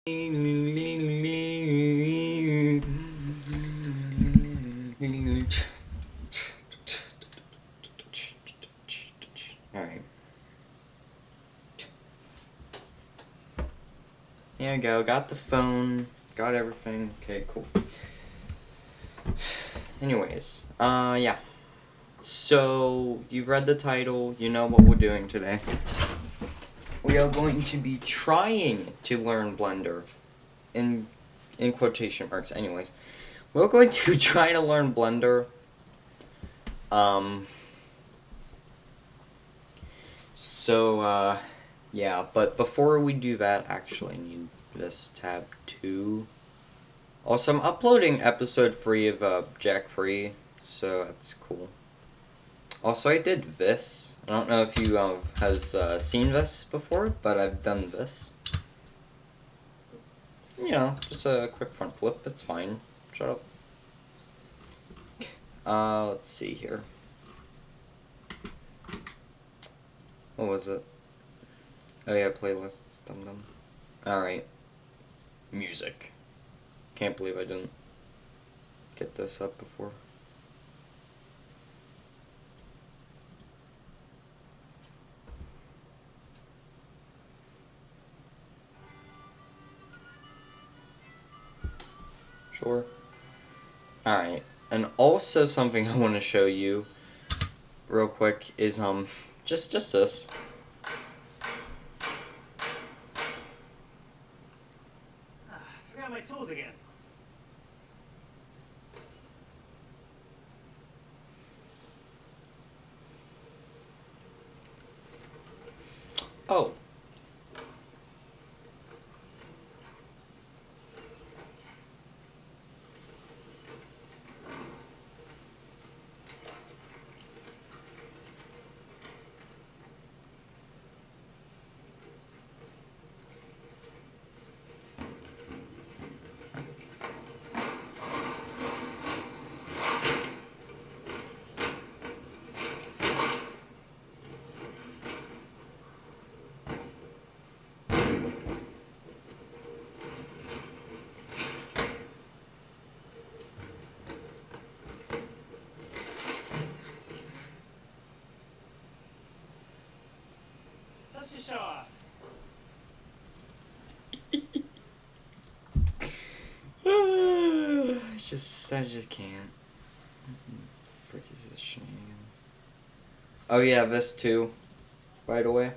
Alright. There we go. Got the phone. Got everything. Okay, cool. Anyways, yeah. So, you've read the title. You know what we're doing today. We are going to be trying to learn Blender. In quotation marks, anyways. We're going to try to learn Blender. So, yeah, but before we do that, actually I need this tab too. Also, I'm uploading episode 3 of Jack Free, so that's cool. Also, I did this. I don't know if you have seen this before, but I've done this. You know, just a quick front flip, it's fine. Shut up. Let's see here. What was it? Oh yeah, playlists, dum-dum. Alright. Music. Can't believe I didn't get this up before. Sure. Alright. And also something I want to show you real quick is just this. I forgot my tools again. Oh. Such a show off. I just can't. What the frick is this shenanigans? Oh yeah, this too. By the way.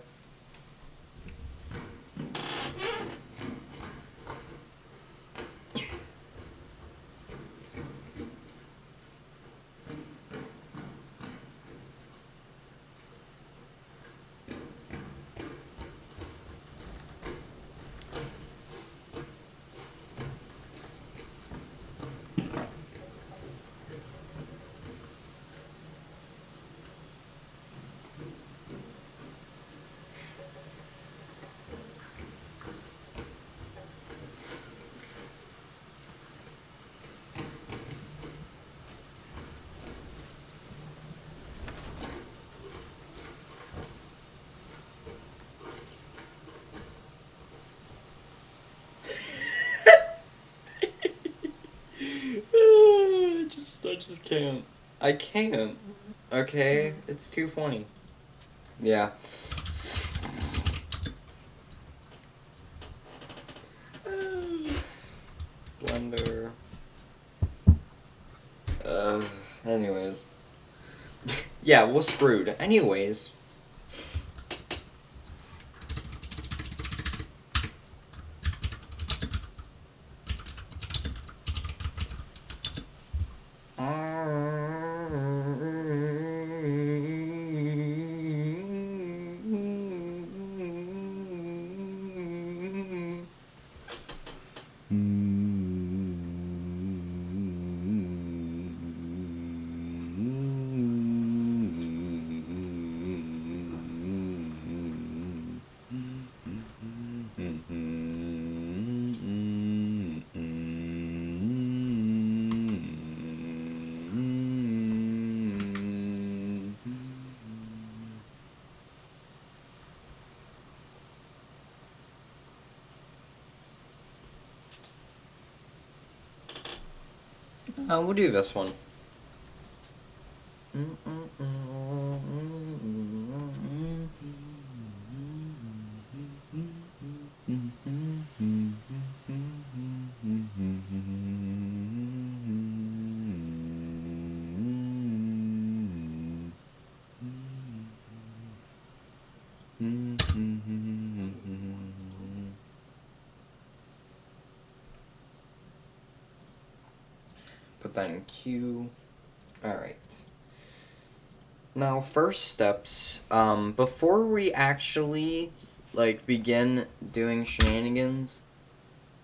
I just can't. I can't. Okay, it's too funny. Yeah. Blender. Anyways. Yeah, we're screwed. Anyways. We'll do this one. Put that in queue. Alright. Now, first steps, before we actually, like, begin doing shenanigans,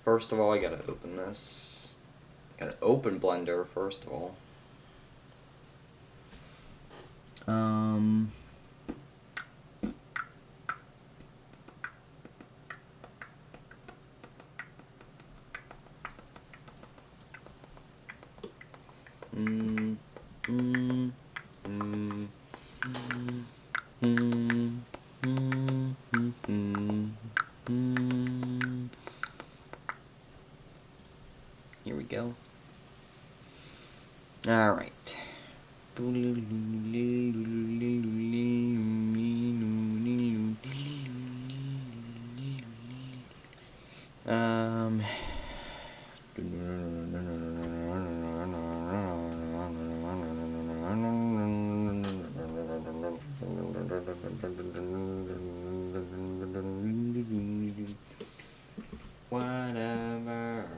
first of all, I gotta open this. Gotta open Blender, first of all. Here we go. All right. Whatever.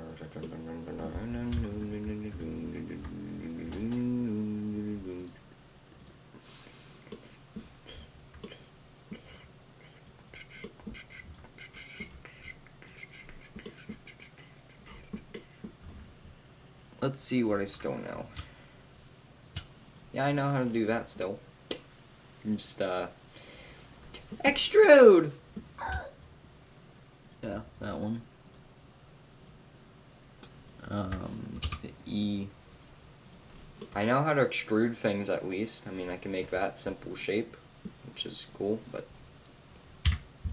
Let's see what I still know. Yeah, I know how to do that still. Just, extrude! Yeah, that one. The E. I know how to extrude things at least. I mean, I can make that simple shape, which is cool, but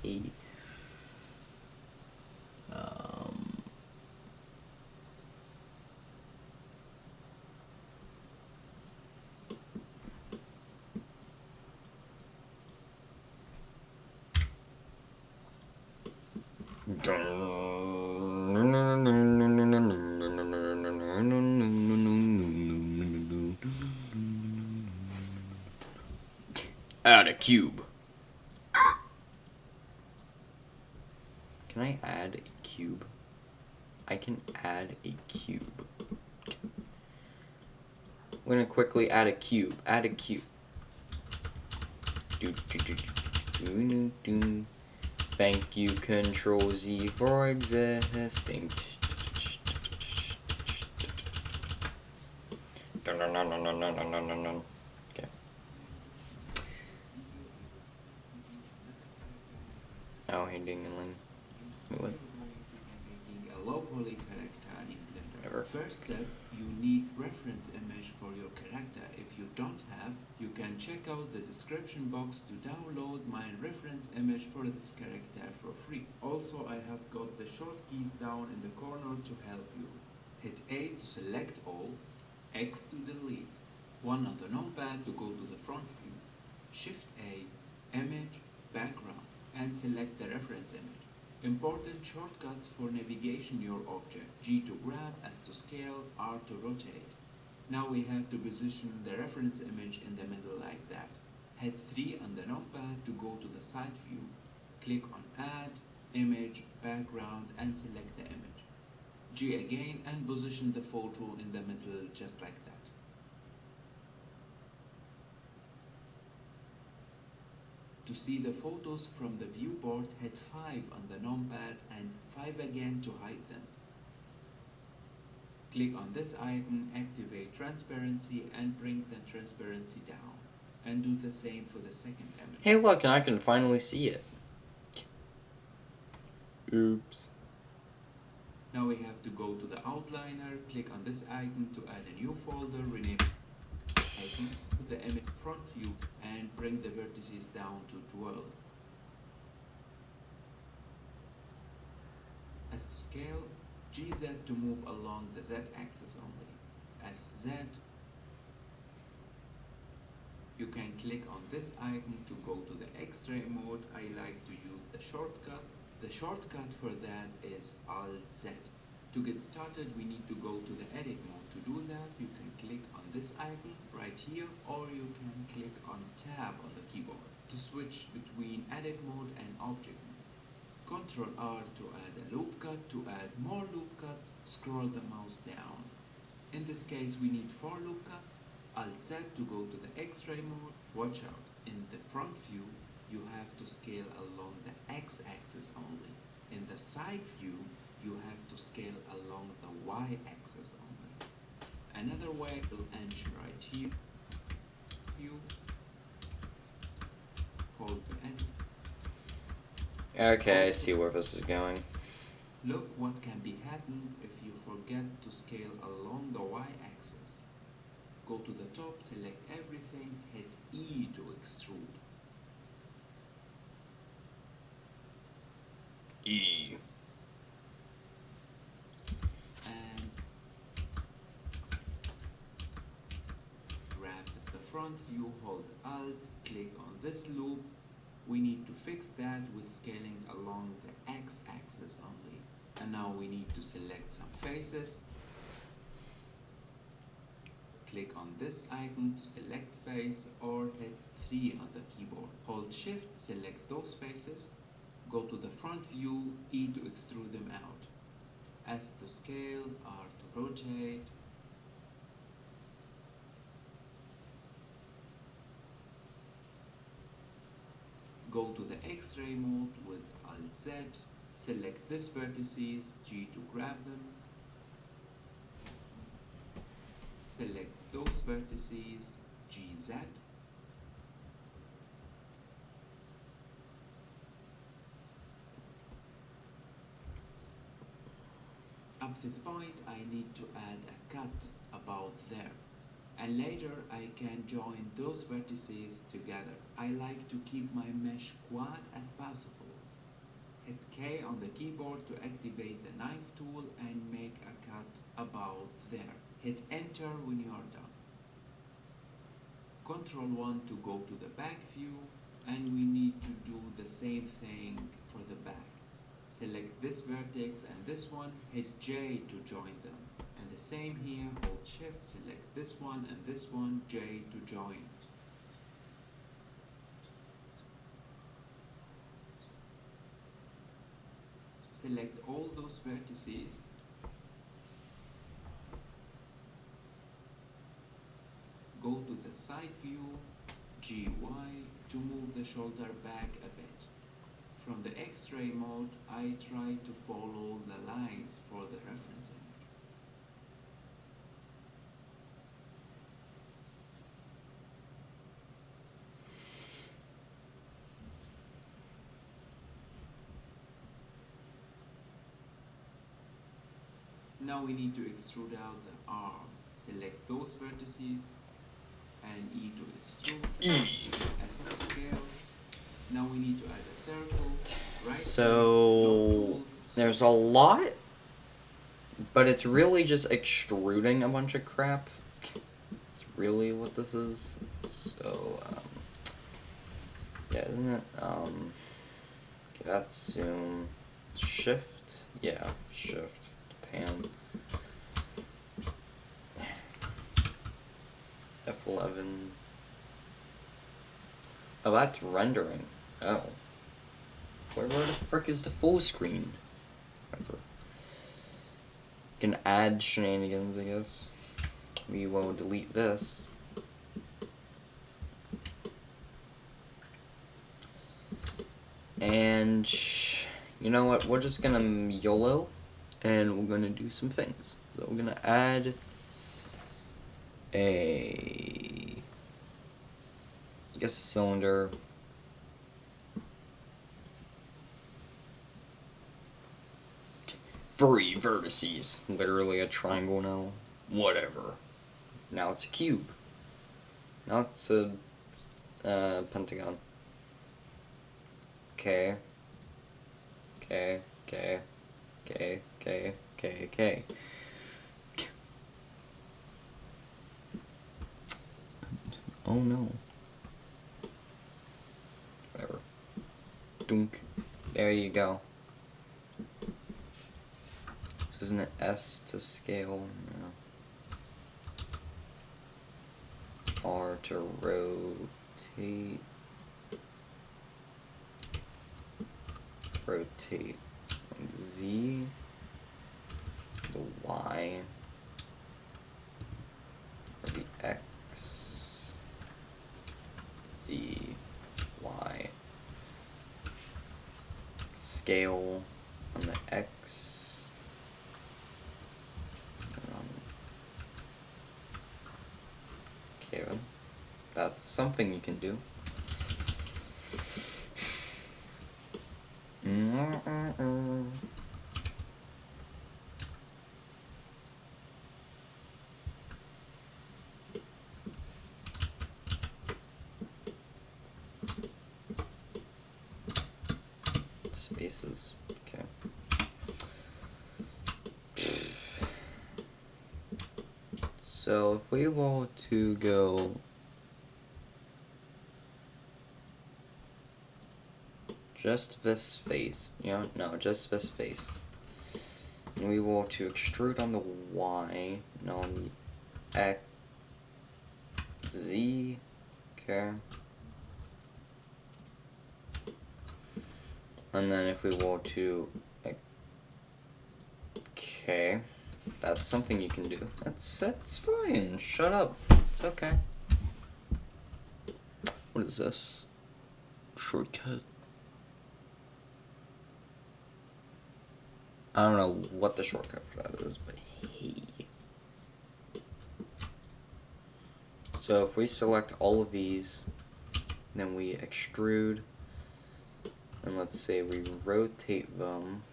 E. Add a cube. Can I add a cube? I can add a cube. I'm gonna quickly add a cube. Add a cube. Thank you, Control Z, for existing. Okay. Oh, hey, Dingaling. What? Making a low poly character in Blender. Ever. First step, you need reference image for your character. If you don't have, you can check out the description box to download my reference image for this character for free. Also, I have got the short keys down in the corner to help you. Hit A to select all, X to delete, 1 on the numpad to go to the front view, Shift A, image, background, and select the reference image. Important shortcuts for navigation your object. G to grab, S to scale, R to rotate. Now we have to position the reference image in the middle like that. Hit 3 on the numpad to go to the side view. Click on Add, Image, Background, and select the image. G again and position the photo in the middle just like that. To see the photos from the viewport, hit 5 on the numpad and 5 again to hide them. Click on this icon, activate transparency, and bring the transparency down. And do the same for the second image. Hey, look, and I can finally see it. Oops. Now we have to go to the outliner, click on this icon to add a new folder, rename icon to the image front view, and bring the vertices down to 12. As to scale, GZ to move along the Z axis only. As Z. You can click on this icon to go to the X-ray mode. I like to use the shortcut. The shortcut for that is Alt Z. To get started, we need to go to the edit mode. To do that, you can click on this icon right here, or you can click on Tab on the keyboard to switch between edit mode and object mode. Ctrl R to add a loop cut. To add more loop cuts, scroll the mouse down. In this case, we need 4 loop cuts. Alt Z to go to the X-ray mode. Watch out, in the front view, you have to scale along the X-axis only. In the side view, you have to scale along the Y-axis only. Another way to ensure right here, view, hold the end. Okay, I see where this is going. Look what can be happened if you forget to scale along the Y-axis. Go to the top, select everything, hit E to extrude. E. And grab the front view, hold Alt, click on this loop. We need to fix that with scaling along the X-axis only. And now we need to select some faces. Click on this icon to select face or hit 3 on the keyboard. Hold Shift, select those faces. Go to the front view, E to extrude them out. S to scale, R to rotate. Go to the X-ray mode with Alt Z. Select these vertices, G to grab them. Select those vertices, GZ. At this point, I need to add a cut about there. And later, I can join those vertices together. I like to keep my mesh quad as possible. Hit K on the keyboard to activate the knife tool and make a cut about there. Hit Enter when you are done. Ctrl 1 to go to the back view, and we need to do the same thing for the back. Select this vertex and this one, hit J to join them. And the same here, hold Shift, select this one and this one, J to join. Select all those vertices. Go to the side view, GY, to move the shoulder back a bit. From the X-ray mode, I try to follow the lines for the reference image. Now we need to extrude out the arm. Select those vertices and E to extrude. E. As scale. Now we need to add a circle. Right. So there's a lot, but it's really just extruding a bunch of crap. It's really what this is. So yeah, isn't it? Okay, that's zoom. Shift. Yeah, shift. Pan. F11. Oh, that's rendering. Oh. Where the frick is the full screen? Whatever. Can add shenanigans, I guess. We will delete this. And you know what? We're just gonna YOLO, and we're gonna do some things. So we're gonna add I guess a cylinder. Three vertices. Literally a triangle now. Whatever. Now it's a cube. Now it's a pentagon. Okay. Okay. Okay. Okay. Okay. Okay. Okay. Oh no. Whatever. Dunk. There you go. So isn't it S to scale? No. R to rotate. Rotate. And Z. The Y. Or the X. Z. Y. Scale on the X. And on okay, well, that's something you can do. Spaces. Okay. So if we were to go just this face, just this face, and we will to extrude on the Y, and on the X, Z, okay, and then if we were to, okay, that's something you can do. That's fine. Shut up. It's okay. What is this? Shortcut. I don't know what the shortcut for that is, but hey. So if we select all of these, then we extrude, and let's say we rotate them.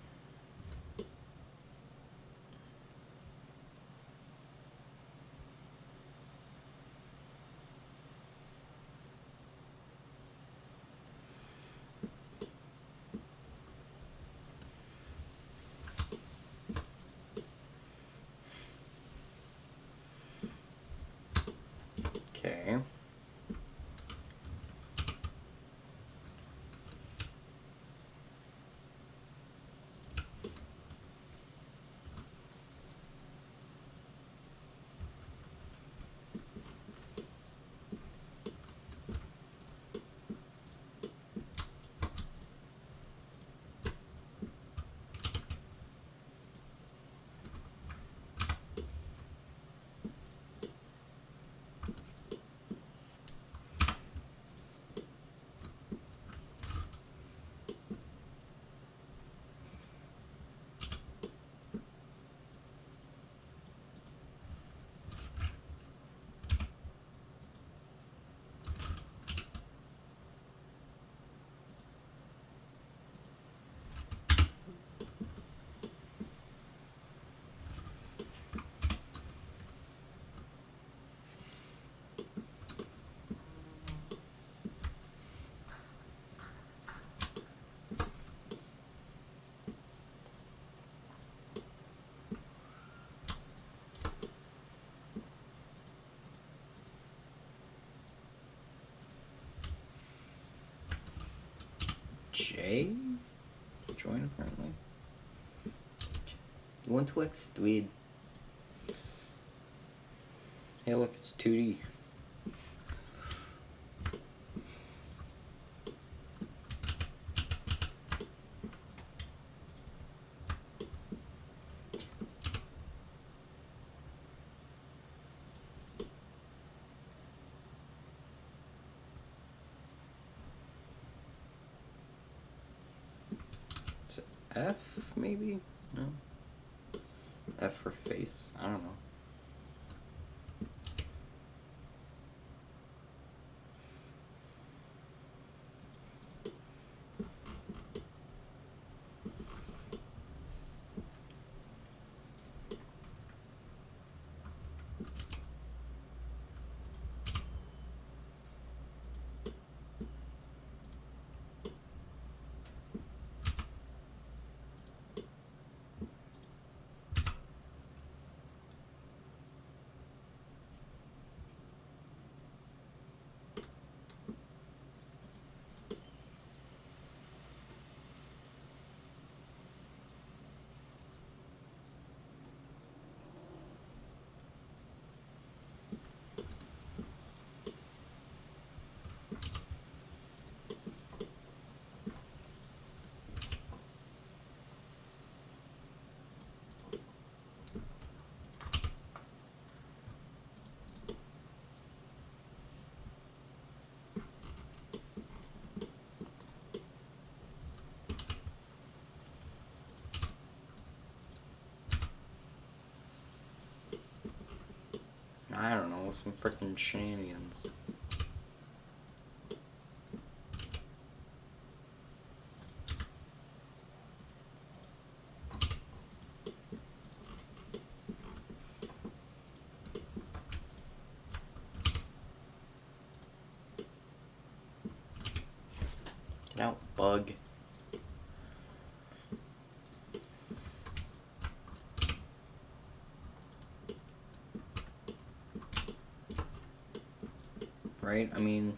Okay. J? Join apparently. You want to extrude? Hey look, it's 2D. Is it F maybe? No. F for face. I don't know. some freaking shenanigans. Get out, bug. Right? I mean...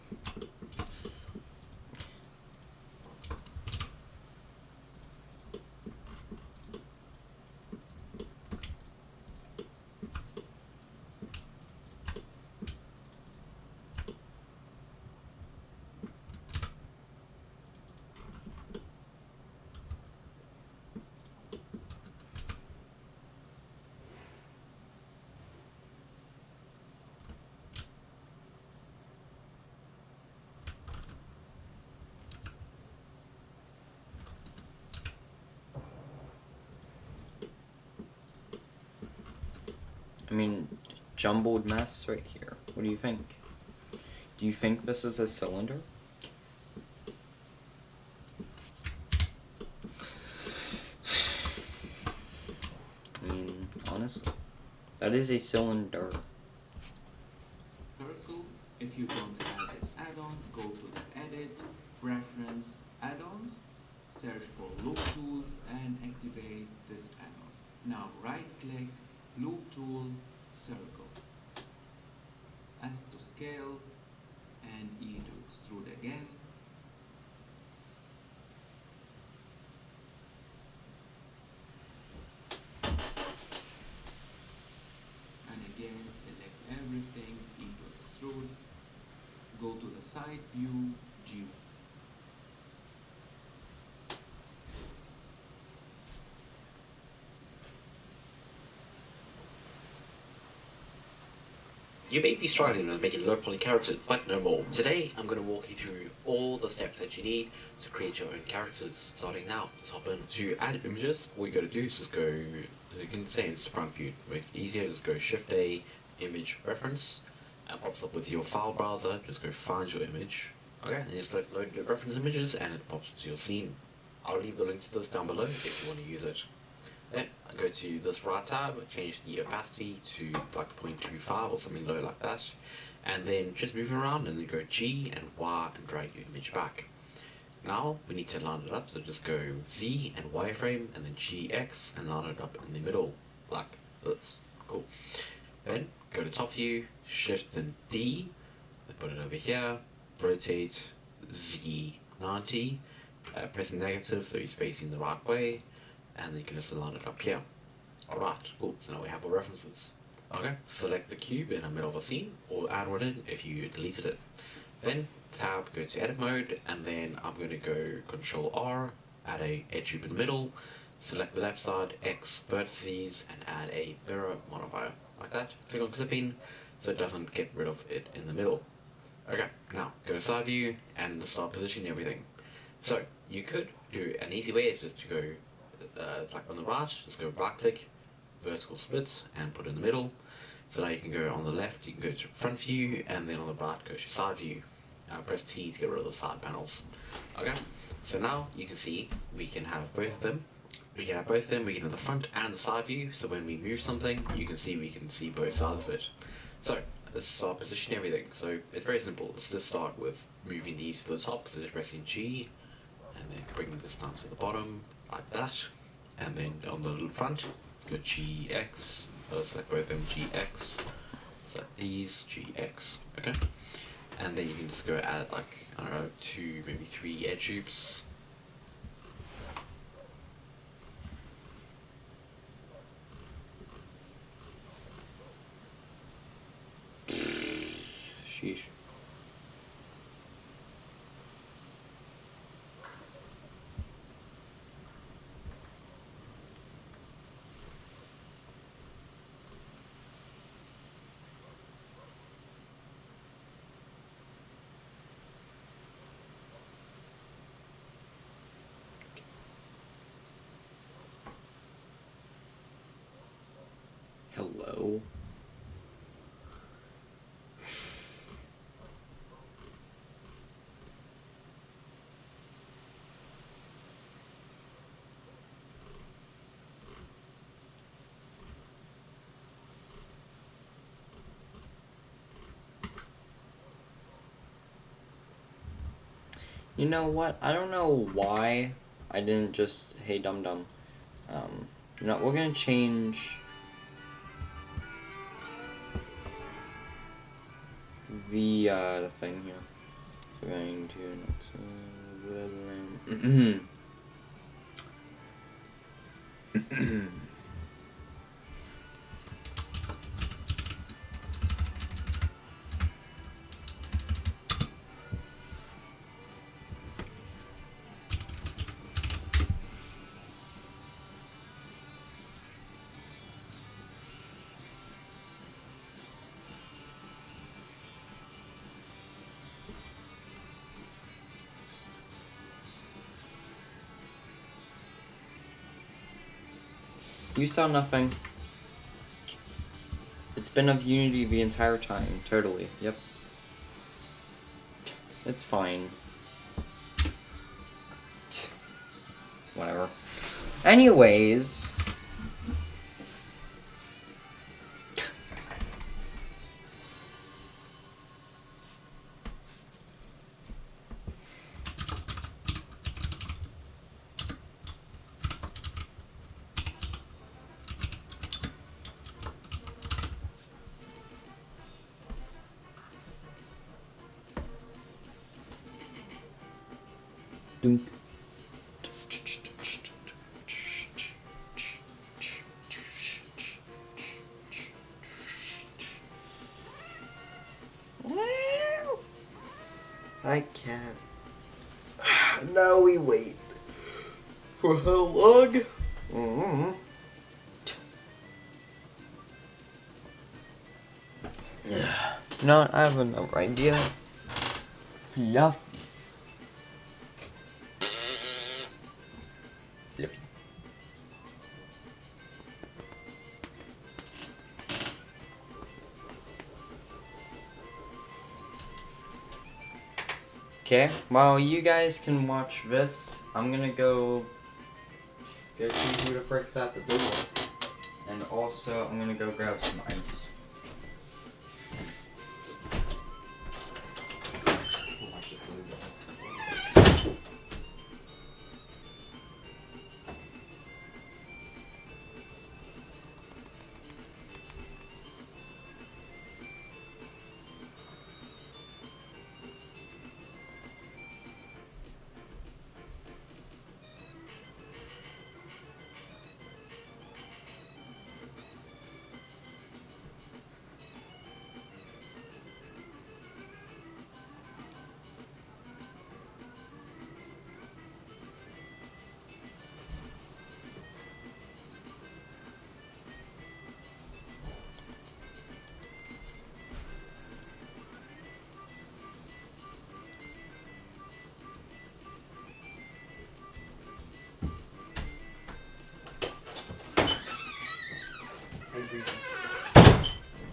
I mean, jumbled mess right here. What do you think? Do you think this is a cylinder? I mean, honestly, that is a cylinder. Circle. If you don't have this add-on, go to the Edit, Reference, Add-ons, search for Loop Tools and activate this add-on. Now right-click, Loop Tool, Circle. S to scale and E to extrude again. And again, select everything, E to extrude. Go to the side view, G. You may be struggling with making low poly characters, but no more. Today, I'm going to walk you through all the steps that you need to create your own characters. Starting now, let's hop in. To add images, all you got to do is just go, as you can say, it's front view. It makes it easier, just go Shift A, Image Reference, and pops up with your file browser. Just go find your image. Okay, and just click load the reference images, and it pops to your scene. I'll leave the link to this down below if you want to use it. Then I go to this right tab, change the opacity to like 0.25 or something low like that, and then just move around and then go G and Y and drag your image back. Now we need to line it up, so just go Z and wireframe and then GX and line it up in the middle like this. Cool. Then go to top view, shift and D, and put it over here, rotate Z90, press negative so he's facing the right way, and then you can just line it up here. Alright, cool, so now we have our references. Okay, select the cube in the middle of a scene, or add one in if you deleted it. Then tab, go to edit mode, and then I'm going to go Control R, add a edge loop in the middle, select the left side, X vertices, and add a mirror modifier, like that. Click on clipping, so it doesn't get rid of it in the middle. Okay, now go to side view, and start positioning everything. So, you could do an easy way is just to go like on the right, just go right click, vertical splits, and put it in the middle. So now you can go on the left, you can go to front view, and then on the right, go to side view. Now press T to get rid of the side panels. Okay, so now you can see we can have both of them. We can have the front and the side view, so when we move something, you can see we can see both sides of it. So, let's start positioning everything. So, it's very simple. Let's just start with moving these to the top, so just pressing G, and then bringing this down to the bottom, like that. And then on the front, let's go GX, select both of them, GX, select these, GX, okay? And then you can just go add like, I don't know, 2, maybe 3 edge loops. Sheesh. Hello? You know what? I don't know why I didn't just hey dum dum. You know, we're gonna change the thing here. So we're going to You saw nothing. It's been of Unity the entire time. Totally. Yep. It's fine. Whatever. Anyways. Dunk. I can't. Now we wait. For how long? You know what? I have another idea. Fluff. Fluffy. Okay, while you guys can watch this, I'm gonna go see who the frick's at the door. And also, I'm gonna go grab some ice.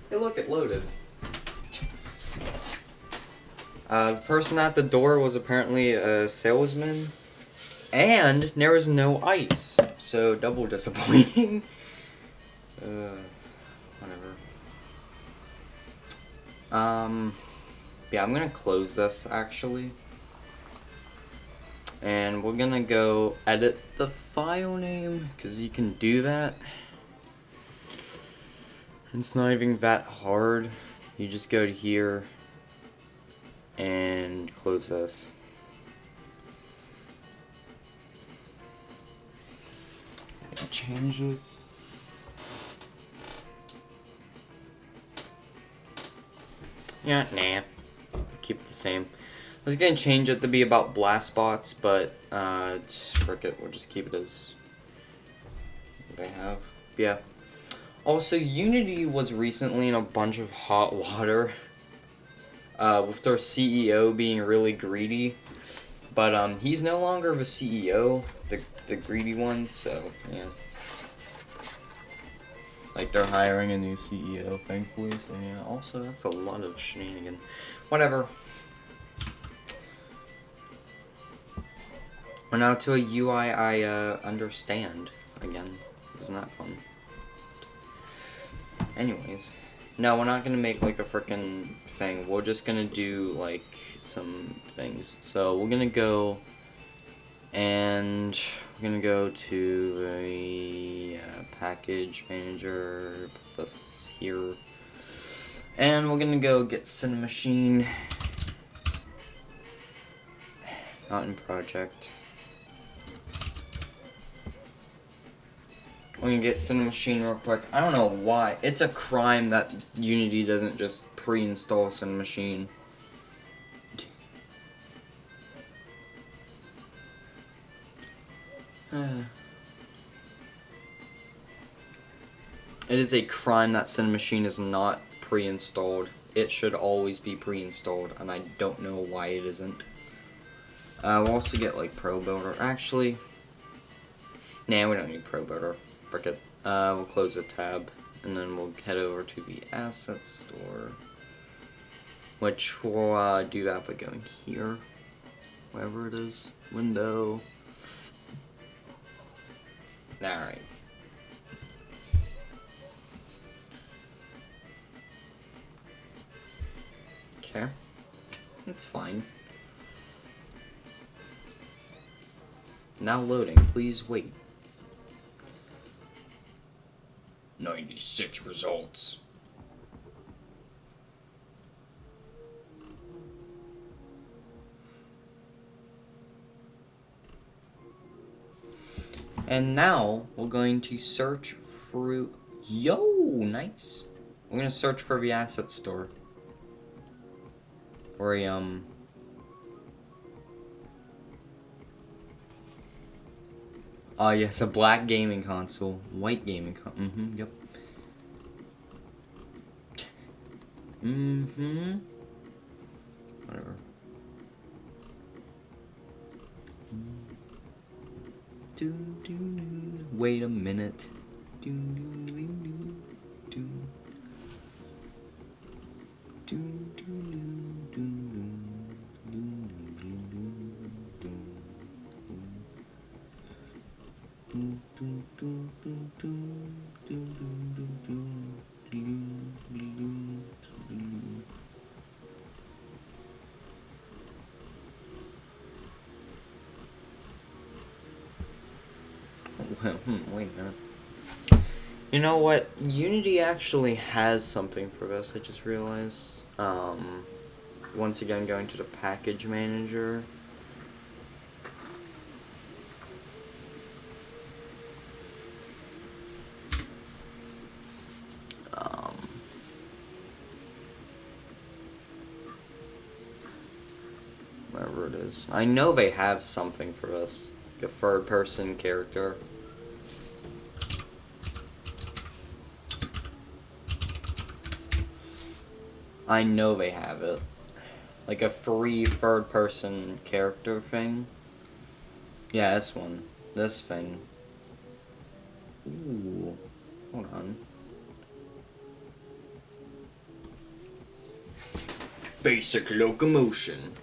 Hey, look, it loaded. The person at the door was apparently a salesman, and there was no ice, so double disappointing. Whatever. Yeah, I'm gonna close this actually, and we're gonna go edit the file name, because you can do that. It's not even that hard. You just go to here and close this. And changes. Yeah, nah. Keep it the same. I was gonna change it to be about blast bots, but frick it, we'll just keep it as what I have. Yeah. Also, Unity was recently in a bunch of hot water, with their CEO being really greedy, but he's no longer the CEO, the greedy one, so yeah. Like, they're hiring a new CEO, thankfully, so yeah. Also, that's a lot of shenanigan. Whatever. We're now to a UI I understand again. Isn't that fun? Anyways, No, we're not gonna make like a freaking thing. We're just gonna do like some things. So we're gonna go and we're gonna go to the package manager. Put this here, and we're gonna go get Cinemachine. Not in project. We're gonna get Cinemachine real quick. I don't know why. It's a crime that Unity doesn't just pre-install Cinemachine. It is a crime that Cinemachine is not pre-installed. It should always be pre-installed, and I don't know why it isn't. We'll also get like Pro Builder. Actually, nah, we don't need Pro Builder. Frick it. We'll close the tab, and then we'll head over to the asset store, which we'll do that by going here, wherever it is, window. Alright. Okay. That's fine. Now loading. Please wait. 96 results. And now we're going to search for. Yo, nice. We're gonna search for the asset store. For a yes, a black gaming console, white gaming yep. Whatever. Wait a minute. Wait a minute. You know what? Unity actually has something for this, I just realized. Once again, going to the package manager. Wherever it is. I know they have something for this. Like a third-person character. I know they have it. Like a free third-person character thing. Yeah, this one. This thing. Ooh. Hold on. Basic locomotion.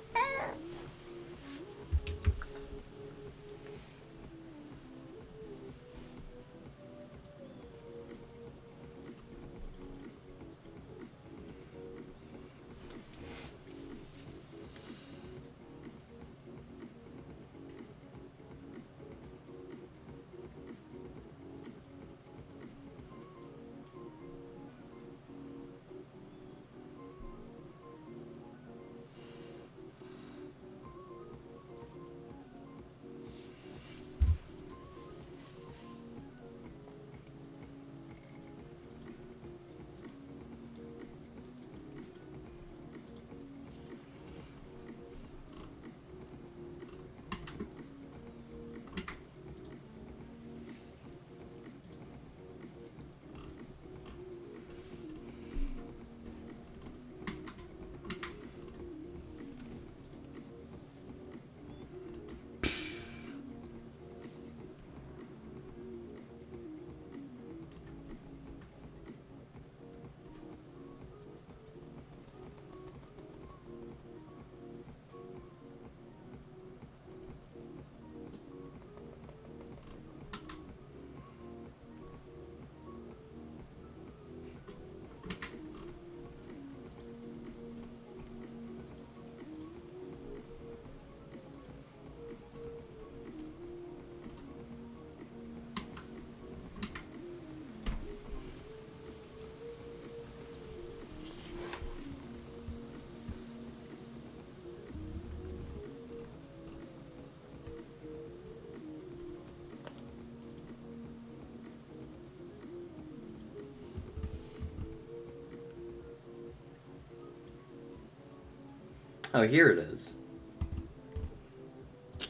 Oh, here it is.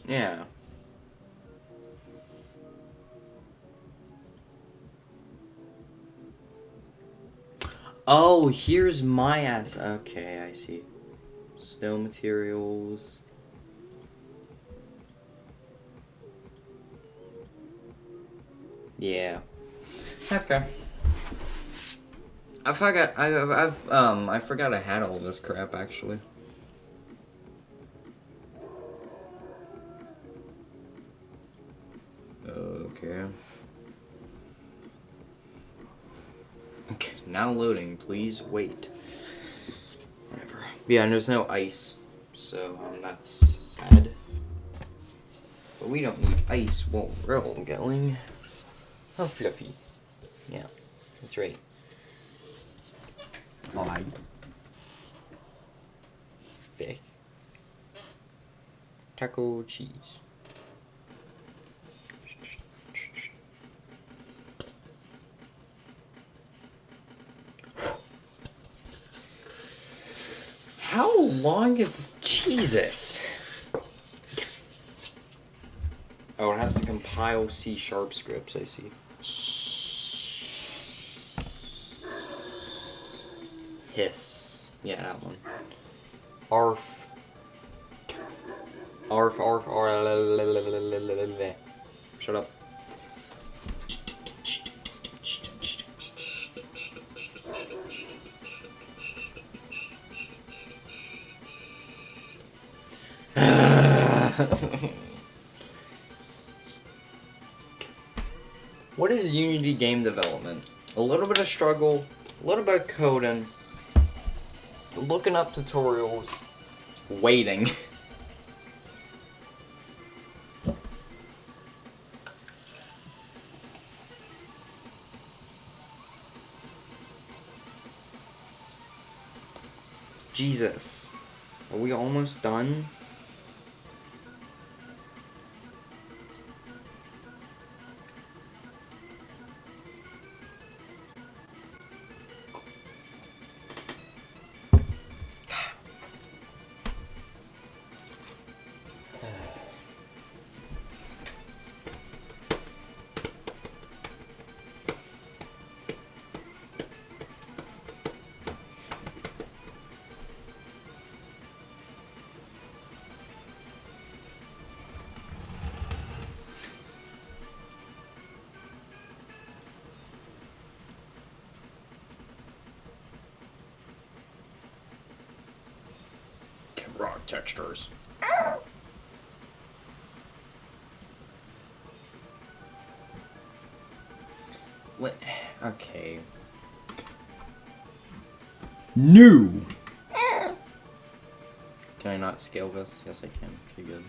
Yeah. Oh, here's my ass. Okay, I see. Snow materials. Yeah. Okay. I forgot. I forgot I had all this crap actually. Okay. Okay. Now loading. Please wait. Whatever. Yeah, and there's no ice, so that's sad. But we don't need ice while we're all going. Oh, Fluffy. Yeah, that's right. Hi. Fish. Taco cheese. How long is Jesus? Oh, it has to compile C# scripts, I see. Hiss. Yeah, that one. Arf. Arf, arf, arf. Shut up. What is Unity game development? A little bit of struggle, a little bit of coding, looking up tutorials, waiting. Jesus. Are we almost done? Raw textures. What? Okay. New. Can I not scale this? Yes, I can. Pretty good.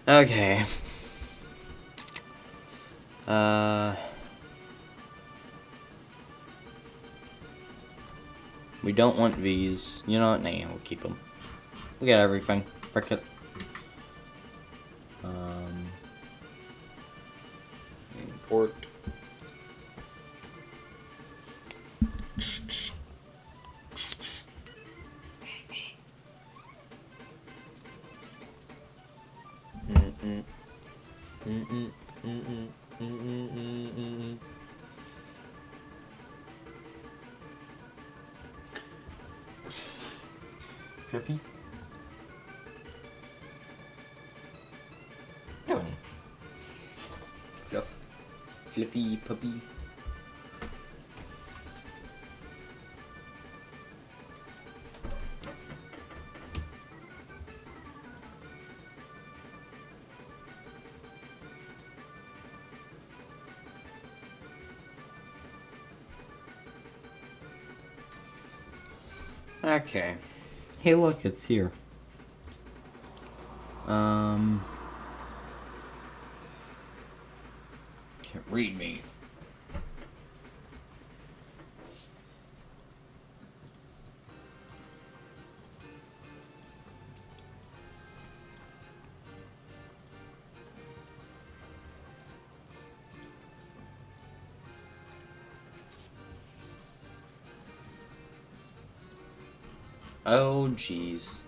Okay. We don't want these. You know what? Nah, we'll keep them. We got everything. Frick it. Import. Fluffy? Doing. Fluff. Fluffy puppy. Okay. Hey, look, it's here. Can't read me. Oh, jeez.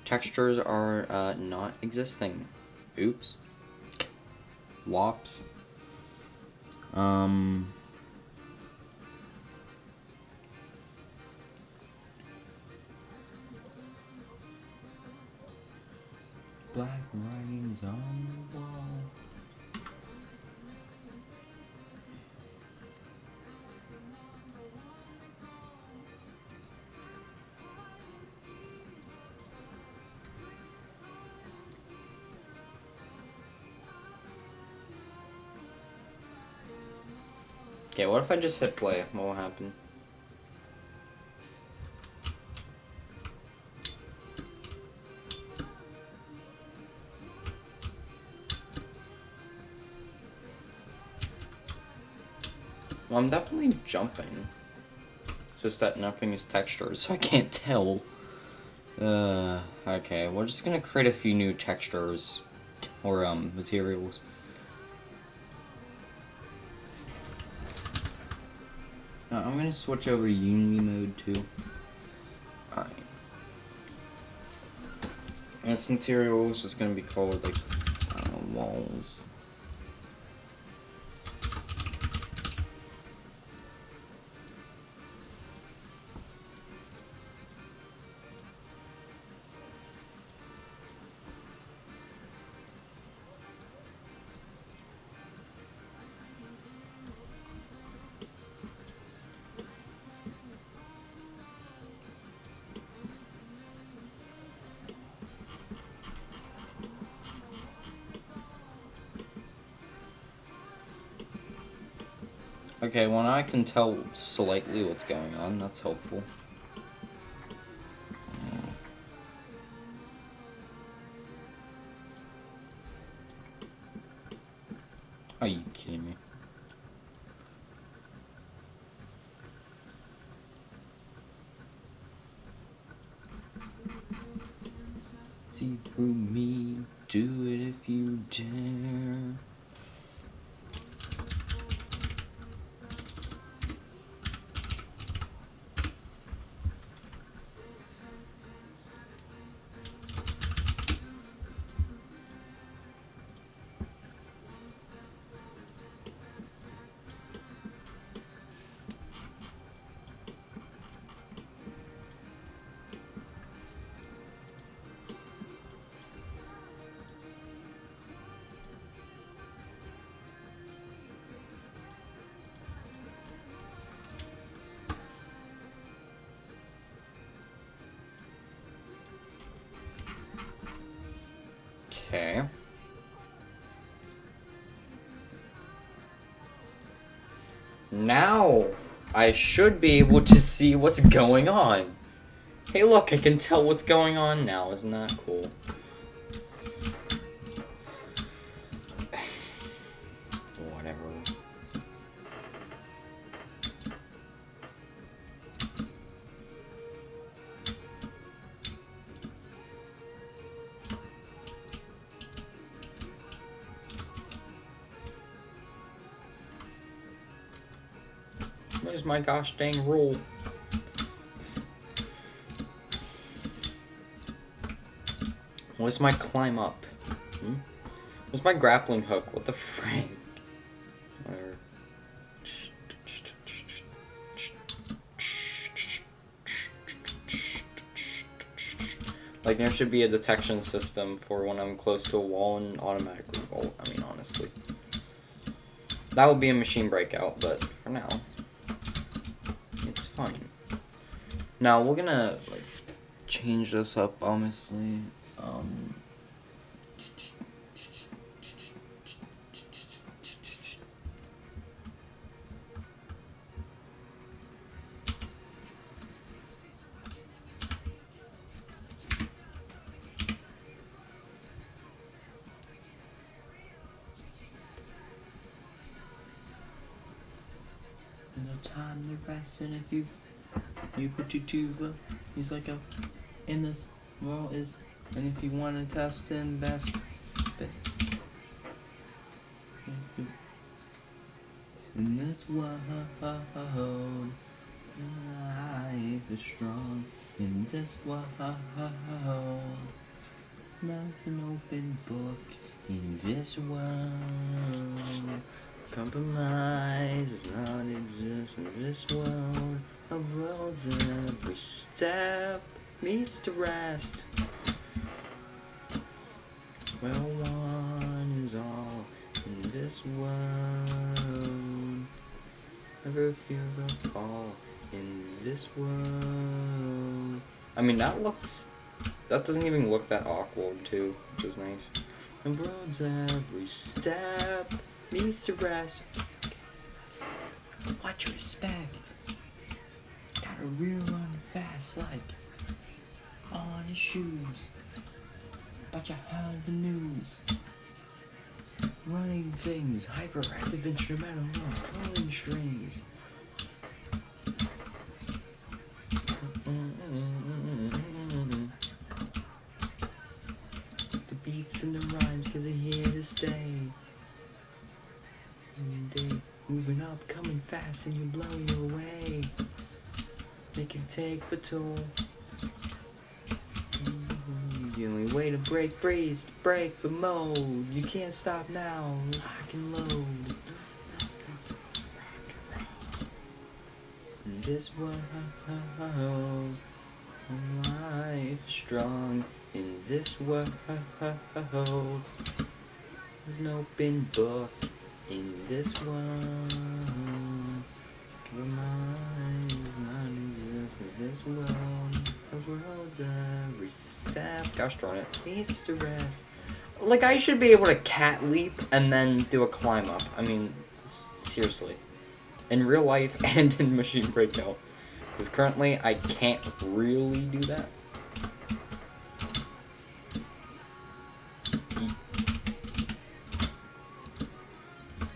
textures are not existing. Oops. Wops. Black writings on the wall. Okay, what if I just hit play? What will happen? Well, I'm definitely jumping. Just that nothing is textured, so I can't tell. Okay, we're just gonna create a few new textures. Or, materials. I'm gonna switch over to Unity mode, too. Alright. And this material is just gonna be called, like, walls. Okay, well now I can tell slightly what's going on, that's helpful. Are you kidding me? See through me, do it if you dare. Okay. Now, I should be able to see what's going on. Hey look, I can tell what's going on now, isn't that cool? Whatever. Where's my gosh dang rule? Where's my climb up? Where's my grappling hook? What the frick? Whatever. Like, there should be a detection system for when I'm close to a wall and automatically vault. I mean, honestly. That would be a machine breakout, but for now, it's fine. Now, we're gonna, like, change this up, honestly. No time to rest, and if you put your tuba, he's like a in this world is, and if you want to test him best, but in this world, life is strong. in this world. That's an open book in this world. Compromise does not exist in this world. Of roads every step meets the rest. Well, one is all in this world. Never fear a fall in this world. I mean, that doesn't even look that awkward too, which is nice. The roads every step meets the rest. Watch your respect. Gotta real run fast like on his shoes. Watch out how the news. Running things, hyperactive instrumental, pulling strings. The beats and the rhymes, cause they're here to stay. Day moving up, coming fast, and you blow your way. They can take the toll. The only way to break free is to break the mold. You can't stop now, lock and load. In this world, life is strong. In this world, there's no open book. In this world, compromise does not exist in this world. Of roads every step, gosh darn it, needs to rest. Like, I should be able to cat leap and then do a climb up. I mean, seriously. In real life and in Machine Breakout. Because currently, I can't really do that.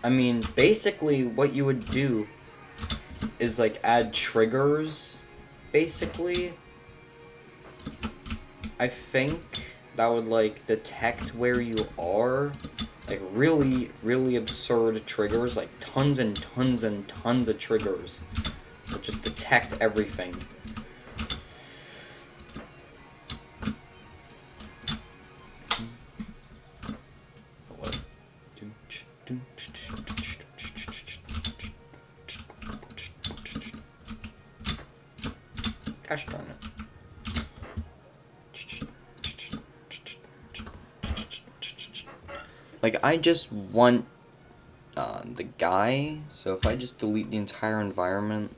I mean, basically, what you would do is, like, add triggers, basically. I think that would, like, detect where you are. Like, really, really absurd triggers. Like, tons and tons and tons of triggers that just detect everything. Gosh darn it. Like, I just want the guy, so if I just delete the entire environment,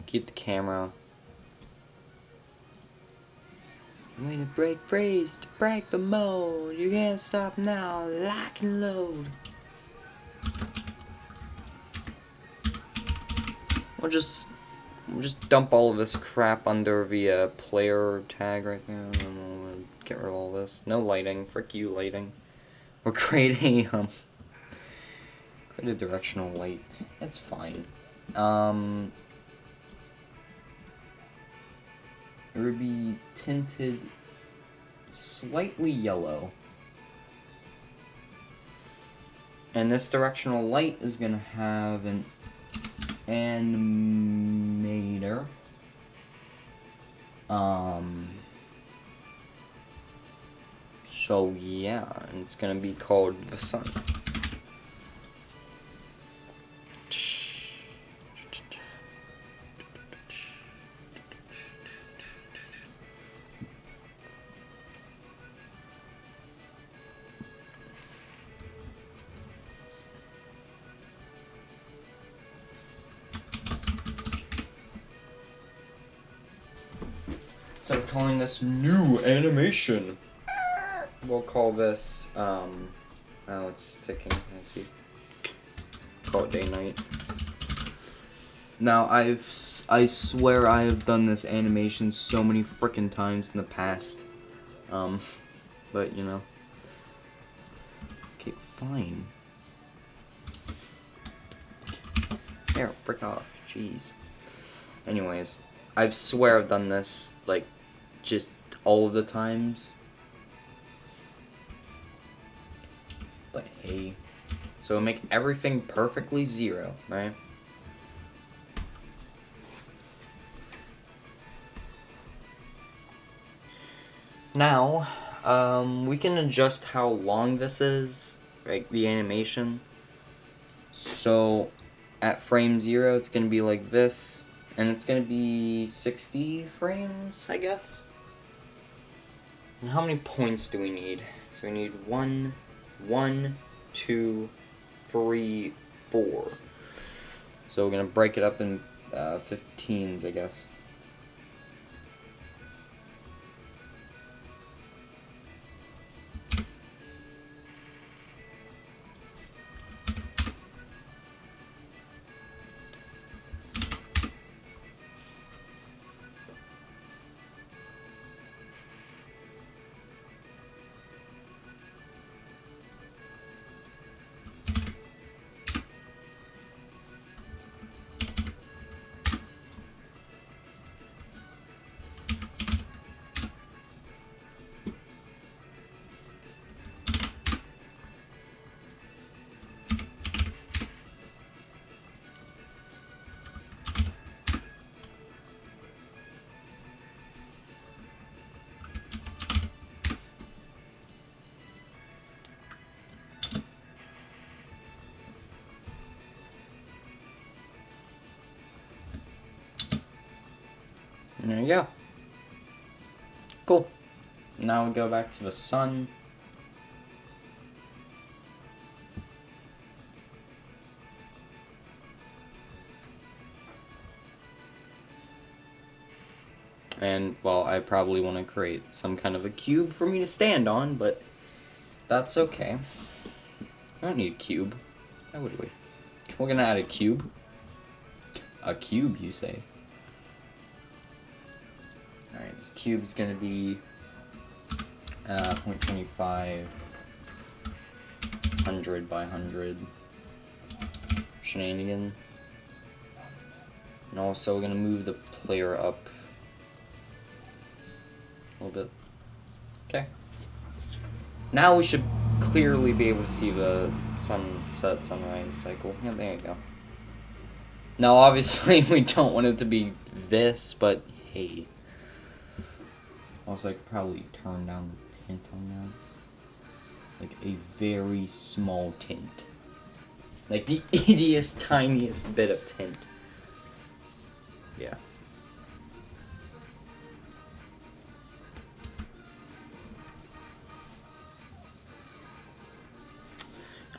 keep the camera. You need to break freeze, to break the mode. You can't stop now, lock and load. We'll just dump all of this crap under the player tag right now, and we'll get rid of all this. No lighting, frick you lighting. We'll create a directional light. It's fine. It would be tinted slightly yellow. And this directional light is gonna have an animator. So yeah, and it's gonna be called the sun. Instead of calling this new animation, we'll call this, oh, it's sticking, I see. Call it day night. Now, I swear I have done this animation so many frickin' times in the past. But, you know. Okay, fine. There, frick off, jeez. Anyways, I swear I've done this, like, just all of the times. But hey, so make everything perfectly zero, right? Now, we can adjust how long this is, like the animation. So, at frame 0, it's going to be like this, and it's going to be 60 frames, I guess. And how many points do we need? So we need 1, 2, 3, 4. So we're going to break it up in 15s, I guess. There you go. Cool. Now we go back to the sun. And, well, I probably want to create some kind of a cube for me to stand on, but that's okay. I don't need a cube. Why would we? We're gonna add a cube. A cube, you say? Alright, this cube is gonna be 0.25, 100 by 100 shenanigan. And also we're gonna move the player up a little bit. Okay. Now we should clearly be able to see the sunset, sunrise cycle. Yeah, there you go. Now obviously we don't want it to be this, but hey. Also, I could probably turn down the tint on that. Like a very small tint. Like the ittiest, tiniest bit of tint. Yeah.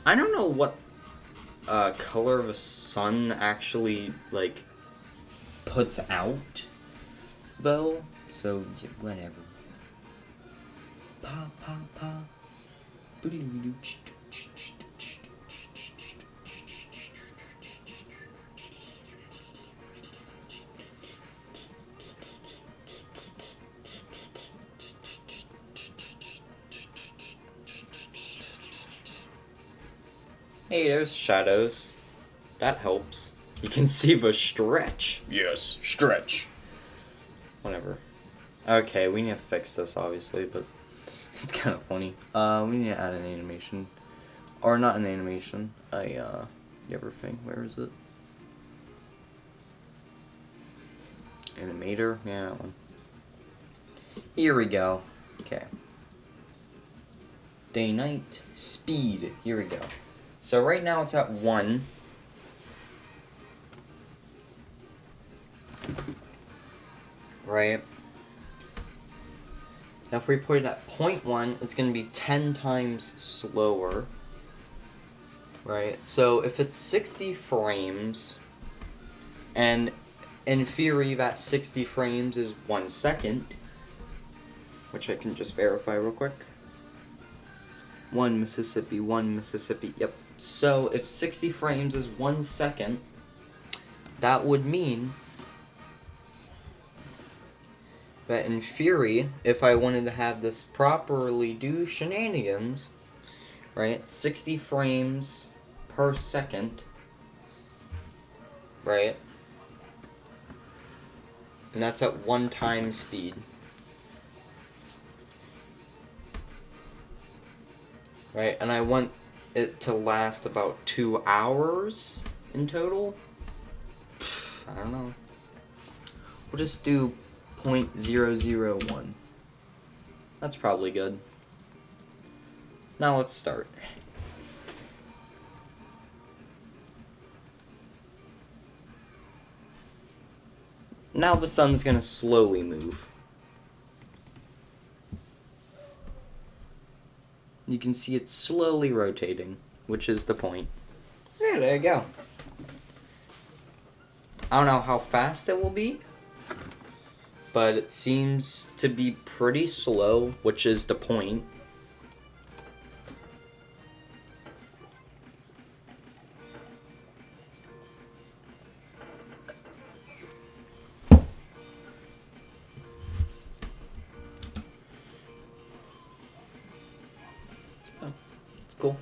I don't know what color the sun actually, like, puts out, though. So, yeah, whatever. Pa, pa, pa. Hey, there's shadows. That helps. You can see the stretch. Yes, stretch. Whatever. Okay, we need to fix this, obviously, but it's kind of funny. We need to add an animation. Or not an animation. The other thing. Where is it? Animator? Yeah, that one. Here we go. Okay. Day, night, speed. Here we go. So right now it's at 1. Right? Now if we put it at 0.1, it's going to be 10 times slower. Right? So if it's 60 frames, and in theory that 60 frames is 1 second, which I can just verify real quick. 1 Mississippi, 1 Mississippi, yep. So if 60 frames is 1 second, that would mean that in theory, if I wanted to have this properly do shenanigans, right, 60 frames per second, right, and that's at 1 time speed. Right, and I want it to last about 2 hours in total. I don't know. We'll just do 0.001. That's probably good. Now let's start. Now the sun's gonna slowly move. You can see it slowly rotating, which is the point. Yeah, there you go. I don't know how fast it will be, but it seems to be pretty slow, which is the point. So, it's cool.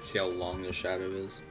See how long the shadow is.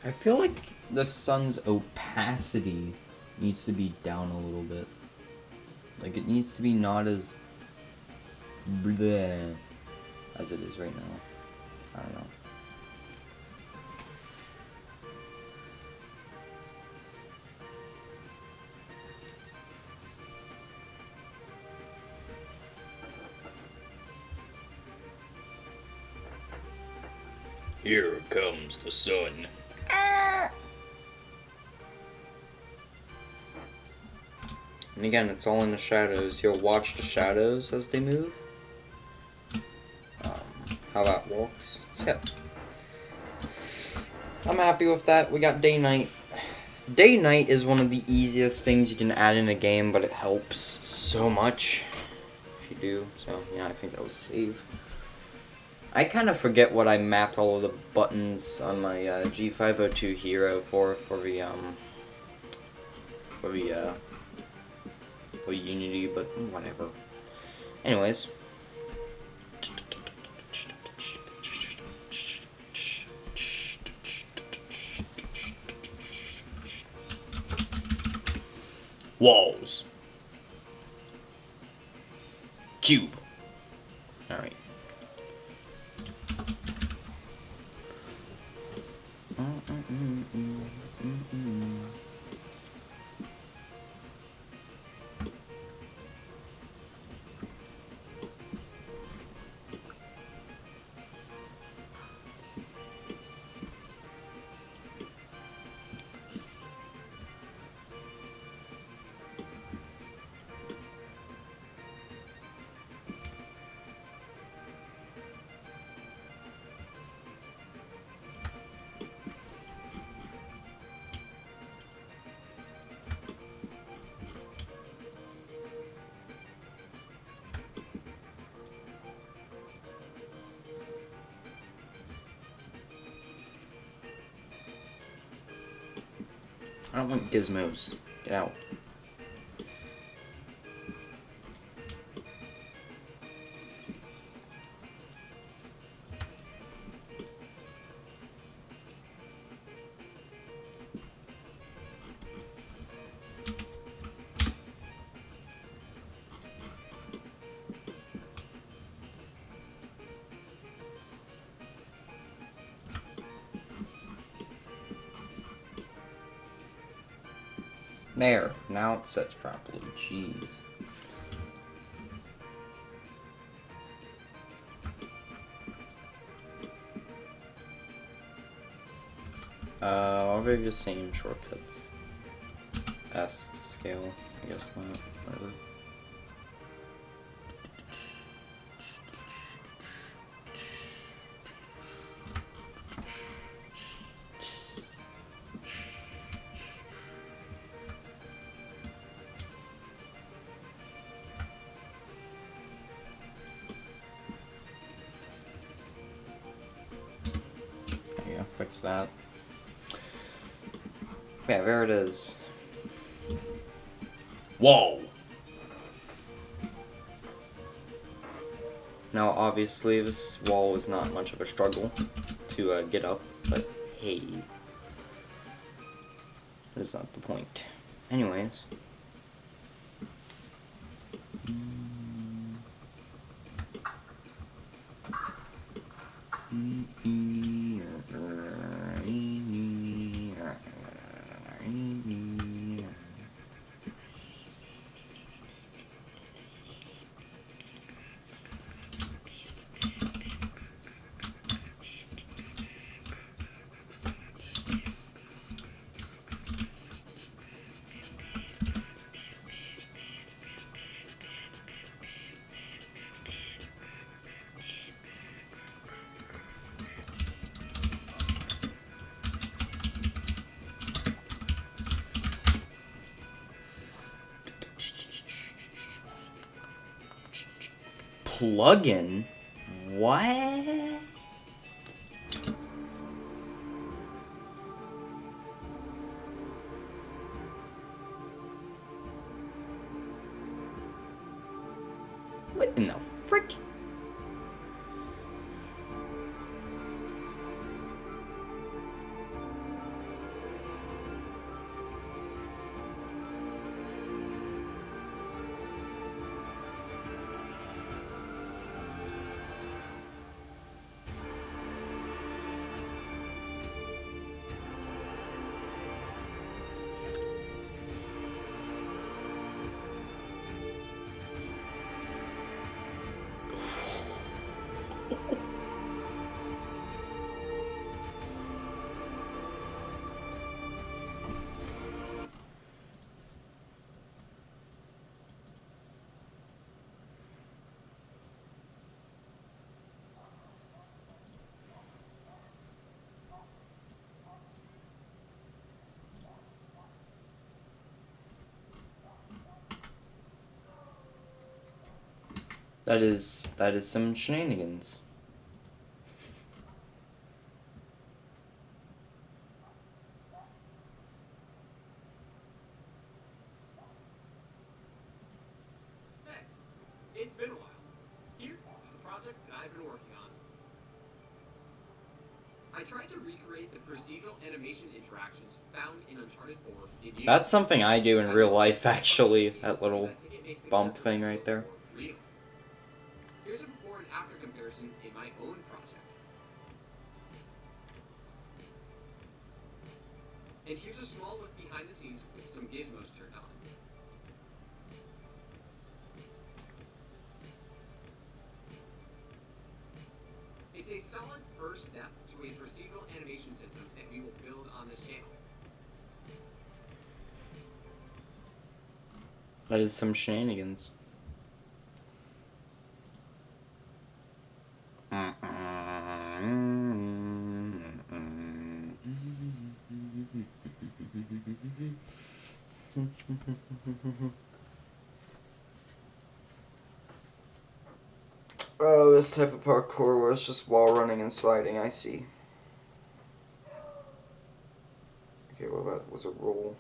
I feel like the sun's opacity needs to be down a little bit. Like, it needs to be not as bleh as it is right now. I don't know. Here comes the sun. And again, it's all in the shadows. You'll watch the shadows as they move. How that works. So, yeah. I'm happy with that. We got day-night. Day-night is one of the easiest things you can add in a game, but it helps so much if you do. So, yeah, I think that was save. I kind of forget what I mapped all of the buttons on my G502 Hero for Unity, but whatever. Anyways. Walls. Cube. Alright. I don't want gizmos. Get out. There. Now it sets properly. Jeez. I'll be the same shortcuts. S to scale, I guess not, whatever. There you go, fix that. Yeah, there it is. Whoa! Now, obviously, this wall was not much of a struggle to get up, but hey. That is not the point. Anyways. Plugin? What? What in the frick? That is some shenanigans. Hey, it's been a while. Here is the project that I've been working on. I tried to recreate the procedural animation interactions found in Uncharted 4 in Unity. That's something I do in real life, actually. That little bump thing right there. Real. Here's a before and after comparison in my own project. And here's a small look behind the scenes with some gizmos turned on. It's a solid first step to a procedural animation system that we will build on this channel. That is some shenanigans. Oh, this type of parkour where it's just wall running and sliding, I see. Okay, what about, was it roll?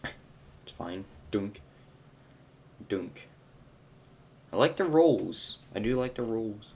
It's fine. Dunk. Dunk. I like the rolls. I do like the rolls.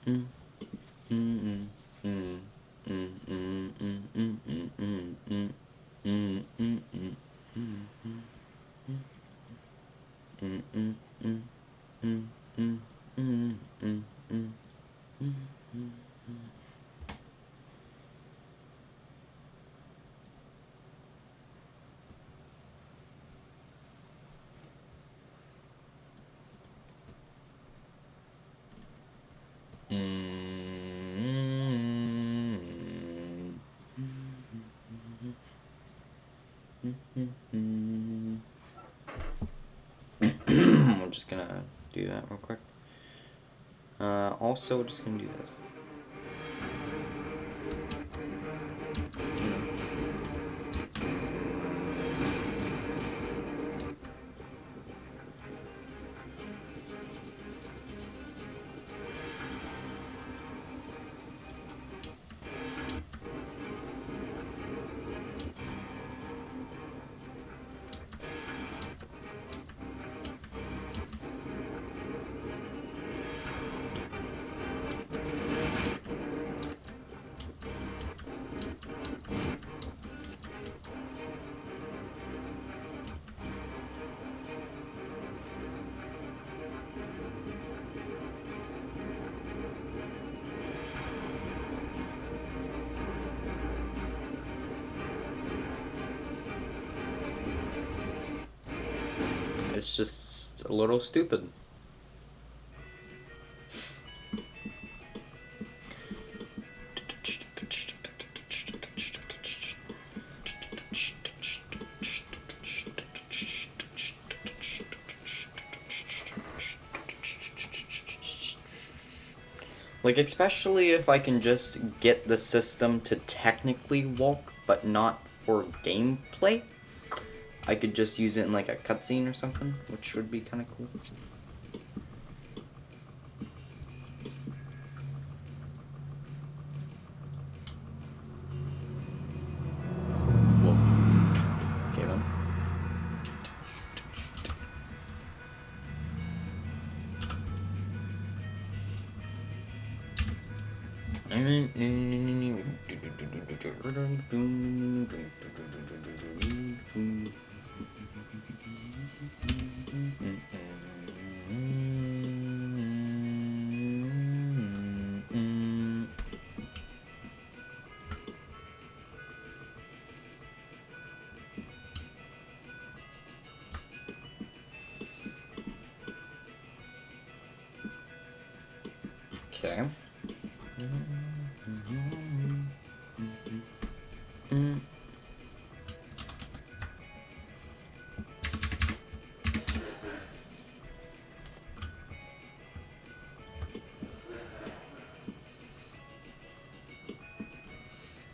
We're just gonna do that real quick. Also, we're just gonna do this. It's just a little stupid. Like, especially if I can just get the system to technically walk, but not for gameplay. I could just use it in like a cutscene or something, which would be kind of cool. Whoa. Okay, then. Okay.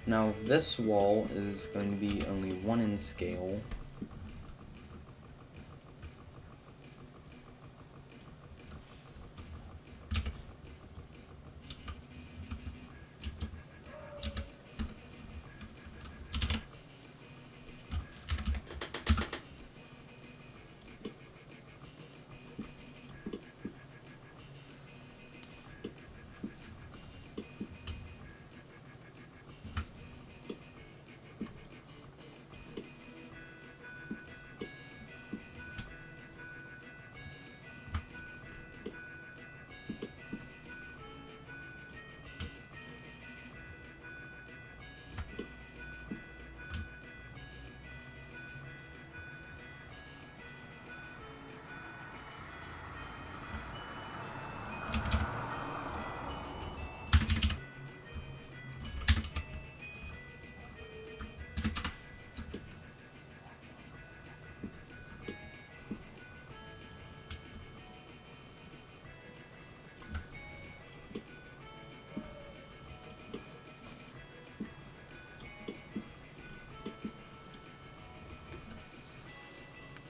Now this wall is going to be only 1 in scale.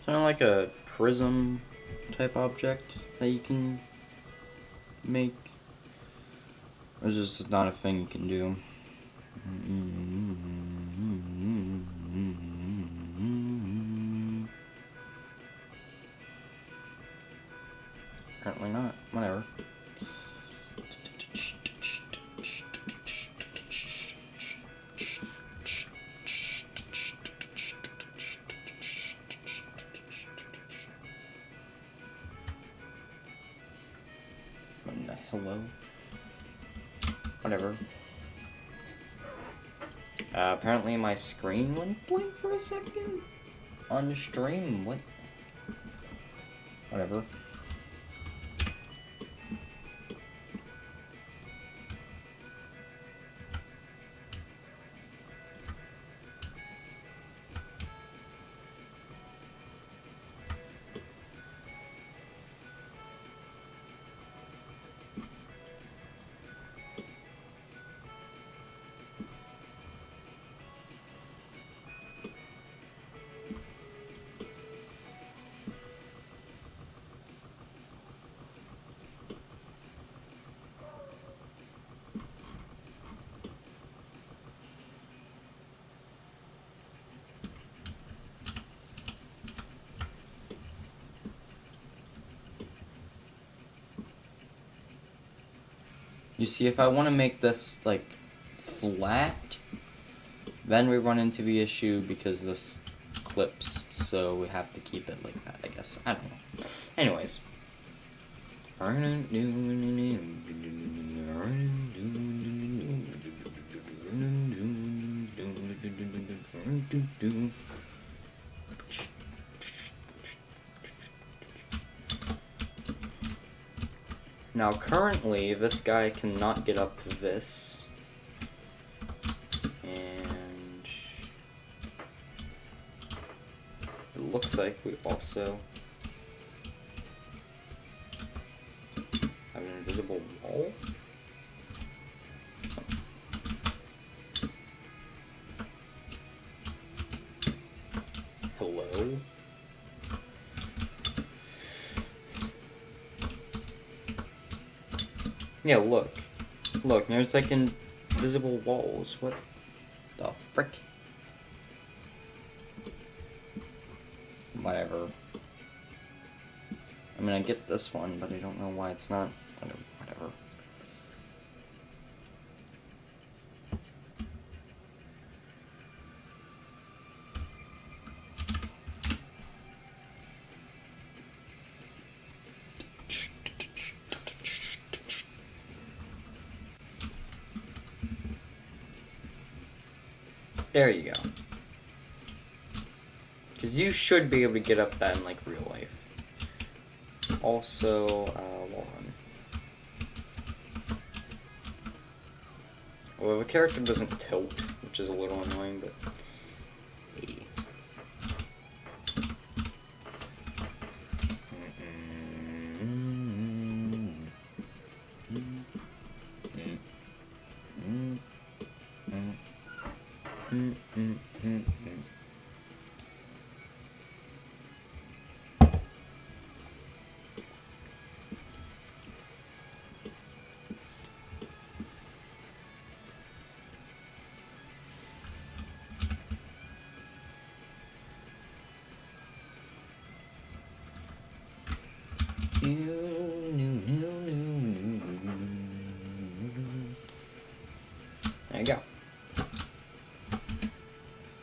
Kind of like a prism type object that you can make. It's just not a thing you can do. Apparently not. Whatever. hello? Whatever. Apparently my screen went blank for a second on stream. What? Whatever. You see, if I want to make this, like, flat, then we run into the issue because this clips, so we have to keep it like that, I guess. I don't know. Anyways. Now, currently, this guy cannot get up this. And it looks like we also have an invisible wall. Hello? Yeah, look. Look, there's like invisible walls. What the frick? Whatever. I mean, I get this one, but I don't know why it's not. Whatever. There you go. Because you should be able to get up that in, like, real life. Also, hold on. Well, the character doesn't tilt, which is a little annoying, but... Hey. There you go.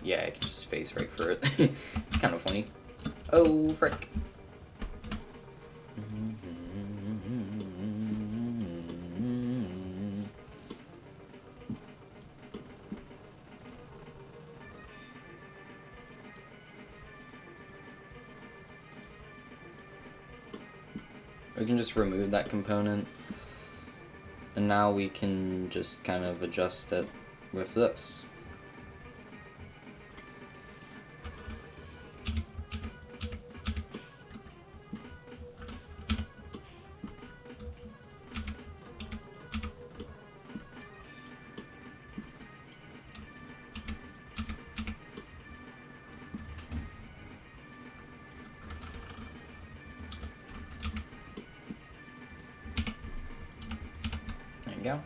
Yeah, I can just face right for it. It's kind of funny. Oh, frick. We can just remove that component. And now we can just kind of adjust it with this. go.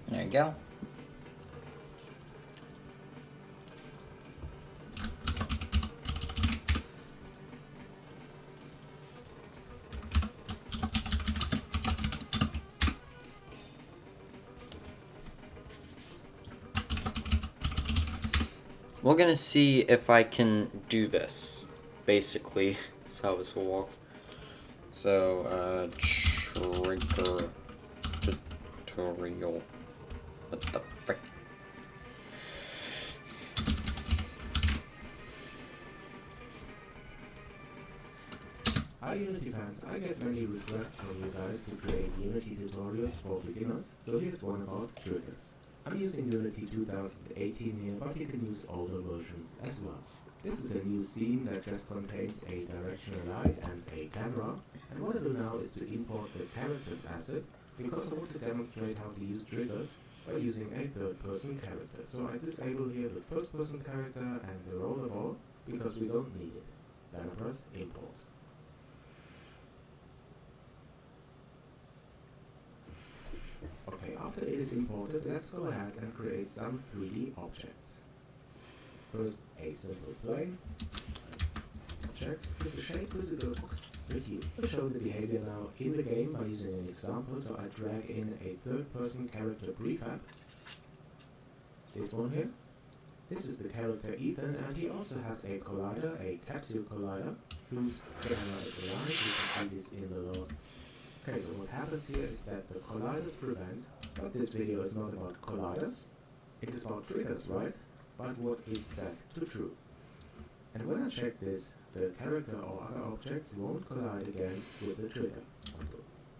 There you go. We're gonna see if I can do this, basically. That's how this will work. So, trigger tutorial. What the frick? Hi Unity fans, I get many requests from you guys to create Unity tutorials for beginners, so here's one about triggers. I'm using Unity 2018 here, but you can use older versions as well. This is a new scene that just contains a directional light and a camera, and what I do now is to import the characters asset, because I want to demonstrate how to use triggers by using a third-person character. So I disable here the first-person character and the rollerball, because we don't need it. Then I press import. Okay, after it is imported, let's go ahead and create some 3D objects. First, a simple plane. Objects with the shape visible box with you. I'll show the behavior now in the game by using an example, so I drag in a third-person character prefab. This one here. This is the character Ethan, and he also has a collider, a capsule collider, whose camera is aligned. You can see this in the lower. Okay, so what happens here is that the colliders prevent, but this video is not about colliders. It is about triggers, right? But what is set to true? And when I check this, the character or other objects won't collide again with the trigger.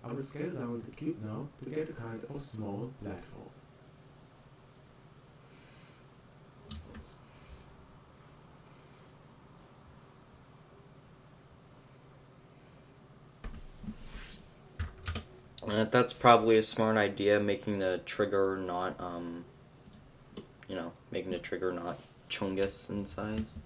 I will scale down the cube now to get a kind of small platform. That's probably a smart idea, making the trigger not, making the trigger not chungus in size.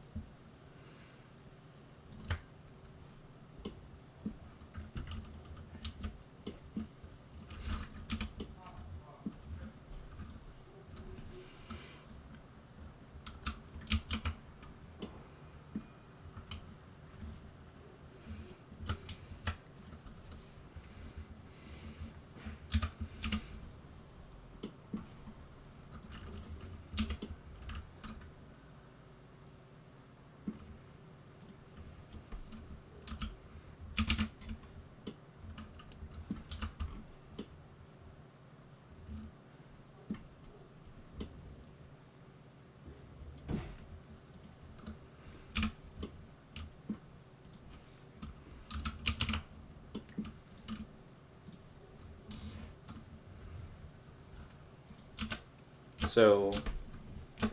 So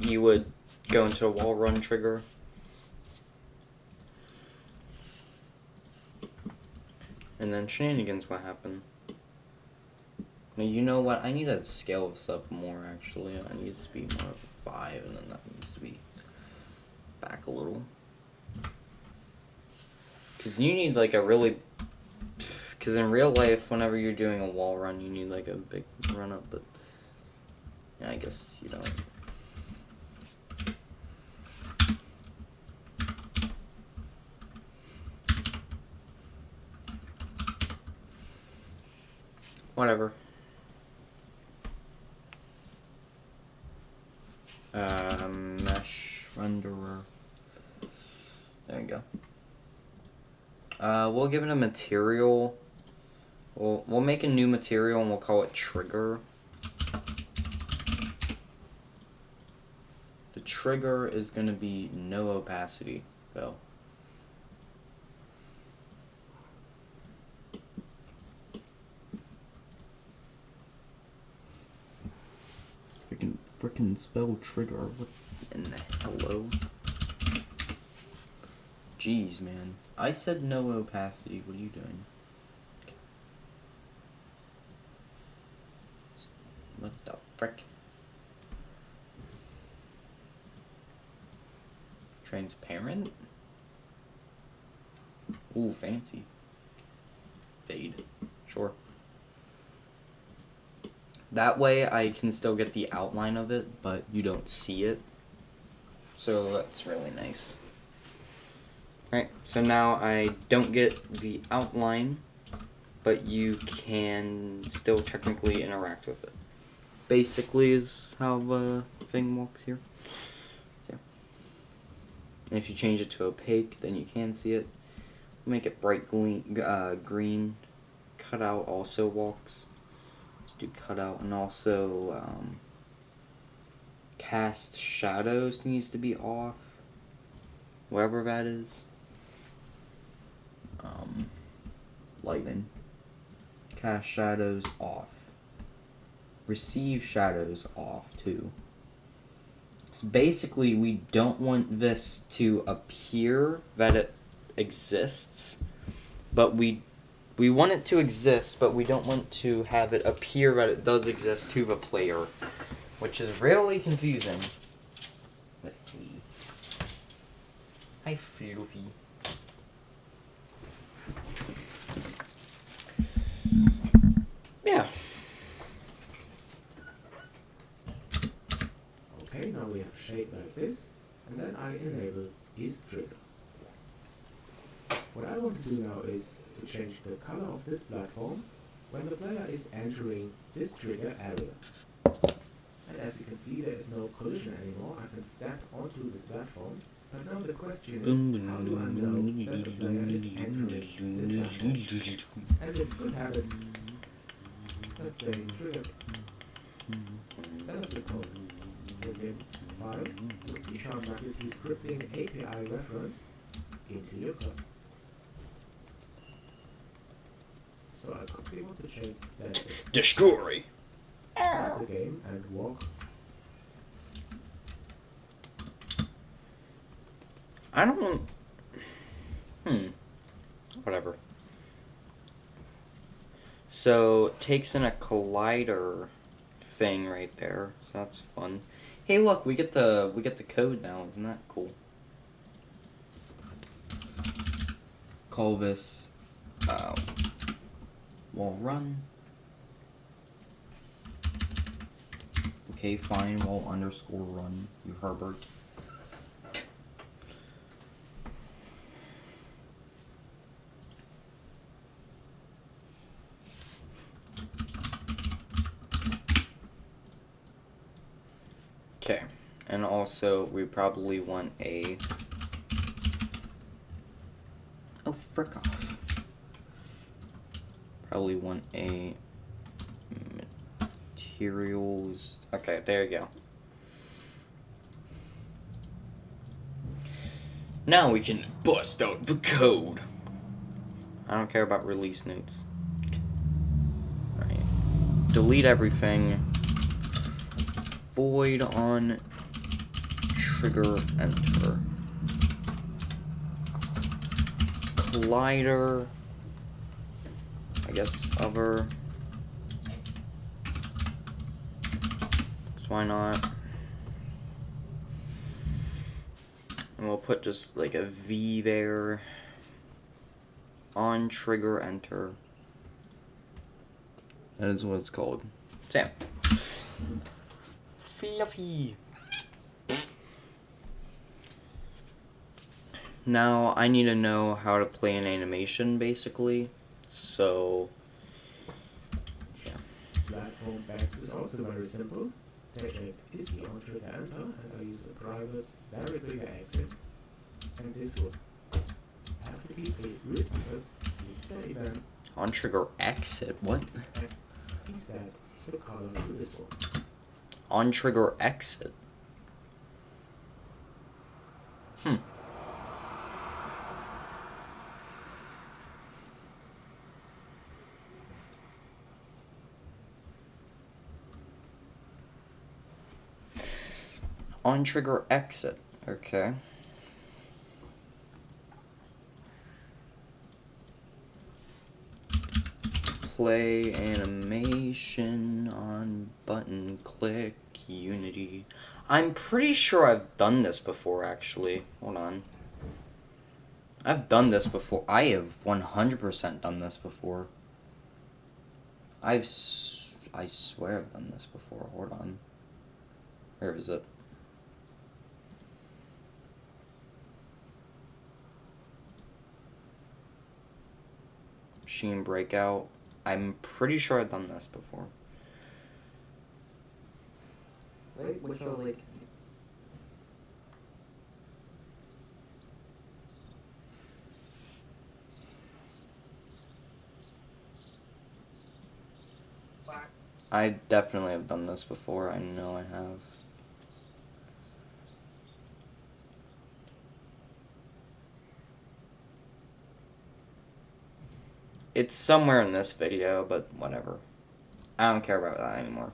you would go into a wall run trigger. And then shenanigans will happen. Now you know what? I need to scale this up more actually. It needs to be more of a 5 and then that needs to be back a little. Cause you need like a really cause in real life whenever you're doing a wall run you need like a big run up, but yeah, I guess you don't. Whatever. Mesh renderer. There you go. We'll give it a material We'll make a new material and we'll call it trigger. The trigger is going to be no opacity, though. Frickin' spell trigger. What in the hello? Jeez, man. I said no opacity. What are you doing? What the frick? Transparent? Ooh, fancy. Fade. Sure. That way I can still get the outline of it, but you don't see it. So that's really nice. Alright, so now I don't get the outline, but you can still technically interact with it. Basically is how the thing works here. Yeah. And if you change it to opaque, then you can see it. Make it bright green. Cutout also walks. Let's do cutout, and also cast shadows needs to be off. Whatever that is. Lighting. Cast shadows off. Receive shadows off too. So basically we don't want this to appear that it exists, but we want it to exist, but we don't want to have it appear that it does exist to the player, which is really confusing. But hi, Fluffy. Yeah. Okay, now we have a shape like this, and then I enable is trigger. What I want to do now is to change the color of this platform when the player is entering this trigger area. And as you can see, there is no collision anymore. I can step onto this platform, but now the question is, how do I know that the player is entering this platform? And this could happen, let's say, trigger. That is the code. Within file, put C# Magnity scripting API reference into your code. So I quickly want to change that. Destroy. Start the game and walk. I don't want. Whatever. So takes in a collider thing right there. So that's fun. Hey, look, we get the code now. Isn't that cool? Call this wall run. Okay, fine. Wall underscore run. You Herbert. Okay, and also we probably want a. Oh, frick off. Probably want a materials. Okay, there you go. Now we can bust out the code. I don't care about release notes. Alright. Delete everything. Void on trigger enter. Collider. I guess other. 'Cause why not? And we'll put just like a V there. On trigger enter. That is what it's called. Sam. Fluffy. Now I need to know how to play an animation basically. So yeah. Platform back is also very simple. Take is the on trigger enter, and I use a private very big exit. And this will have to be a root because Okay then, On trigger exit? What? he said, it's the color of this one. On trigger exit? On trigger exit. Okay. Play animation on button click Unity. I'm pretty sure I've done this before actually. Hold on. I've done this before. I have 100% done this before. I swear I've done this before. Hold on. Where is it? Machine breakout. I'm pretty sure I've done this before. Right? Which are like I definitely have done this before. I know I have. It's somewhere in this video, but whatever. I don't care about that anymore.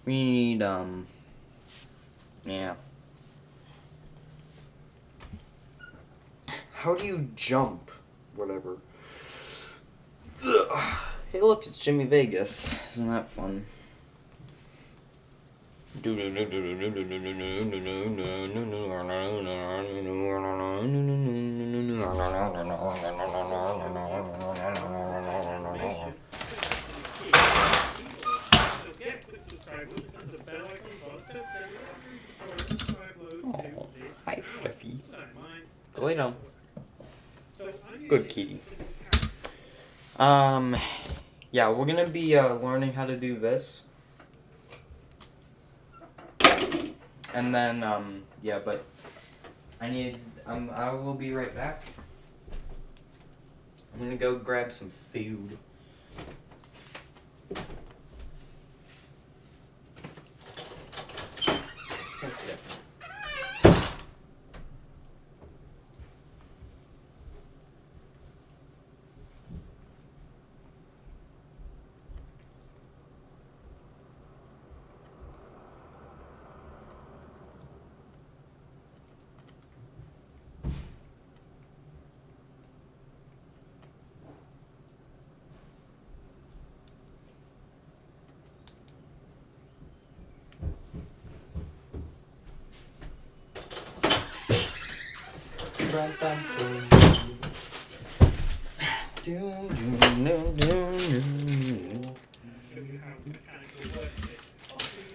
We need, yeah. How do you jump? Whatever. Ugh. Hey, look, it's Jimmy Vegas. Isn't that fun? Oh, hi, Fluffy. Go lay down. Good kitty. Yeah, we're gonna be learning how to do this. And then, yeah, but I will be right back. I'm gonna go grab some food. Show you how mechanical work is. Obviously,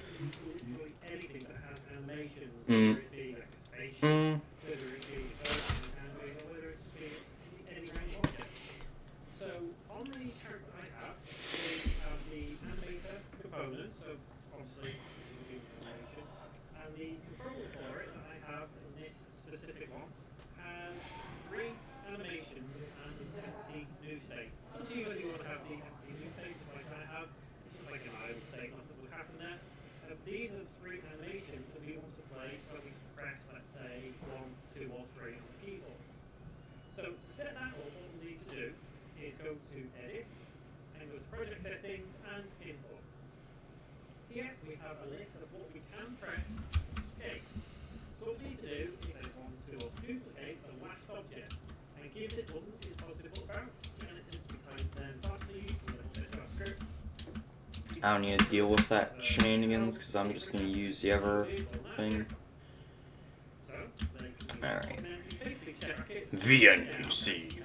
really anything that has animations, whether it be like spaceship, whether it be person animation, or whether it be any range object. So on the character I have, we have the animator component, so obviously we do animation, and the controller for it that I have in this specific one has 3 animations and an empty new state. So to you whether you want to have the empty new state, just like I have. This is like an idle state, nothing will happen there. These are the 3 animations that we want to play when we press, let's say, 1, 2, or 3 on the keyboard. So to set that up, what we need to do is go to Edit, and go to Project Settings, and Input. Here we have a list of what we can press Escape. So what we need to do is we want to duplicate the last object, and give it button is positive up arrow, and it's simply type then fancy with a JavaScript. I don't need to deal with that shenanigans because I'm just gonna use the other thing. Alright. VNPC.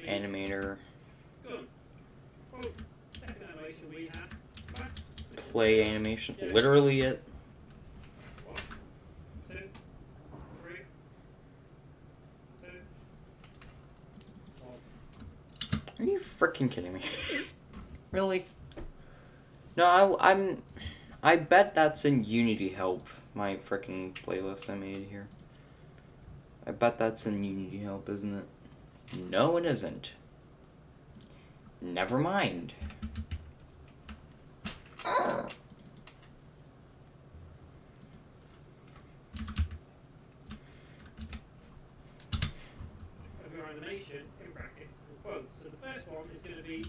Animator. Play animation. Literally it. Are you freaking kidding me? Really? No, I bet that's in Unity Help, my freaking playlist I made here. I bet that's in Unity Help, isn't it? No, it isn't. Never mind. of your animation in brackets and quotes. So the first one is going to be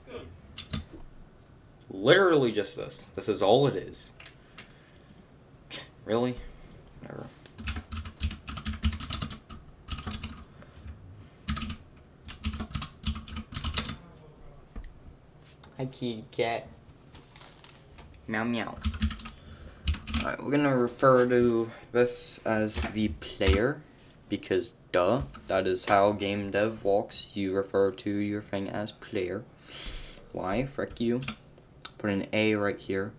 gun. Literally just this. This is all it is. Really? Whatever. Hi, kitty cat. Meow meow. Alright, we're gonna refer to this as the player because duh, that is how game dev walks. You refer to your thing as player. Why? Frick you. Put an A right here.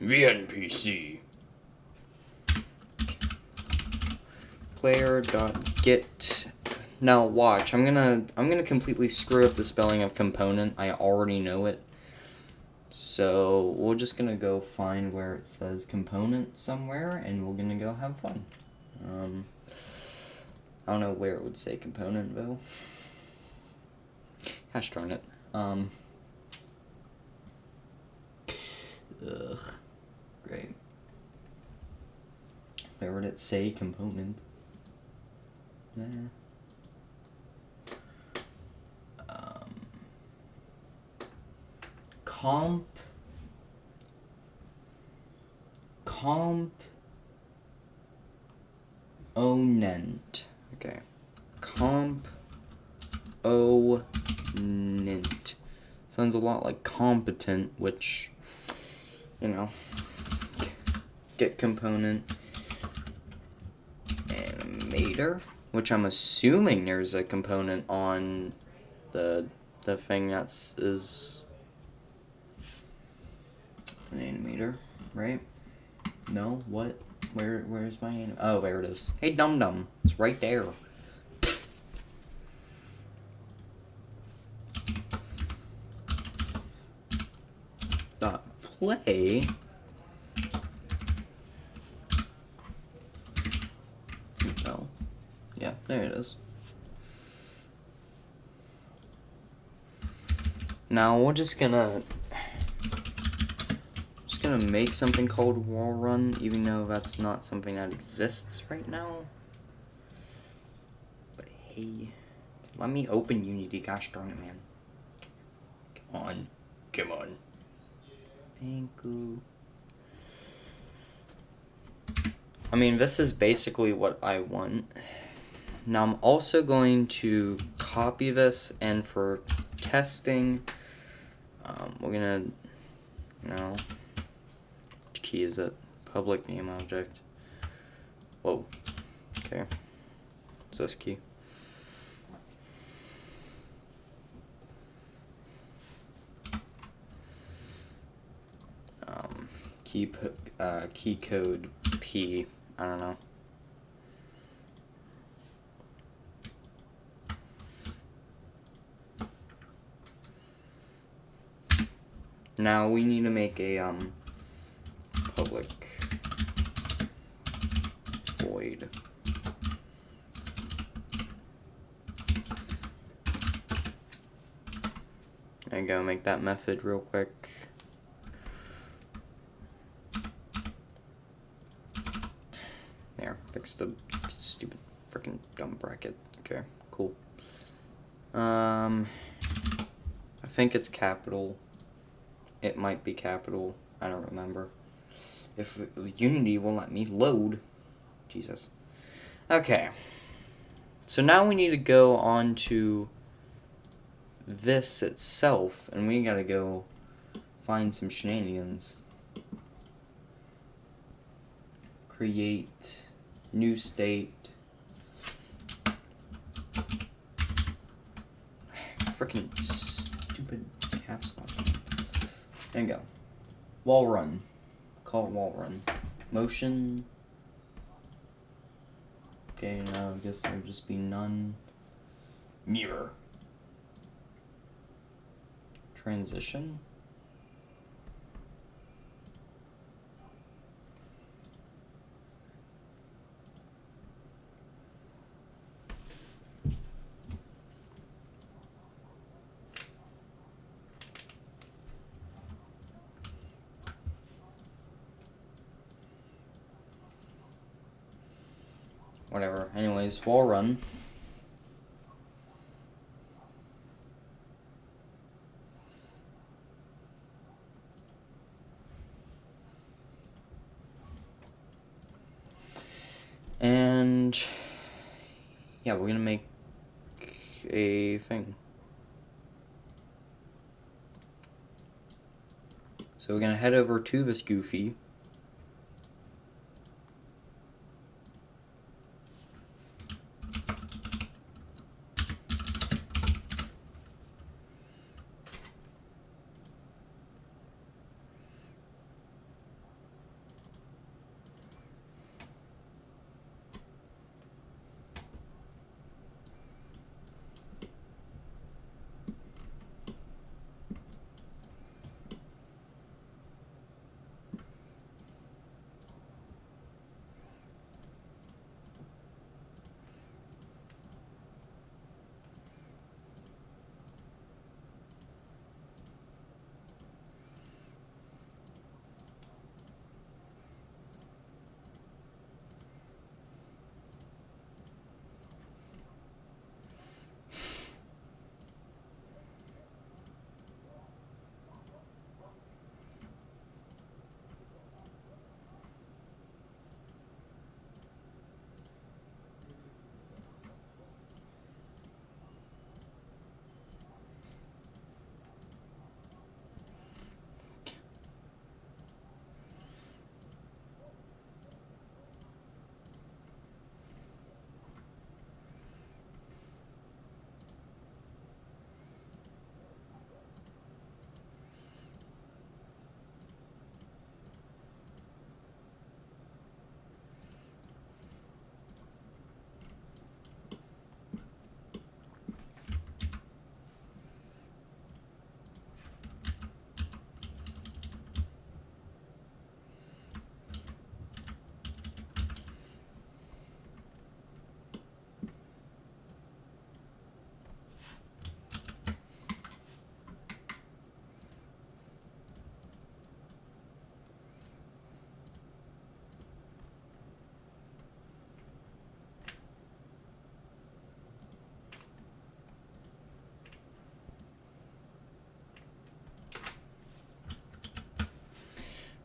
The NPC. Player.get. Now watch, I'm gonna completely screw up the spelling of component. I already know it. So we're just gonna go find where it says component somewhere and we're gonna go have fun. I don't know where it would say component though. Gosh darn it. Ugh. Great. Where would it say component? Component. Okay. Component. Sounds a lot like competent, which, you know, get component animator, which I'm assuming there's a component on the thing that's is an animator, right? No, what? Where's my oh, there it is. Hey, dum dum, it's right there. Dot play. No. Yeah, there it is. Now we're just gonna make something called wall run, even though that's not something that exists right now. But hey, let me open Unity, gosh darn it, man. Come on. Thank you. I mean, this is basically what I want. Now I'm also going to copy this, and for testing, we're gonna, which key is it? Public name object. Whoa. Okay. What's this key? Key code P. I don't know. Now we need to make a public void. There you go, make that method real quick. There, fix the stupid freaking dumb bracket. Okay, cool. I think it's capital. It might be capital. I don't remember. If Unity will let me load. Jesus. Okay. So now we need to go on to this itself, and we gotta go find some shenanigans. Create new state. Freaking stupid caps lock. There you go. Wall run. Call it wall run. Motion. Okay, now I guess there would just be none. Mirror. Transition? Whatever. Anyways, wall run. And yeah, we're gonna make a thing. So we're gonna head over to this Goofy.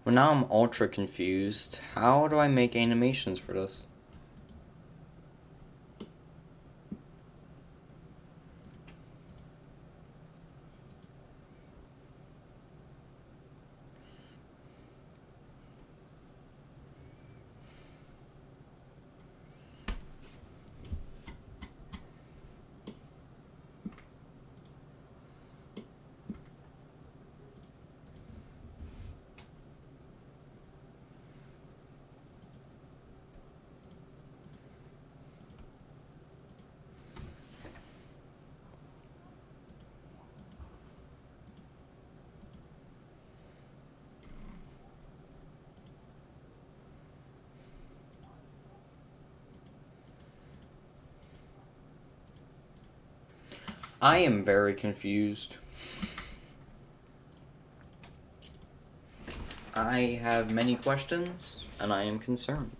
Well, now I'm ultra confused. How do I make animations for this? I am very confused. I have many questions, and I am concerned.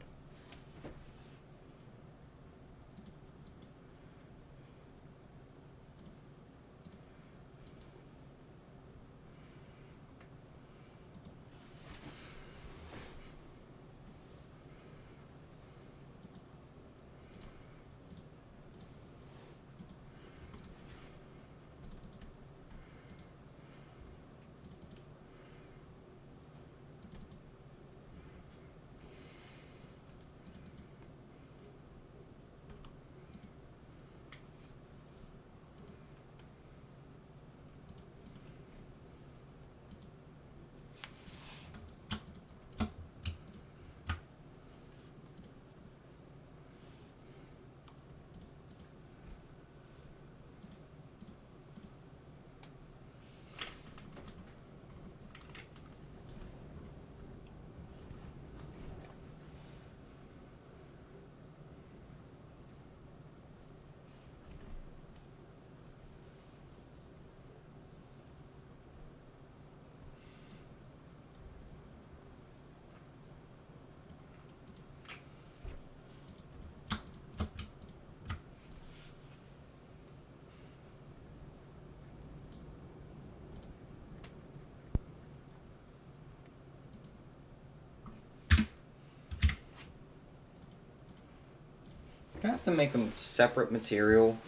Do I have to make a separate material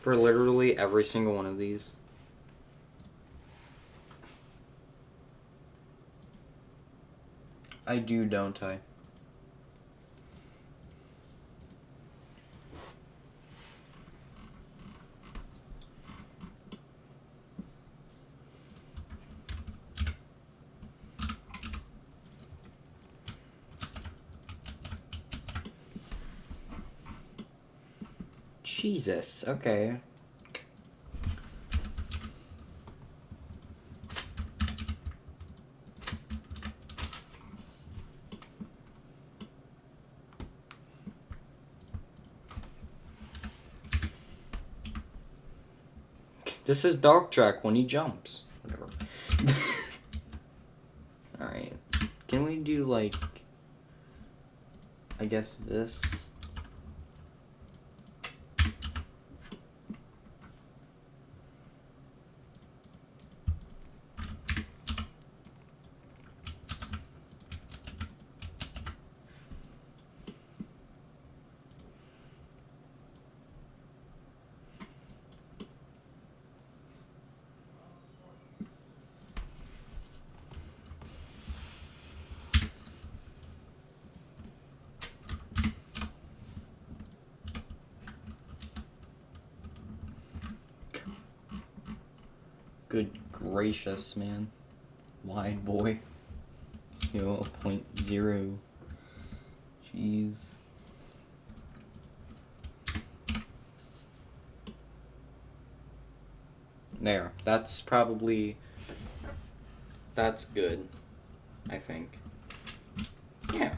for literally every single one of these? I do, don't I? Jesus, okay. This is Dog Track when he jumps. Whatever. Alright. Can we do, like, I guess this? Good gracious, man. Wide boy. 0.0. Jeez. There. That's probably... That's good. I think. Yeah.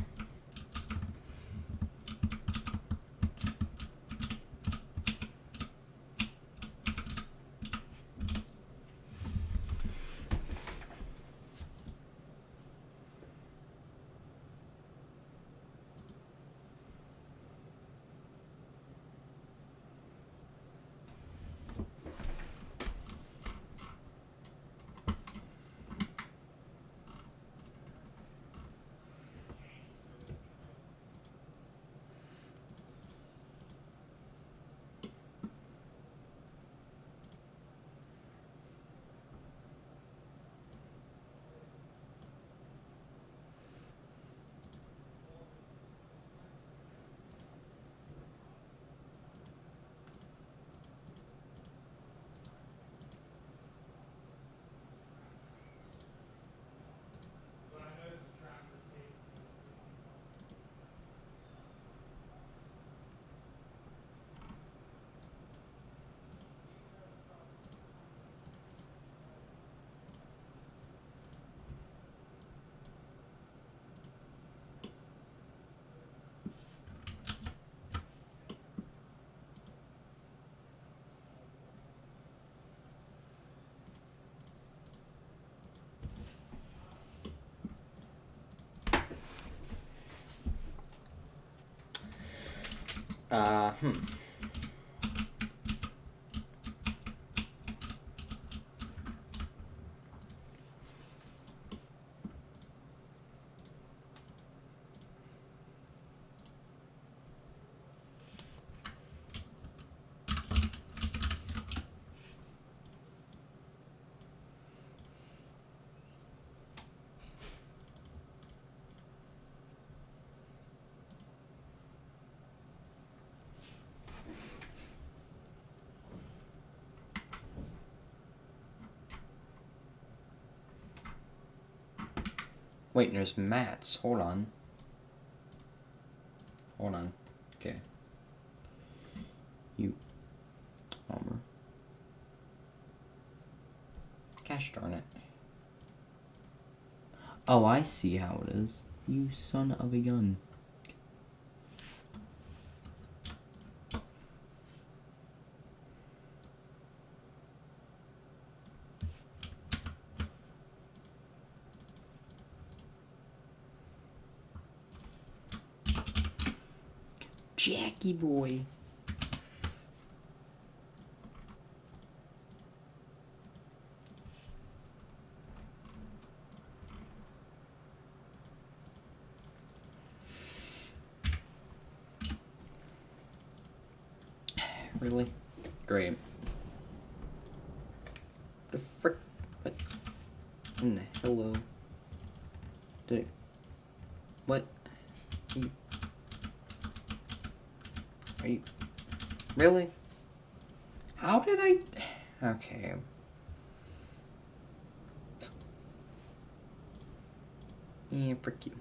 Hmm. Wait, there's mats. Hold on. Hold on. Okay. You. Armor. Gosh darn it. Oh, I see how it is. You son of a gun. Jackie boy. Really? Great. The frick? What in the hello? Did it... What? Are you... Really? How did I... Okay. Yeah, frick you.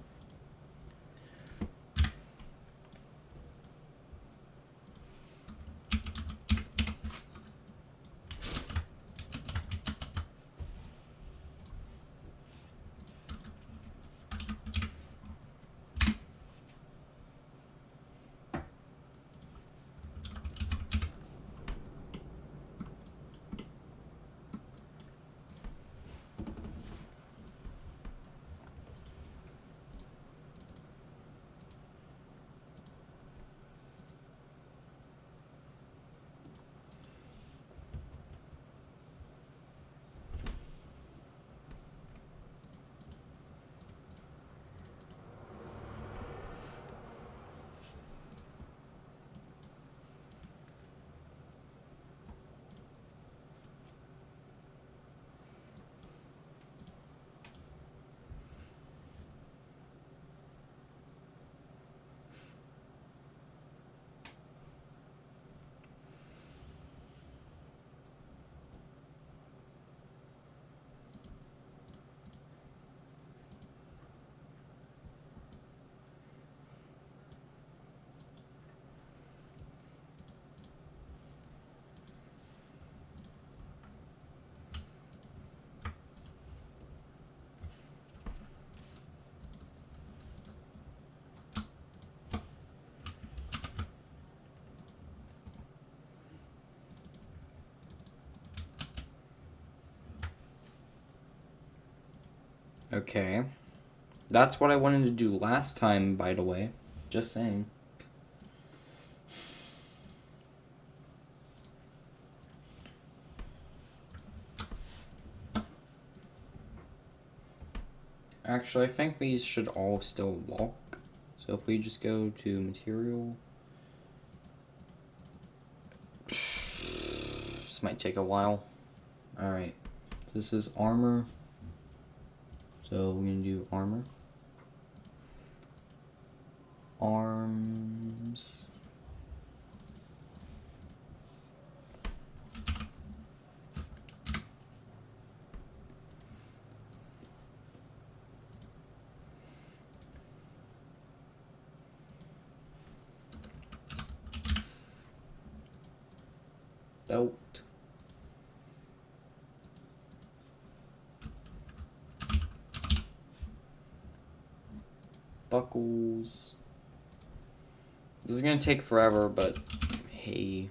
Okay. That's what I wanted to do last time, by the way. Just saying. Actually, I think these should all still walk. So if we just go to material... This might take a while. Alright. This is armor. So we're going to do armor. Arms. Belt. Buckles. This is gonna take forever, but hey.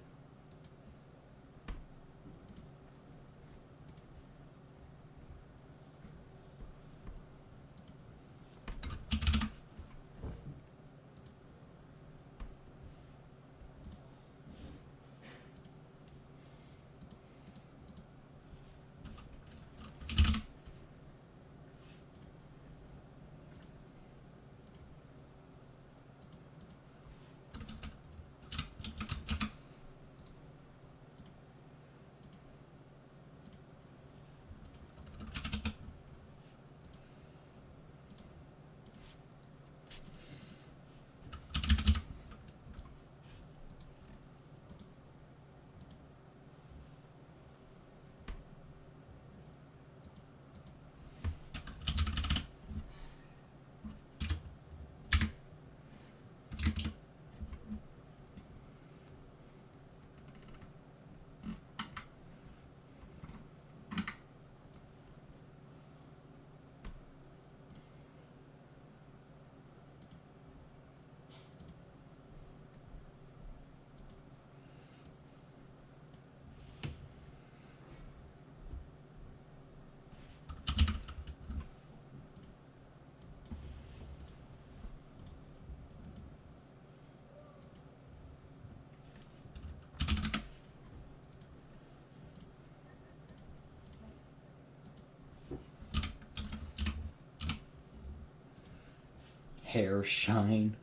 Hair shine.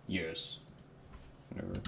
Yes. Whatever.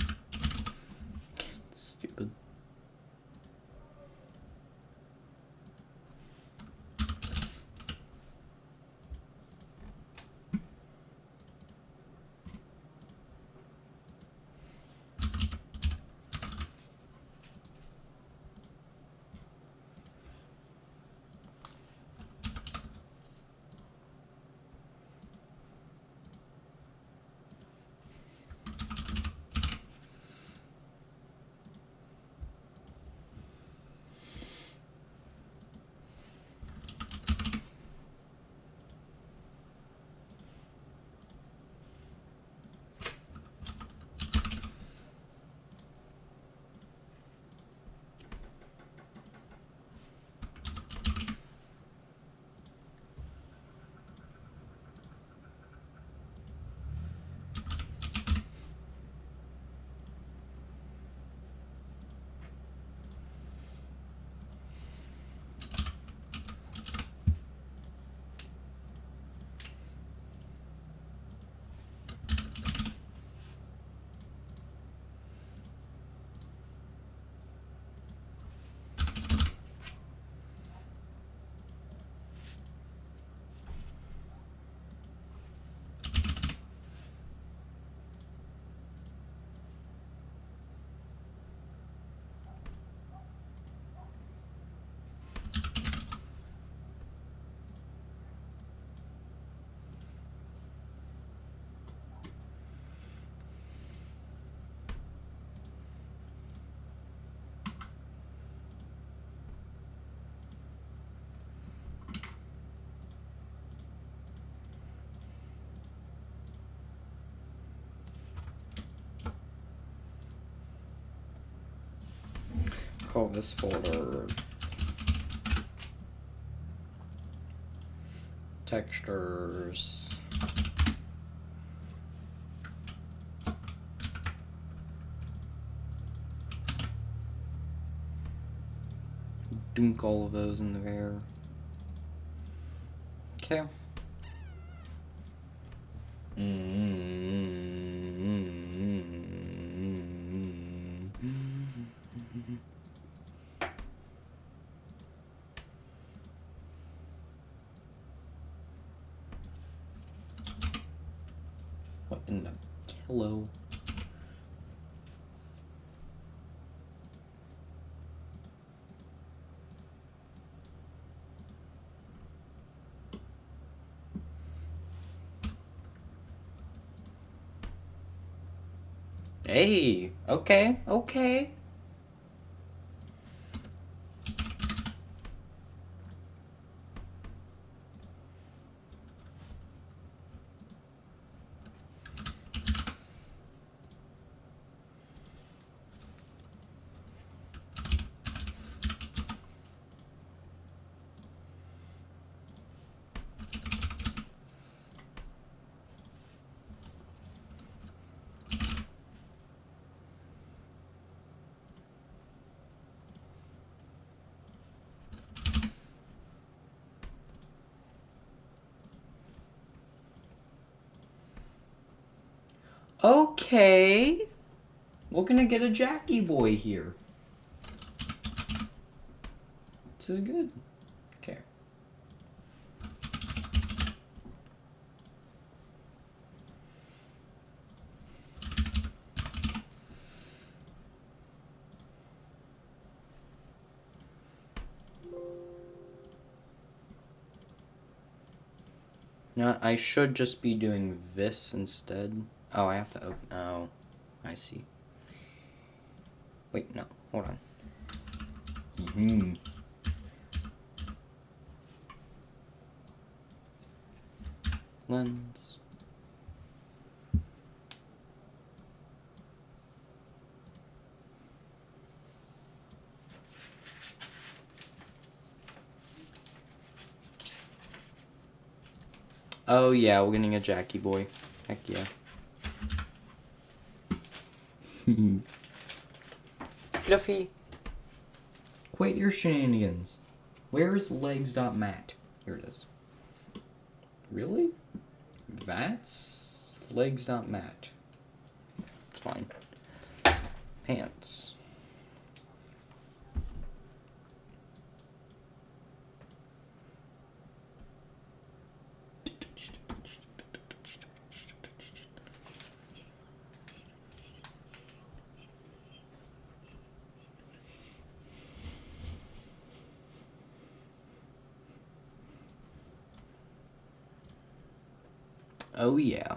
call this folder textures. Dunk all of those in there. Okay. What in the hello? Hey, okay, okay. Okay. We're gonna get a Jackie boy here. This is good. Okay. Now, I should just be doing this instead. Oh, I have to open. Oh, I see. Wait, no. Hold on. Lens. Oh yeah, we're getting a Jackie boy. Heck yeah. Fluffy. Quit your shenanigans. Where's legs.mat? Here it is. Really? That's legs.mat. It's fine. Pants. Oh yeah.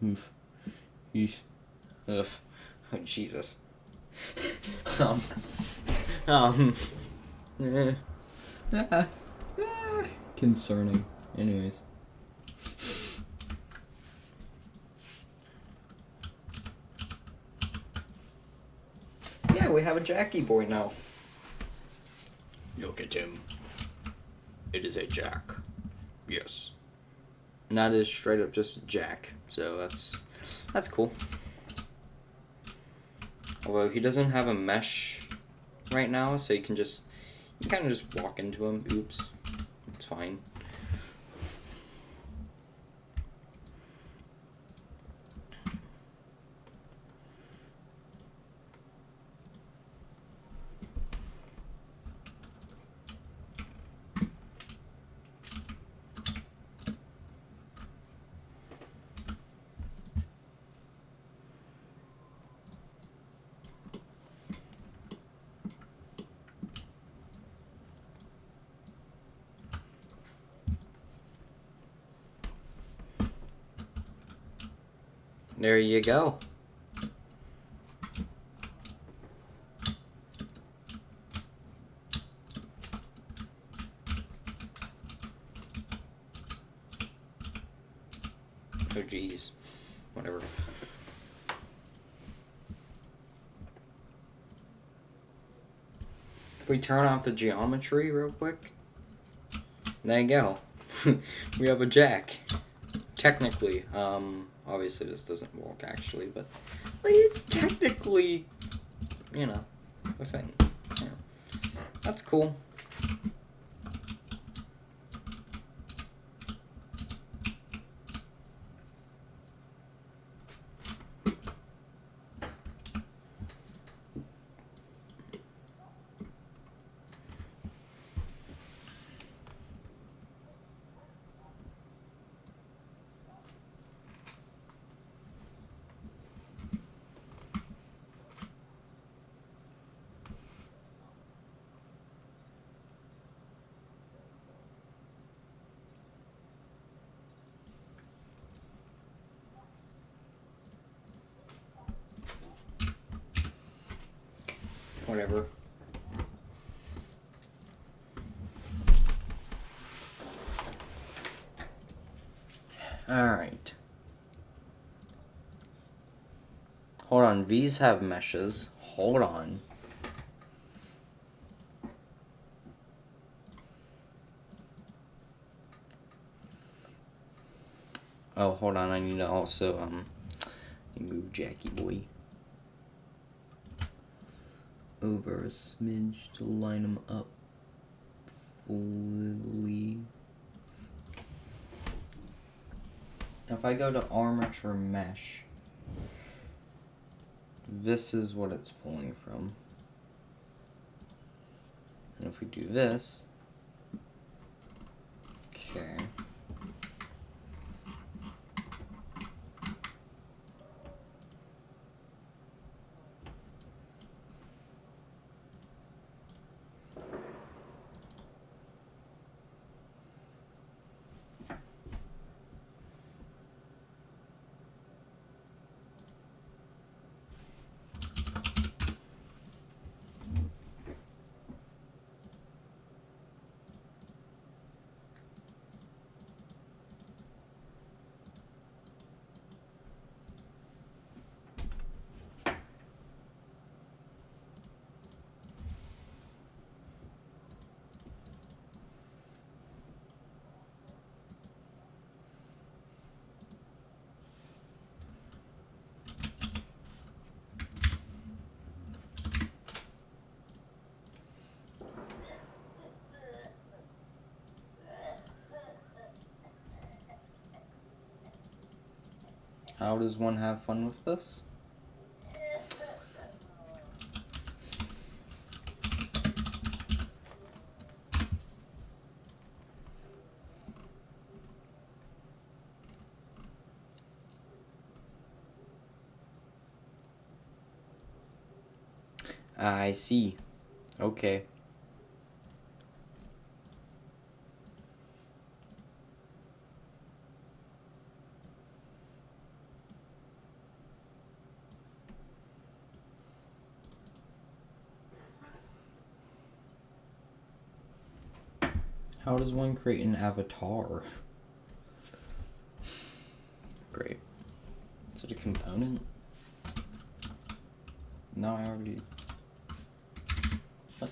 Oof. Eesh. Ugh. Oh, Jesus. eh. Concerning. Anyways. Yeah, we have a Jackie boy now. Look at him. It is a Jack. Yes. And that is straight up just Jack. So that's cool. Although he doesn't have a mesh right now, so you kind of just walk into him. Oops. It's fine. There you go. Oh geez. Whatever. If we turn off the geometry real quick, there you go. We have a jack. Technically, obviously this doesn't work actually, but it's technically, you know, a thing. Yeah. That's cool. Whatever. Alright. Hold on, these have meshes. Hold on. Oh, hold on, I need to also, move Jackie Boy over a smidge to line them up fully. If I go to armature mesh, this is what it's pulling from. And if we do this, okay. How does one have fun with this? I see. Okay. How does one create an avatar? Great. Is it a component? No, I already... What?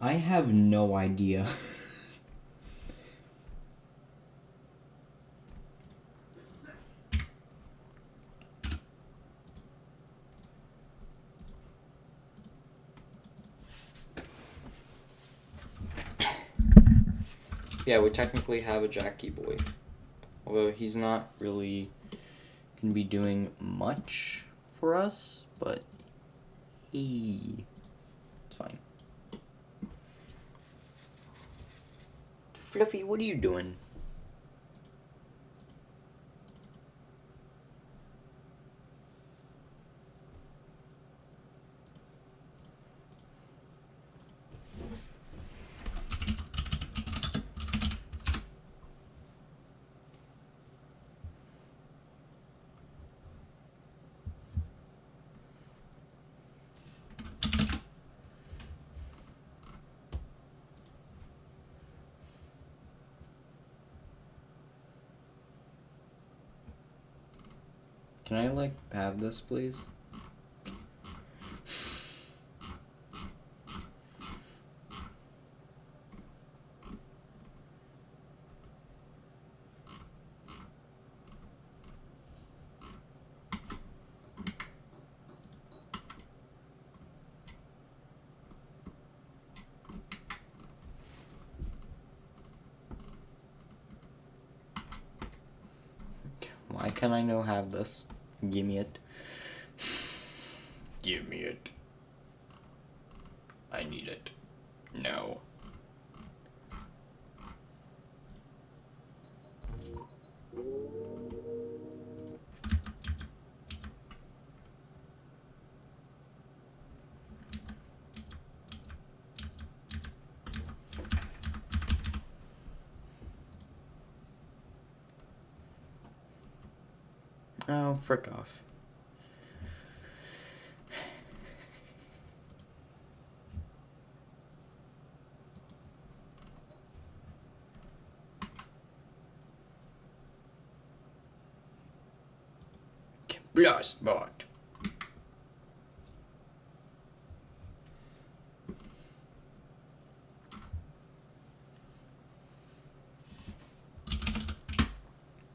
I have no idea. Yeah, we technically have a Jackie Boy. Although he's not really gonna be doing much for us, but hey, it's fine. Fluffy, what are you doing? Can I, like, have this, please? Why can I no have this? Give me it. Give me it. I need it. No. Oh, frick off. Blast bot.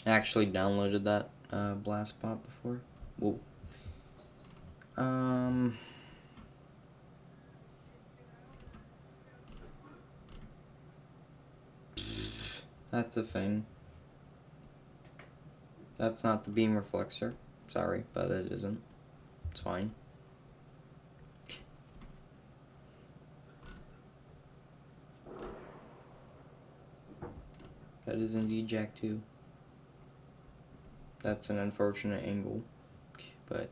I actually downloaded that blast bot before. Whoa. That's a thing. That's not the beam reflexor. Sorry, but it isn't. It's fine. That is indeed Jack 2. That's an unfortunate angle. But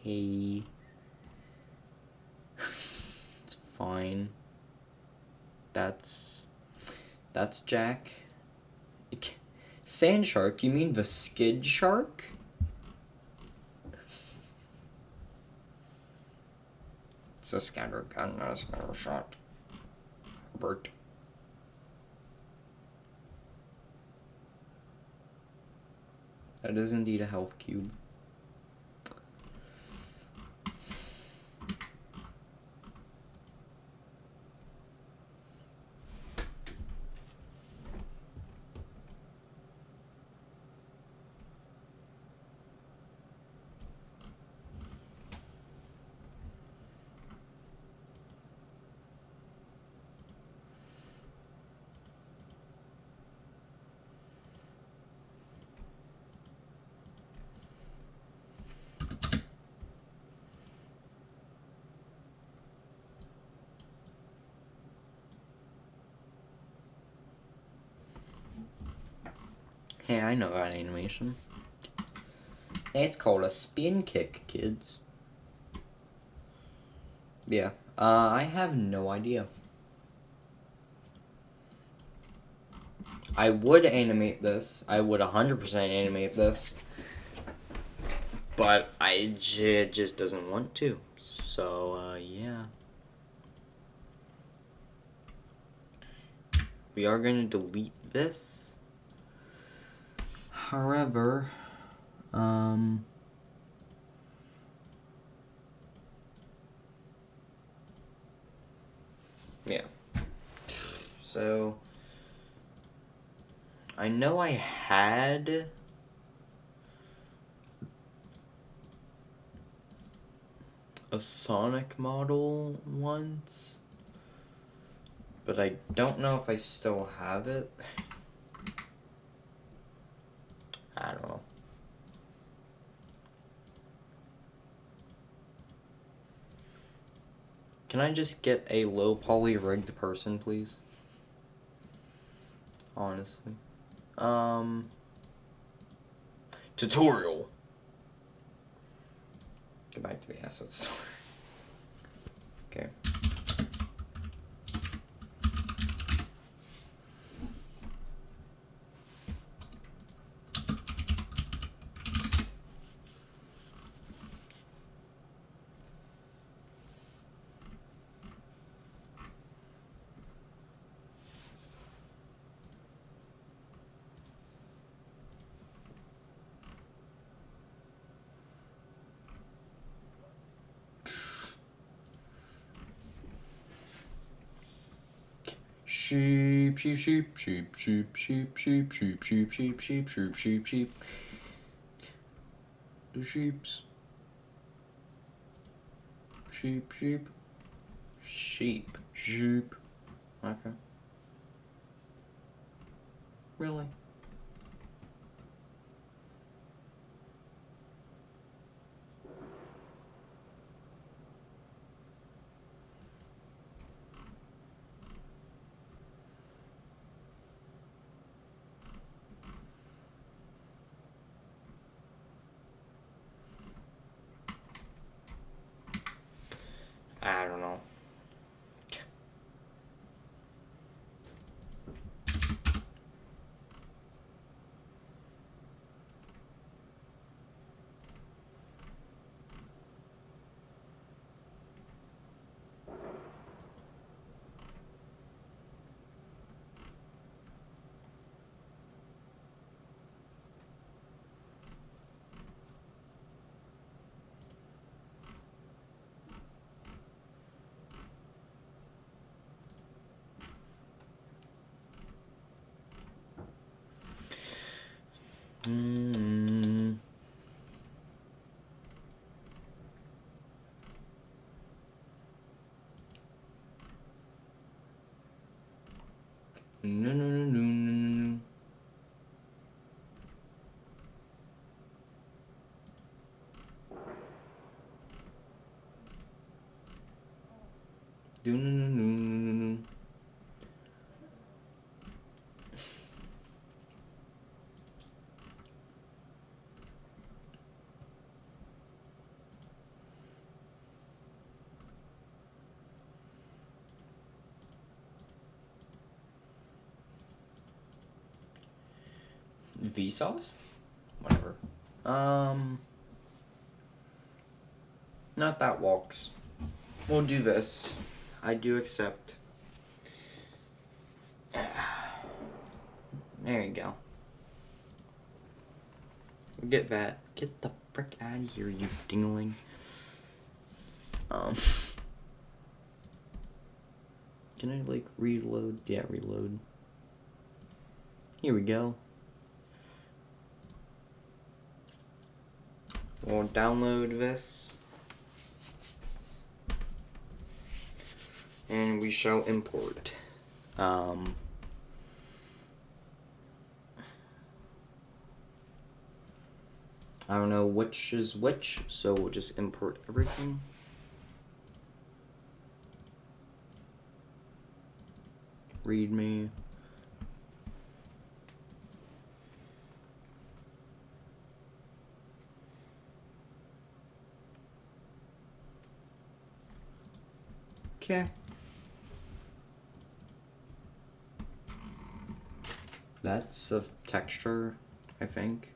hey. It's fine. That's Jack. Sand shark? You mean the skid shark? It's a scatter gun, not a scatter shot. Bert. That is indeed a health cube. Hey, I know that animation. It's called a spin kick, kids. Yeah, I have no idea. I would animate this. I would 100% animate this. But it just doesn't want to. So, yeah. We are going to delete this. However, yeah. So, I know I had a Sonic model once, but I don't know if I still have it. I don't know. Can I just get a low poly rigged person, please? honestly. Tutorial. Go back to the asset store. Okay. Sheep, sheep, sheep, sheep, sheep, sheep, sheep, sheep, sheep, sheep, sheep, sheep, sheep, sheep. The sheeps. Sheep, sheep. Sheep. Sheep. Okay. Really? I don't know. Mm. No, no, no, no, no, no. Do, no, no, no, no, no, no. Vsauce? Whatever. Not that walks. We'll do this. I do accept. There you go. Get that. Get the frick out of here, you dingling. Can I, like, reload? Yeah, reload. Here we go. We'll download this. And we shall import. I don't know which is which, so we'll just import everything. README. Okay. That's a texture, I think.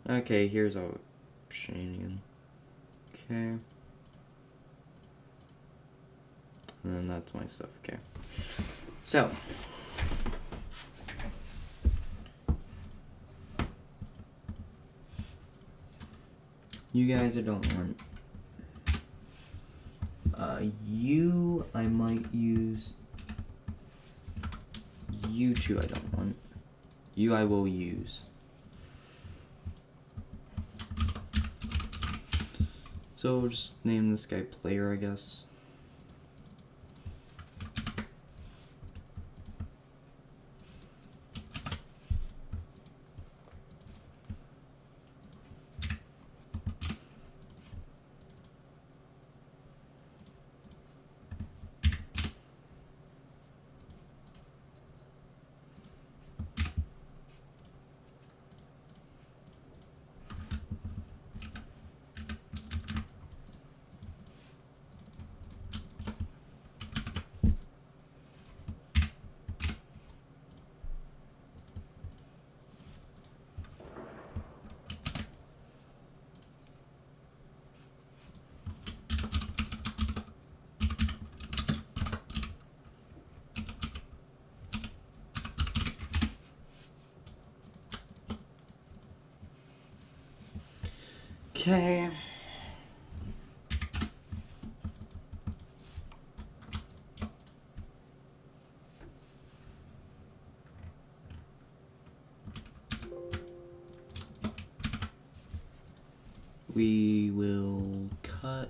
Okay, here's our shenanigan. Okay. And then that's my stuff, okay. So. You guys I don't want. You I might use. You two I don't want. You I will use. So we'll just name this guy player, I guess. Okay. We will cut.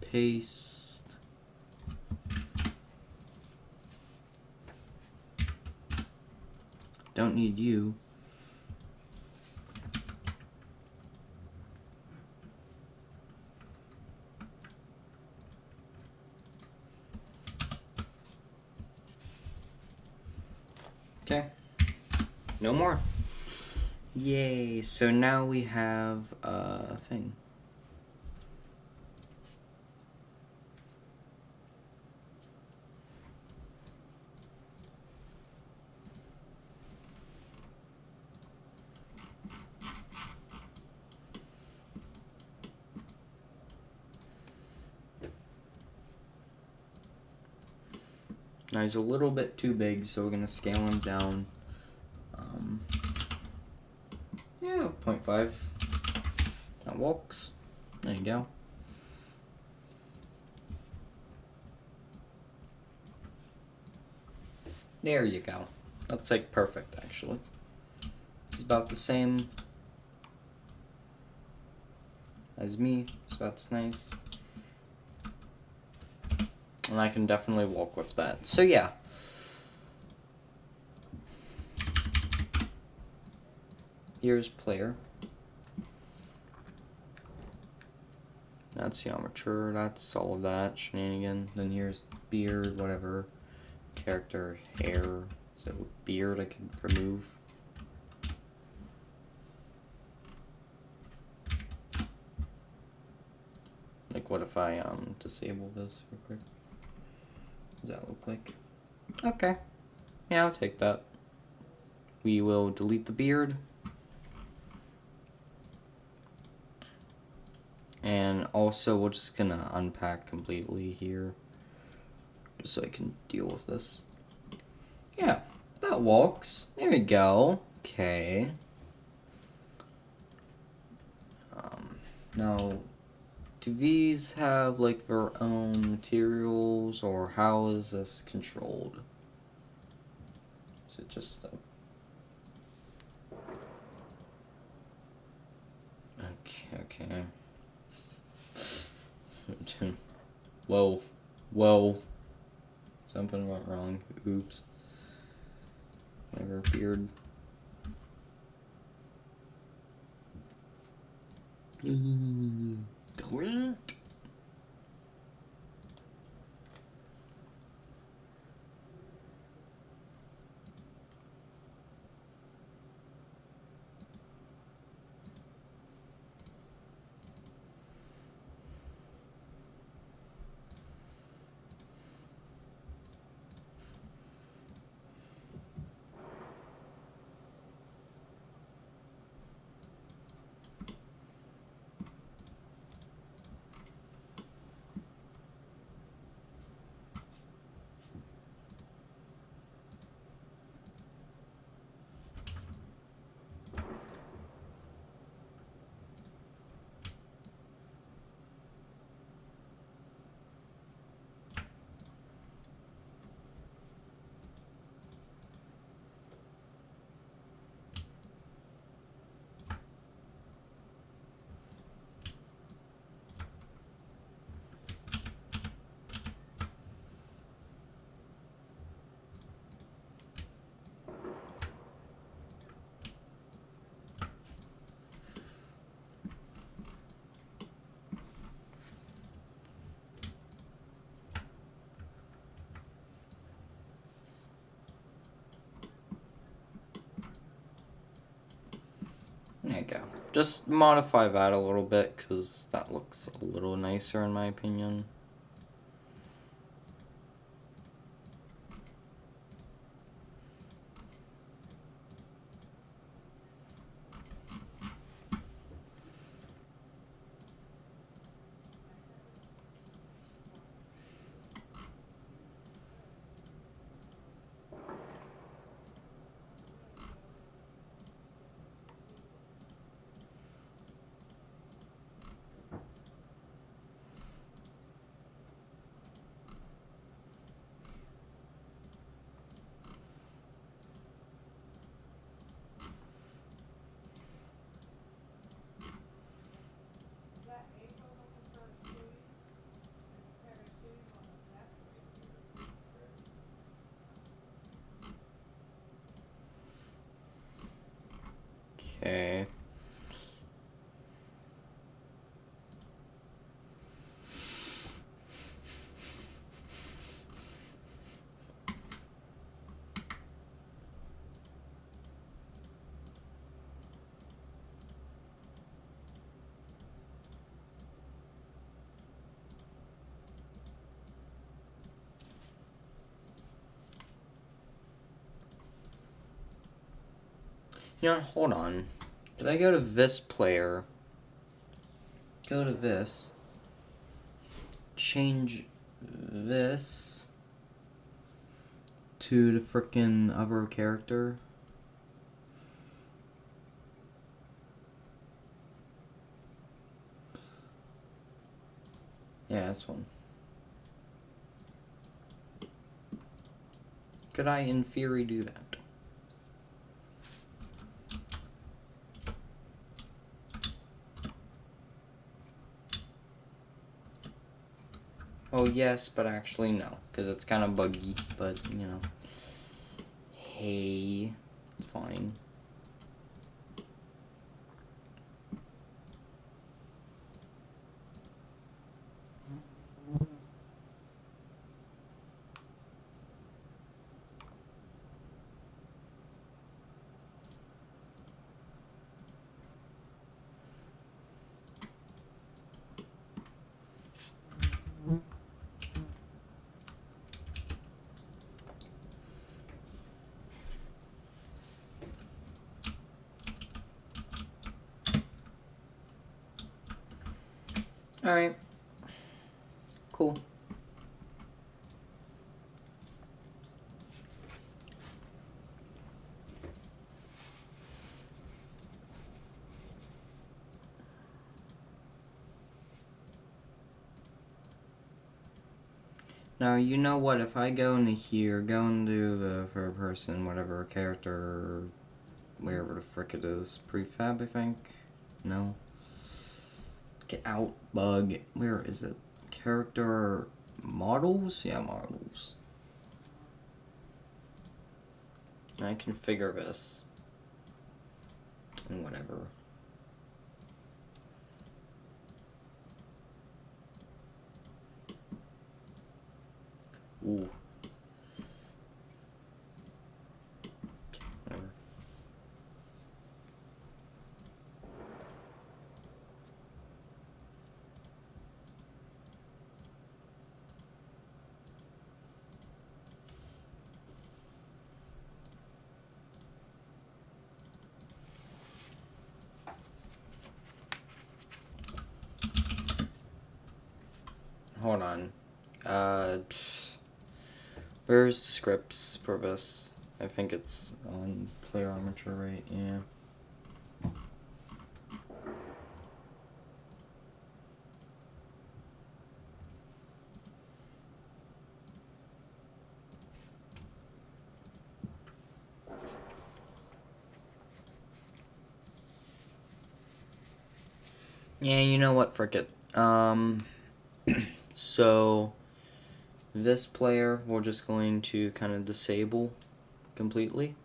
Paste. Don't need you. Okay. No more. Yay. So now we have a thing. Now he's a little bit too big, so we're gonna scale him down. Yeah, 0.5. That works. There you go. There you go. That's like perfect, actually. It's about the same as me, so that's nice. And I can definitely walk with that. So yeah. Here's player. That's the armature, that's all of that shenanigan. Then here's beard, whatever. Character, hair. So beard I can remove. Like what if I disable this real quick? What does that look like? Okay. Yeah, I'll take that. We will delete the beard. And also we're just gonna unpack completely here. Just so I can deal with this. Yeah, that works. There we go. Okay. Now, do these have like their own materials, or how is this controlled? Is it just okay. Whoa. Something went wrong. Oops. Whatever, beard. Delete. There you go. Just modify that a little bit, because that looks a little nicer in my opinion. Okay. You know, hold on. Did I go to this player? Go to this. Change this to the frickin' other character. Yeah, this one. Could I, in theory, do that? Oh, yes, but actually no, because it's kind of buggy, but, you know. Hey, it's fine. Alright. Cool. Now, you know what, if I go into here, go into the third person, whatever character, wherever the frick it is, prefab, I think? No. Get out, bug. Where is it? Character models? Yeah, models. And I configure this. And whatever. Ooh. Whatever. Hold on. Where's the scripts for this? I think it's on Player Armature, right? Yeah. Yeah, you know what? Frick it. So this player we're just going to kind of disable completely.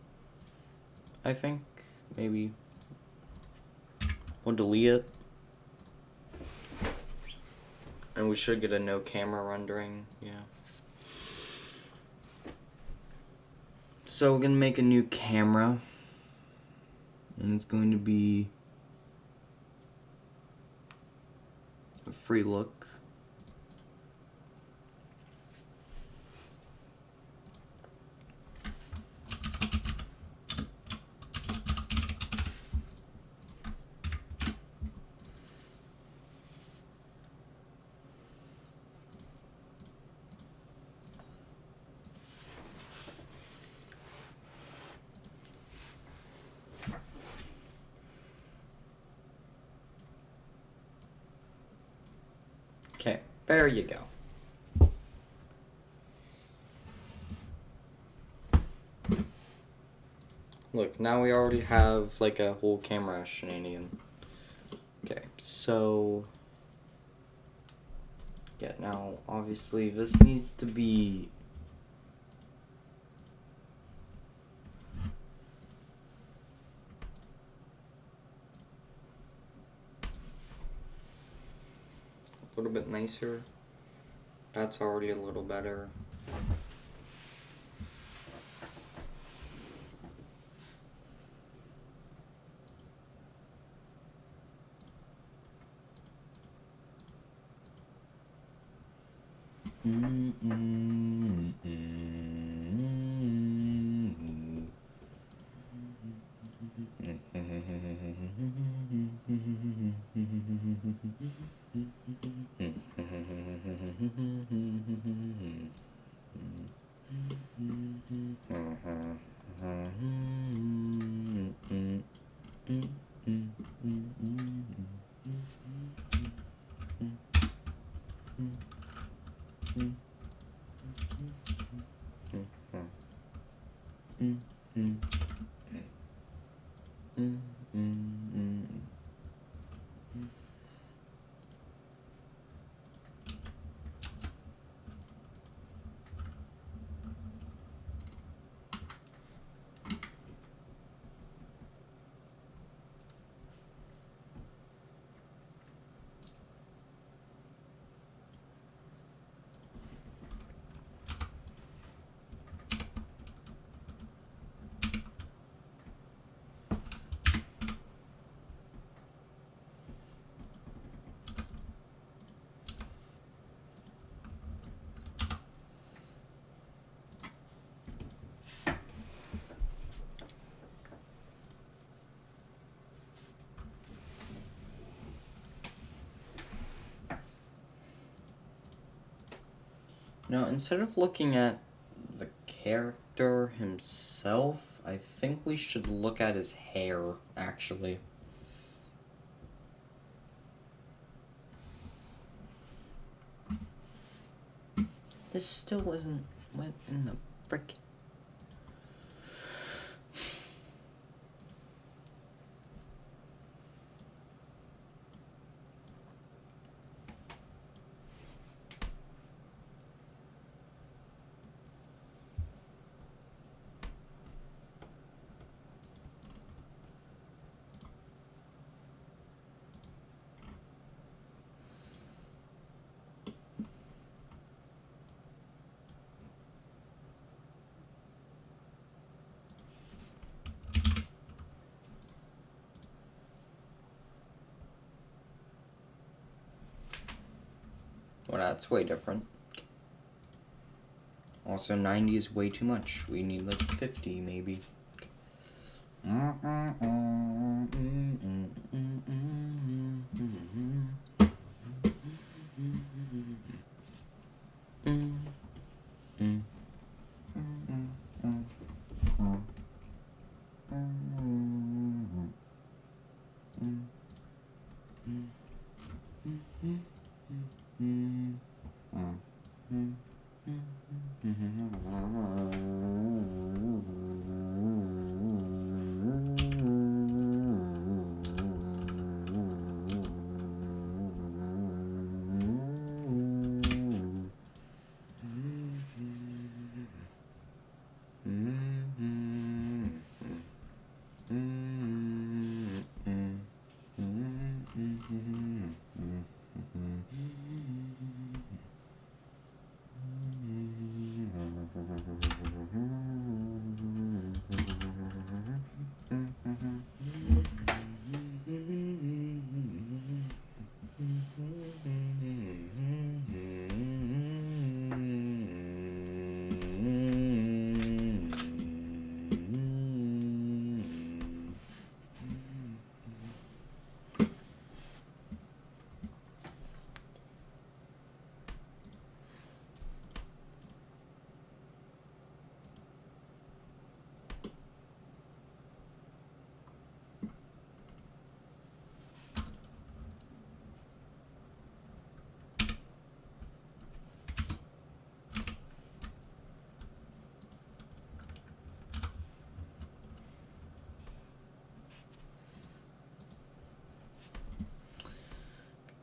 I think maybe we'll delete it, and we should get a no camera rendering. Yeah. So we're gonna make a new camera, and it's going to be a free look. Okay, there you go. Look, now we already have like a whole camera shenanigan. Okay, so yeah, now obviously this needs to be A little bit nicer. That's already a little better. Now, instead of looking at the character himself, I think we should look at his hair, actually. This still isn't wet in the frick. Well, that's way different. Also, 90 is way too much. We need like 50, maybe.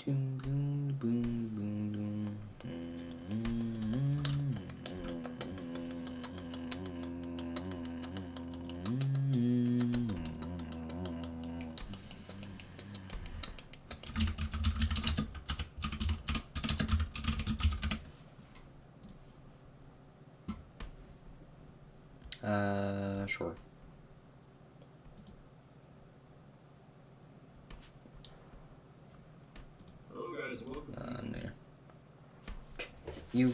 Boom, boom, boom, boom, boom. Sure. Hello guys, welcome. No. You.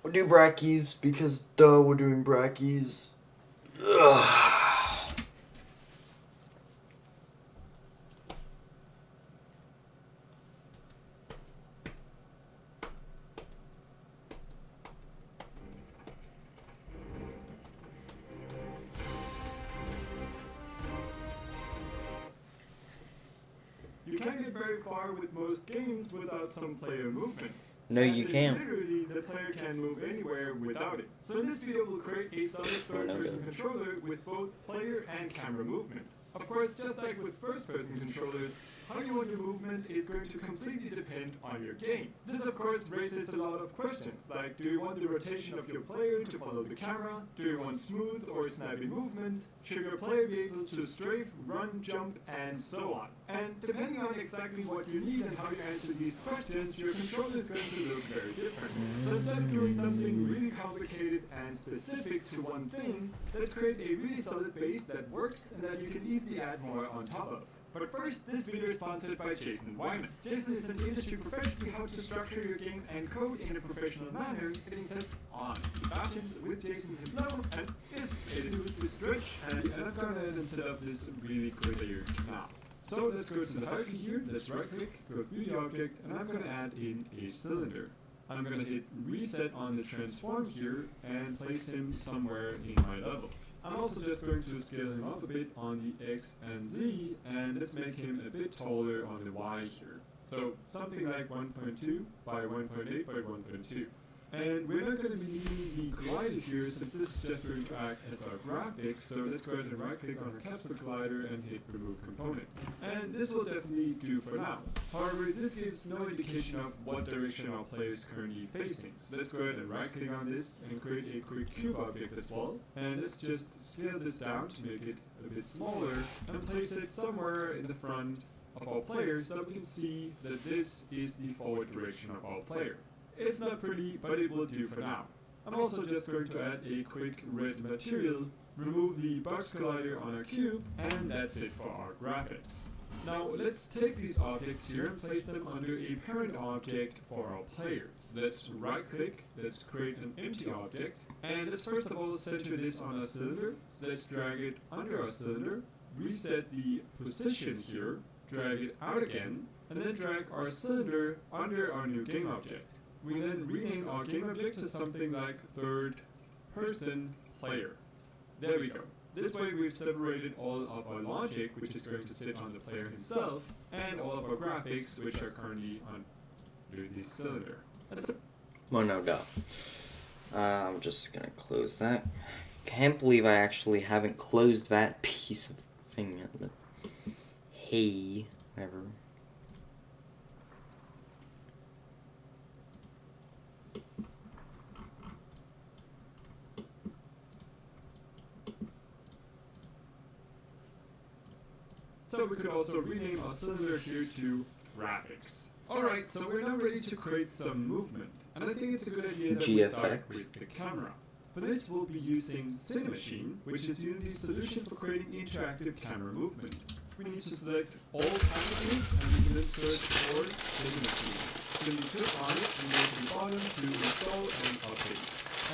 We'll do brackies because duh, we're doing brackies. Ugh. You can't get very far with most games without some player movement. No, you As in, can't. Literally, the player can move anywhere without it. So in this video, we'll create a solid third-person controller with both player and camera movement. Of course, just like with first-person controllers, how you want your movement is going to completely depend on your game. This of course raises a lot of questions, like do you want the rotation of your player to follow the camera? Do you want smooth or snappy movement? Should your player be able to strafe, run, jump, and so on? And depending on exactly what you need and how you answer these questions, your controller is going to look very different. So instead of doing something really complicated and specific to one thing, let's create a really solid base that works and that you can easily add more on top of. But first, this video is sponsored by Jason Wyman. Jason is an industry professional how to structure your game and code in a professional manner, getting tips on batches with Jason himself, and if it is the stretch, and I've gone ahead and set up this really quickly now. So let's go to the hierarchy here, let's right click, go through the object, and I'm going to add in a cylinder. I'm going to hit reset on the transform here and place him somewhere in my level. I'm also just going to scale him up a bit on the X and Z, and let's make him a bit taller on the Y here. So something like 1.2 by 1.8 by 1.2. And we're not going to be needing the glider here since this is just going to act as our graphics, so let's go ahead and right click on our capsule glider and hit remove component. And this will definitely do for now. However, this gives no indication of what direction our player is currently facing. So let's go ahead and right click on this and create a quick cube object as well. And let's just scale this down to make it a bit smaller and place it somewhere in the front of our player so that we can see that this is the forward direction of our player. It's not pretty, but it will do for now. I'm also just going to add a quick red material, remove the box collider on our cube, and that's it for our graphics. Now let's take these objects here and place them under a parent object for our players. Let's right click, let's create an empty object, and let's first of all center this on our cylinder. So let's drag it under our cylinder, reset the position here, drag it out again, and then drag our cylinder under our new game object. We then rename our game object to something like third person player. There we go. This way we've separated all of our logic, which is going to sit on the player himself, and all of our graphics, which are currently on the cylinder. That's it. Well, no doubt. I'm just gonna close that. Can't believe I actually haven't closed that piece of thing yet, but hey, whatever. So we could also rename our cylinder here to graphics. Alright, so we're now ready to create some movement. And I think it's a good idea that we start with the camera. For this we'll be using Cinemachine, which is Unity's solution for creating interactive camera movement. We need to select all packages and we can then search for Cinemachine. Then we click on it and go to the bottom to install and update.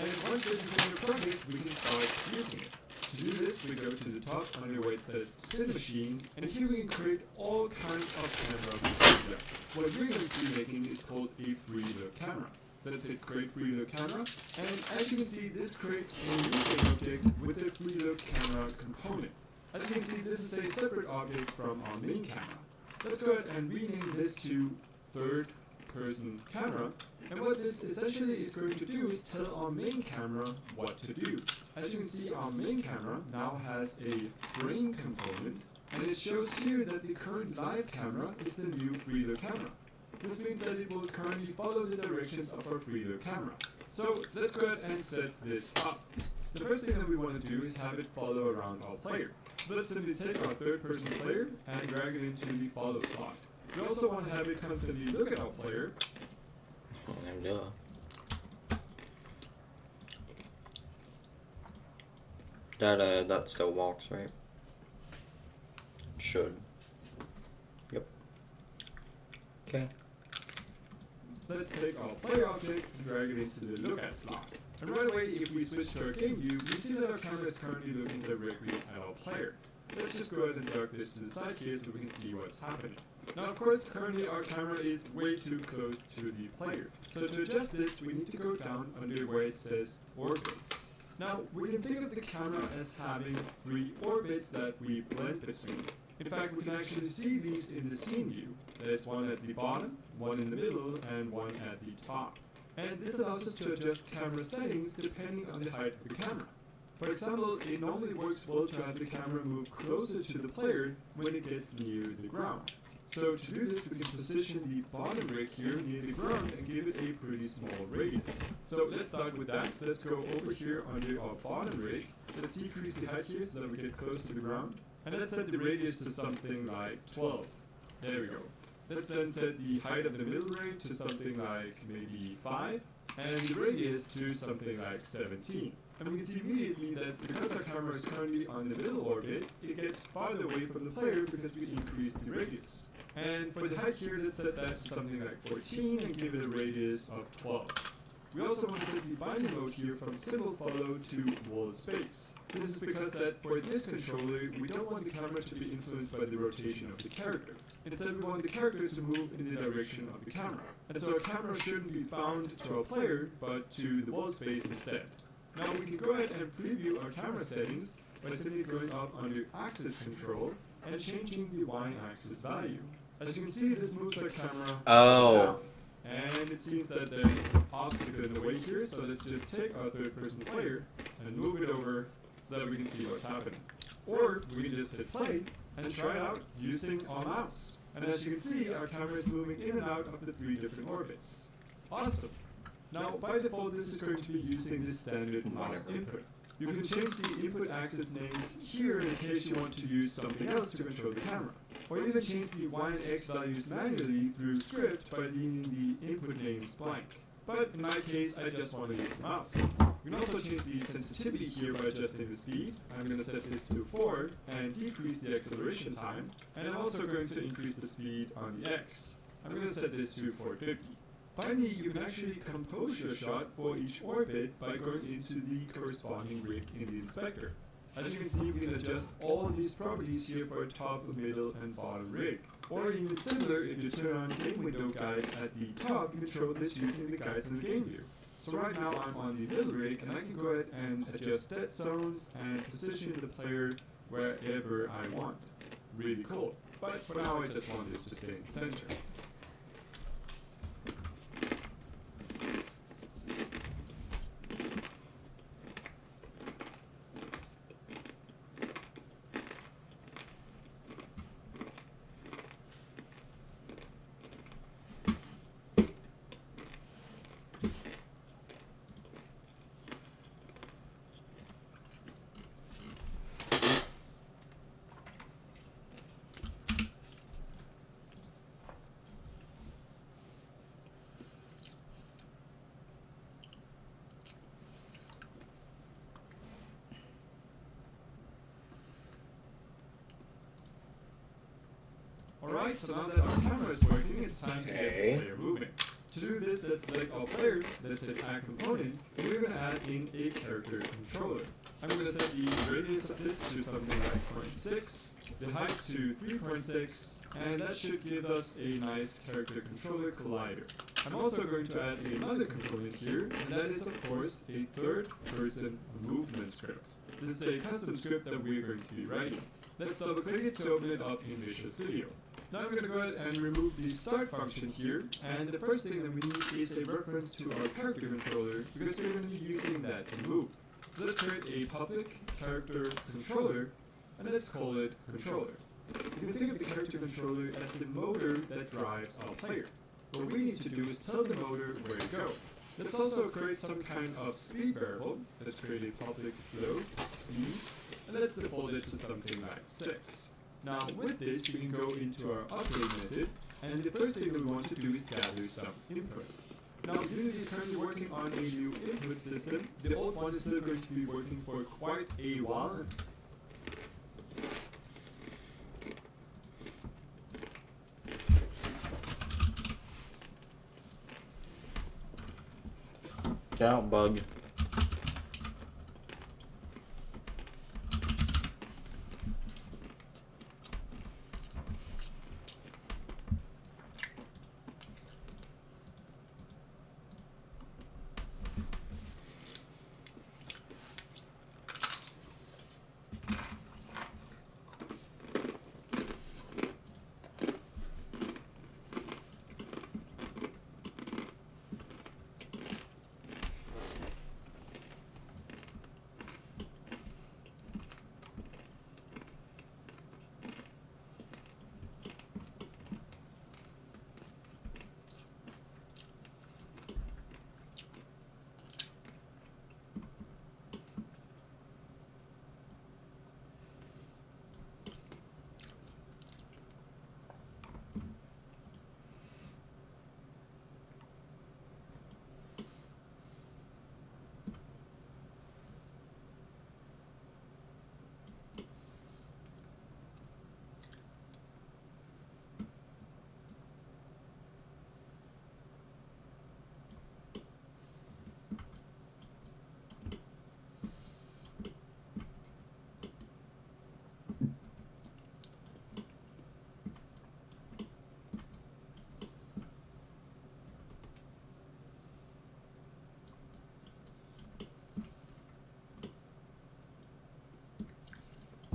And once this is in your project, we can start using it. To do this, we go to the top under where it says Cinemachine, and here we can create all kinds of camera behavior. What we're going to be making is called a free look camera. Let's hit create free look camera, and as you can see, this creates a new game object with a free look camera component. As you can see, this is a separate object from our main camera. Let's go ahead and rename this to third person camera, and what this essentially is going to do is tell our main camera what to do. As you can see, our main camera now has a frame component, and it shows here that the current live camera is the new free look camera. This means that it will currently follow the directions of our free look camera. So let's go ahead and set this up. The first thing that we want to do is have it follow around our player. So let's simply take our third person player and drag it into the follow slot. We also want to have it constantly look at our player. Duh. That still walks, right? Should. Yep. Okay. Let's take our player object and drag it into the look at slot. And right away, if we switch to our game view, we see that our camera is currently looking directly at our player. Let's just go ahead and drag this to the side here so we can see what's happening. Now of course, currently our camera is way too close to the player. So to adjust this, we need to go down under where it says orbits. Now, we can think of the camera as having 3 orbits that we blend between. In fact, we can actually see these in the scene view. There's one at the bottom, one in the middle, and one at the top. And this allows us to adjust camera settings depending on the height of the camera. For example, it normally works well to have the camera move closer to the player when it gets near the ground. So to do this, we can position the bottom rig here near the ground and give it a pretty small radius. So let's start with that. So let's go over here under our bottom rig. Let's decrease the height here so that we get close to the ground. And let's set the radius to something like 12. There we go. Let's then set the height of the middle rig to something like maybe 5. And the radius to something like 17. And we can see immediately that because our camera is currently on the middle orbit, it gets farther away from the player because we increased the radius. And for the height here, let's set that to something like 14 and give it a radius of 12. We also want to set the binding mode here from symbol follow to wall space. This is because that for this controller, we don't want the camera to be influenced by the rotation of the character. Instead, we want the character to move in the direction of the camera. And so our camera shouldn't be bound to our player, but to the wall space instead. Now we can go ahead and preview our camera settings by simply going up under axis control and changing the y-axis value. As you can see, this moves our camera down. And it seems that there's an obstacle in the way here, so let's just take our third-person player and move it over so that we can see what's happening. Or we can just hit play and try it out using our mouse. And as you can see, our camera is moving in and out of the 3 different orbits. Awesome! Now, by default, this is going to be using the standard mouse input. You can change the input axis names here in case you want to use something else to control the camera. Or even change the Y and X values manually through script by leaving the input names blank. But in my case, I just want to use the mouse. You can also change the sensitivity here by adjusting the speed. I'm going to set this to 4 and decrease the acceleration time. And I'm also going to increase the speed on the X. I'm going to set this to 450. Finally, you can actually compose your shot for each orbit by going into the corresponding rig in the inspector. As you can see, we can adjust all of these properties here for a top, middle, and bottom rig. Or even similar, if you turn on game window guides at the top, you control this using the guides in the game view. So right now I'm on the middle rig, and I can go ahead and adjust dead zones and position the player wherever I want. Really cool. But for now, I just want this to stay in the center. Alright, so now that our camera is working, it's time to get the player moving. To do this, let's select our player, let's hit add component, and we're going to add in a character controller. I'm going to set the radius of this to something like 0.6, the height to 3.6, and that should give us a nice character controller collider. I'm also going to add another component here, and that is of course a third-person movement script. This is a custom script that we're going to be writing. Let's double click it to open it up in Visual Studio. Now I'm going to go ahead and remove the start function here, and the first thing that we need is a reference to our character controller, because we're going to be using that to move. So let's create a public character controller, and let's call it controller. You can think of the character controller as the motor that drives our player. What we need to do is tell the motor where to go. Let's also create some kind of speed variable. Let's create a public float speed, and let's default it to something like 6. Now with this, we can go into our update method, and the first thing that we want to do is gather some input. Now, Unity is currently working on a new input system. The old one is still going to be working for quite a while. Get out, bug.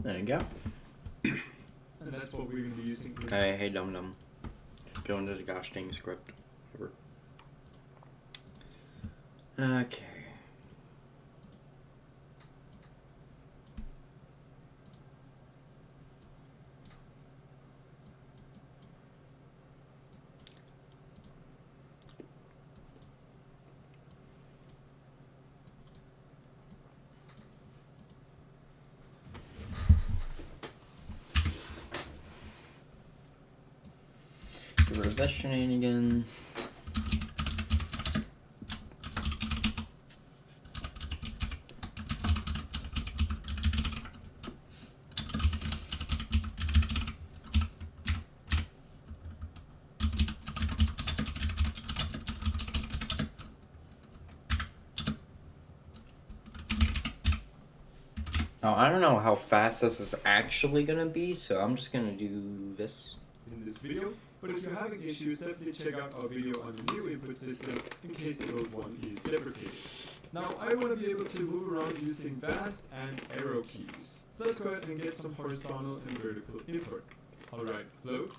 There you go. And that's what we're going to be using. Hey, Dum Dum. Go into the gosh dang script. Whatever. Okay. Get rid of that shenanigan. Now, I don't know how fast this is actually gonna be, so I'm just gonna do this. In this video, but if you're having issues, definitely check out our video on the new input system in case the old one is deprecated. Now, I want to be able to move around using VAST and arrow keys. Let's go ahead and get some horizontal and vertical input. Alright, float,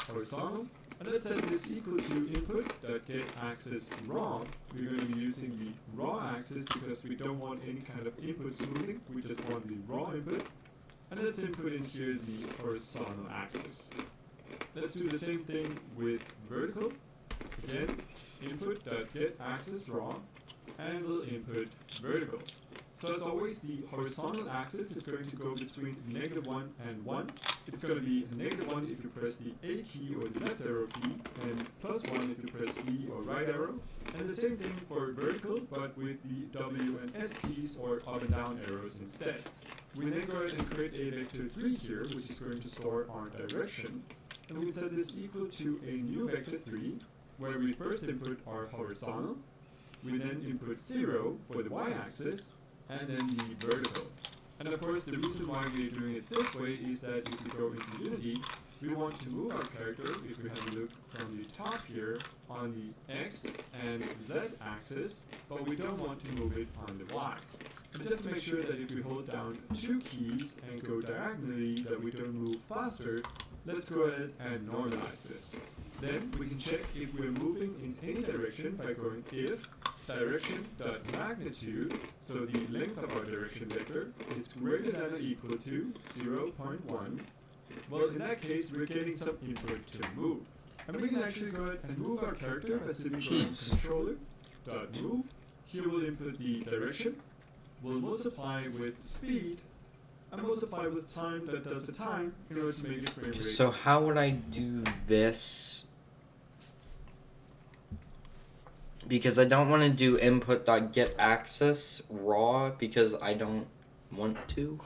horizontal, and let's set this equal to input.getAxis raw. We're going to be using the raw axis because we don't want any kind of input smoothing, we just want the raw input. And let's input in here the horizontal axis. Let's do the same thing with vertical. Again, input.getAxis raw, and we'll input vertical. So as always, the horizontal axis is going to go between -1 and 1. It's going to be -1 if you press the A key or the left arrow key, and +1 if you press E or right arrow. And the same thing for vertical, but with the W and S keys or up and down arrows instead. We then go ahead and create a vector 3 here, which is going to store our direction. And we set this equal to a new vector 3, where we first input our horizontal, we then input 0 for the y-axis, and then the vertical. And of course, the reason why we're doing it this way is that if we go into Unity, we want to move our character, if we have a look from the top here, on the X and Z axis, but we don't want to move it on the Y. And just to make sure that if we hold down 2 keys and go diagonally, that we don't move faster, let's go ahead and normalize this. Then we can check if we're moving in any direction by going if direction.magnitude, so the length of our direction vector, is greater than or equal to 0.1. Well, in that case, we're getting some input to move. And we can actually go ahead and move our character by simply going controller.move. Here we'll input the direction. We'll multiply with speed, and multiply with time that does the time in order to make it frame rate. So how would I do this? because I don't want to do input.getAccess raw because I don't want to.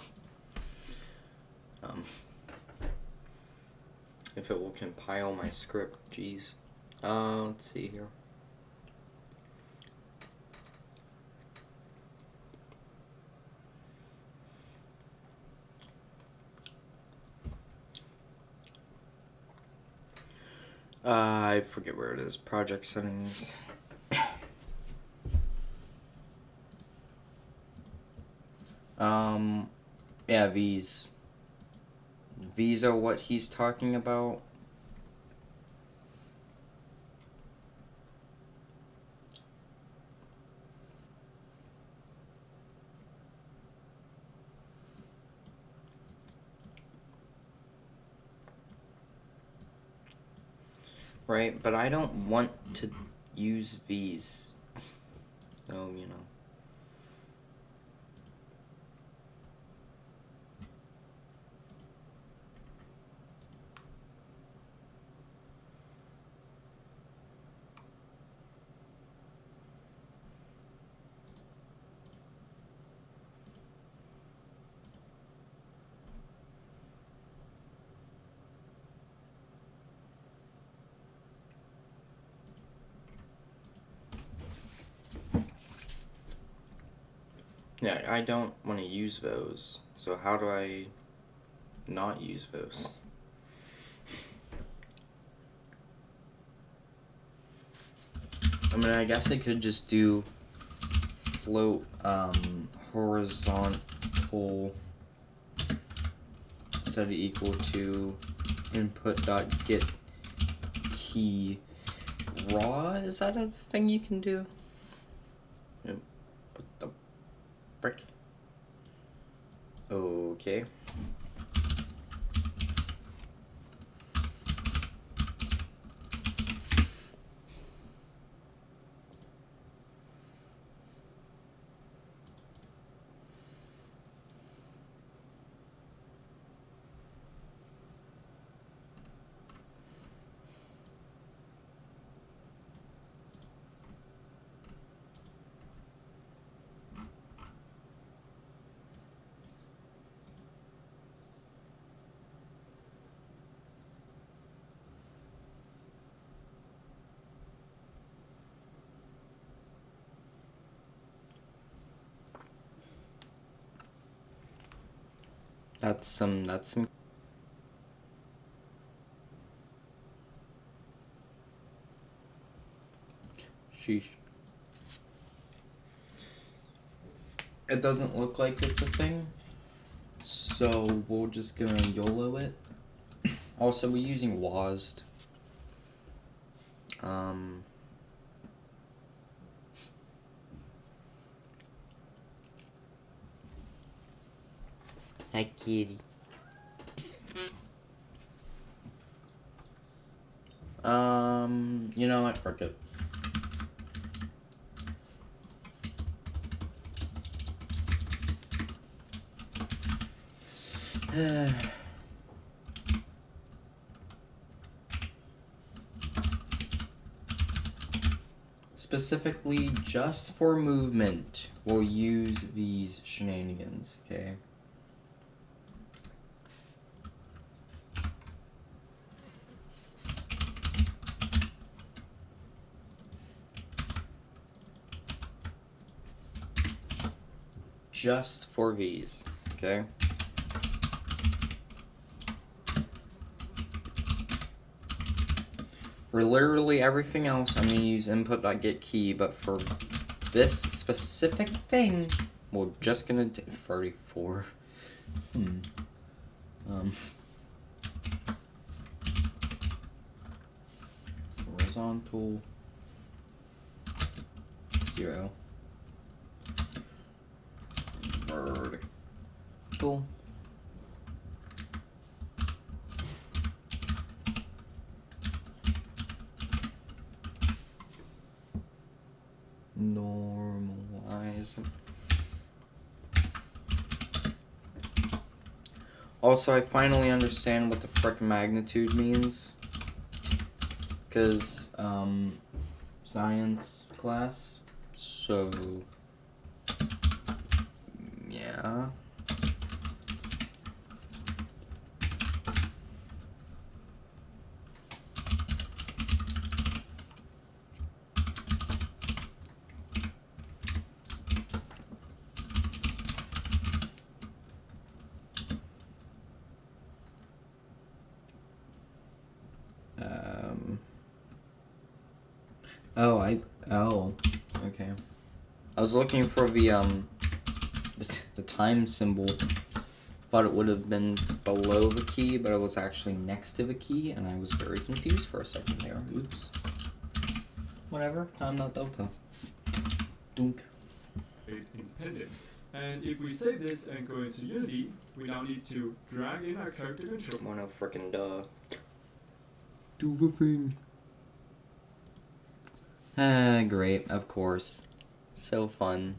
If it will compile my script, jeez. Let's see here. I forget where it is. Project settings. Yeah, V's. V's are what he's talking about. Right, but I don't want to use V's. So, you know. Yeah, I don't want to use those. So how do I not use those? I mean, I guess I could just do float horizontal set it equal to input.get key raw. Is that a thing you can do? What the frick? Okay. That's some sheesh. It doesn't look like it's a thing, so we're just gonna YOLO it. Also, we're using WASD. Hi, kitty. You know what? Frick it. Specifically, just for movement, we'll use these shenanigans, okay? Just for these, okay? For literally everything else, I'm gonna use input.getKey, but for this specific thing, we're just gonna do 34. Horizontal 0. Vertical. Normalize. Also, I finally understand what the frick magnitude means. Because, science. class. So yeah. Oh, okay. I was looking for the time symbol. Thought it would have been below the key, but it was actually next to the key, and I was very confused for a second there. Oops. Whatever. I'm not Delta. Dunk. Independent. And if we save this and go into Unity, we now need to drag in our character control. Wanna frickin' duh. Do the thing. Great, of course. So fun.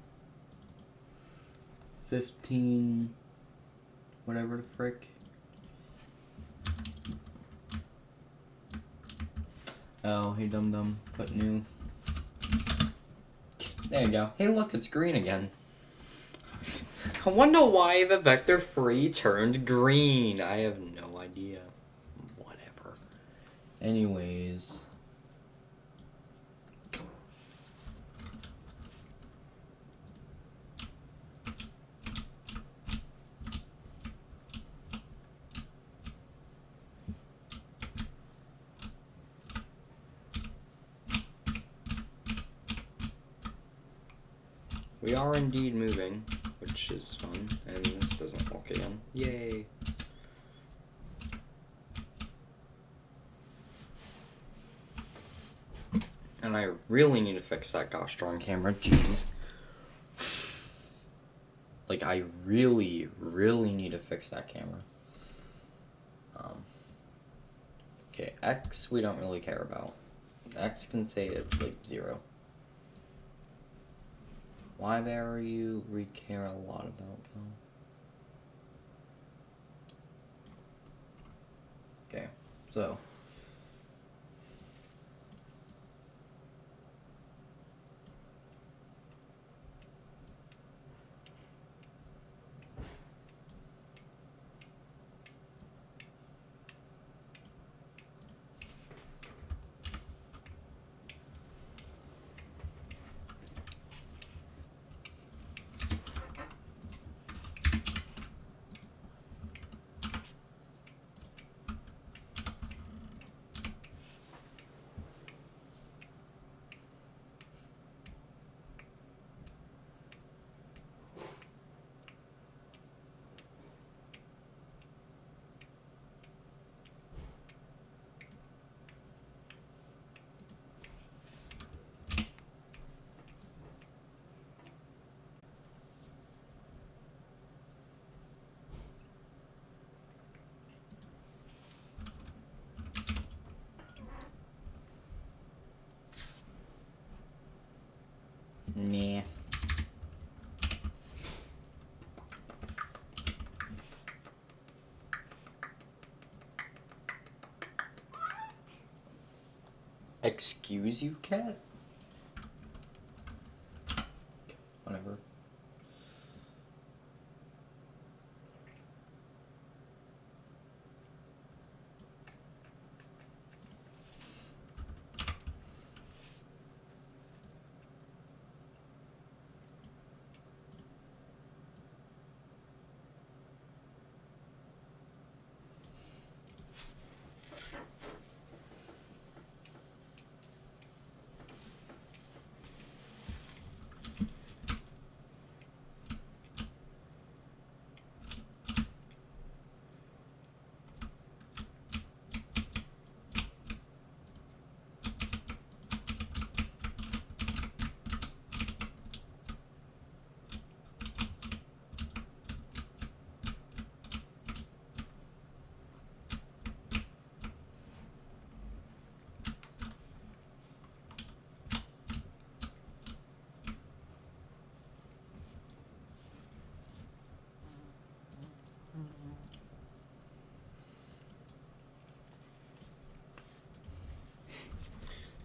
15... whatever the frick. Oh, hey dum dum. Put new. There you go. Hey look, it's green again. I wonder why the vector free turned green. I have no idea. Whatever. Anyways. We are indeed moving, which is fun, and this doesn't walk again. Yay! And I really need to fix that gosh darn camera, jeez. Like, I really, really need to fix that camera. Okay, X we don't really care about. X can say it's like 0. Why value we care a lot about though. Okay, so nah. Excuse you, cat? Whatever.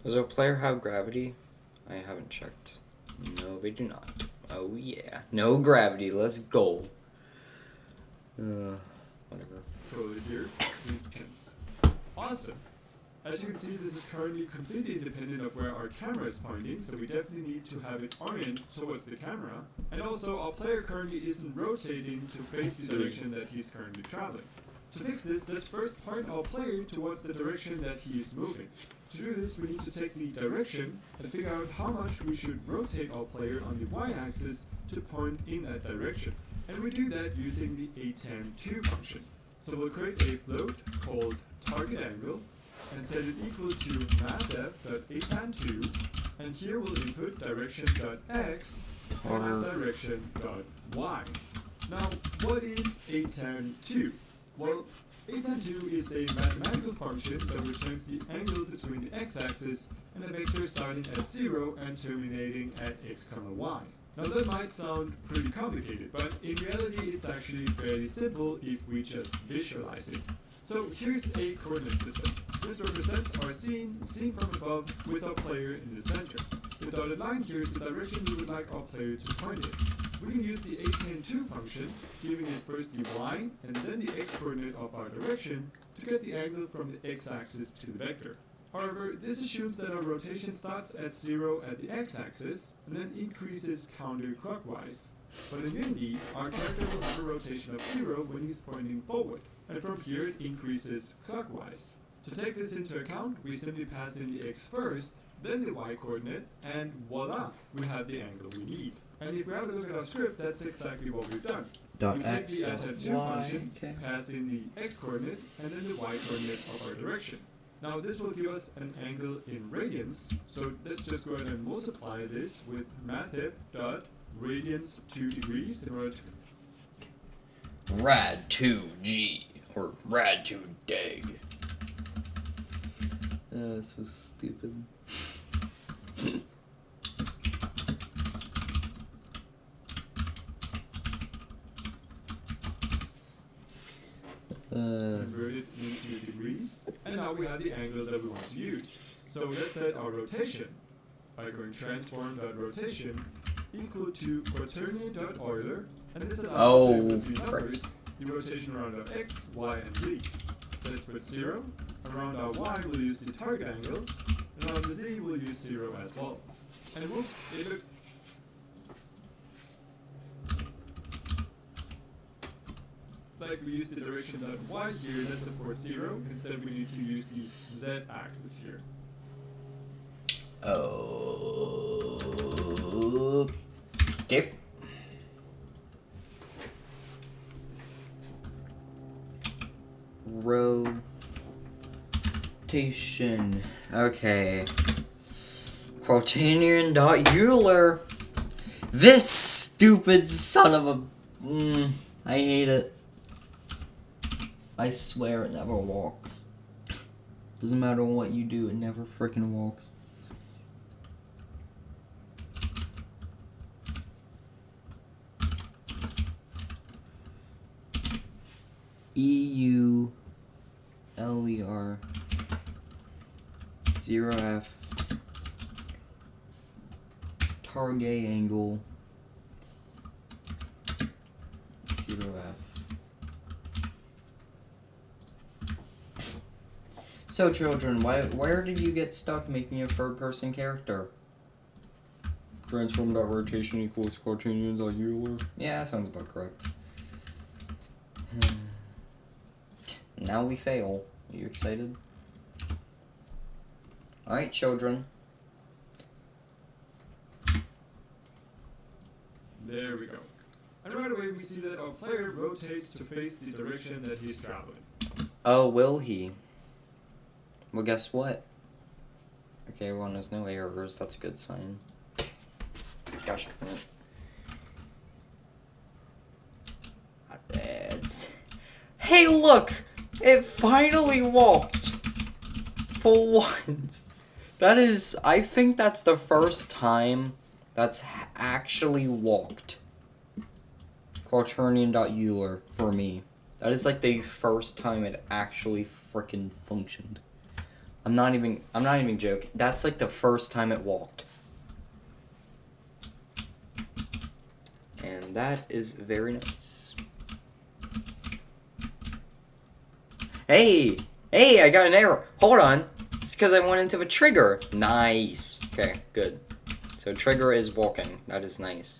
Does a player have gravity? I haven't checked. No, they do not. Oh yeah. No gravity, let's go. Whatever. Controller here. Chance. Awesome. As you can see, this is currently completely independent of where our camera is pointing, so we definitely need to have it oriented towards the camera. And also, our player currently isn't rotating to face the direction that he's currently traveling. To fix this, let's first point our player towards the direction that he is moving. To do this, we need to take the direction and figure out how much we should rotate our player on the y-axis to point in that direction. And we do that using the ATAN2 function. So we'll create a float called target angle and set it equal to mathf.atan2, and here we'll input direction.x and direction.y. Now, what is atan2? Well, atan2 is a mathematical function that returns the angle between the x-axis and a vector starting at 0 and terminating at x, y. Now that might sound pretty complicated, but in reality it's actually fairly simple if we just visualize it. So here's a coordinate system. This represents our scene seen from above with our player in the center. The dotted line here is the direction we would like our player to point in. We can use the atan2 function, giving it first the y and then the x coordinate of our direction to get the angle from the x-axis to the vector. However, this assumes that our rotation starts at 0 at the x-axis and then increases counterclockwise. But in Unity, our character will have a rotation of 0 when he's pointing forward, and from here it increases clockwise. To take this into account, we simply pass in the x first, then the y coordinate, and voila, we have the angle we need. And if we have a look at our script, that's exactly what we've done. Dot we take x, the dot atan2 y, function, okay. pass in the x coordinate, and then the y coordinate of our direction. Now this will give us an angle in radians, so let's just go ahead and multiply this with mathf.radians 2 degrees in order to... Rad 2G, or Rad 2 Deg. So stupid. Convert it into degrees, and now we have the angle that we want to use. So let's set our rotation by going transform.rotation equal to quaternion.euler, and this allows us to put three numbers, the rotation around our x, y, and z. So let's put 0, around our y we'll use the target angle, and on the z we'll use 0 as well. And whoops, it looks... like we use the direction .y here, that's of course 0. Instead we need to use the z-axis here. Okay. Rotation. Okay. Quaternion.Euler. This stupid son of a... I hate it. I swear it never walks. Doesn't matter what you do, it never freaking walks. EULER 0F target angle 0F. So children, where did you get stuck making a third-person character? Transform.rotation equals quaternion.Euler. Yeah, that sounds about correct. Now we fail. Are you excited? Alright, children. There we go. And right away we see that our player rotates to face the direction that he's traveling. Oh, will he? Well, guess what? Okay, everyone, there's no errors. That's a good sign. Gosh darn it. Not bad. Hey, look! It finally walked! For once. That is... I think that's the first time that's actually walked. Quaternion.Euler for me. That is like the first time it actually frickin' functioned. I'm not even joking. That's like the first time it walked. And that is very nice. Hey! Hey, I got an error. Hold on. It's because I went into a trigger. Nice. Okay, good. So trigger is walking. That is nice.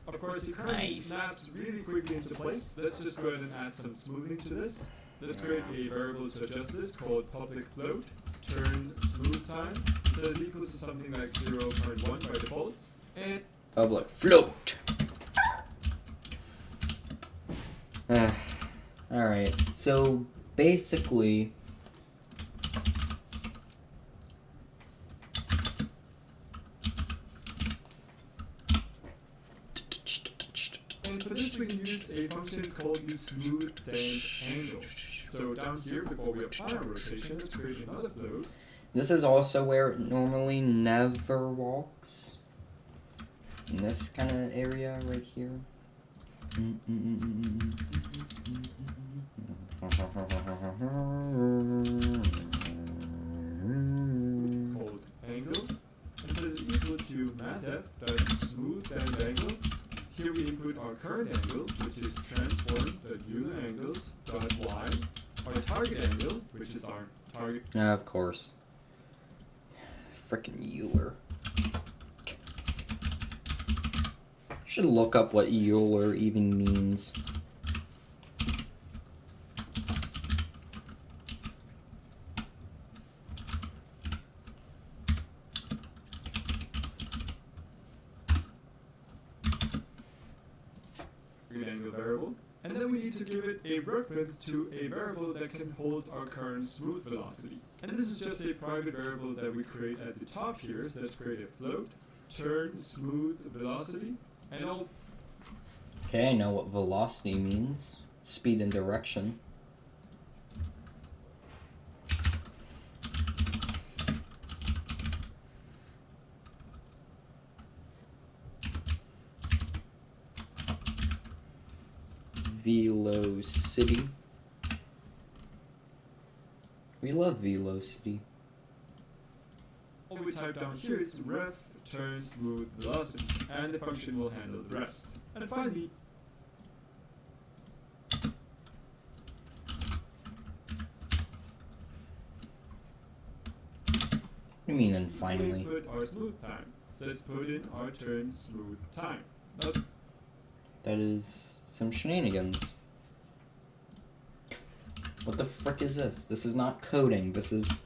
Of course, the currency snaps really quickly into place. Let's just go ahead and add some smoothing to this. Let's create a variable to adjust this called public float turn smooth time. So it's equal to something like 0.1 by default. And Public float. Alright, so basically for this we can use a function called the smooth bend angle. So down here, before we apply our rotation, let's create another float. this is also where it normally never walks. In this kind of area right here. Called angle. And so it's equal to mathf.smooth bend angle. Here we input our current angle, which is transform.eulerangles.y, our target angle, which is our target. Of course. Frickin' Euler. Should look up what Euler even means. Angle variable, and then we need to give it a reference to a variable that can hold our current smooth velocity. And this is just a private variable that we create at the top here. So let's create a float, turn smooth velocity, and all. Okay, I know what velocity means. Speed and direction. Velocity. We love velocity. All we type down here is ref turn smooth velocity, and the function will handle the rest. And finally, What do you mean, and we finally? input our smooth time. So let's put in our turn smooth time. Now, That is some shenanigans. What the frick is this? This is not coding. This is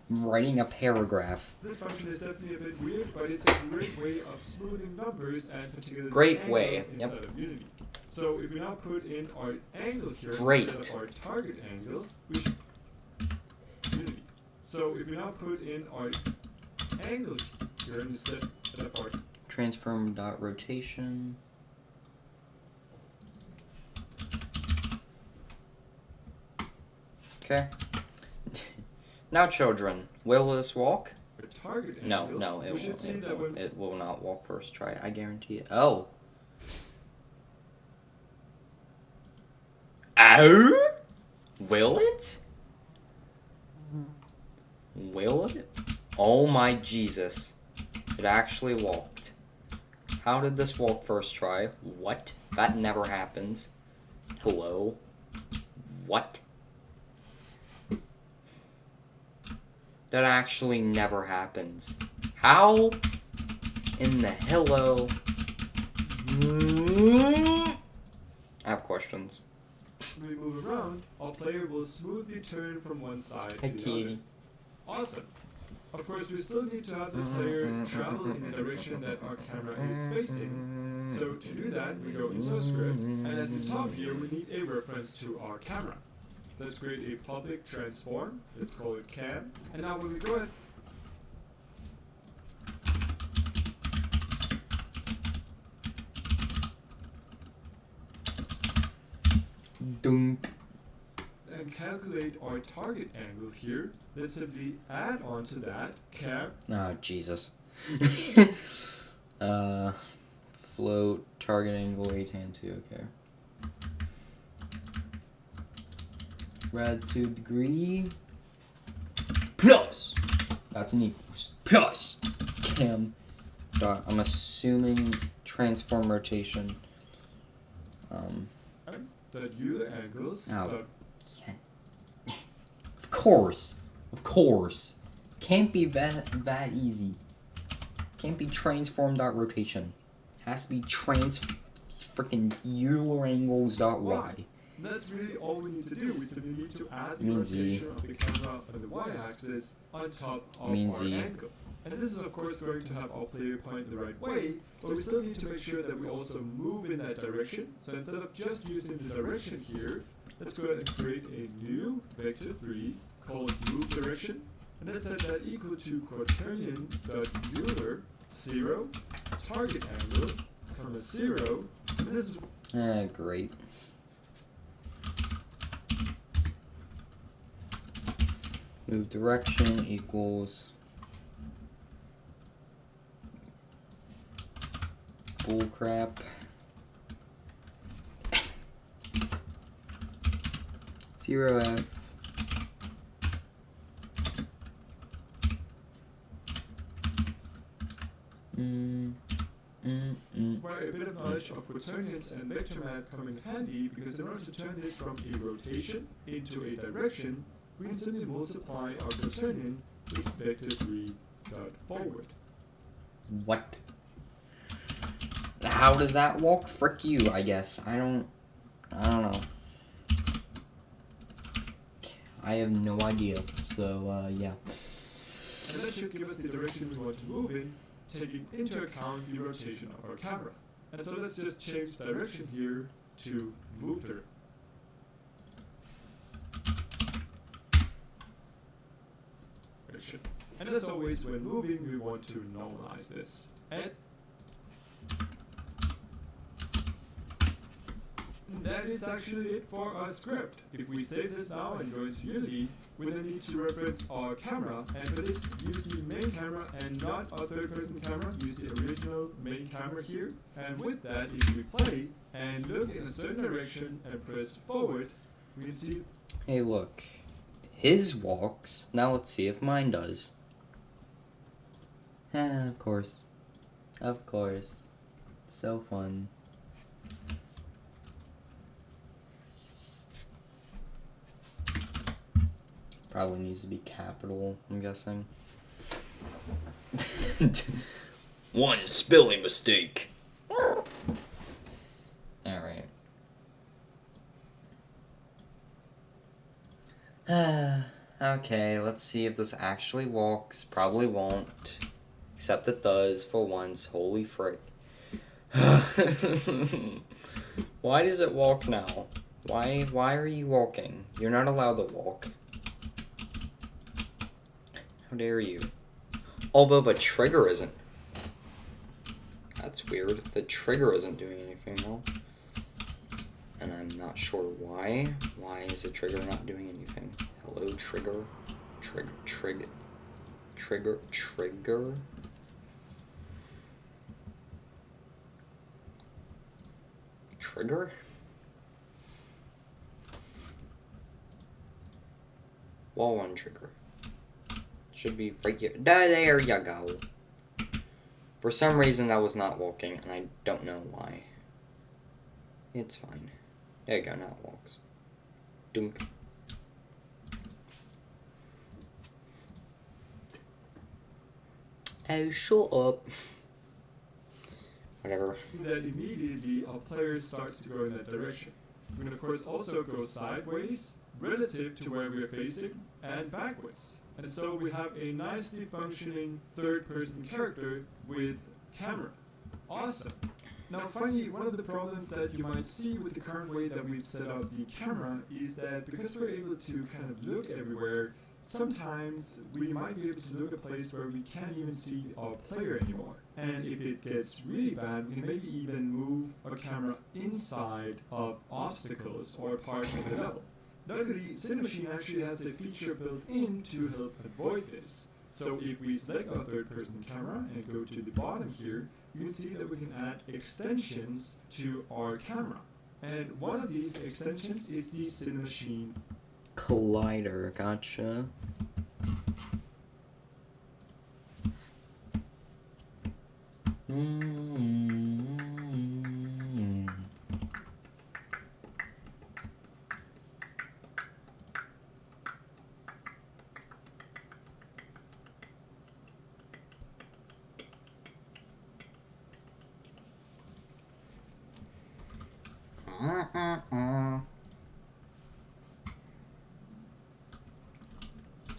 writing a paragraph. this function is definitely a bit weird, but it's a great way of smoothing numbers and particularly Great angles way, inside yep. of Unity. So if we now put in our angle here Great. instead of our target angle, we should Unity. So if we now put in our angle here instead of our Transform dot rotation. Okay. Now, children, will this walk? target No, angle, no, we it should won't. see that when It will not walk first try. I guarantee it. Oh. Ow? Will it? Will it? Oh my Jesus. It actually walked. How did this walk first try? What? That never happens. Hello? What? That actually never happens. How in the hello? I have questions. we move around, our player will smoothly turn from one side Hi, to the kitty. other. Awesome. Of course, we still need to have the player travel in the direction that our camera is facing. So to do that, we go into a script, and at the top here, we need a reference to our camera. Let's create a public transform. Let's call it cam. And now when we go ahead, Dunk. and calculate our target angle here, let's simply add on to that cam. Oh, Jesus. Float, target angle, 810, okay. Rad 2 degree. Plus! That's an equals. Plus! Cam dot. I'm assuming transform rotation. Dot Euler angles. Ow. Dot Of course. Can't be that easy. Can't be transform dot rotation. Has to be freaking Euler angles dot y. That's really all we need to do. We simply need to add the Means rotation of the camera on the y-axis on top of Means our Z. angle. And this is of course going to have our player point the right way, but we still need to make sure that we also move in that direction. So instead of just using the direction here, let's go ahead and create a new vector 3 called move direction. And let's set that equal to quaternion.Euler 0 target angle, comma 0. And this is Great. Move direction equals bullcrap. Zero F. where a bit of knowledge of quaternions and vector math come in handy, because in order to turn this from a rotation into a direction, we can simply multiply our quaternion with vector 3 dot forward. What? How does that work? Frick you, I guess. I don't know. I have no idea. So, yeah. And that should give us the direction we want to move in, taking into account the rotation of our camera. And so let's just change direction here to move direction. And as always, when moving, we want to normalize this. And that is actually it for our script. If we save this now and go into Unity, we then need to reference our camera, and for this, use the main camera and not our third-person camera. Use the original main camera here. And with that, if we play and look in a certain direction and press forward, we can see. Hey, look. His walks. Now let's see if mine does. Of course. Of course. So fun. Probably needs to be capital, I'm guessing. One spelling mistake. Alright. Okay, let's see if this actually walks. Probably won't. Except it does for once. Holy frick. Why does it walk now? Why are you walking? You're not allowed to walk. How dare you? Although the trigger isn't. That's weird. The trigger isn't doing anything though. And I'm not sure why. Why is the trigger not doing anything? Hello, trigger. Trigger. Trigger? Wall one trigger. Should be right here. There you go. For some reason that was not walking, and I don't know why. It's fine. There you go, now it walks. Dunk. Oh, shut up. Whatever. That immediately our player starts to go in that direction. We can of course also go sideways, relative to where we are facing, and backwards. And so we have a nicely functioning third-person character with camera. Awesome. Now finally, one of the problems that you might see with the current way that we've set up the camera is that because we're able to kind of look everywhere, sometimes we might be able to look at a place where we can't even see our player anymore. And if it gets really bad, we can maybe even move our camera inside of obstacles or parts of the level. Luckily, Cinemachine actually has a feature built in to help avoid this. So if we select our third-person camera and go to the bottom here, you can see that we can add extensions to our camera. And one of these extensions is the Cinemachine Collider, gotcha. So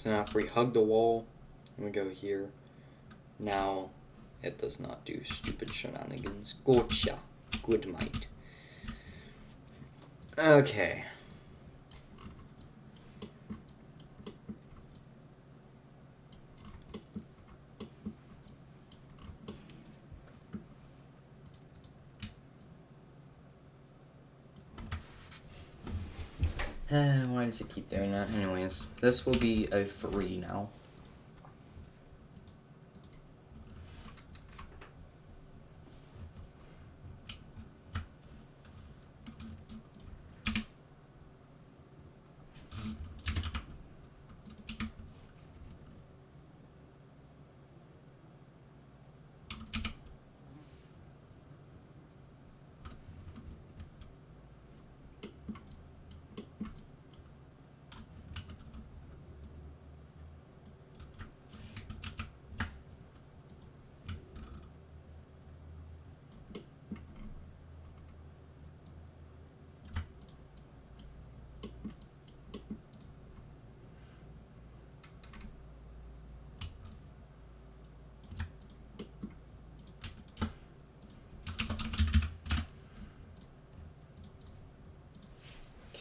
now if we hug the wall and we go here, now it does not do stupid shenanigans. Gotcha. Good mate. Okay. Why does it keep doing that? Anyways, this will be a free now.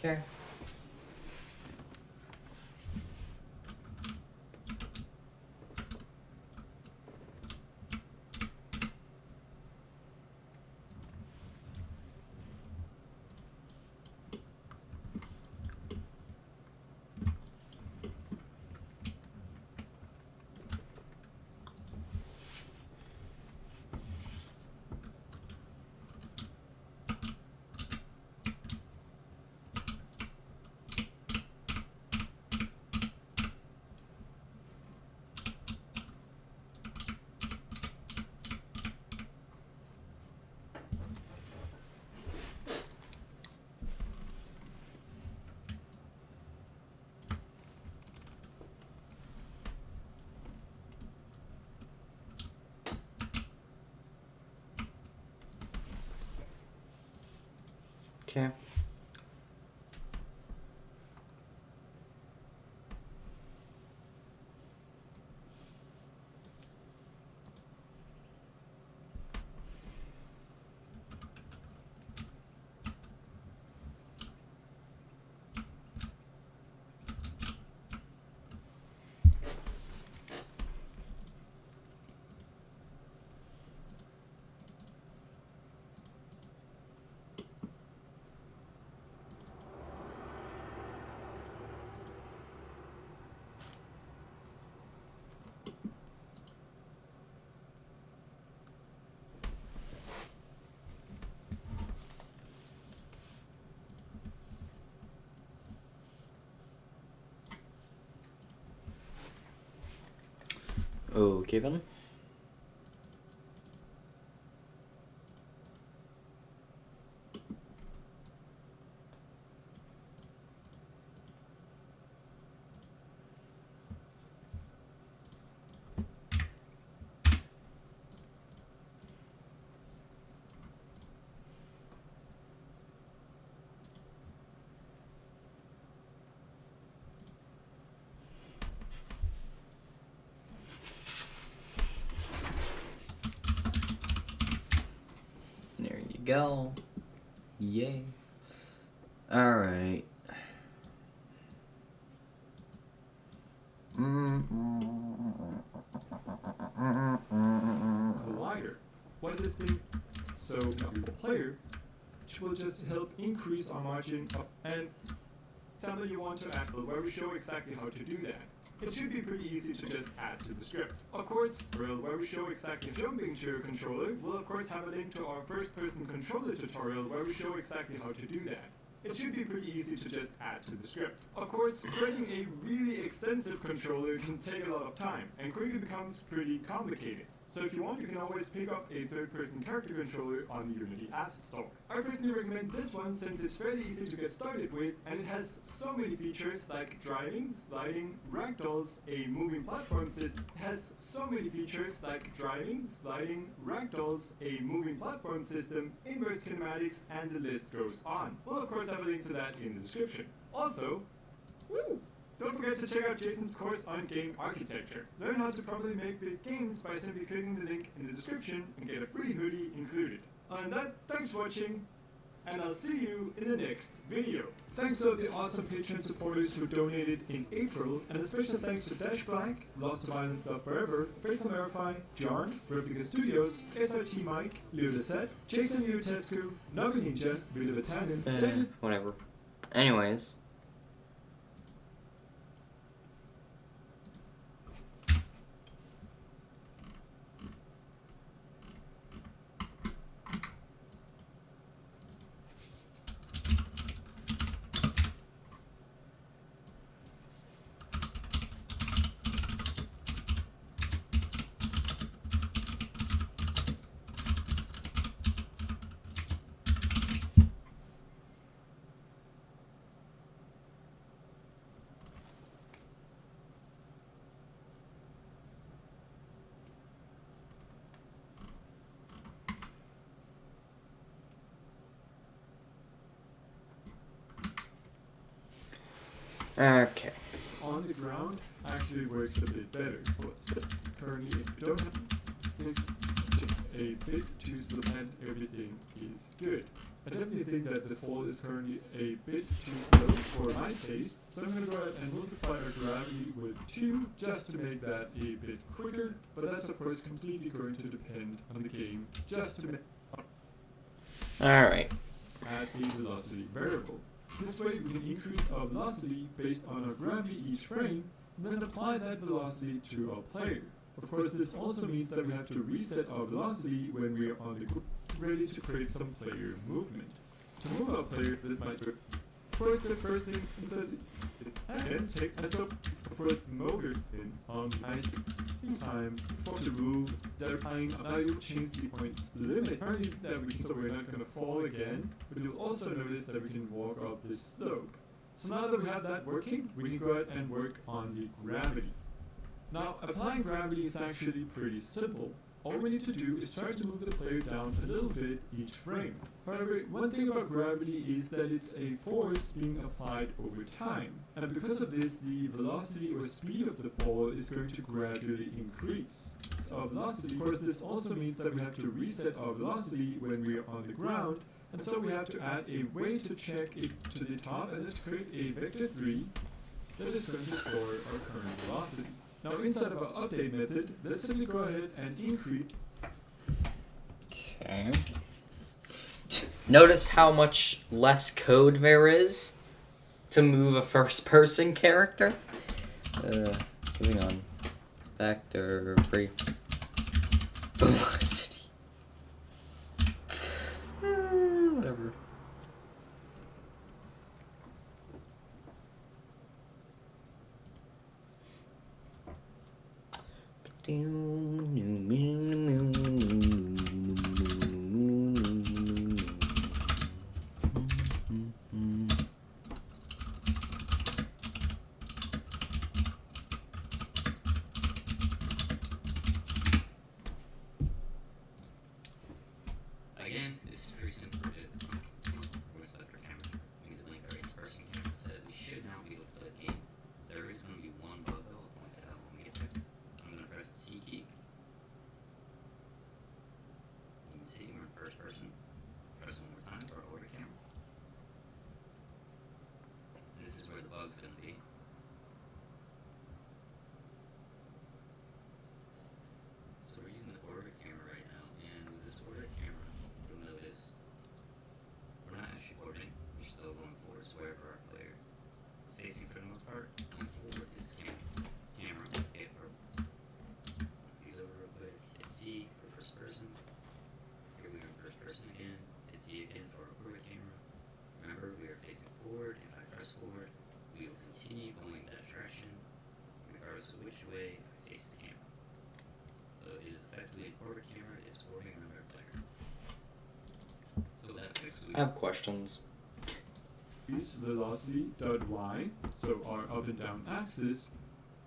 Okay. Okay. Okay then. There you go. Yay. Alright. Collider. What does this mean? So the player will just help increase our margin and tell that you want to add where we show exactly how to do that. It should be pretty easy to just add to the script. Of course, where we show exactly jumping to your controller, we'll of course have a link to our first-person controller tutorial where we show exactly how to do that. It should be pretty easy to just add to the script. Of course, creating a really extensive controller can take a lot of time and quickly becomes pretty complicated. So if you want, you can always pick up a third-person character controller on the Unity Asset Store. I personally recommend this one since it's fairly easy to get started with, and it has so many features like driving, sliding, ragdolls, a moving platform system. It has so many features like driving, sliding, ragdolls, a moving platform system, inverse kinematics, and the list goes on. We'll of course have a link to that in the description. Also, don't forget to check out Jason's course on game architecture. Learn how to properly make big games by simply clicking the link in the description and get a free hoodie included. On that, thanks for watching, and I'll see you in the next video. Thanks to all the awesome Patreon supporters who donated in April, and a special thanks to Dash Black, Lost to Violence Love Forever, Faisal Verify, John, Replica Studios, SRT Mike, Leo Lisette, Jason Yutescu, Naga Ninja, Villa Battalion, David. Whatever. Anyways. Okay. On the ground actually works a bit better. But currently, if you don't have it's just a bit too slow and everything is good. I definitely think that the fall is currently a bit too slow for my taste, so I'm going to go ahead and multiply our gravity with 2 just to make that a bit quicker, but that's of course completely going to depend on the game, just to make Alright. add a velocity variable. This way we can increase our velocity based on our gravity each frame, and then apply that velocity to our player. Of course, this also means that we have to reset our velocity when we are on the ground, ready to create some player movement. To move our player, this might be first thing and take and so first motor in on nice time to move that now you change the points limit. Currently that we can, so we're not gonna fall again, but you'll also notice that we can walk up this slope. So now that we have that working, we can go ahead and work on the gravity. Now applying gravity is actually pretty simple. All we need to do is try to move the player down a little bit each frame. However, one thing about gravity is that it's a force being applied over time. And because of this, the velocity or speed of the fall is going to gradually increase. So our velocity, of course, this also means that we have to reset our velocity when we are on the ground. And so we have to add a way to check it to the top, and let's create a vector 3 that is going to store our current velocity. Now inside of our update method, let's simply go ahead and increase. Okay. Notice how much less code there is to move a first-person character. Moving on. Vector 3. Velocity. Whatever. Again, this is pretty simple. We'll select our camera. We need to link our first-person camera. So we should now be able to play the game. There is going to be one bug though. I'll point that out when we get there. I'm going to press the C key. You can see we're in first person. Press one more time for our order camera. This is where the bug's going to be. So we're using the order camera right now, and with this order camera, you'll notice we're not actually orbiting, we're still going forward to wherever our player is facing for the most part. Going forward is the camera. Okay, these over real quick. It's C for first person. Here we are in first person again. It's C again for our order camera. Remember, we are facing forward. If I press forward, we will continue going that direction, regardless of which way I face the camera. So it is effectively over-camera is scoring another player. So that fix I have questions. Is velocity.y, so our up and down axis,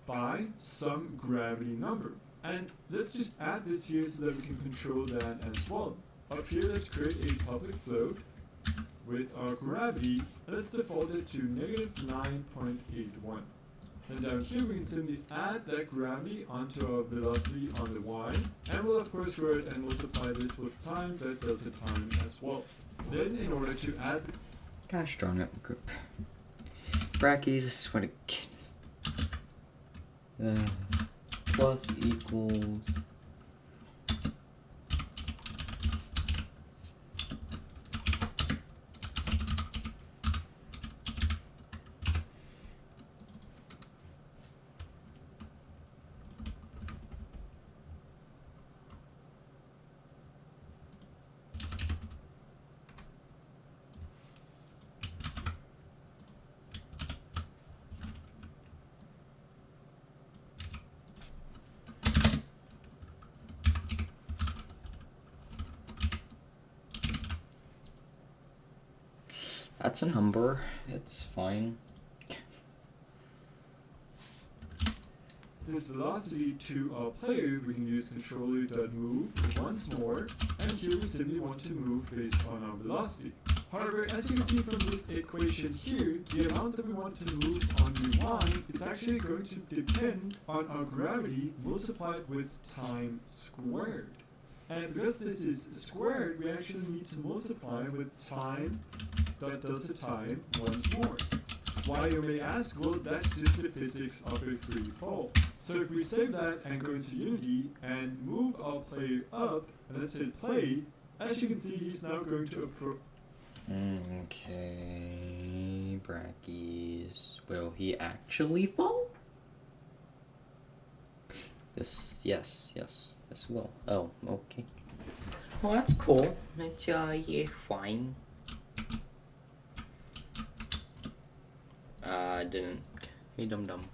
by some gravity number. And let's just add this here so that we can control that as well. Up here, let's create a public float with our gravity, and let's default it to negative 9.81. And down here we can simply add that gravity onto our velocity on the y, and we'll of course go ahead and multiply this with time, that delta time as well. Then in order to add Gosh darn it, group. Brackies, I swear to goodness. Plus equals. That's a number. It's fine. this velocity to our player, we can use controller.move once more, and here we simply want to move based on our velocity. However, as you can see from this equation here, the amount that we want to move on the y is actually going to depend on our gravity multiplied with time squared. And because this is squared, we actually need to multiply with time dot delta time once more. Why, you may ask, well, that's just the physics of a free fall. So if we save that and go into Unity and move our player up, and let's hit play, as you can see, he's now going to approach. Okay, Brackies. Will he actually fall? Yes, he will. Oh, okay. Well, that's cool. It's, yeah, fine. I didn't. Hey, dum-dum.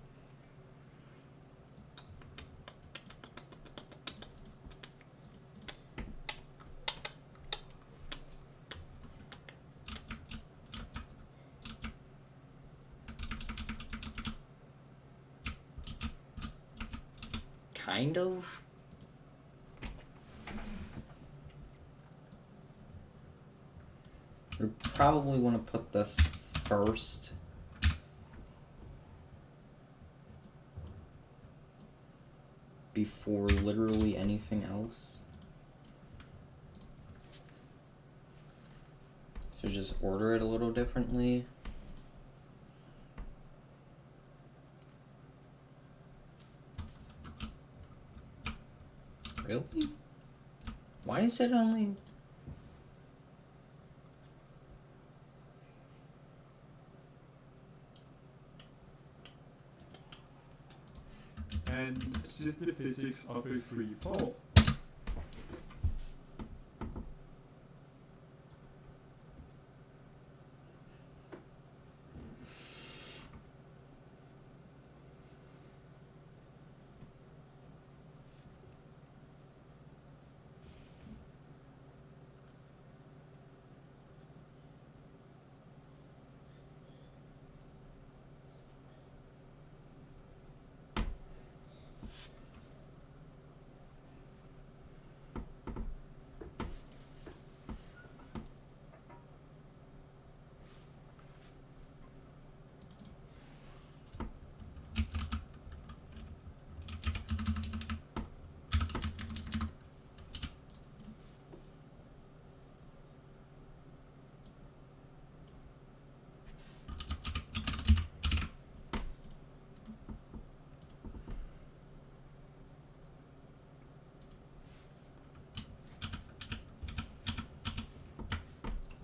Kind of. We probably want to put this first. Before literally anything else. So just order it a little differently. Really? Why is it only... And it's just the physics of a free fall.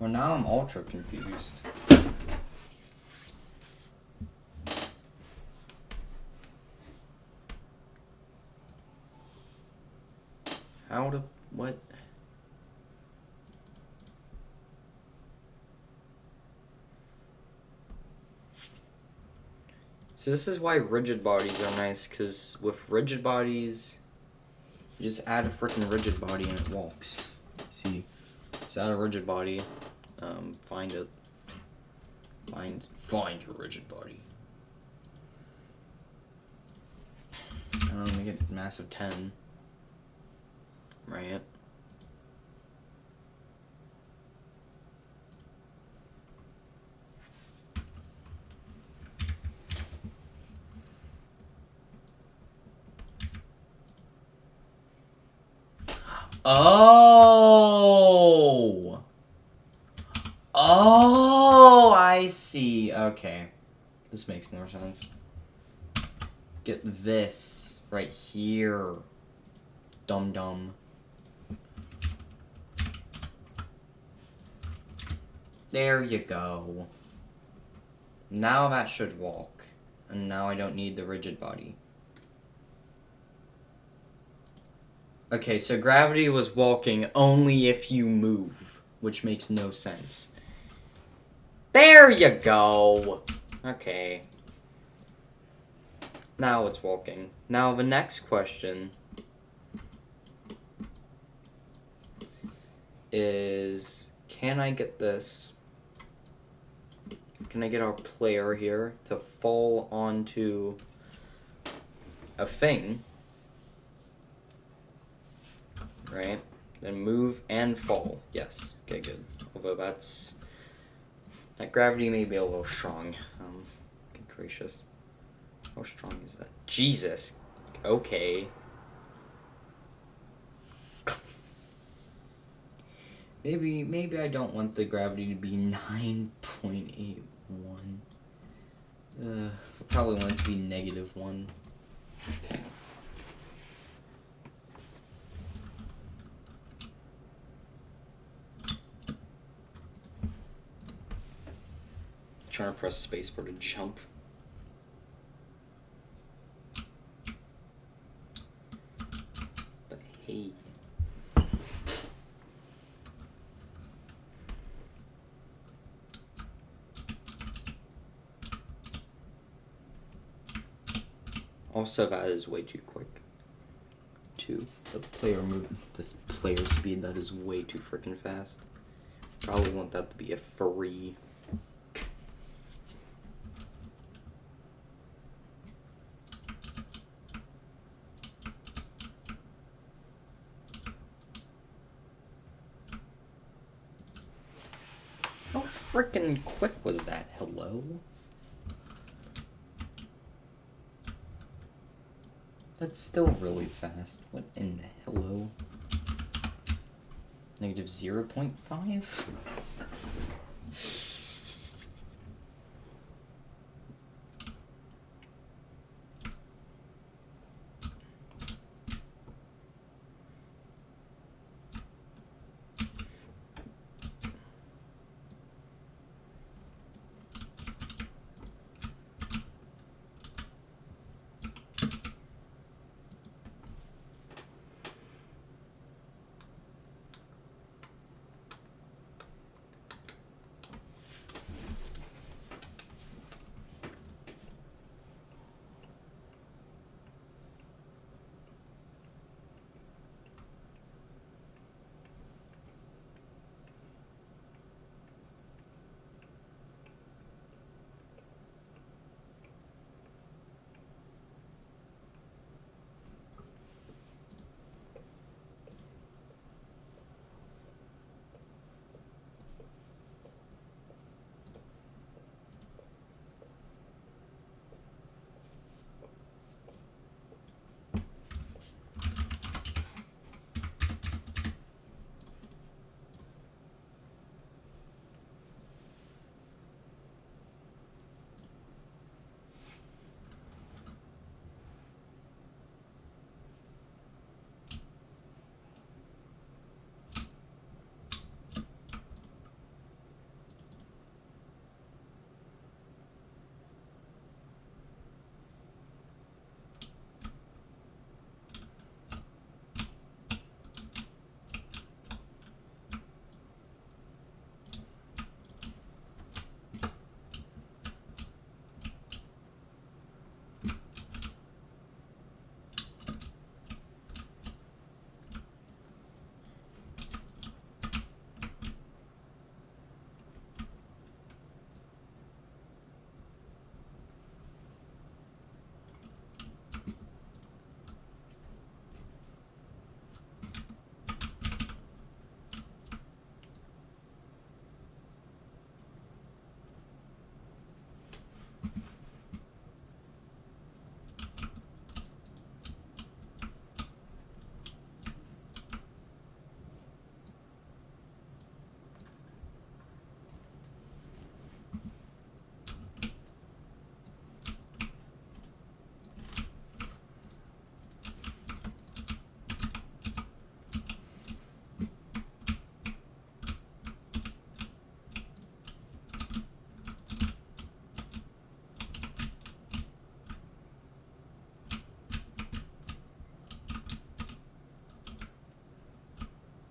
Well, now I'm ultra confused. How to... what? So this is why rigid bodies are nice, because with rigid bodies, You just add a freaking rigid body and it walks. See, just add a rigid body. Find it. Find your rigid body. Make it massive 10. Right? Oh! Oh, I see. Okay. This makes more sense. Get this right here. Dum-dum. There you go. Now that should walk. And now I don't need the rigid body. Okay, so gravity was walking only if you move, which makes no sense. There you go! Okay. Now it's walking. Now the next question is, can I get this? Can I get our player here to fall onto a thing? Right? Then move and fall. Yes. Okay, good. Although that gravity may be a little strong. Good gracious. How strong is that? Jesus. Okay. Maybe I don't want the gravity to be 9.81. I probably want it to be -1. Trying to press spacebar to jump. But hey. Also, that is way too quick. The player speed, that is way too freaking fast. Probably want that to be a free. How freaking quick was that? Hello? That's still really fast. What in the hello? -0.5?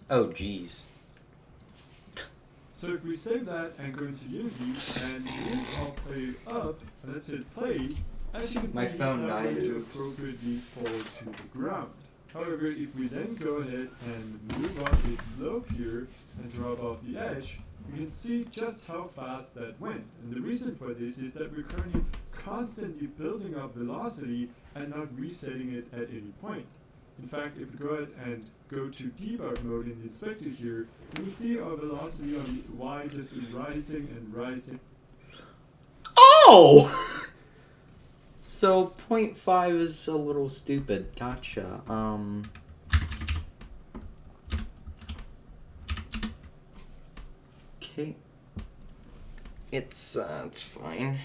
Oh, jeez. So if we save that and go into Unity and move our player up, and let's hit play, as you can My see, phone he's now died. going to appropriately fall to the ground. However, if we then go ahead and move up this slope here and drop off the edge, you can see just how fast that went. And the reason for this is that we're currently constantly building up velocity and not resetting it at any point. In fact, if we go ahead and go to debug mode in the inspector here, we can see our velocity on the Y just rising and rising. Oh! So 0.5 is a little stupid. Gotcha. Okay. It's fine.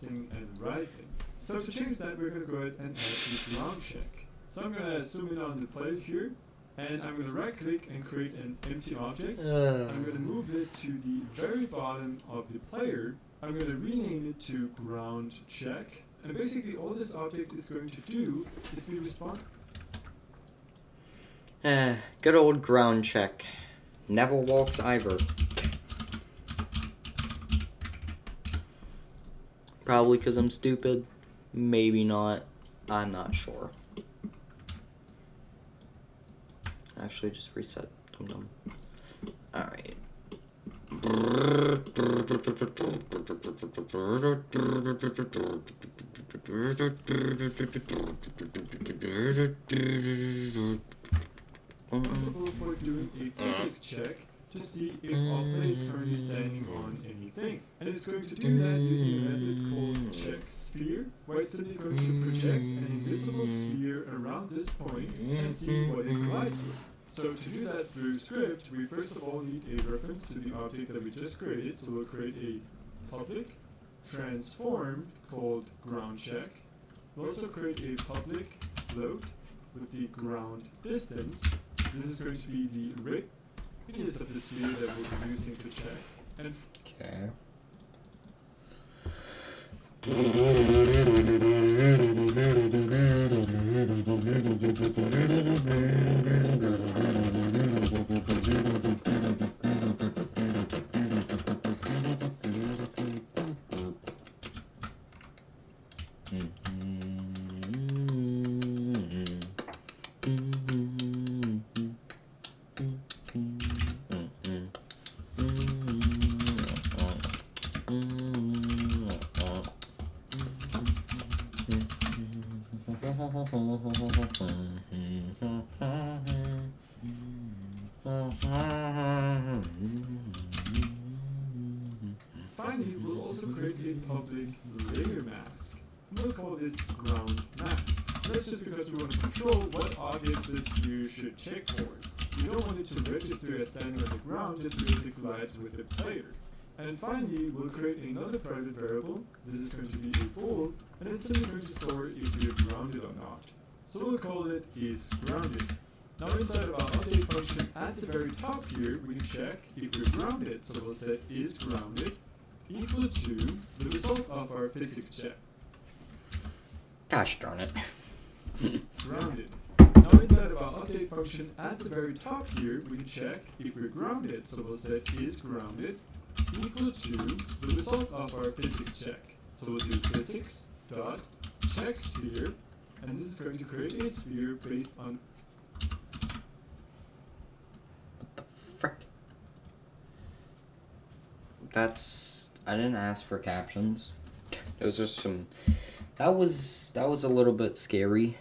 And rising. So to change that, we're going to go ahead and add the ground check. So I'm going to zoom in on the player here, and I'm going to right click and create an empty object. I'm going to move this to the very bottom of the player. I'm going to rename it to ground check. And basically all this object is going to do is be responsive. Good old ground check. Never walks either. Probably because I'm stupid. Maybe not. I'm not sure. Actually, just reset. Dum dum. Alright. Responsible for doing a physics check to see if our player is currently standing on anything. And it's going to do that using a method called check sphere, where it's simply going to project an invisible sphere around this point and see what it collides with. So to do that through script, we first of all need a reference to the object that we just created. So we'll create a public transform called ground check. We'll also create a public float with the ground distance. This is going to be the radius of the sphere that we'll be using to check. And Okay. finally, we'll also create a public layer mask. We'll call this ground mask. That's just because we want to control what objects this sphere should check for. We don't want it to register as standing on the ground just because it collides with the player. And finally, we'll create another private variable. This is going to be a bool, and it's simply going to store if we are grounded or not. So we'll call it isGrounded. Now inside of our update function at the very top here, we can check if we're grounded. So we'll set isGrounded equal to the result of our physics check. Gosh darn it. Grounded. Now inside of our update function at the very top here, we can check if we're grounded. So we'll set isGrounded equal to the result of our physics check. So we'll do physics dot check sphere, and this is going to create a sphere based on Frick. I didn't ask for captions. Those are some. That was a little bit scary.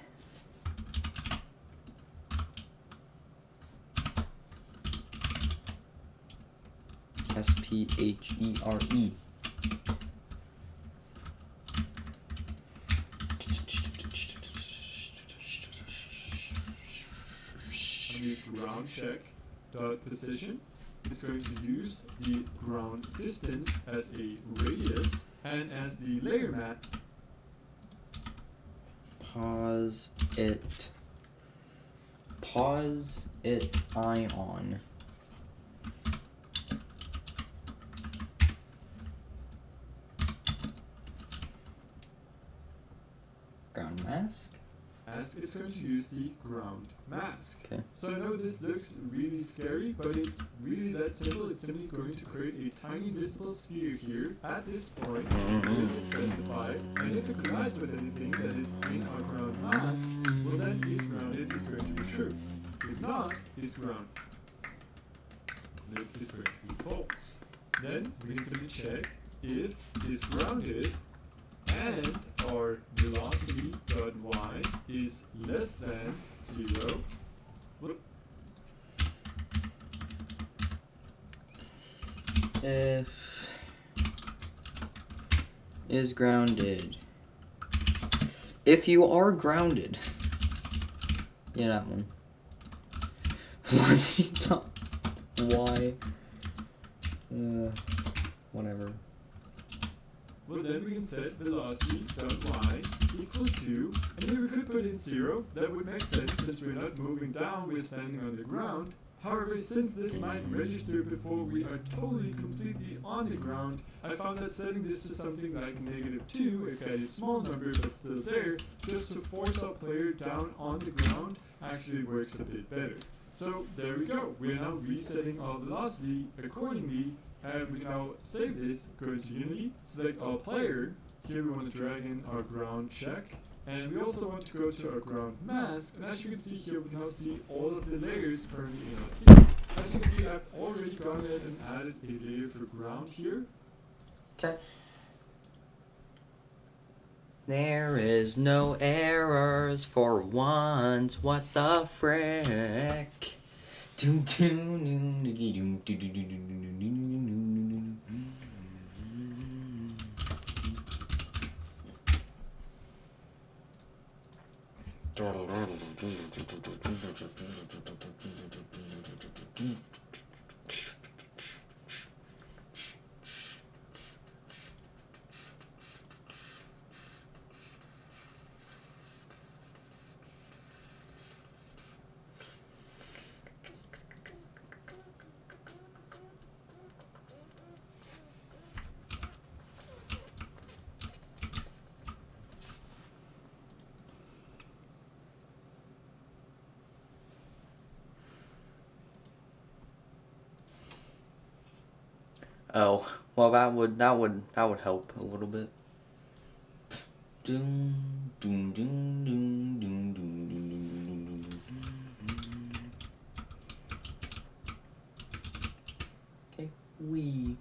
SPHERE. the ground check dot position. It's going to use the ground distance as a radius and as the layer mat. Pause it ion. Ground mask. as it's going to use the ground mask. Okay. So I know this looks really scary, but it's really that simple. It's simply going to create a tiny visible sphere here at this point. We'll specify, and if it collides with anything that is in our ground mask, well then is grounded is going to be true. If not, is ground. Loop is going to be false. Then we can simply check if is grounded and our velocity.y is less than 0. Whoop. If is grounded. If you are grounded. Yeah, that one. Velocity dot y. Whatever. Well, then we can set velocity.y equal to, and here we could put in 0. That would make sense since we're not moving down, we're standing on the ground. However, since this might register before we are totally completely on the ground, I found that setting this to something like -2, if that is a small number but still there, just to force our player down on the ground actually works a bit better. So there we go, we are now resetting our velocity accordingly, and we can now save this, go into Unity, select our player, here we want to drag in our ground check, and we also want to go to our ground mask, and as you can see here, we can now see all of the layers currently in our scene. As you can see, I've already gone ahead and added a layer for ground here. Okay. There is no errors for once. What the frick? Oh, well that would help a little bit. Doom, doom, doom, doom, doom, doom, doom, doom, doom, doom. Okay, we.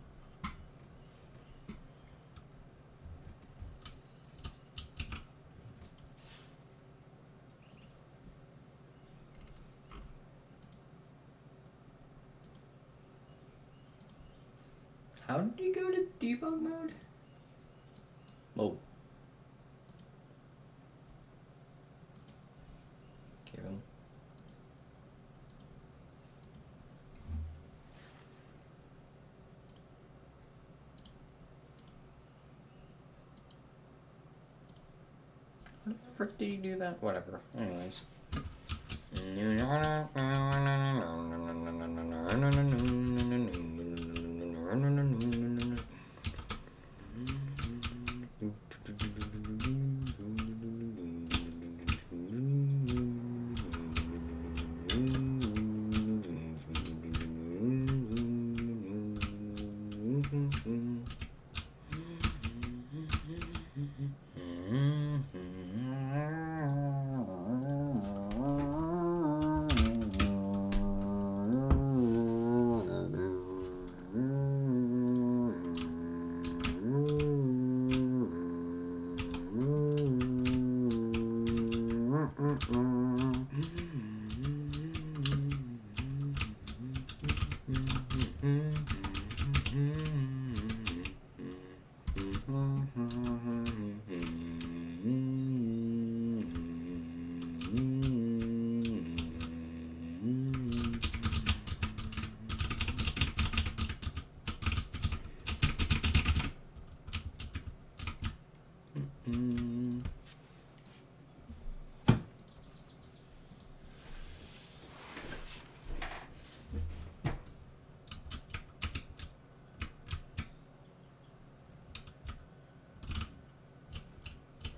How did you go to debug mode? Oh. Kevin. How the frick did you do that? Whatever. Anyways.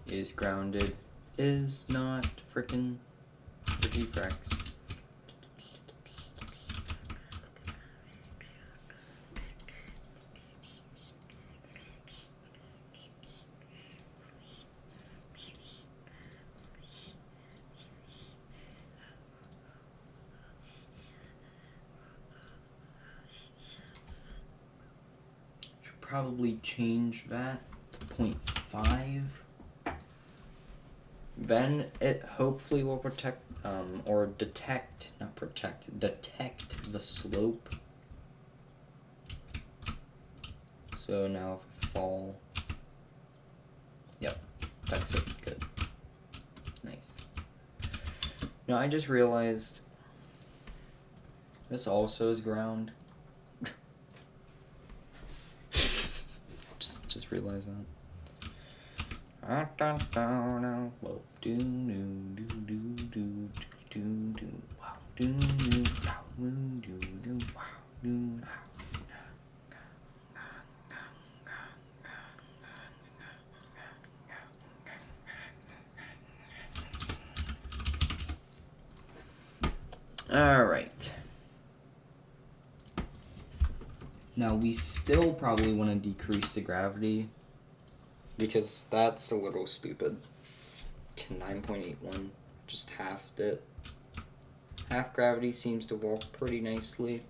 Is grounded, is not frickin' fracks. Should probably change that to 0.5. Then it hopefully will protect, or detect, not protect, detect the slope. So now if I fall, yep, that's it, good. Nice. Now I just realized this also is ground. just realized that. Whoa. Do do do do do do do wow do do wow do do wow do. All right. Now we still probably want to decrease the gravity because that's a little stupid. 9.81, just halved it. Half gravity seems to work pretty nicely.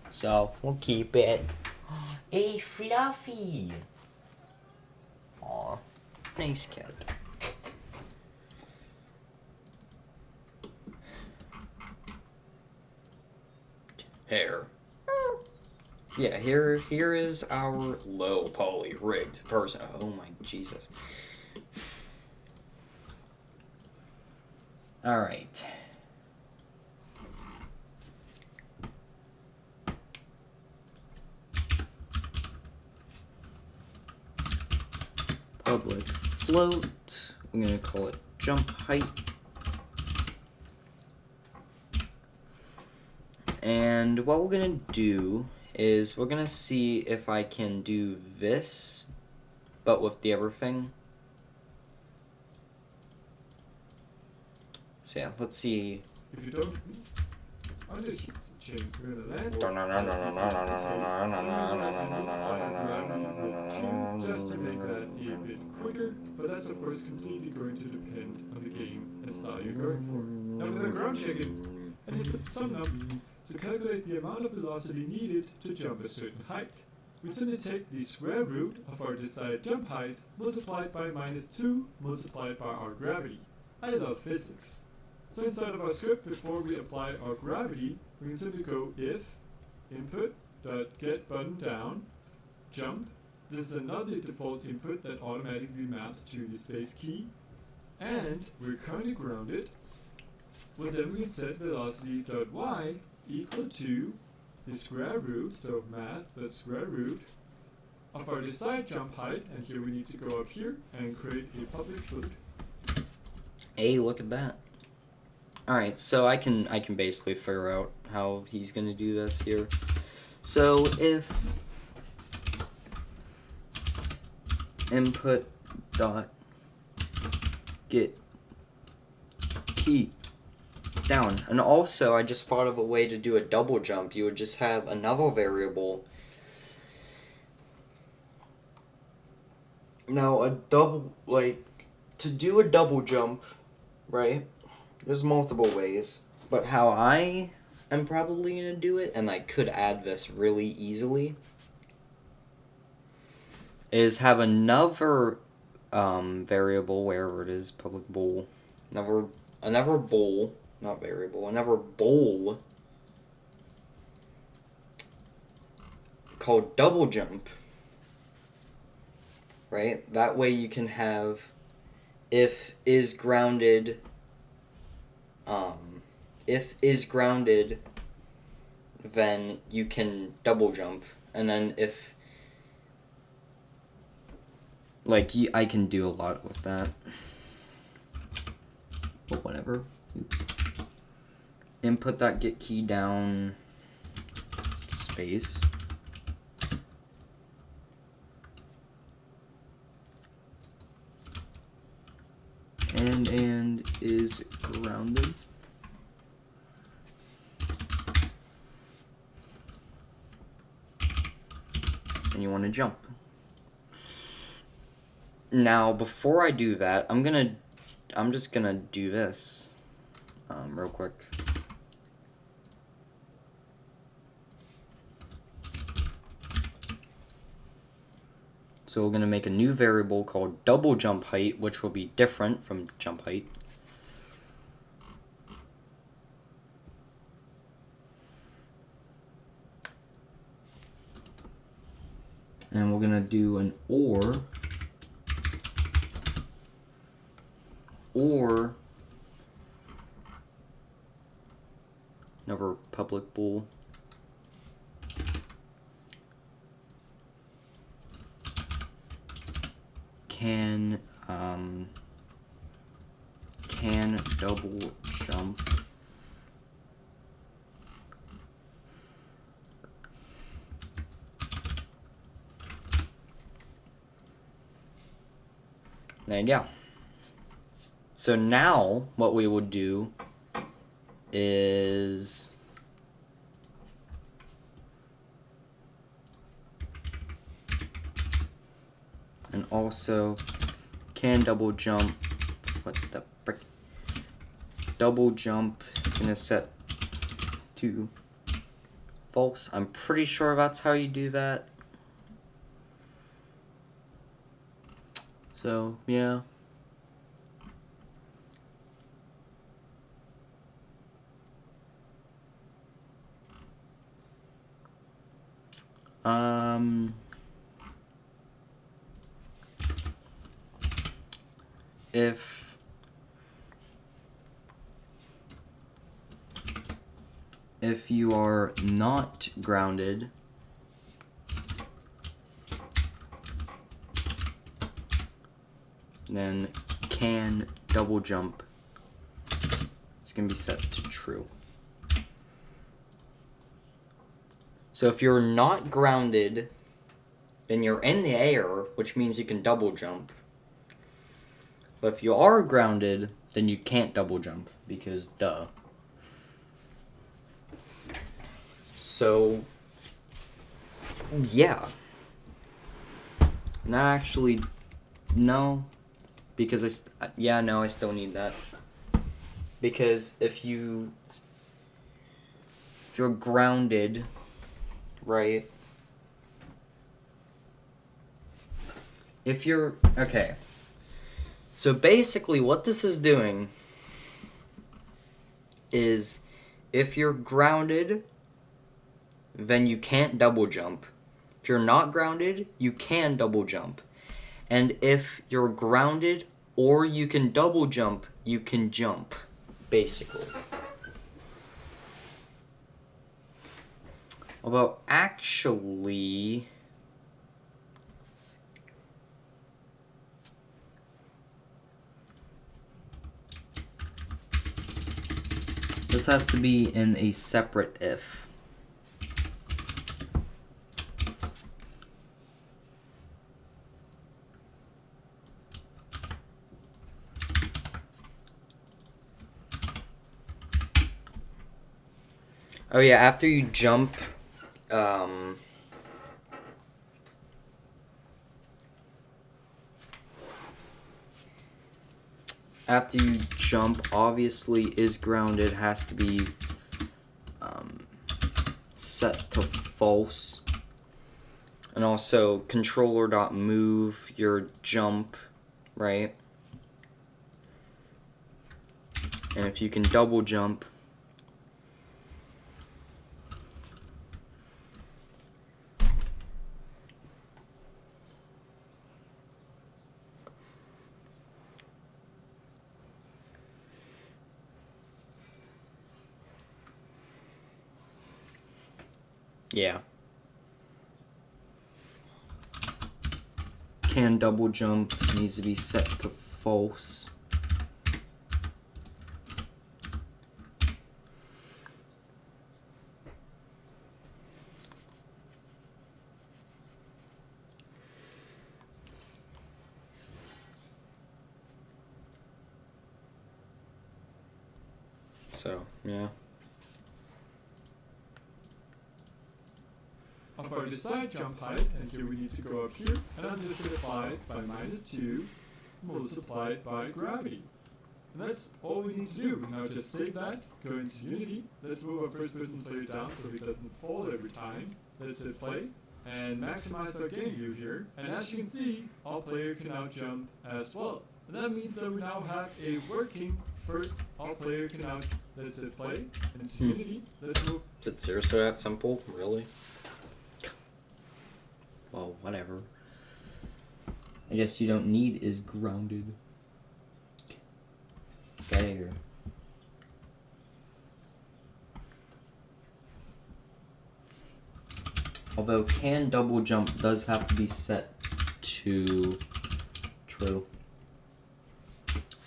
So we'll keep it. Hey, Fluffy! Aw, nice cat. Hair. Yeah, here is our low poly rigged person. Oh my Jesus. All right. Public float. I'm gonna call it jump height. And what we're gonna do is we're gonna see if I can do this, but with the everything. So yeah, let's see. If you don't, I'll just change where the land. Just to make that a bit quicker, but that's of course completely going to depend on the game and style you're going for. Now with the ground shaking, I need to sum up to calculate the amount of velocity needed to jump a certain height. We simply take the square root of our desired jump height multiplied by -2 multiplied by our gravity. I love physics. So inside of our script, before we apply our gravity, we can simply go if input.getButtonDown jump. This is another default input that automatically maps to the space key, and we're currently grounded. Well, then we can set velocity.y equal to the square root, so math.square root of our desired jump height, and here we need to go up here and create a public float. Hey, look at that. Alright, so I can basically figure out how he's gonna do this here. So if input dot get key down, and also I just thought of a way to do a double jump. You would just have another variable. Now a double, like, to do a double jump, right? There's multiple ways, but how I am probably going to do it, and I could add this really easily, is have another variable, wherever it is, public bool, another bool, not variable, another bool called double jump, right? That way you can have if is grounded, then you can double jump, and then if, like, I can do a lot with that, but whatever. Input that get key down space, and grounded. And you want to jump. Now, before I do that, I'm just gonna do this real quick. So we're gonna make a new variable called double jump height, which will be different from jump height. And we're gonna do an or another public bool can double jump and yeah. So now what we would do is and also can double jump. What the frick? Double jump is gonna set to false. I'm pretty sure that's how you do that. So yeah. If you are not grounded, then can double jump is going to be set to true. So if you're not grounded, then you're in the air, which means you can double jump. But if you are grounded, then you can't double jump, because duh. So, yeah. And actually, no. Because I still need that. Because if you're grounded, right? Okay. So basically what this is doing is if you're grounded, then you can't double jump. If you're not grounded, you can double jump. And if you're grounded or you can double jump, you can jump, basically. Although, actually, this has to be in a separate if. Oh yeah, after you jump, after you jump, obviously is grounded has to be set to false. And also controller.move your jump, right? And if you can double jump, yeah. Can double jump needs to be set to false. So, yeah. For the side jump height, and here we need to go up here, and I'm just going to apply it by -2 multiplied by gravity. And that's all we need to do. Now just save that, go into Unity, let's move our first person player down so he doesn't fall every time. Let's hit play, and maximize our game view here. And as you can see, all player can now jump as well. And that means that we now have a working first all player can now, let's hit play, into Unity, let's move. Is it seriously that simple? Really? Well, whatever. I guess you don't need is grounded. Get out of here. Although can double jump does have to be set to true.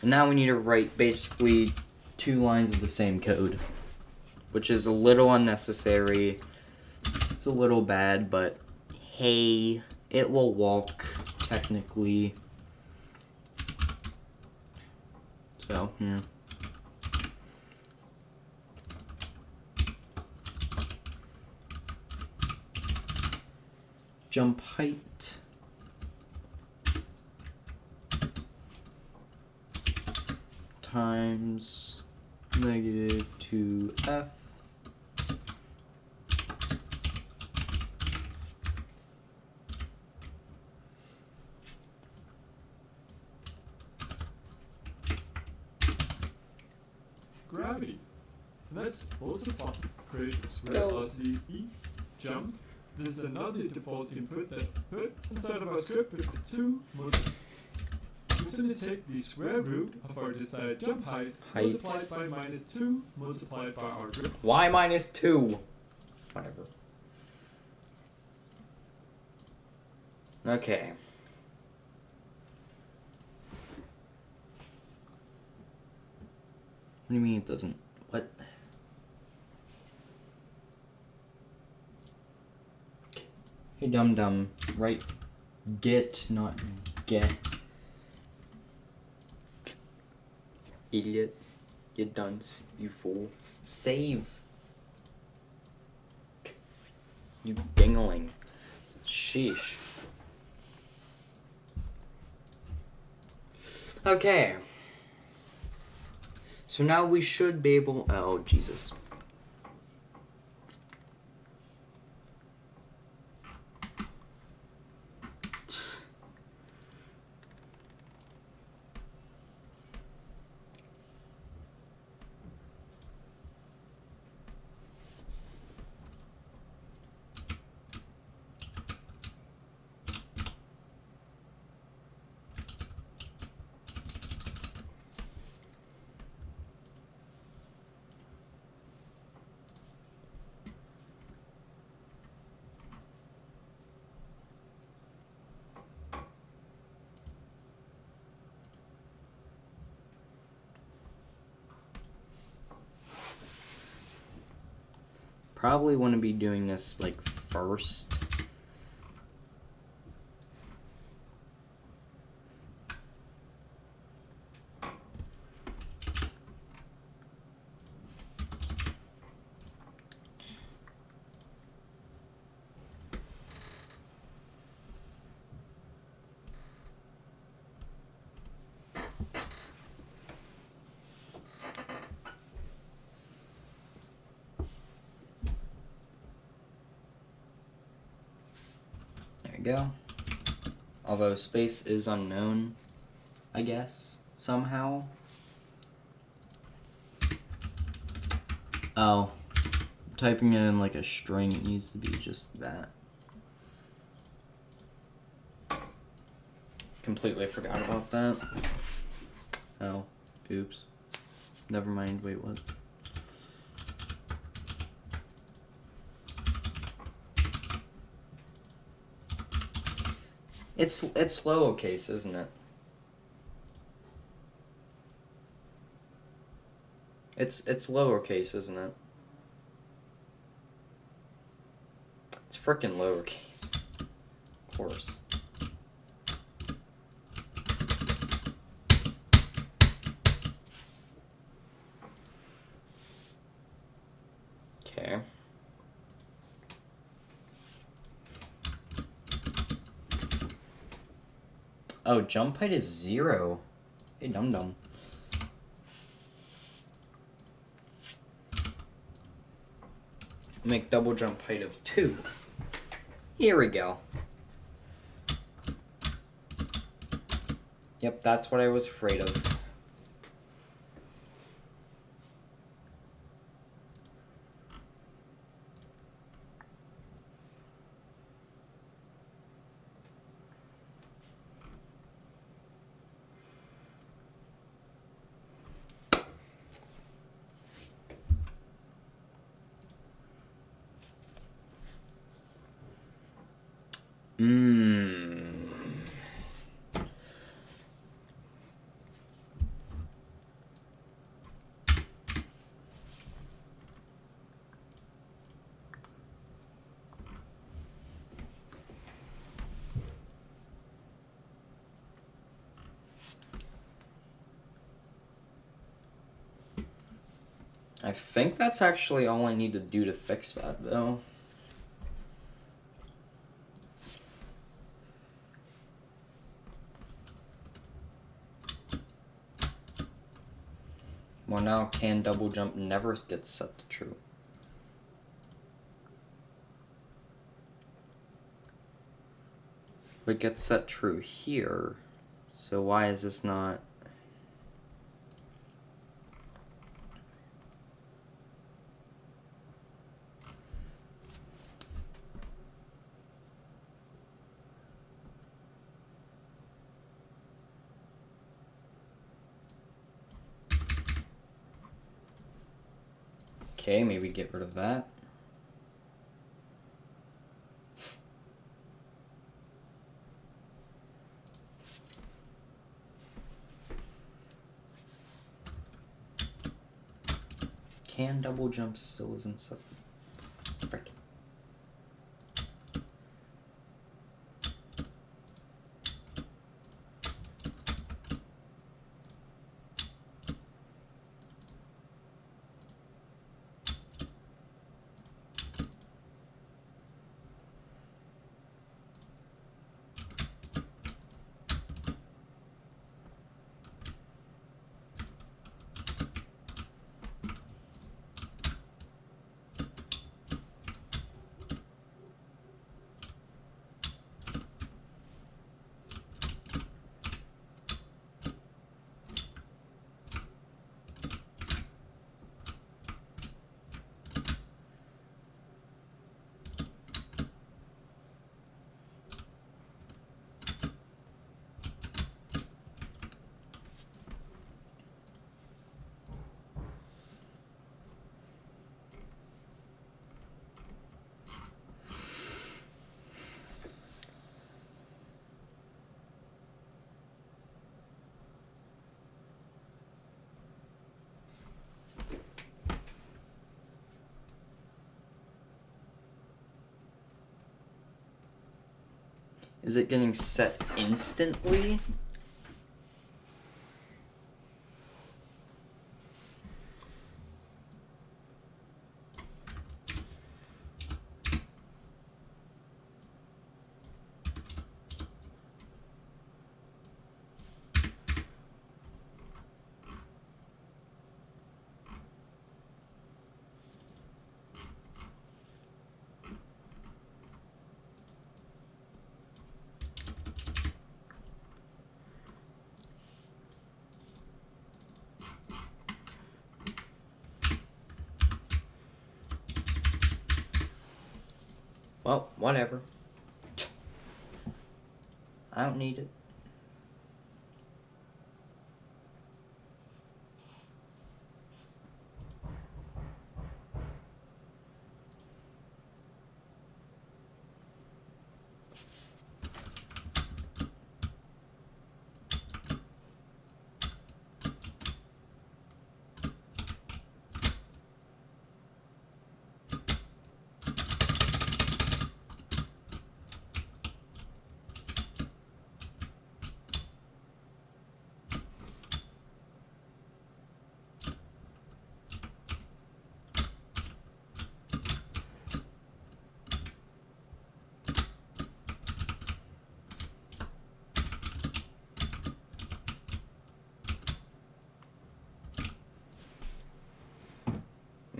And now we need to write basically 2 lines of the same code, which is a little unnecessary. It's a little bad, but hey, it will walk technically. So, yeah. Jump height. Times -2f. Gravity. Let's also create a square velocity E jump. This is another default input that put inside of our script with the 2 multiplied. We're going to take the square root of our desired jump height multiplied by -2 multiplied by our gravity. Why -2? Whatever. Okay. What do you mean it doesn't? What? Hey, dum-dum. Right. Get, not get. Idiot. You dunce. You fool. Save. You dingling. Sheesh. Okay. So now we should be able... Oh, Jesus. Probably want to be doing this like first. Go. Although space is unknown, I guess, somehow. Oh. Typing it in like a string, it needs to be just that. Completely forgot about that. Oh. Oops. Never mind, wait, what? It's lowercase, isn't it? It's lowercase, isn't it? It's frickin' lowercase. Of course. Oh, jump height is 0. Hey, dum-dum. Make double jump height of 2. Here we go. Yep, that's what I was afraid of. I think that's actually all I need to do to fix that, though. Well, now can double jump never gets set to true. But it gets set true here. So why is this not... Okay, maybe get rid of that. Can double jump still isn't set. Frick. Is it getting set instantly? Well, whatever. I don't need it.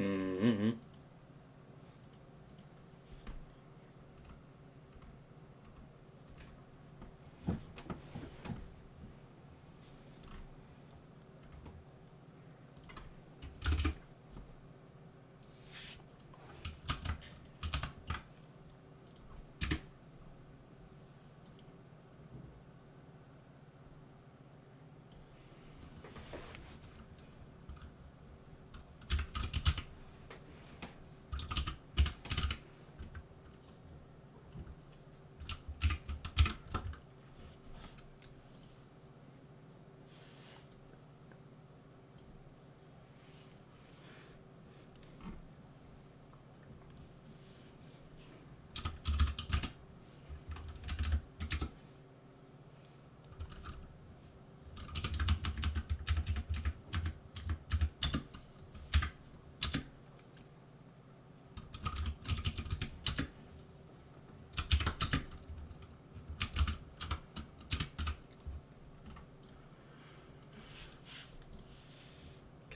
Mm-hmm.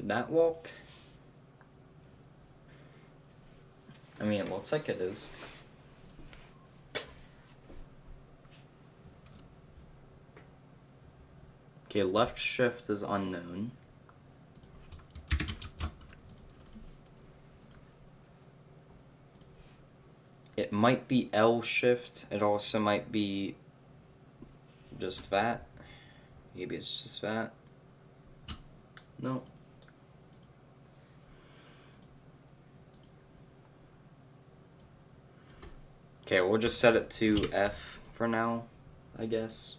Could that walk? I mean, it looks like it is. Okay, left shift is unknown. It might be L shift. It also might be just that. Maybe it's just that. No. Okay, we'll just set it to F for now, I guess.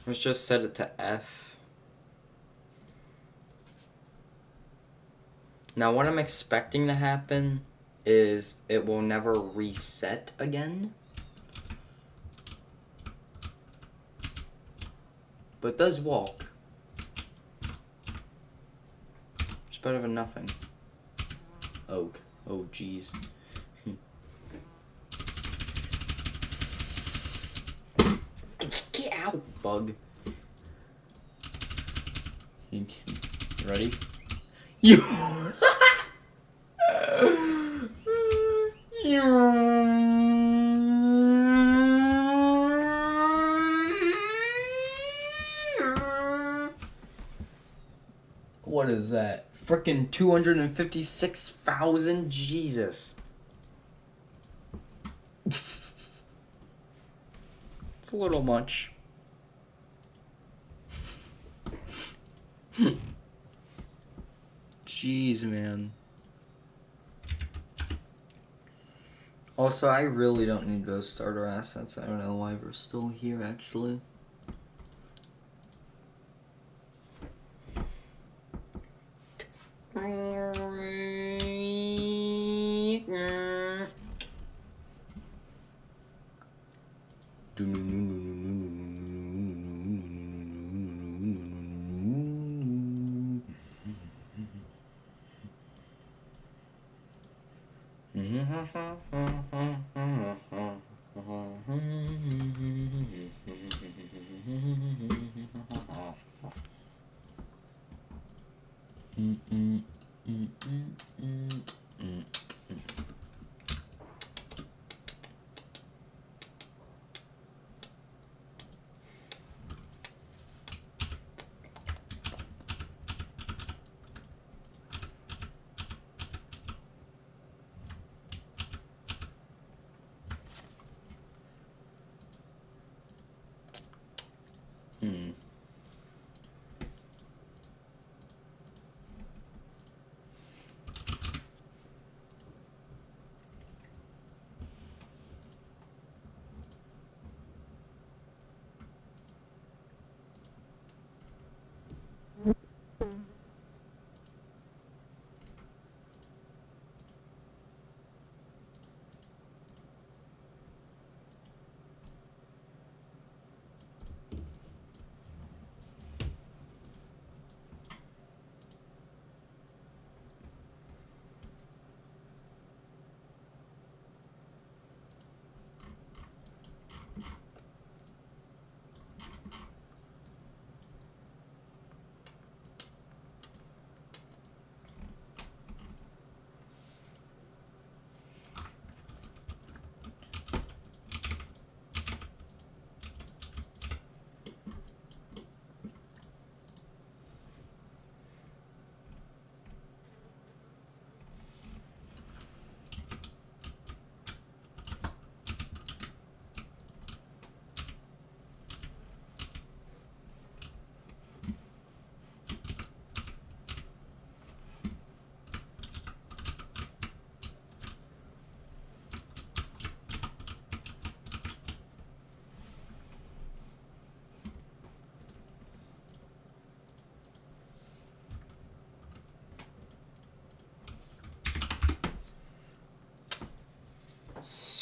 Let's just set it to F. Now what I'm expecting to happen is it will never reset again. But it does walk. It's better than nothing. Oh jeez. Get out, bug. You ready? You. What is that? Frickin' 256,000? Jesus. It's a little much. Jeez, man. Also, I really don't need those starter assets. I don't know why we're still here, actually.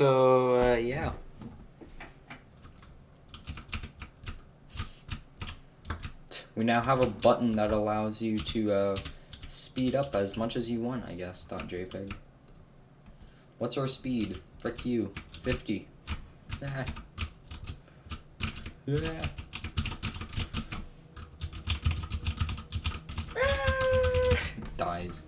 So, yeah. We now have a button that allows you to speed up as much as you want, I guess. .jpeg. What's our speed? Frick you. 50. Ah. Yeah. Dies.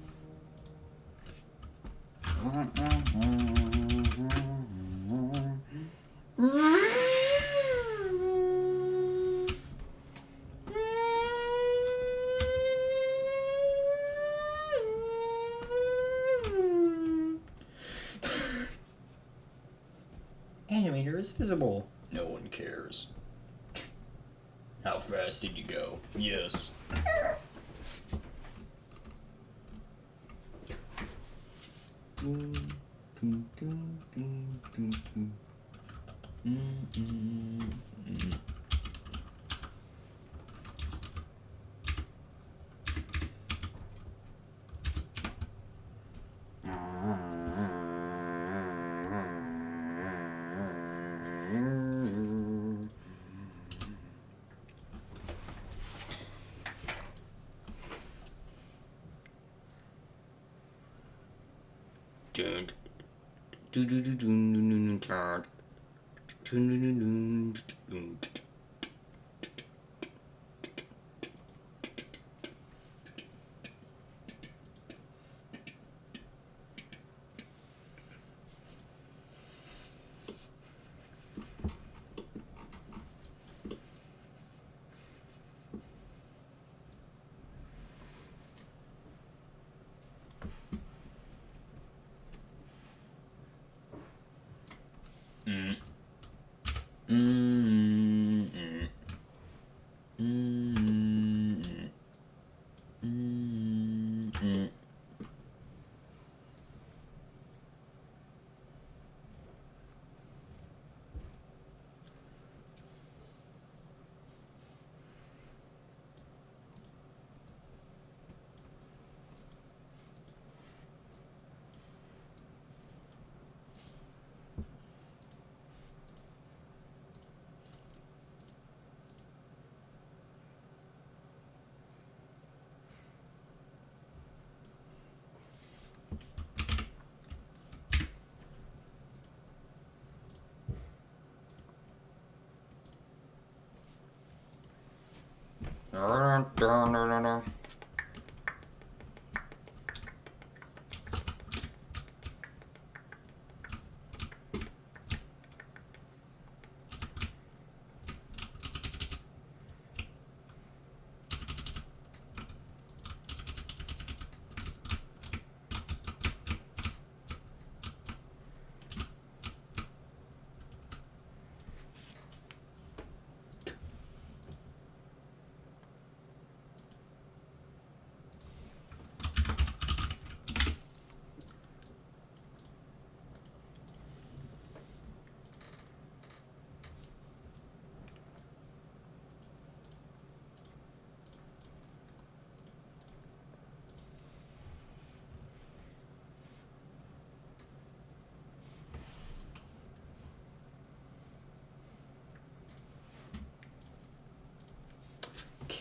Animator is visible. No one cares. How fast did you go? Yes.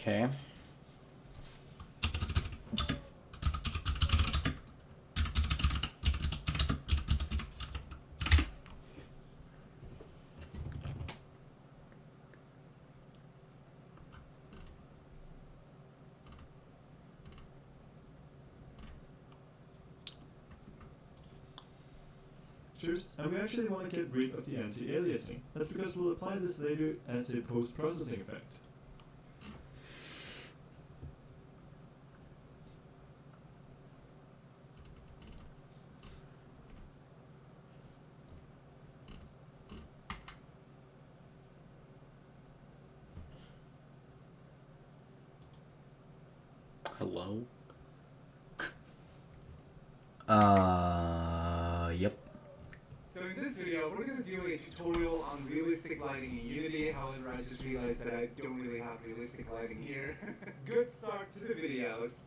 Okay. Cheers, and we actually want to get rid of the anti-aliasing. That's because we'll apply this later as a post-processing effect. Hello? Yep. So in this video, we're going to do a tutorial on realistic lighting in Unity. However, I just realized that I don't really have realistic lighting here. Good start to the videos.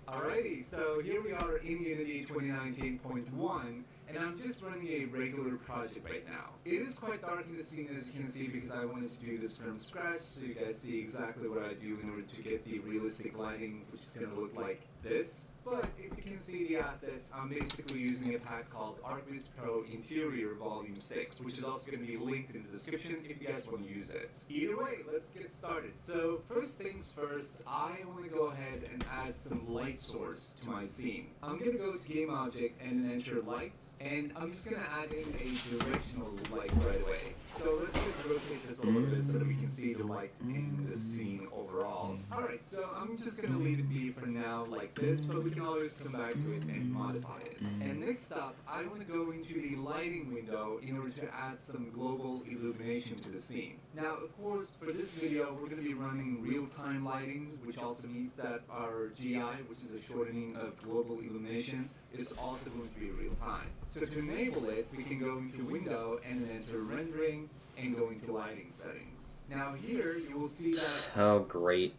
Alrighty, so here we are in Unity 2019.1, and I'm just running a regular project right now. It is quite dark in the scene, as you can see, because I wanted to do this from scratch so you guys see exactly what I do in order to get the realistic lighting, which is going to look like this. But if you can see the assets, I'm basically using a pack called ArcViz Pro Interior Volume 6, which is also going to be linked in the description if you guys want to use it. Either way, let's get started. So first things first, I want to go ahead and add some light source to my scene. I'm going to go to Game Object and enter Light, and I'm just going to add in a directional light right away. So let's just rotate this a little bit so that we can see the light in the scene overall. Alright, so I'm just going to leave it be for now like this, but we can always come back to it and modify it. And next up, I want to go into the lighting window in order to add some global illumination to the scene. Now, of course, for this video, we're going to be running real-time lighting, which also means that our GI, which is a shortening of global illumination, is also going to be real-time. So to enable it, we can go into Window and then enter Rendering and go into Lighting Settings. Now here, you will see that... Oh, great.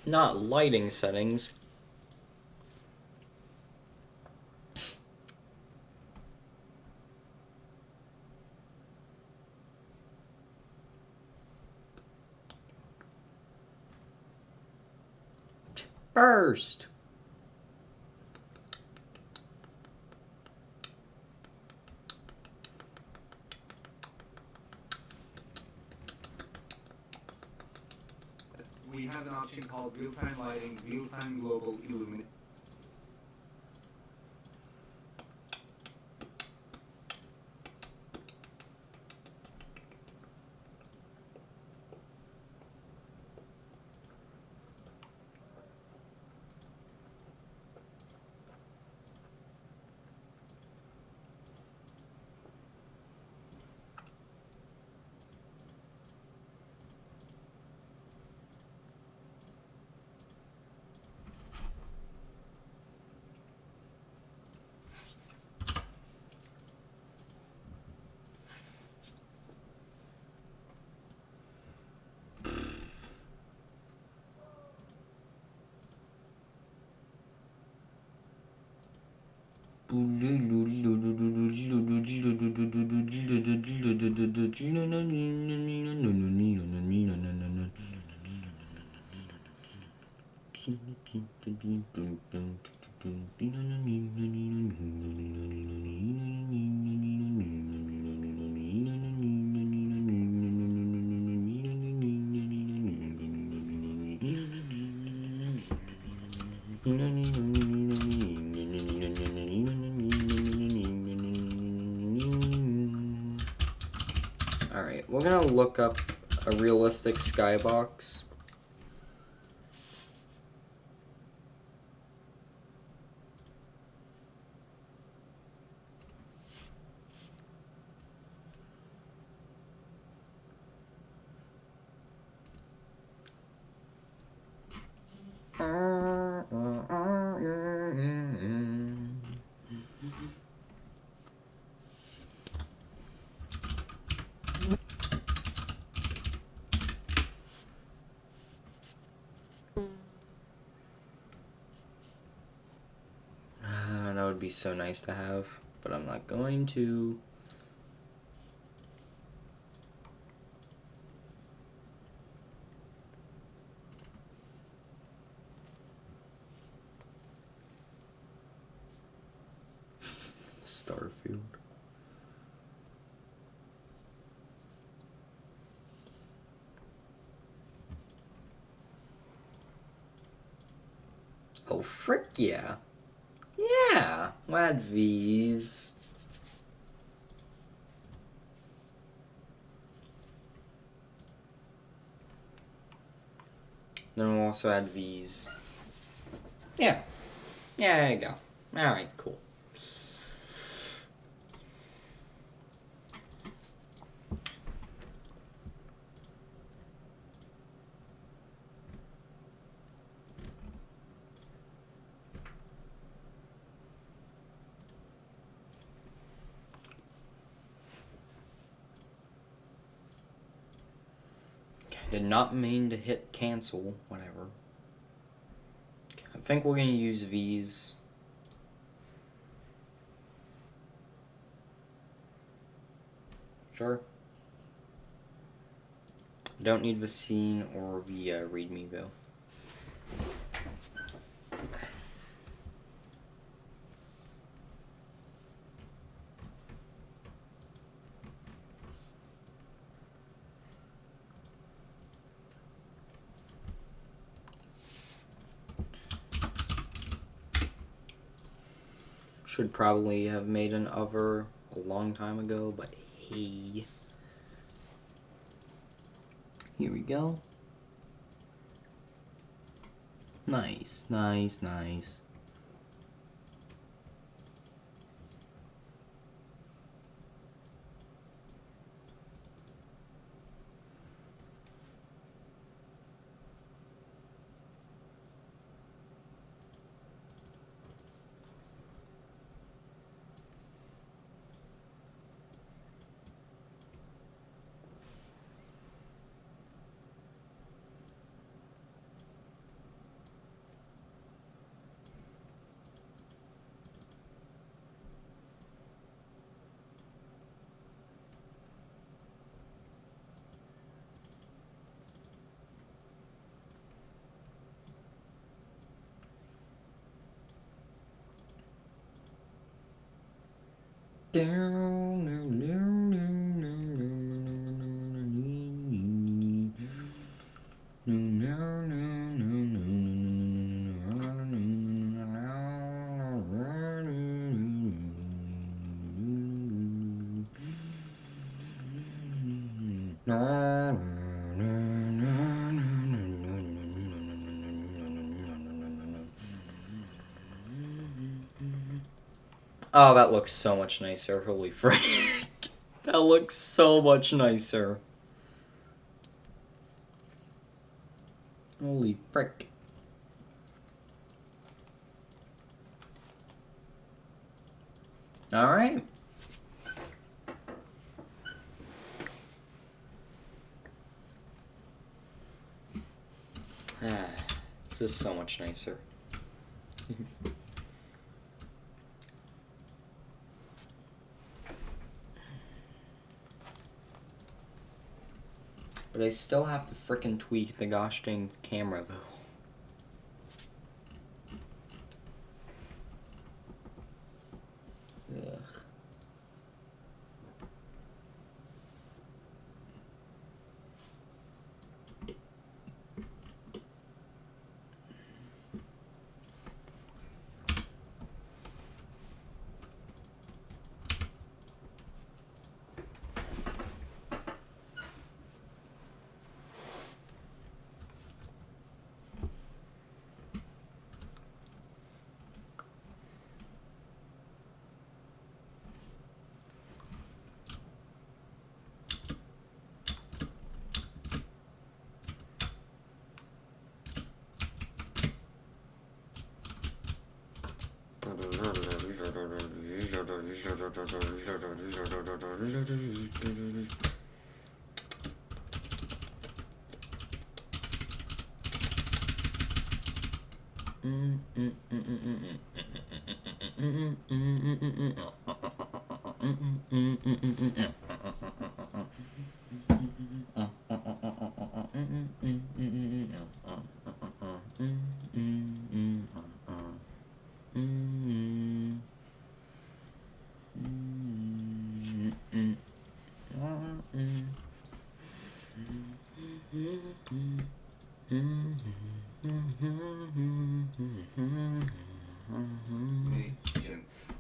Not lighting settings. First. we have an option called real-time lighting, real-time global illumination. Alright, we're gonna look up a realistic skybox. That would be so nice to have, but I'm not going to. Starfield. Oh, frick yeah. Yeah, we'll add V's. Then we'll also add V's. Yeah. Yeah, there you go. Alright, cool. Did not mean to hit cancel, whatever. I think we're gonna use V's. Sure. Don't need the scene or the readme though. Should probably have made an other a long time ago, but hey. Here we go. Nice, nice, nice. Oh, that looks so much nicer. Holy frick. That looks so much nicer. Holy frick. Alright. This is so much nicer. But I still have to frickin' tweak the gosh dang camera though. Ugh.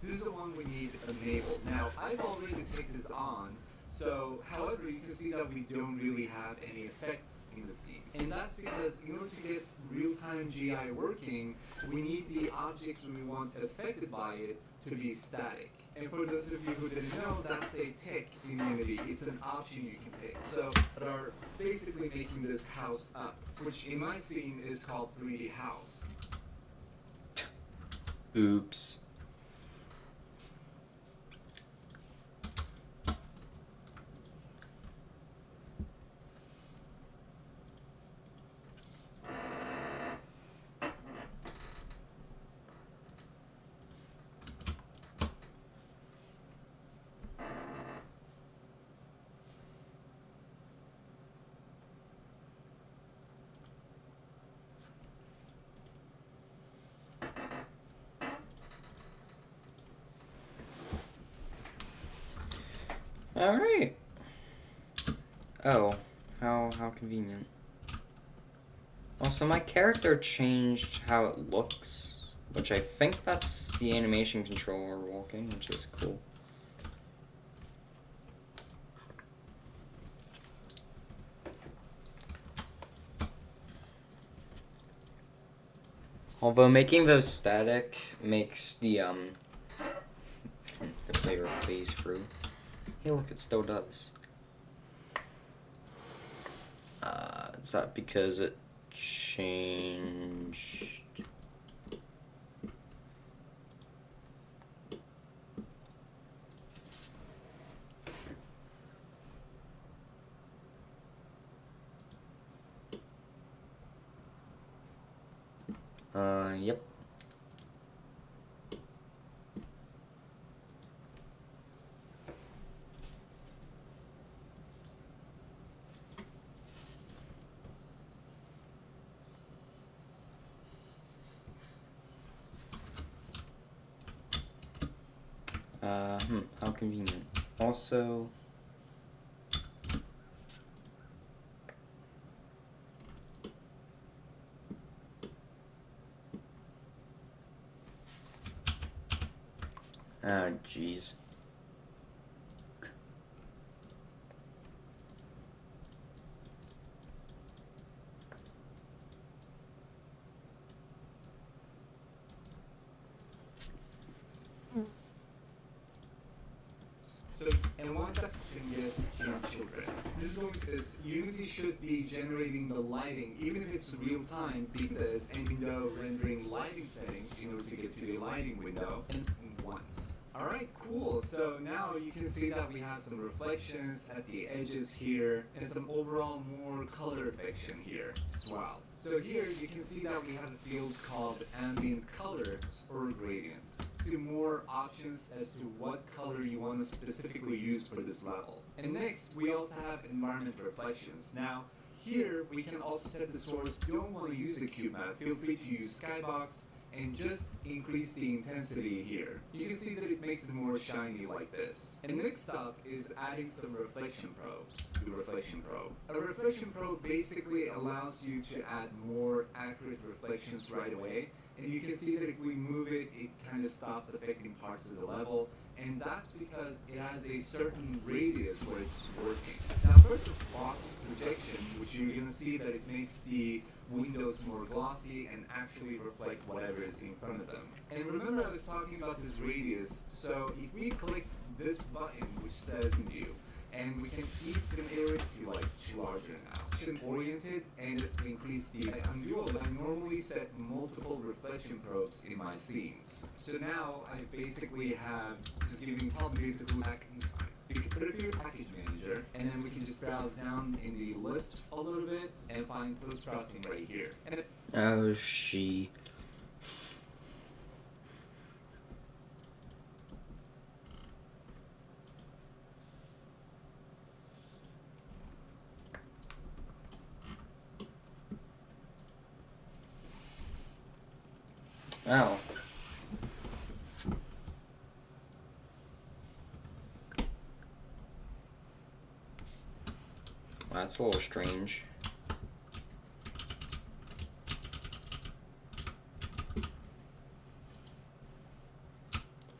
This is the one we need enabled. Now, I've already taken this on, so however, you can see that we don't really have any effects in the scene. And that's because in order to get real-time GI working, we need the objects we want affected by it to be static. And for those of you who didn't know, that's a tick in Unity. It's an option you can pick. So that are basically making this house up, which in my scene is called 3D house. Oops. Alright. Oh, how convenient. Also, my character changed how it looks, which I think that's the animation controller walking, which is cool. Although making those static makes the player phase through. Hey, look, it still does. Is that because it changed? Yep. How convenient. Also, ah, jeez. So, and one section is children. This is going because Unity should be generating the lighting, even if it's real time, because any window rendering lighting settings in order to get to the lighting window and once. Alright, cool. So now you can see that we have some reflections at the edges here and some overall more color affection here as well. So here you can see that we have a field called ambient colors or gradient. To more options as to what color you want to specifically use for this level. And next, we also have environment reflections. Now, here we can also set the source. Don't want to use a cube map, feel free to use Skybox and just increase the intensity here. You can see that it makes it more shiny like this. And next up is adding some reflection probes to Reflection Probe. A reflection probe basically allows you to add more accurate reflections right away. And you can see that if we move it, it kind of stops affecting parts of the level. And that's because it has a certain radius where it's working. Now, first of box projection, which you're going to see that it makes the windows more glossy and actually reflect whatever is in front of them. And remember I was talking about this radius, so if we click this button which says view, and we can keep the area to like larger now. Oriented and just increase the undo. I normally set multiple reflection probes in my scenes. So now I basically have just giving probability to go back in time. You can put it in your package manager, and then we can just browse down in the list a little bit and find post processing right here. And Oh, she. Oh. Well, that's a little strange.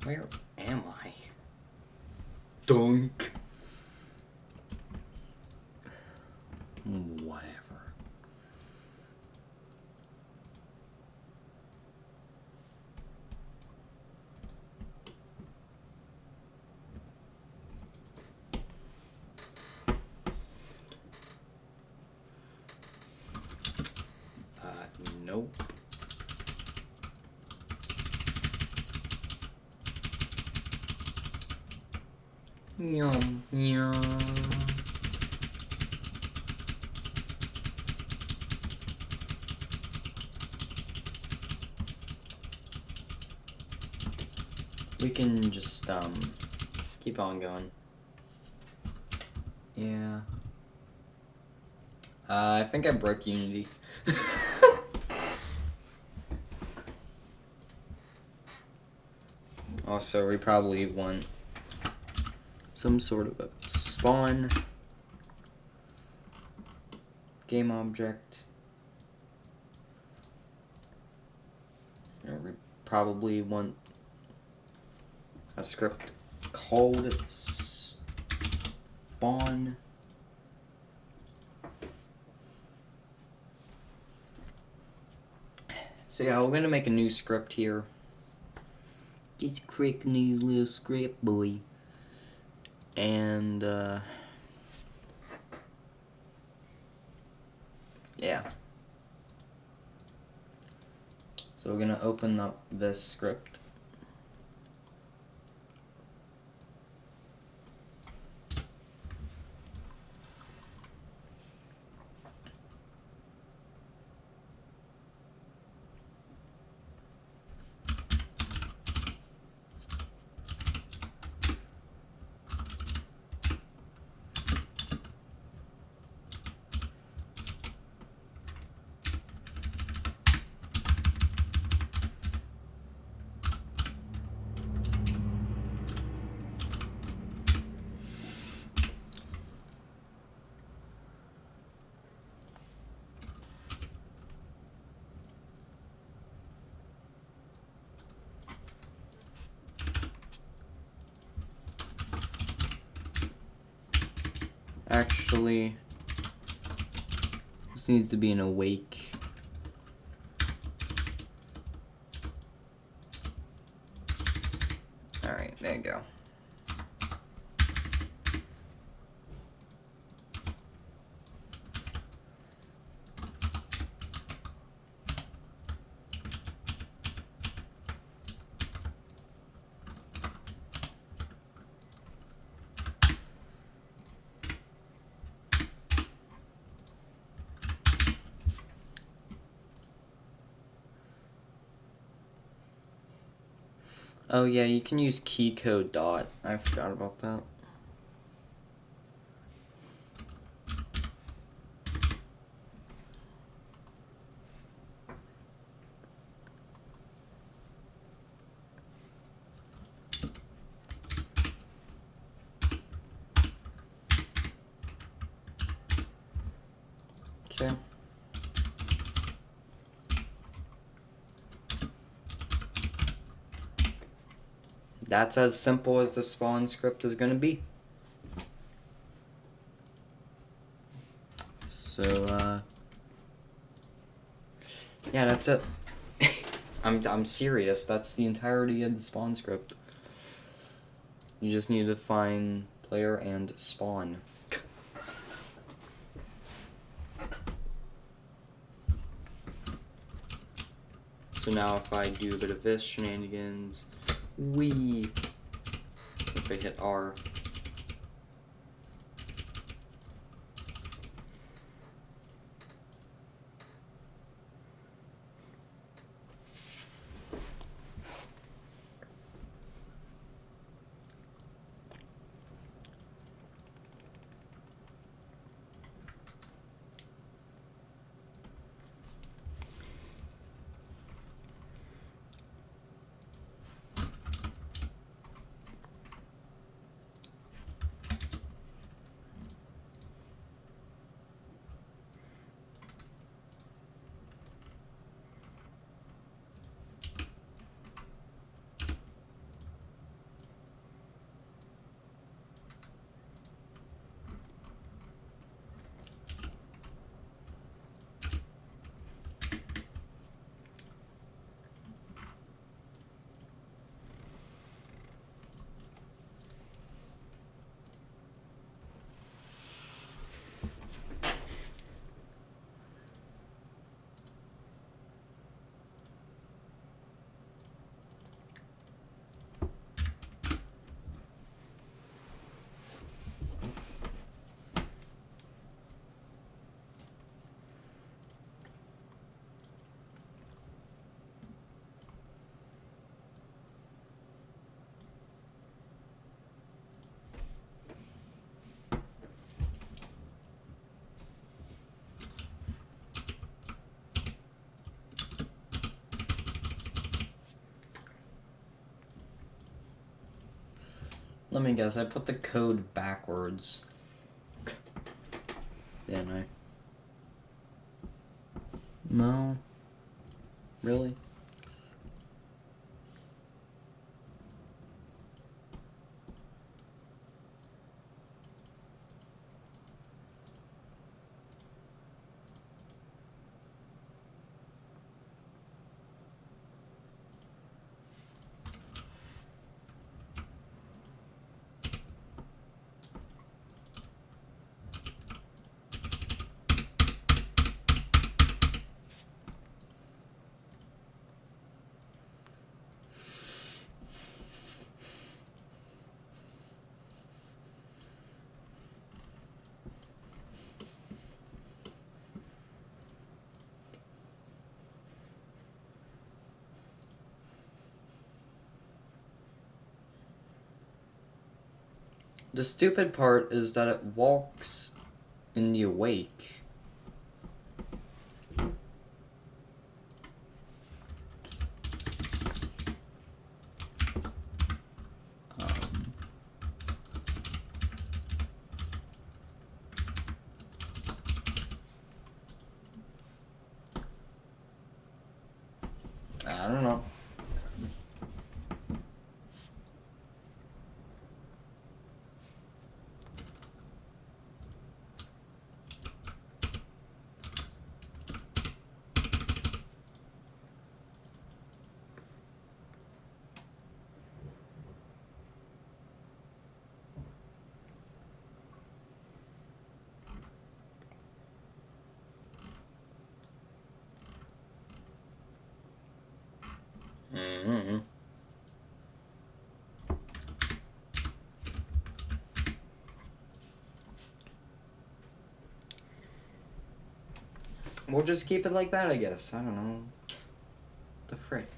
Where am I? Dunk. Whatever. Nope. Yum, yum. We can just, keep on going. Yeah. I think I broke Unity. Also, we probably want some sort of a spawn game object. And we probably want a script called spawn. So yeah, we're gonna make a new script here. Just a quick new little script, boy. And yeah. So we're gonna open up this script. Actually, this needs to be an awake. Alright, there you go. Oh yeah, you can use keycode dot. I forgot about that. Okay. That's as simple as the spawn script is gonna be. So, yeah, that's it. I'm serious. That's the entirety of the spawn script. You just need to find player and spawn. So now if I do a bit of this shenanigans, if I hit R, Let me guess, I put the code backwards. Didn't I? No. Really? The stupid part is that it walks in the awake. I don't know. Mm-hmm. We'll just keep it like that, I guess. I don't know. The frick.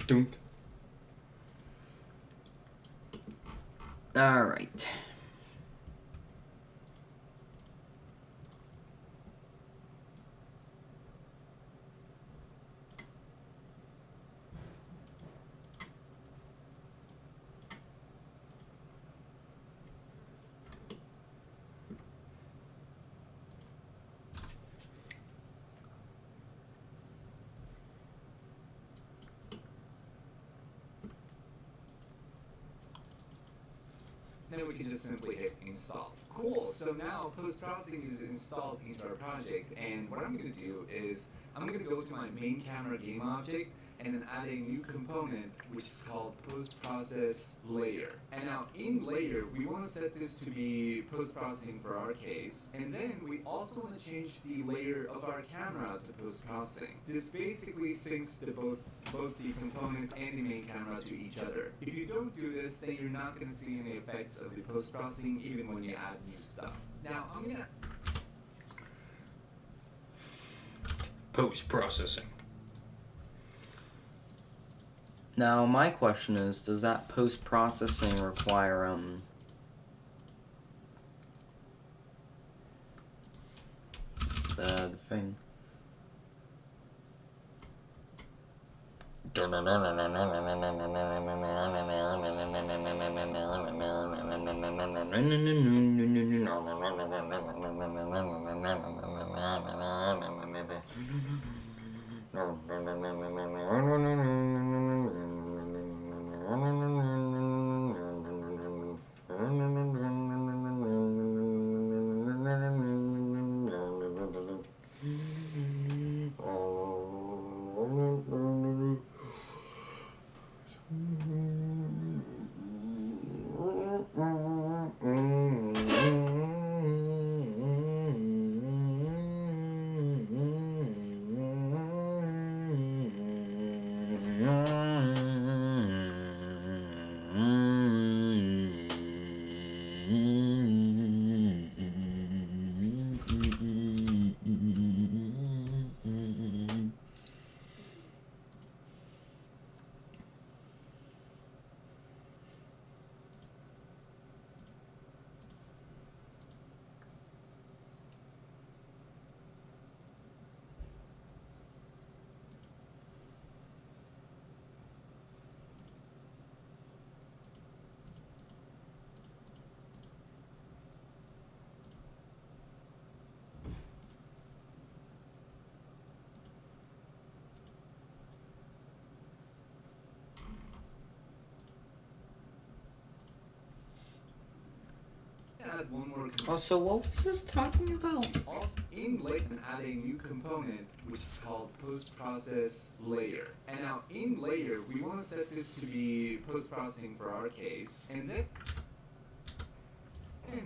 Dunk. All right. Then we can just simply hit install. Cool, so now post-processing is installed into our project, and what I'm going to do is I'm going to go to my main camera game object and then add a new component which is called post-process layer. And now in layer, we want to set this to be post-processing for our case, and then we also want to change the layer of our camera to post-processing. This basically syncs both the component and the main camera to each other. If you don't do this, then you're not going to see any effects of the post-processing even when you add new stuff. Now, I'm going to Post-processing. Now, my question is, does that post-processing require, the thing? add one more Also, what was this talking about? Also, in layer, and add a new component which is called post-process layer. And now in layer, we want to set this to be post-processing for our case, and then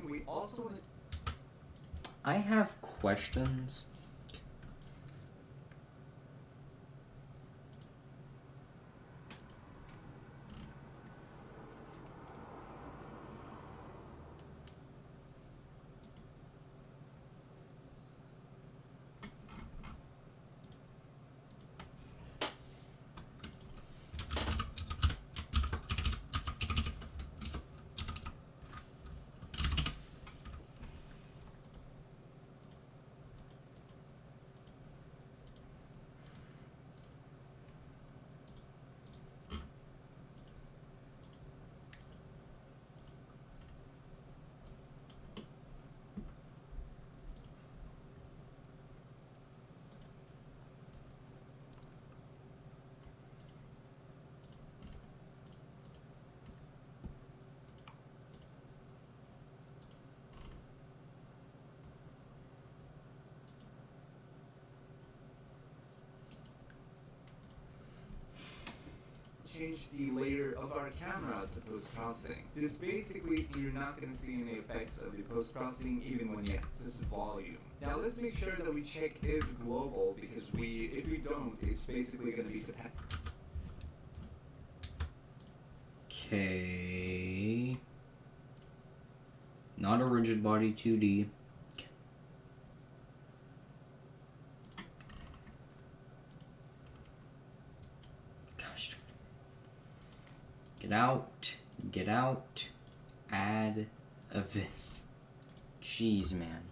we also want to. I have questions. Change the layer of our camera to post-processing. This basically, you're not going to see any effects of the post-processing even when you access volume. Now let's make sure that we check is global, because if we don't, it's basically going to be dependent. Okay. Not a rigid body 2D. Gosh. Get out, add a vis. Jeez, man.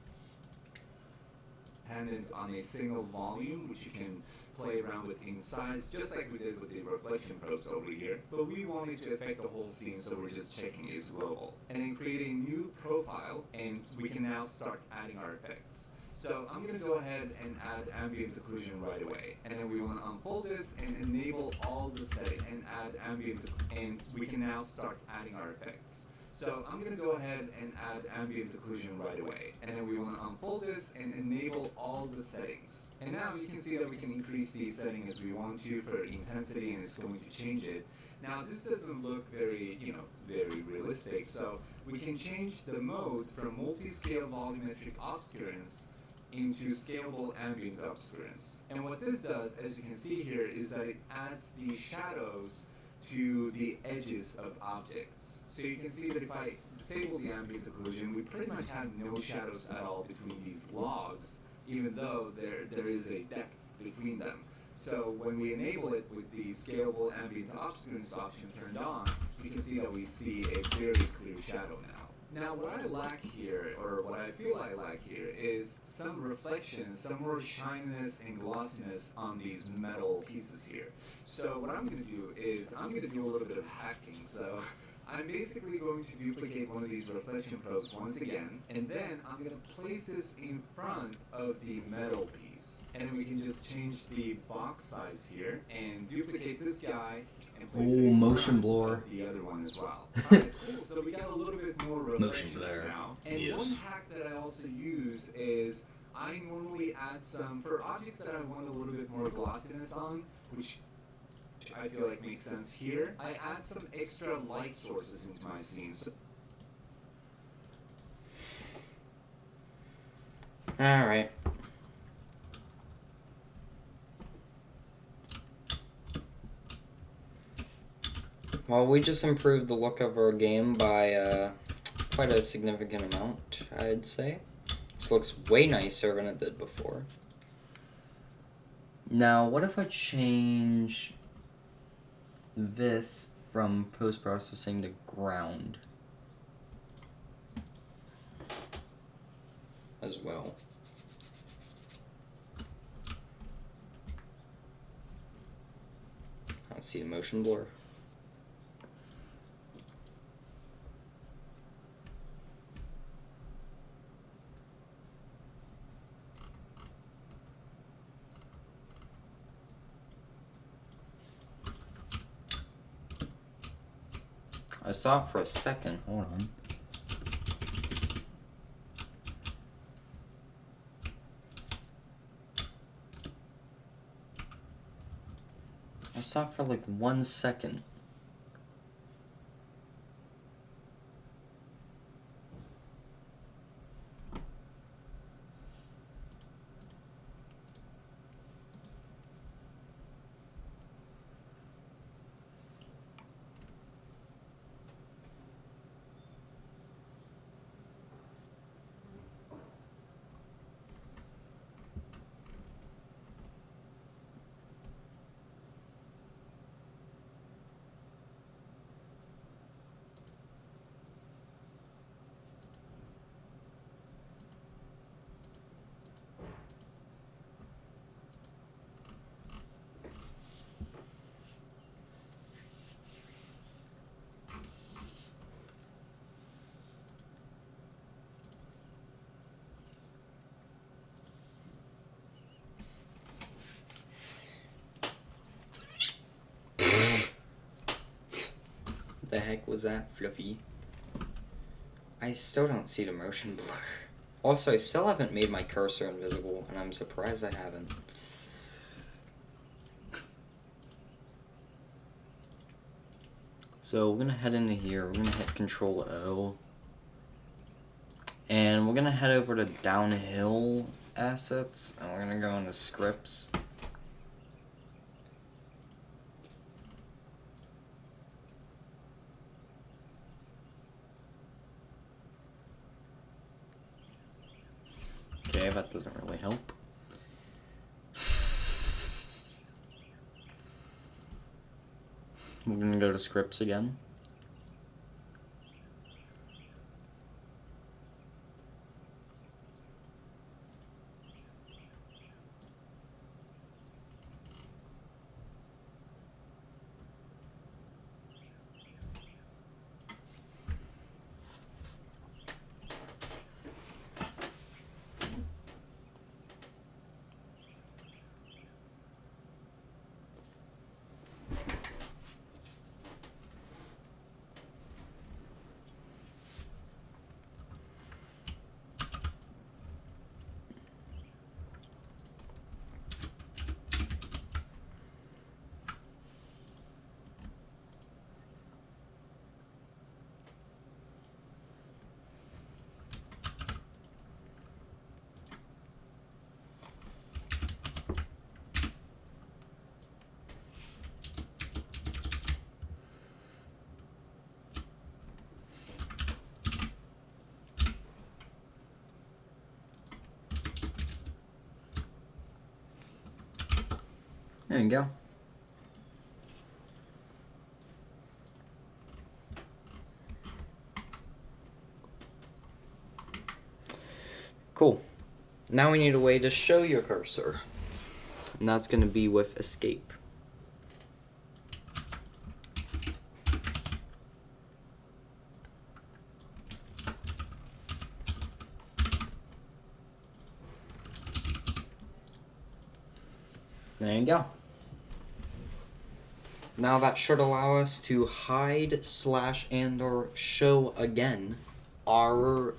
Dependent on a single volume, which you can play around with in size, just like we did with the reflection probes over here. But we wanted to affect the whole scene, so we're just checking is global. And then create a new profile, and we can now start adding our effects. So I'm going to go ahead and add ambient occlusion right away. And then we want to unfold this and enable all the settings and add ambient occlusion. And we can now start adding our effects. So I'm going to go ahead and add ambient occlusion right away. And then we want to unfold this and enable all the settings. And now you can see that we can increase the setting as we want to for intensity, and it's going to change it. Now this doesn't look very, very realistic. So we can change the mode from multi-scale volumetric obscurance into scalable ambient obscurance. And what this does, as you can see here, is that it adds the shadows to the edges of objects. So you can see that if I disable the ambient occlusion, we pretty much have no shadows at all between these logs, even though there is a depth between them. So when we enable it with the scalable ambient obscurance option turned on, you can see that we see a very clear shadow now. Now what I lack here, or what I feel I lack here, is some reflection, some more shininess and glossiness on these metal pieces here. So what I'm going to do is, I'm going to do a little bit of hacking. So I'm basically going to duplicate one of these reflection probes once again, and then I'm going to place this in front of the metal piece. And we can just change the box size here, and duplicate this guy, and place it in motion front blur. of the other one as well. Alright, cool. So we got a little bit more reflections blur. now. And Yes. one hack that I also use is, I normally add some, for objects that I want a little bit more glossiness on, which I feel like makes sense here, I add some extra light sources into my scene. So Alright. Well, we just improved the look of our game by quite a significant amount, I'd say. This looks way nicer than it did before. Now, what if I change this from post-processing to ground as well? Let's see, motion blur. I saw it for a second. Hold on. saw it for like 1 second. The heck was that, Fluffy? I still don't see the motion blur. Also, I still haven't made my cursor invisible, and I'm surprised I haven't. So we're gonna head into here, we're gonna hit Control O. And we're gonna head over to Downhill Assets, and we're gonna go into Scripts. Okay, that doesn't really help. We're gonna go to Scripts again. There you go. Cool. Now we need a way to show your cursor. And that's going to be with Escape. There you go. Now that should allow us to hide / and or show again our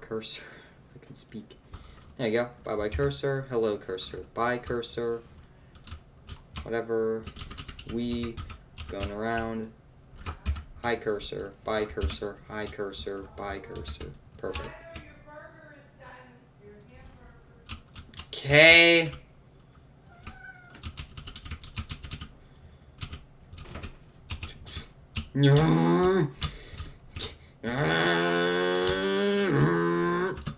cursor. I can speak. There you go. Bye bye cursor. Hello cursor. Bye cursor. Whatever. We going around. Hi cursor. Bye cursor. Hi cursor. Bye cursor. Perfect. Okay.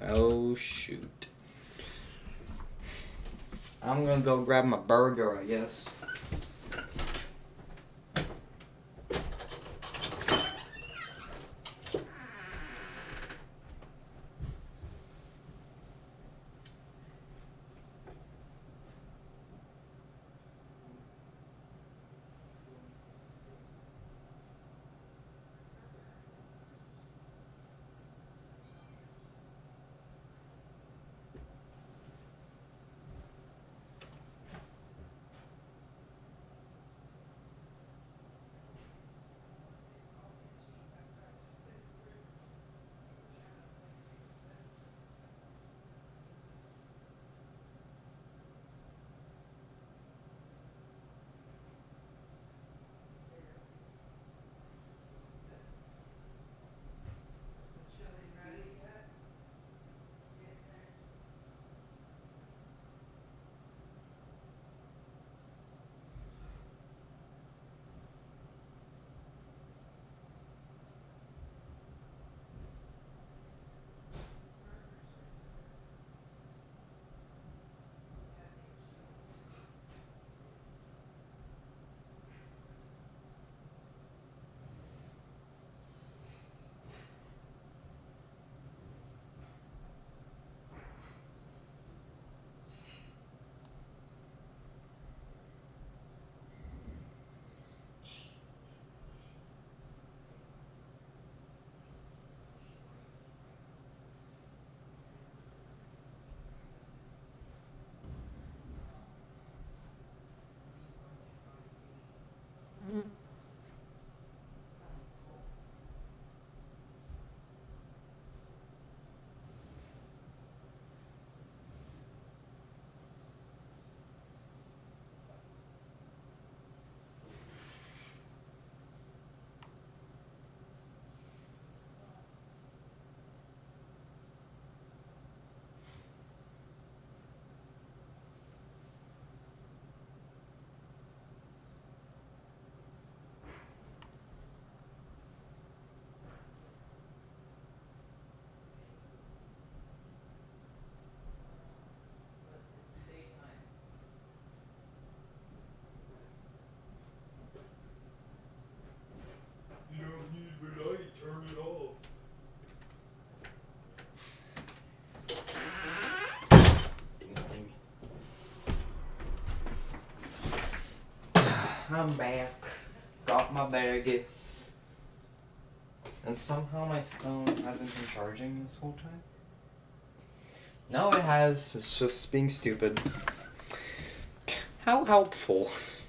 Oh shoot. I'm gonna go grab my burger, I guess. I'm back. Got my baggie. And somehow my phone hasn't been charging this whole time. No, it has. It's just being stupid. How helpful.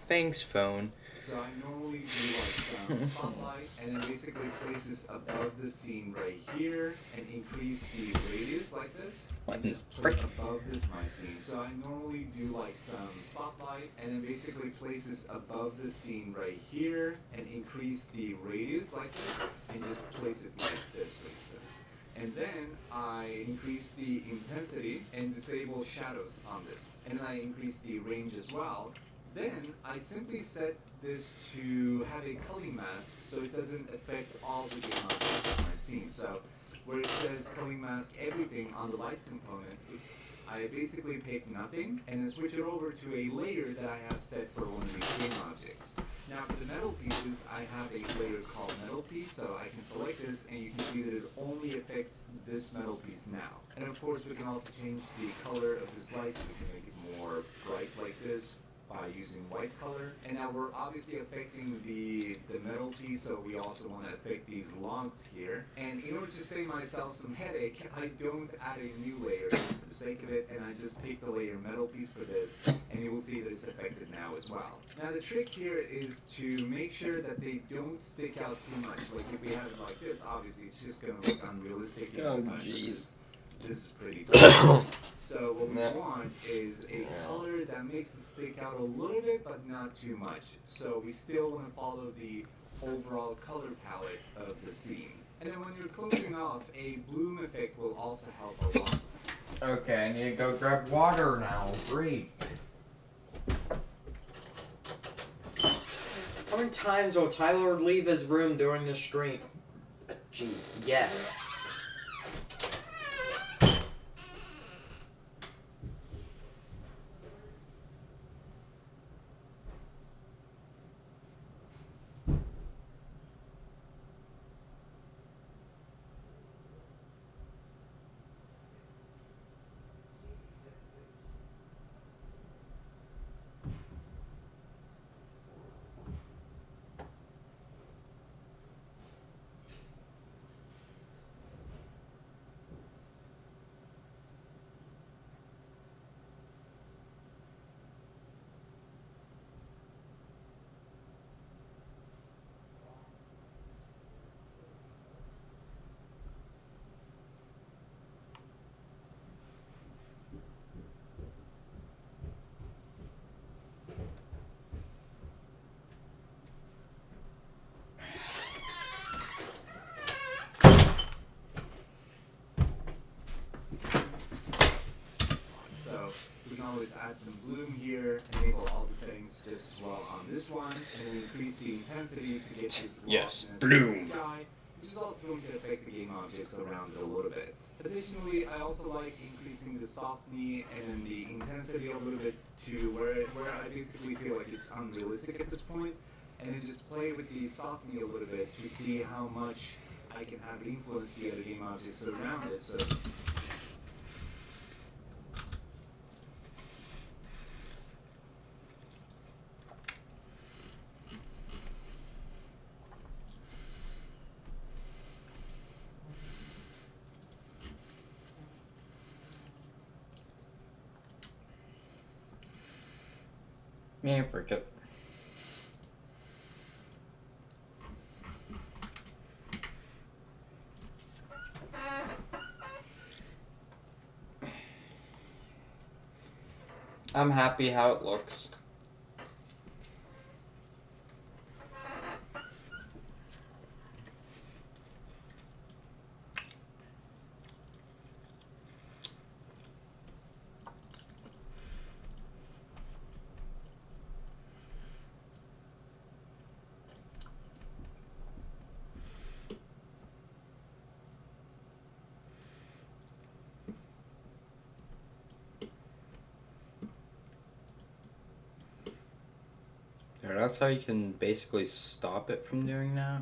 Thanks, phone. So I normally do like spotlight, and it basically places above the scene right here, and increase the radius like this. What And in just place frick? above this my scene. So I normally do like some spotlight, and then basically places above the scene right here, and increase the radius like this, and just place it like this, for instance. And then I increase the intensity and disable shadows on this. And I increase the range as well. Then I simply set this to have a culling mask so it doesn't affect all the game objects on my scene. So where it says culling mask everything on the light component, I basically pick nothing and then switch it over to a layer that I have set for one of these game objects. Now for the metal pieces, I have a layer called metal piece, so I can select this and you can see that it only affects this metal piece now. And of course we can also change the color of this light so we can make it more bright like this by using white color. And now we're obviously affecting the metal piece, so we also want to affect these logs here. And in order to save myself some headache, I don't add a new layer for the sake of it, and I just pick the layer metal piece for this, and you will see that it's affected now as well. Now the trick here is to make sure that they don't stick out too much. Like if we have it like this, obviously it's just going to look unrealistic. Oh, jeez. This is pretty dark. So what we Nah. want is a color that makes it stick out a little bit, but not too much. So we still want to follow the overall color palette of the scene. And then when you're closing off, a bloom effect will also help a lot. Okay, I need to go grab water now. Great. How many times will Tyler leave his room during the stream? Jeez, yes. So we can always add some bloom here, enable all the settings just as well on this one, and then increase the intensity to get this Yes, glossiness bloom. in the sky, which is also going to affect the game objects around it a little bit. Additionally, I also like increasing the softness and the intensity a little bit to where I basically feel like it's unrealistic at this point, and then just play with the softness a little bit to see how much I can have influence the other game objects around it. So Man, frick it. I'm happy how it looks. Yeah, that's how you can basically stop it from doing that.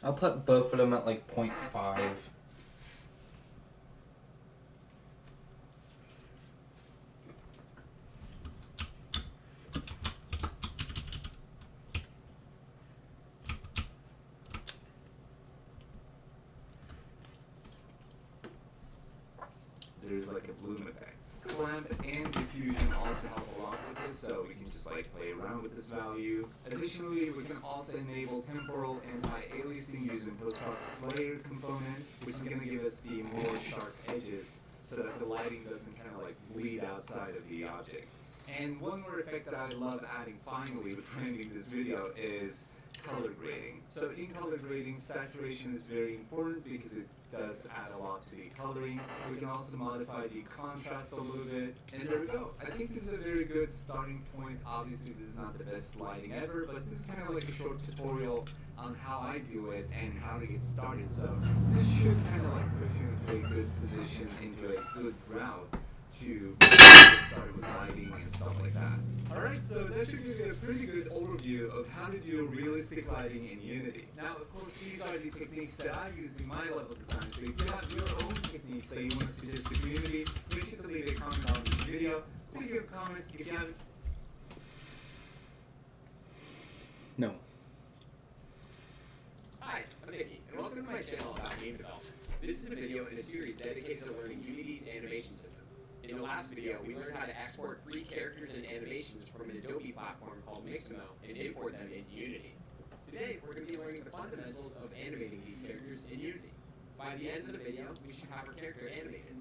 I'll put both of them at like 0.5. There's like a bloom effect. Clamp and diffusion also help a lot with this, so we can just like play around with this value. Additionally, we can also enable temporal anti-aliasing using post-process layer component, which is going to give us the more sharp edges so that the lighting doesn't kind of like bleed outside of the objects. And one more effect that I love adding finally before ending this video is color grading. So in color grading, saturation is very important because it does add a lot to the coloring. We can also modify the contrast a little bit, and there we go. I think this is a very good starting point. Obviously this is not the best lighting ever, but this is kind of like a short tutorial on how I do it and how to get started. So this should kind of like push you into a good position, into a good route to get started with lighting and stuff like that. Alright, so that should give you a pretty good overview of how to do realistic lighting in Unity. Now, of course, these are the techniques that I use in my level design, so if you have your own techniques that you want to suggest to the community, make sure to leave a comment on this video. Speaking of comments, if you have... No. Hi, I'm Nicky, and welcome to my channel about game development. This is a video in a series dedicated to learning Unity's animation system. In the last video, we learned how to export free characters and animations from an Adobe platform called Mixamo and import them into Unity. Today, we're going to be learning the fundamentals of animating these characters in Unity. By the end of the video, we should have our character animated.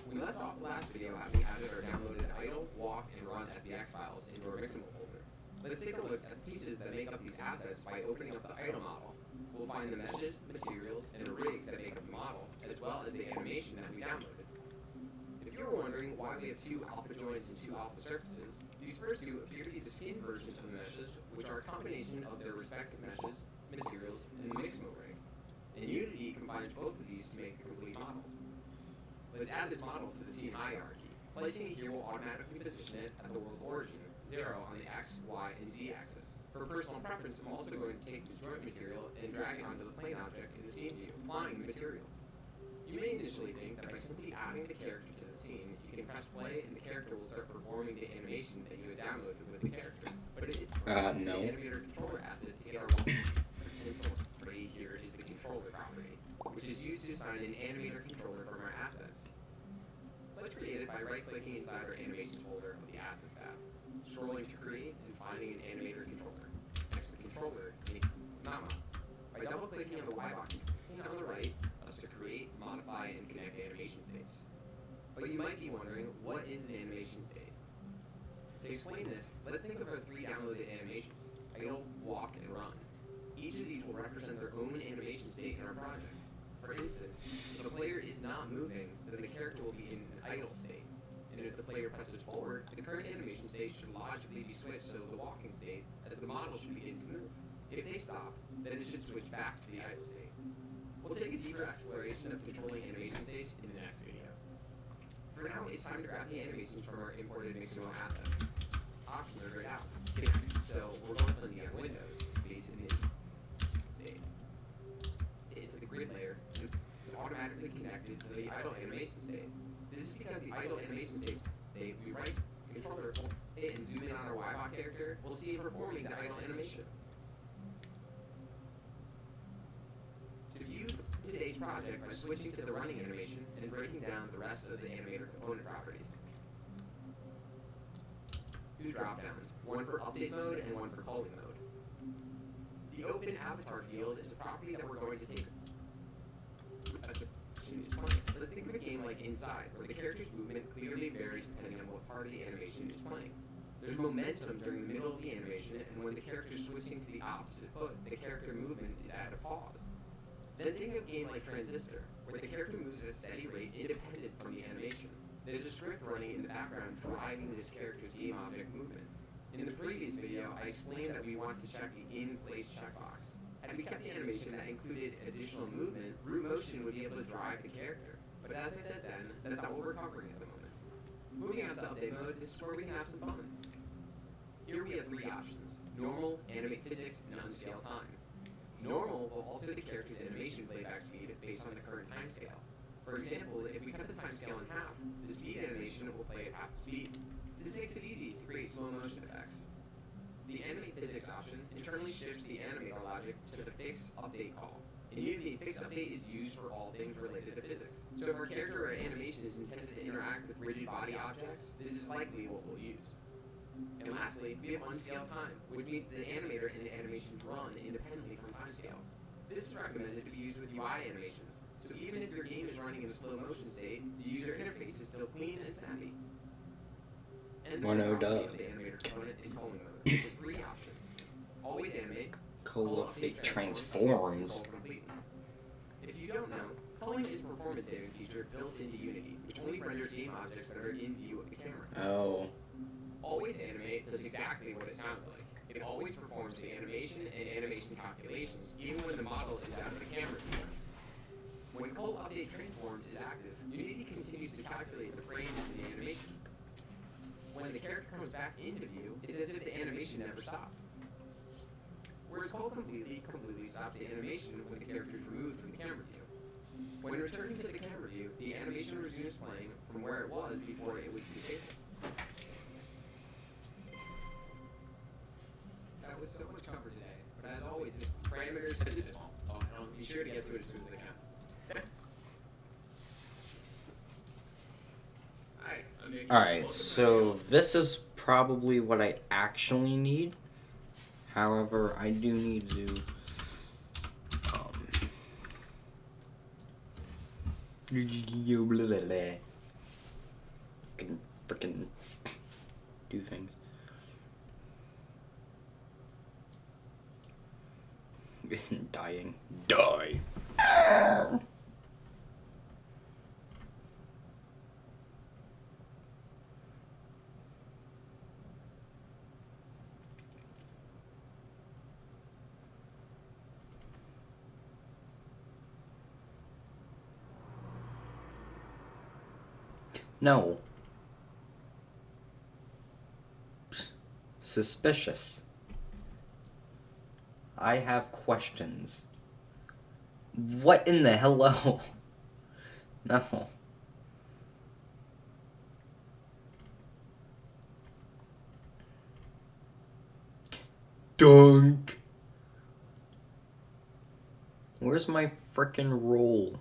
We left off the last video having added or downloaded idle, walk, and run FBX files into our Mixamo folder. Let's take a look at the pieces that make up these assets by opening up the idle model. We'll find the meshes, materials, and a rig that make up the model, as well as the animation that we downloaded. If you're wondering why we have two alpha joints and two alpha surfaces, these first two appear to be the skin versions of the meshes, which are a combination of their respective meshes, materials, and the Mixamo rig. And Unity combines both of these to make a complete model. Let's add this model to the scene hierarchy. Placing it here will automatically position it at the world origin, 0 on the X, Y, and Z axis. For personal preference, I'm also going to take the joint material and drag it onto the plane object in the scene view, applying the material. You may initially think that by simply adding the character to the scene, you can press play and the character will start performing the animation that you had downloaded with the character. But it No. the animator controller asset to get our right here is the controller property, which is used to assign an animator controller from our assets. Let's create it by right-clicking inside our animations folder of the assets tab, scrolling to create and finding an animator controller. Next to the controller, Nama. By double-clicking on the Y box on the right, to create, modify, and connect animation states. But you might be wondering, what is an animation state? To explain this, let's think of our three downloaded animations: idle, walk, and run. Each of these will represent their own animation state in our project. For instance, if the player is not moving, then the character will be in an idle state. And if the player presses forward, the current animation state should logically be switched to the walking state, as the model should begin to move. If they stop, then it should switch back to the idle state. We'll take a deeper exploration of controlling animation states in the next video. For now, it's time to grab the animations from our imported Mixamo asset. Options are grayed out. So we're going to put the Windows, base in state. Into the grid layer, it's automatically connected to the idle animation state. This is because the idle animation state, we right controller, hit and zoom in on our Y-Bot character, we'll see it performing the idle animation. Today's project by switching to the running animation and breaking down the rest of the animator component properties. Two drop-downs, one for update mode and one for culling mode. The open avatar field is a property that we're going to take. Let's think of a game like Inside, where the character's movement clearly varies depending on what part of the animation is playing. There's momentum during the middle of the animation, and when the character is switching to the opposite foot, the character movement is at a pause. Then think of a game like Transistor, where the character moves at a steady rate independent from the animation. There's a script running in the background driving this character's game object movement. In the previous video, I explained that we want to check the in-place checkbox. Had we kept the animation that included additional movement, root motion would be able to drive the character. But as I said then, that's not what we're covering at the moment. Moving on to update mode, this is where we can have some fun. Here we have three options: normal, animate physics, and unscale time. Normal will alter the character's animation playback speed based on the current timescale. For example, if we cut the timescale in half, the speed animation will play at half the speed. This makes it easy to create slow motion effects. The animate physics option internally shifts the animator logic to the fix update call. In Unity, fix update is used for all things related to physics. So if our character or animation is intended to interact with rigid body objects, this is likely what we'll use. And lastly, we have unscaled time, which means the animator and the animation run independently from timescale. This is recommended to be used with UI animations, so even if your game is running in a slow motion state, the user interface is still clean and snappy. And Well, no duh. the animator component is calling mode. There's 3 options. Always animate, Call update transforms. If you don't know, culling is a performance saving feature built into Unity, which only renders game objects that are in view of the camera. Oh. Always animate does exactly what it sounds like. It always performs the animation and animation calculations, even when the model is out of the camera view. When cull update transforms is active, Unity continues to calculate the frames in the animation. When the character comes back into view, it's as if the animation never stopped. Whereas cull completely stops the animation when the character is removed from the camera view. When returning to the camera view, the animation resumes playing from where it was before it was disabled. That was so much cover today, but as always, the parameters I'll be sure to get to it as soon as I can. Alright, so this is probably what I actually need. However, I do need to freaking do things. Dying. Die. No. Suspicious. I have questions. What in the hello? No. Dunk. Where's my frickin' roll?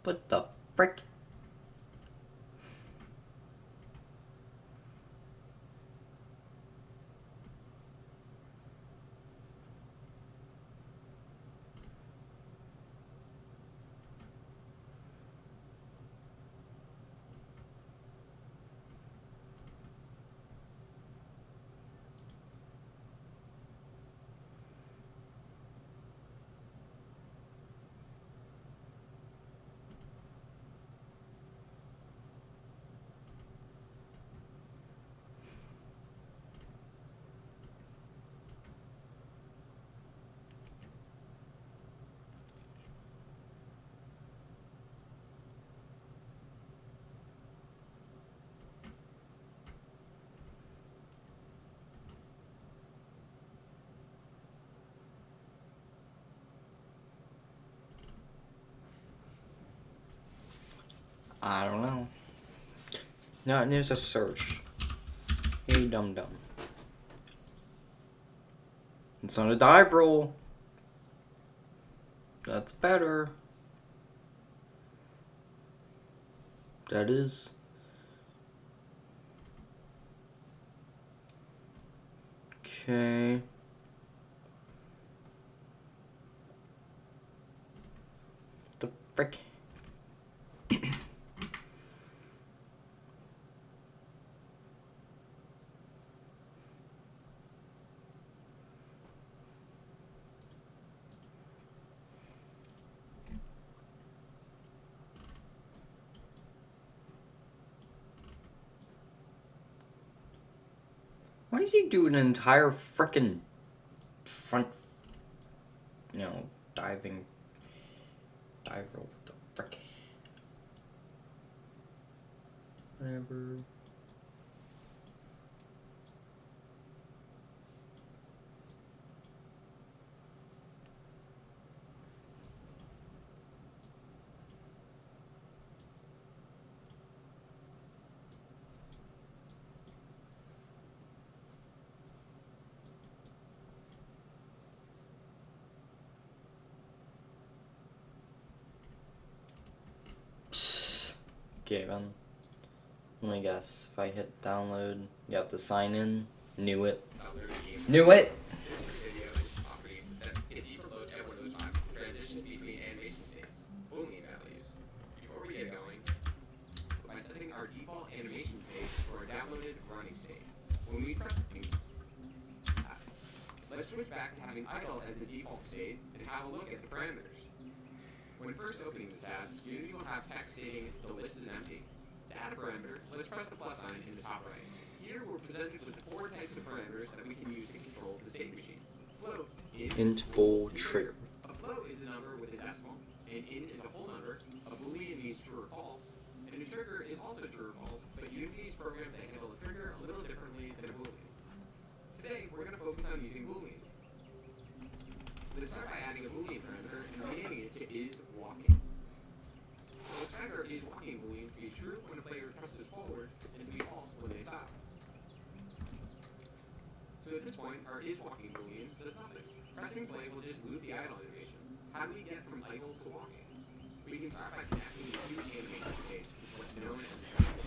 What the frick? I don't know. No, it needs a search. Hey, dum dum. It's not a dive roll. That's better. That is. Okay. The frick. Why does he do an entire frickin' front, diving die roll. What the frick? Whatever. Okay, then. Let me guess. If I hit download, you have to sign in. Knew it. Knew it! This video properties that if you promote at one of those 5 transition between animation states, Boolean values. Before we get going, by setting our default animation state for a downloaded running state. When we press let's switch back to having idle as the default state and have a look at the parameters. When first opening this tab, Unity will have text stating the list is empty. To add a parameter, let's press the plus sign in the top right. Here we're presented with 4 types of parameters that we can use to control the state machine. Float, int, Bool, trigger. A float is a number with a decimal, an int is a whole number, a boolean means true or false, and a trigger is also true or false, but Unity is programmed to handle a trigger a little differently than a boolean. Today, we're going to focus on using booleans. Let's start by adding a boolean parameter and renaming it to isWalking. So let's try our isWalking boolean to be true when a player presses forward and to be false when they stop. So at this point, our isWalking boolean does nothing. Pressing play will just loop the idle animation. How do we get from idle to walking? We can start by connecting the 2 animation states, what's known as a transition.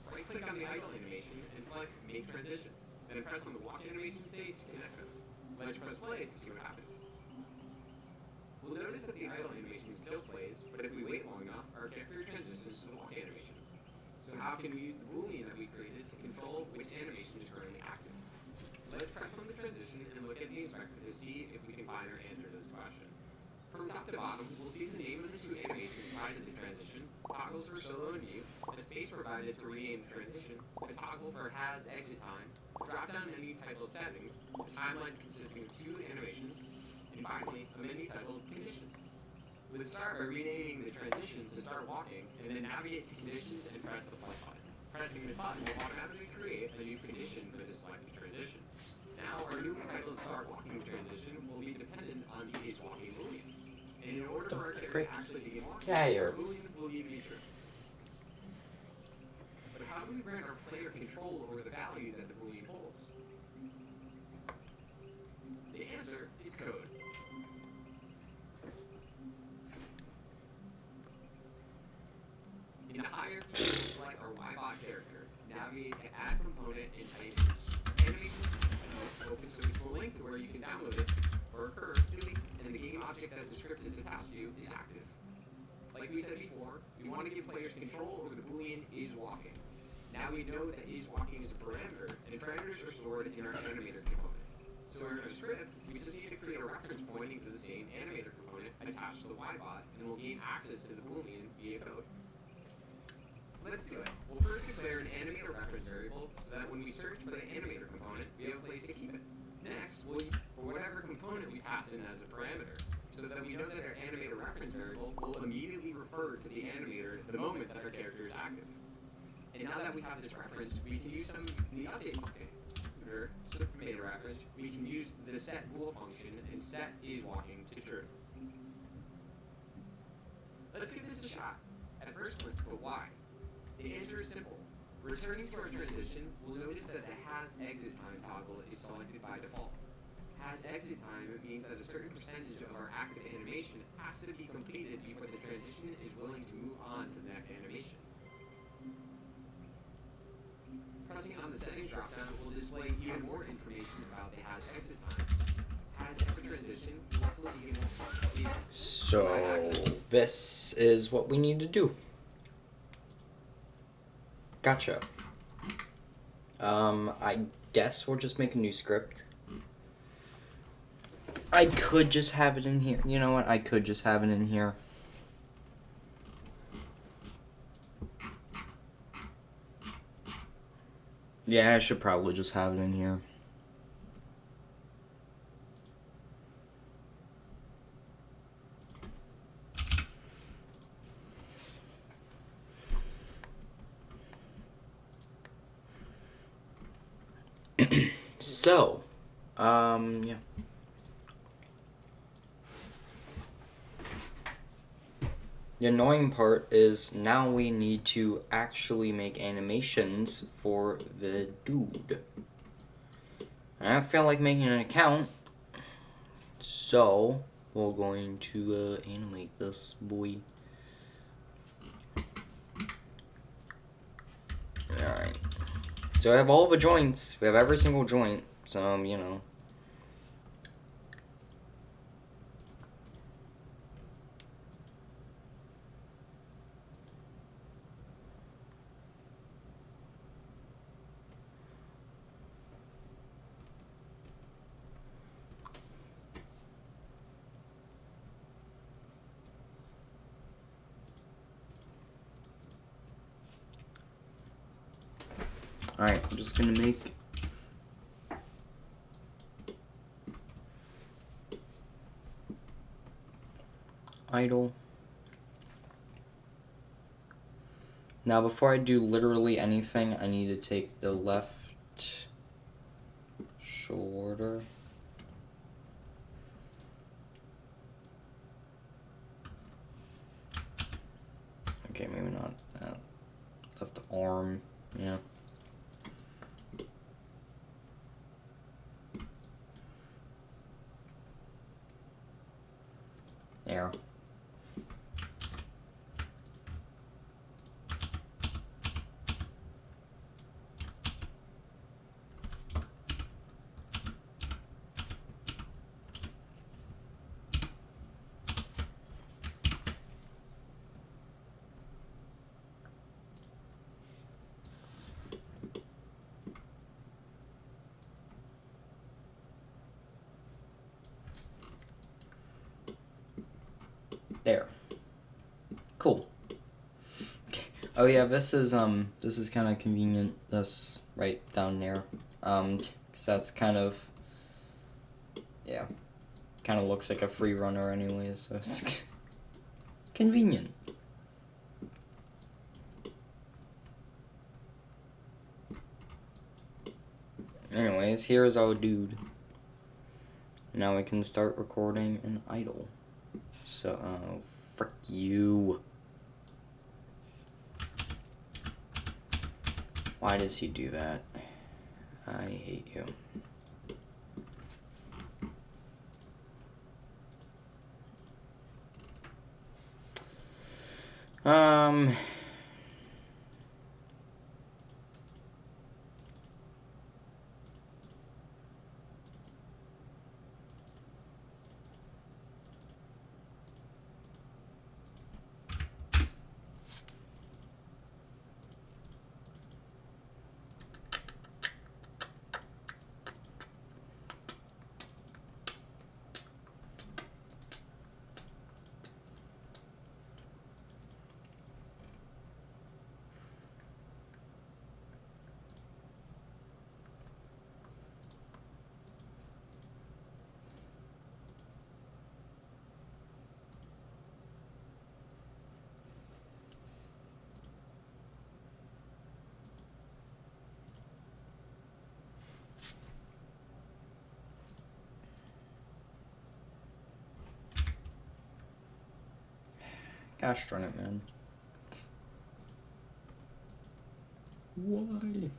Right-click on the idle animation and select Make Transition. Then press on the walk animation state to connect them. Let's press play to see what happens. We'll notice that the idle animation still plays, but if we wait long enough, our character transitions to the walk animation. So how can we use the boolean that we created to control which animation is currently active? Let's press on the transition and look at the inspector to see if we can find our answer to this question. From top to bottom, we'll see the name of the 2 animations tied to the transition, toggles for solo and view, a space provided to rename the transition, a toggle for has exit time, a drop-down menu titled settings, a timeline consisting of 2 animations, and finally, a menu titled Conditions. Let's start by renaming the transition to Start Walking, and then navigate to Conditions and press the plus button. Pressing this button will automatically create a new condition for the selected transition. Now, our new titled Start Walking transition will be dependent on the isWalking boolean. And in order for our character to actually begin walking, the boolean will need to be true. But how do we grant our player control over the value that the boolean holds? The answer is code. In the higher, select our YBot character, navigate to Add Component and type Animations, focus so it's a link to where you can download it, or a curve, and the game object that the script is attached to is active. Like we said before, we want to give players control over the boolean isWalking. Now we know that isWalking is a parameter, and parameters are stored in our animator component. So in our script, we just need to create a reference pointing to the same animator component attached to the YBot, and we'll gain access to the boolean via code. Let's do it. We'll first declare an animator reference variable so that when we search for the animator component, we have a place to keep it. Next, we'll use for whatever component we pass in as a parameter, so that we know that our animator reference variable will immediately refer to the animator the moment that our character is active. And now that we have this reference, we can use some in the update function. Or submeta reference, we can use the set bool function and set isWalking to true. Let's give this a shot. At first, let's put Y. The answer is simple. Returning to our transition, we'll notice that the has exit time toggle is selected by default. Has exit time means that a certain percentage of our active animation has to be completed before the transition is willing to move on to the next animation. Pressing on the settings dropdown will display even more information about the has exit time. Has exit transition, so this is what we need to do. Gotcha. I guess we'll just make a new script. I could just have it in here. You know what? I could just have it in here. Yeah, I should probably just have it in here. So, yeah. The annoying part is now we need to actually make animations for the dude. I don't feel like making an account, so we're going to animate this boy. Alright. So I have all the joints. We have every single joint. So, you know. Alright, I'm just gonna make idle. Now before I do literally anything, I need to take the left shoulder. Okay, maybe not that. Left arm, yeah. There. There. Cool. Oh yeah, this is kind of convenient. This right down there, 'cause that's kind of, yeah, kind of looks like a free runner anyways, so it's convenient. Anyways, here's our dude. Now we can start recording an idle. So, frick you. Why does he do that? I hate you. Gosh darn it, man. Why?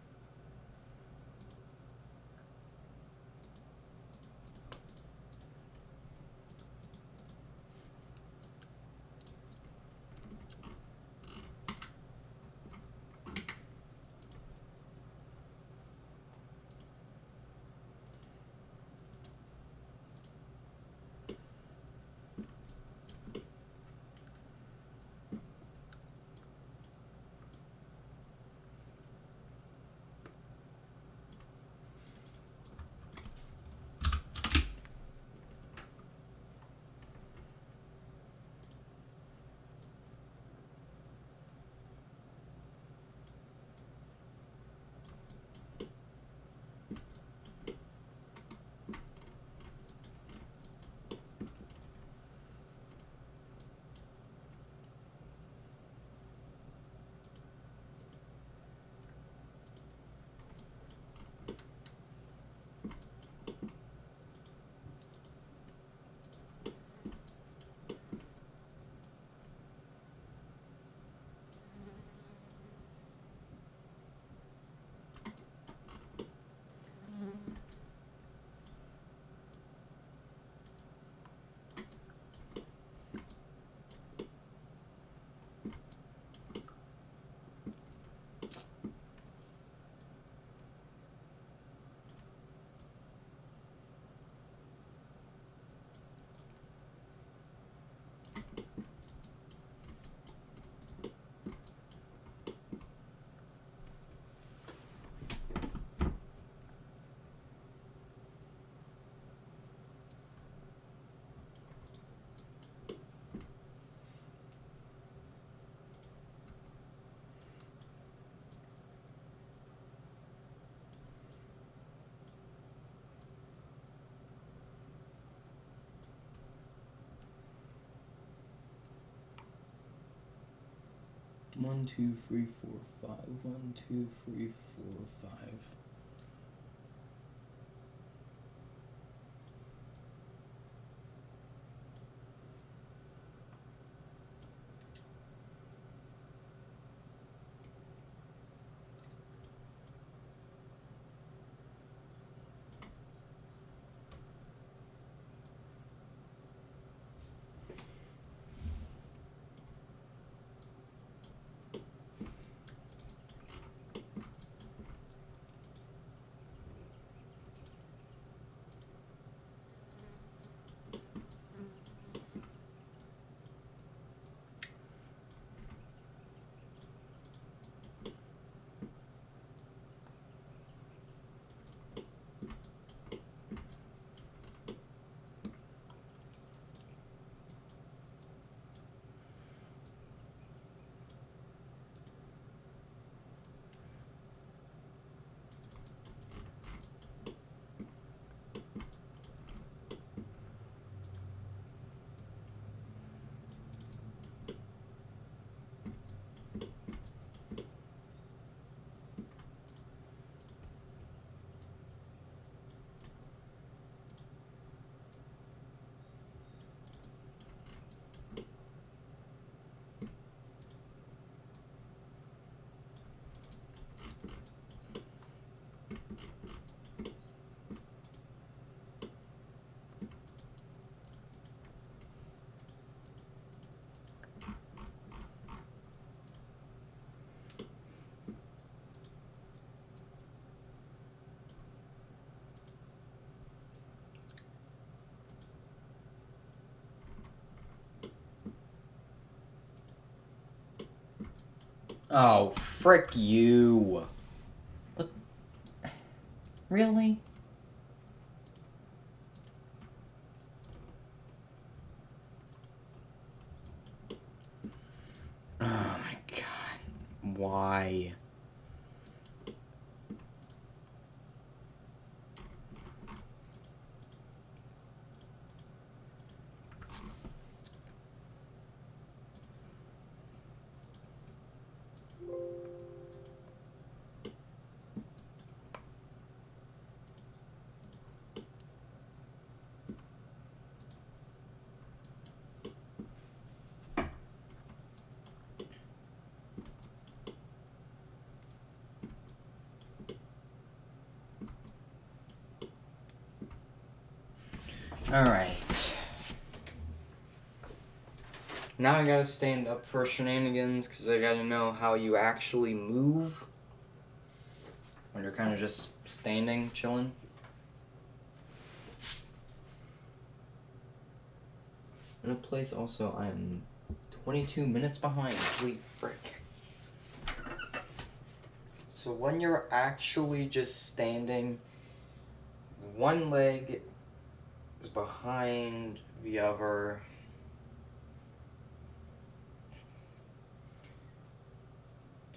1, 2, 3, 4, 5. 1, 2, 3, 4, 5. Oh, frick you. What? Really? Oh my god. Why? Alright. Now I gotta stand up for shenanigans, because I gotta know how you actually move when you're kind of just standing, chilling. In a place also, I am 22 minutes behind. Holy frick. So when you're actually just standing, one leg is behind the other.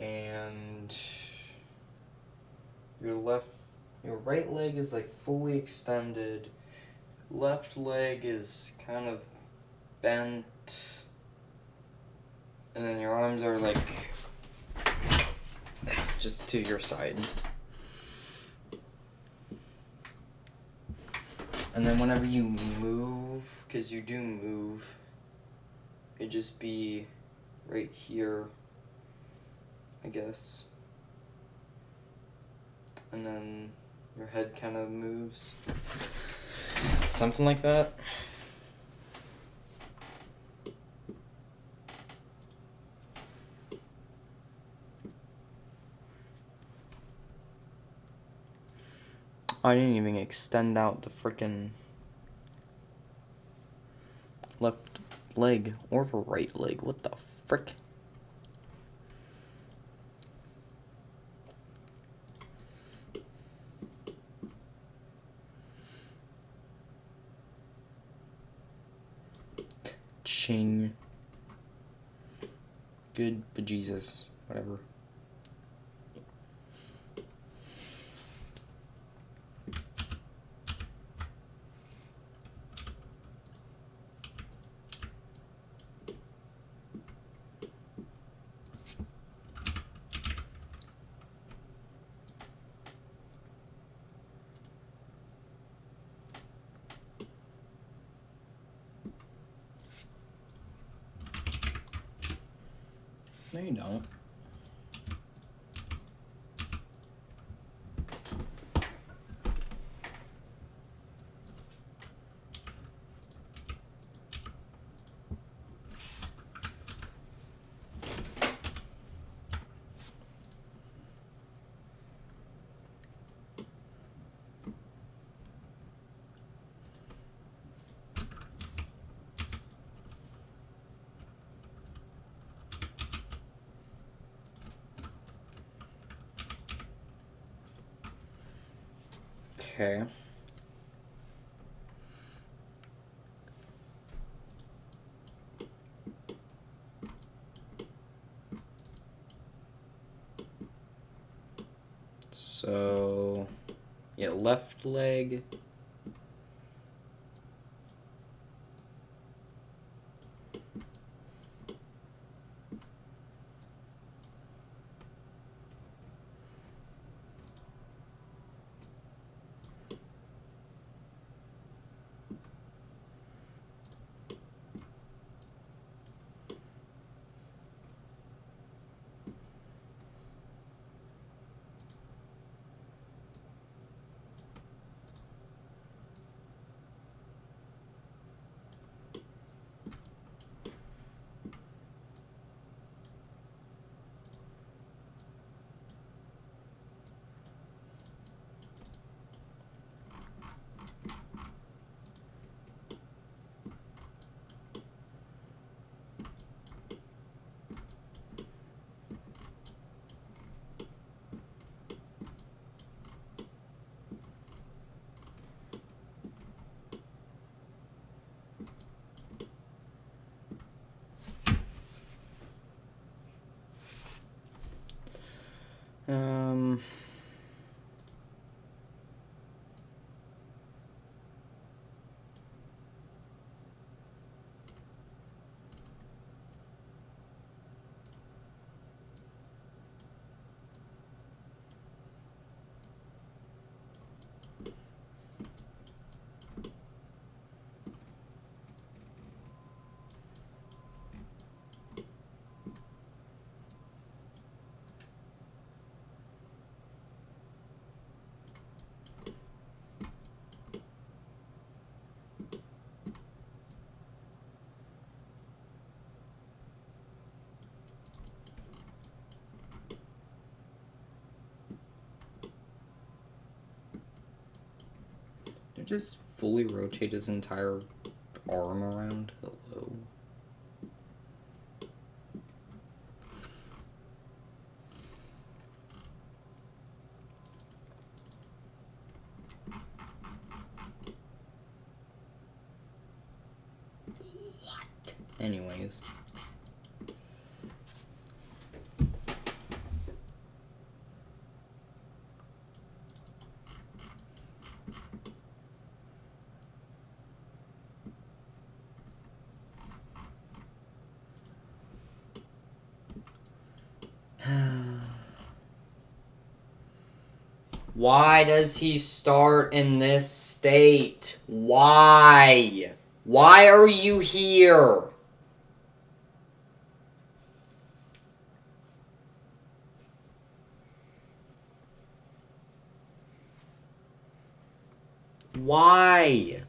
And your right leg is like fully extended. Left leg is kind of bent. And then your arms are like just to your side. And then whenever you move, because you do move, it'd just be right here, I guess. And then your head kind of moves. Something like that. I didn't even extend out the frickin' left leg or the right leg. What the frick? Ching. Good bejesus. Whatever. No, you don't. Okay. So, yeah, left leg. Um. Did I just fully rotate his entire arm around? Hello. What? Anyways. Why does he start in this state? Why? Why are you here? Why?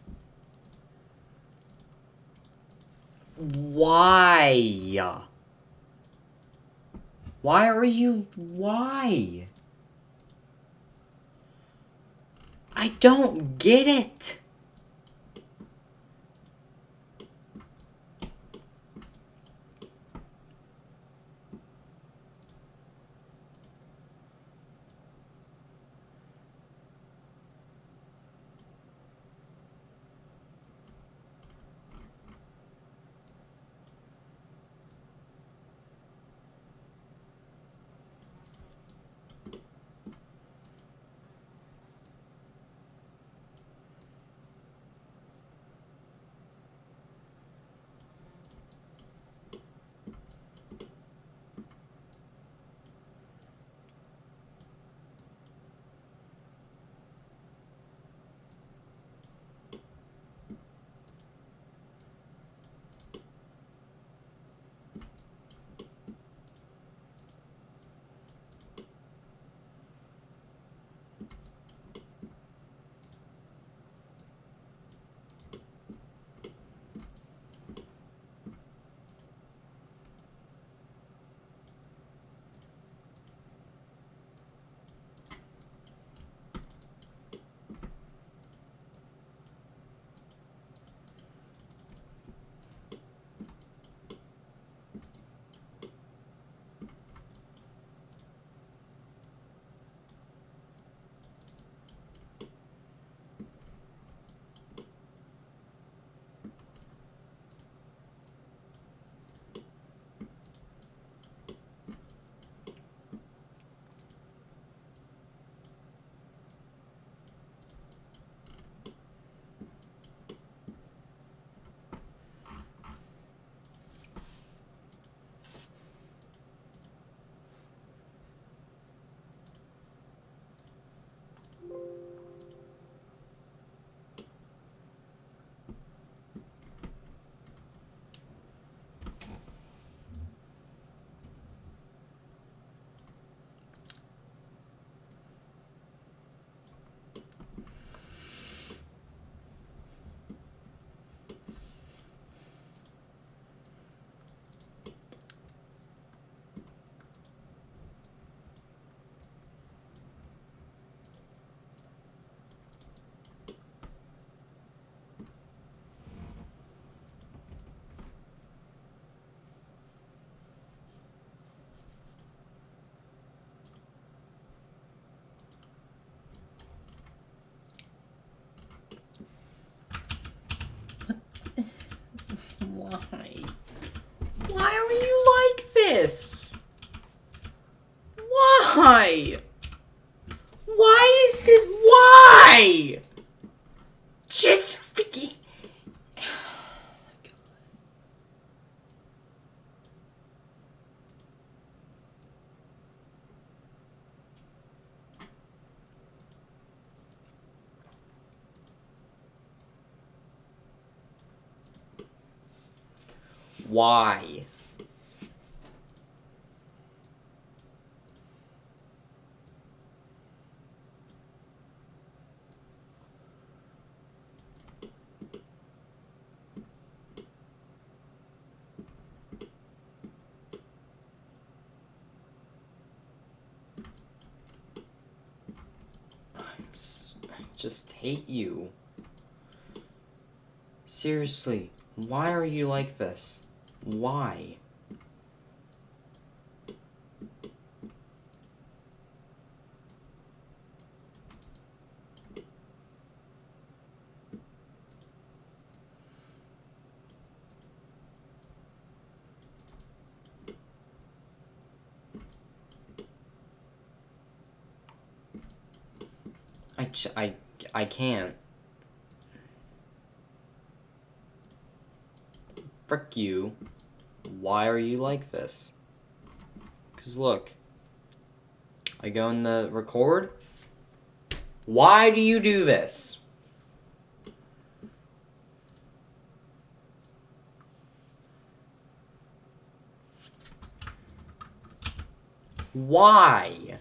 Why? Why are you... Why? I don't get it. Why? I just hate you. Seriously, why are you like this? Why? I can't. Frick you. Why are you like this? 'Cause look. I go in the record. Why do you do this? Why?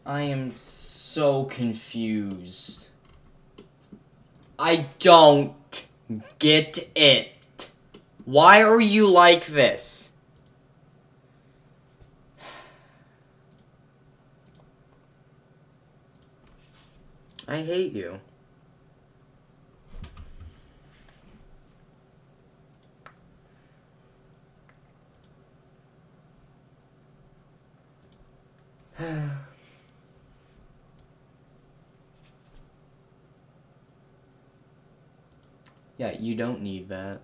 I am so confused. I don't get it. Why are you like this? I hate you. Yeah, you don't need that.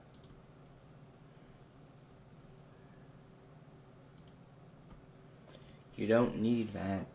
You don't need that.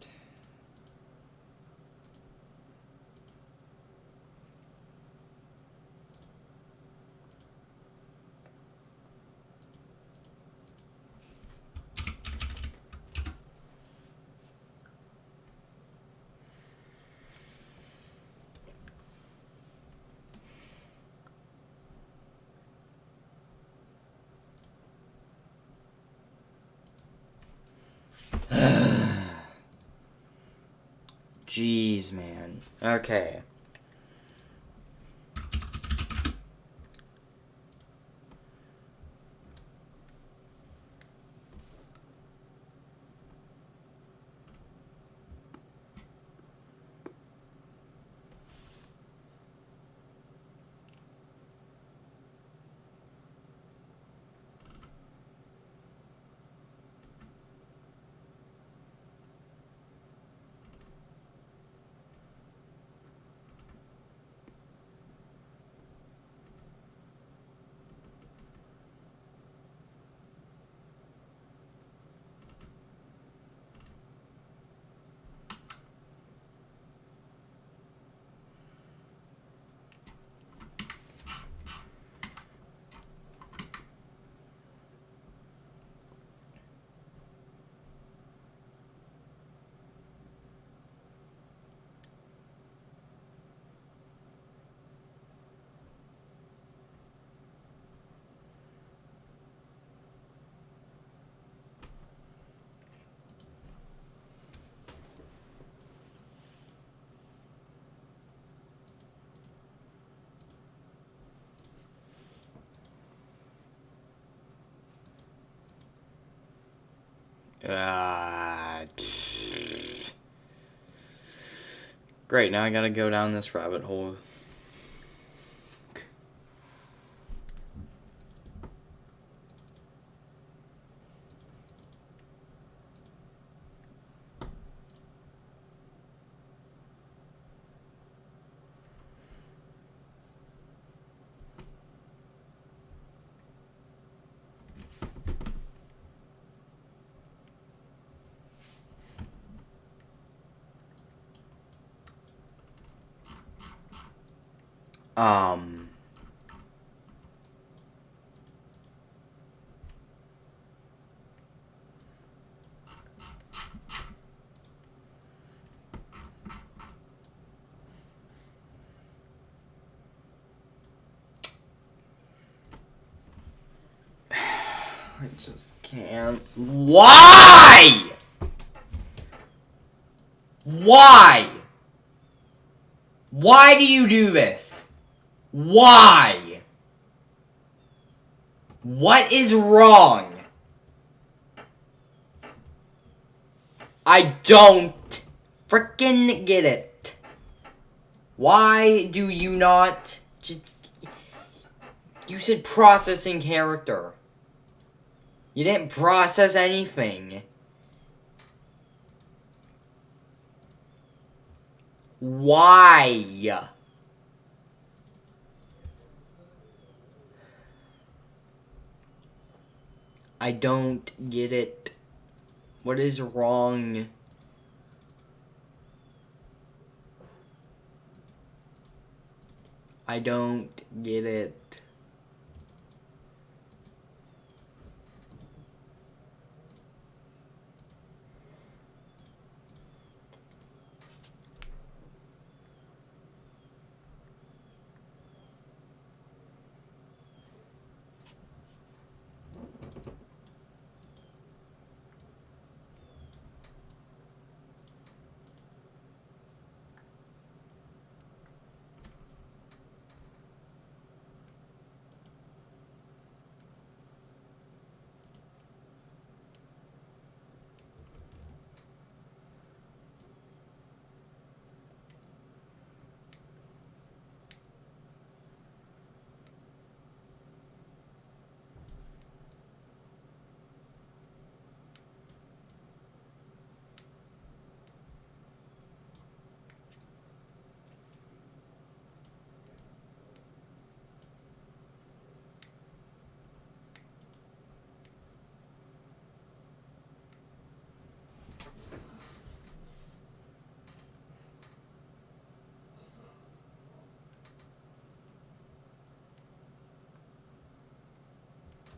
Jeez, man. Okay. Great, now I gotta go down this rabbit hole. I just can't. Why? Why? Why do you do this? Why? What is wrong? I don't frickin' get it. Why do you not just... You said processing character. You didn't process anything. Why? I don't get it. What is wrong? I don't get it.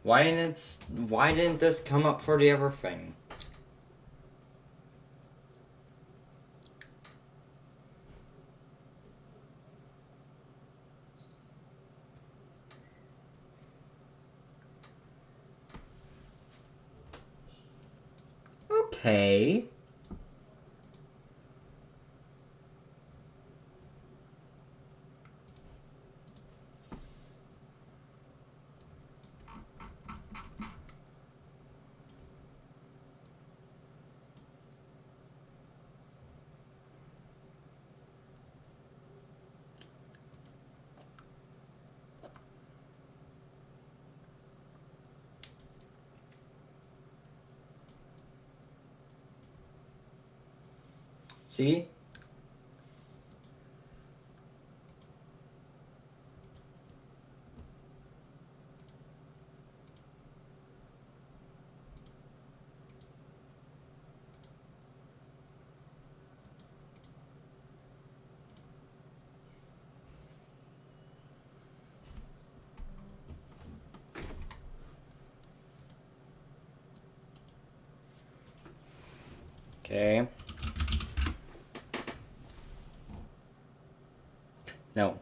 Why didn't this come up for the other thing? Okay. See? Okay. No.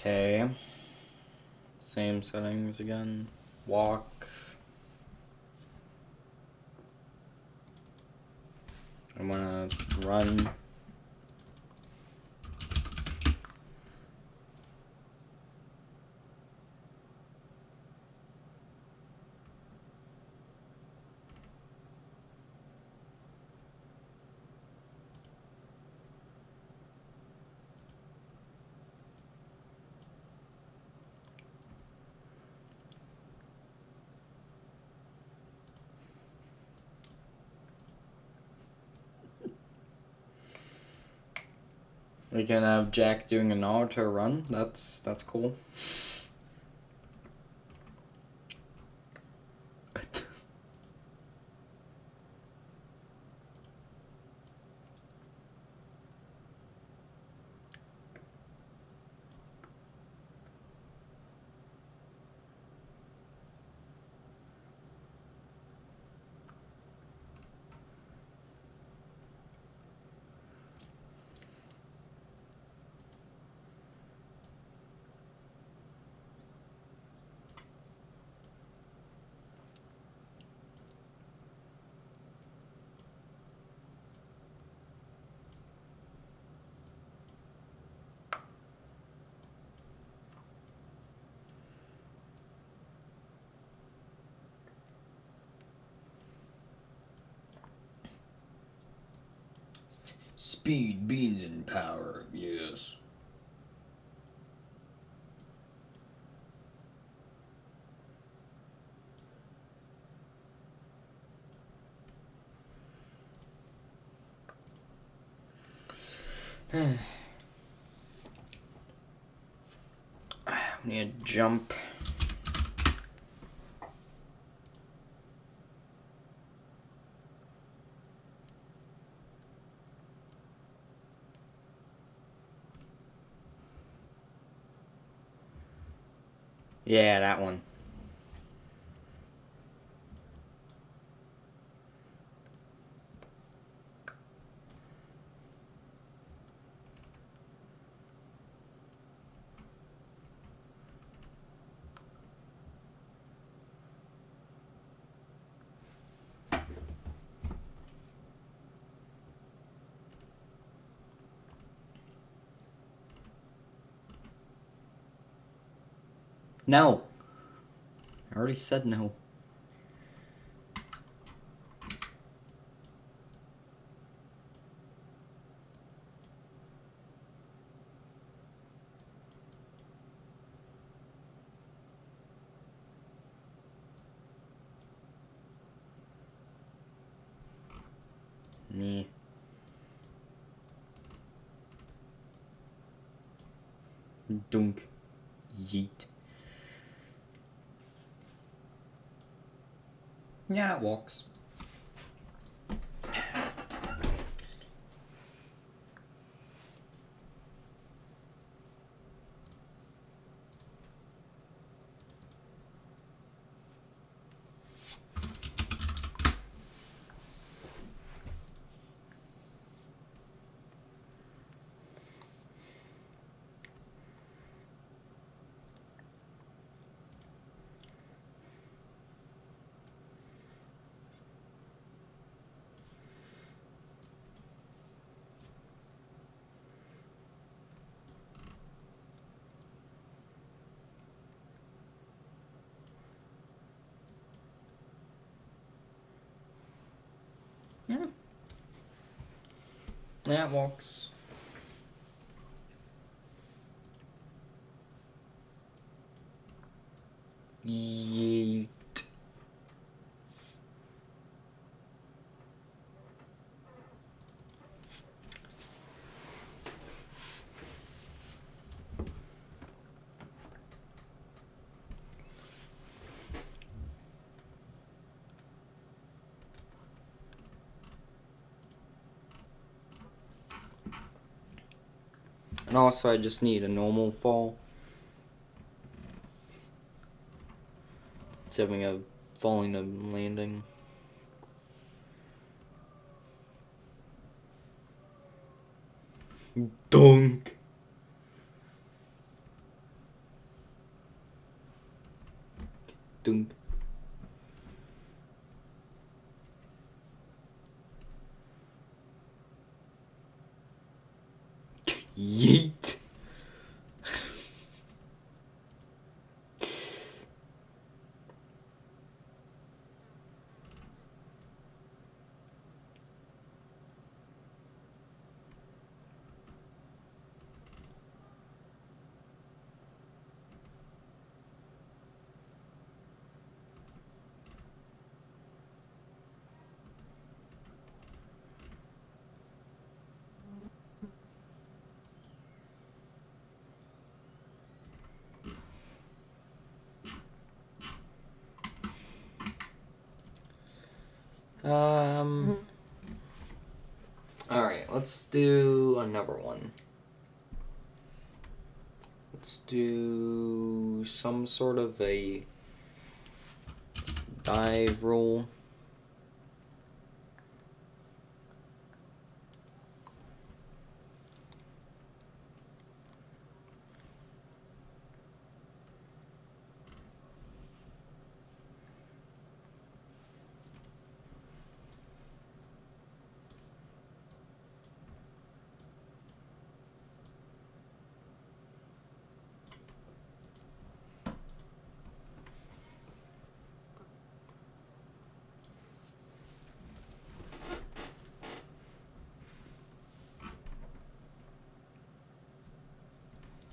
Okay. Same settings again. Walk. I'm gonna run. We can have Jack doing an auto run. That's cool. Speed, beans, and power, yes. We need to jump. Yeah, that one. No. I already said no. Nee. Dunk. Yeet. Yeah, it walks. Yeah. Yeah, it walks. Yeet. And also, I just need a normal fall. Instead of having a falling to landing. Dunk. Dunk. Yeet. Alright, let's do another one. Let's do some sort of a dive roll.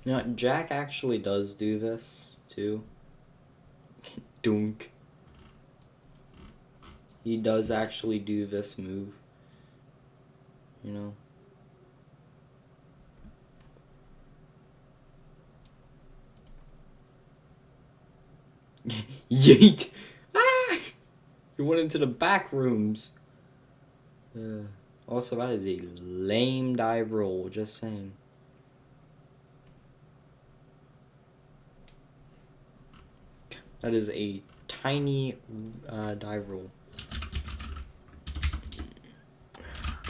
You know, Jack actually does do this, too. Dunk. He does actually do this move. You know? Yeet! Ah! He went into the back rooms. Also, that is a lame dive roll, just saying. That is a tiny dive roll.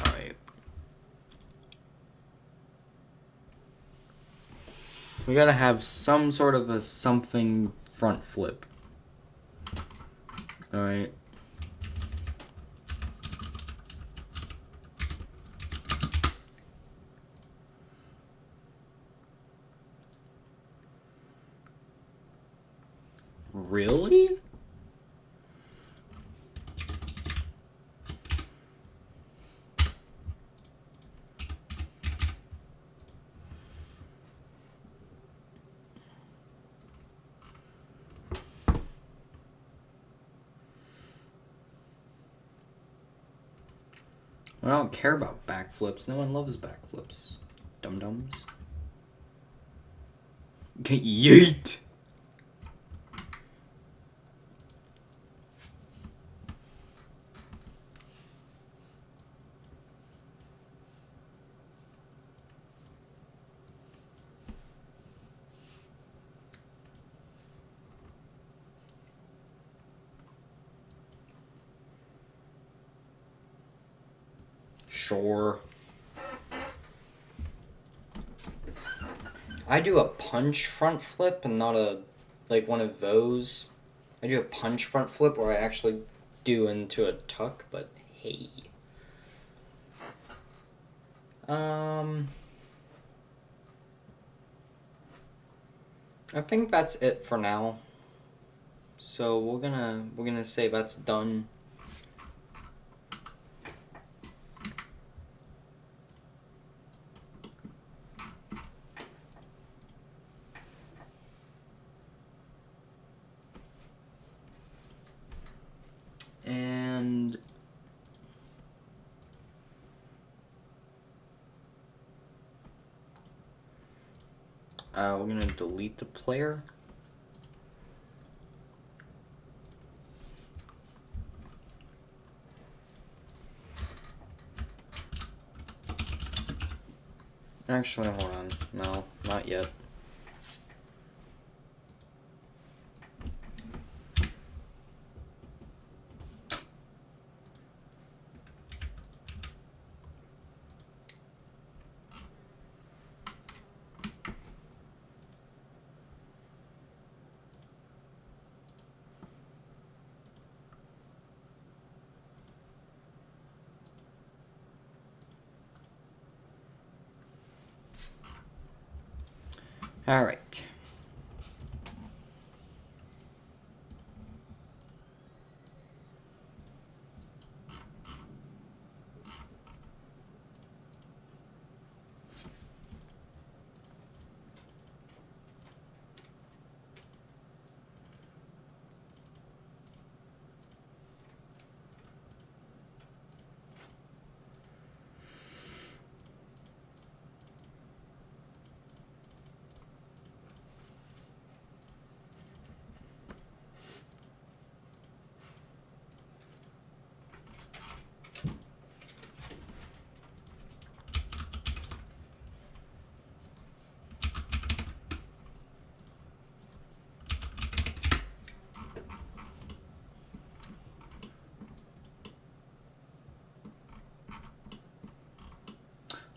Alright. We gotta have some sort of a something front flip. Alright. Really? I don't care about backflips. No one loves backflips. Dum-dums. Yeet! Sure. I do a punch front flip and not a, like one of those. I do a punch front flip where I actually do into a tuck, but hey. I think that's it for now. So we're gonna say that's done. And we're gonna delete the player. Actually, hold on. No, not yet. All right.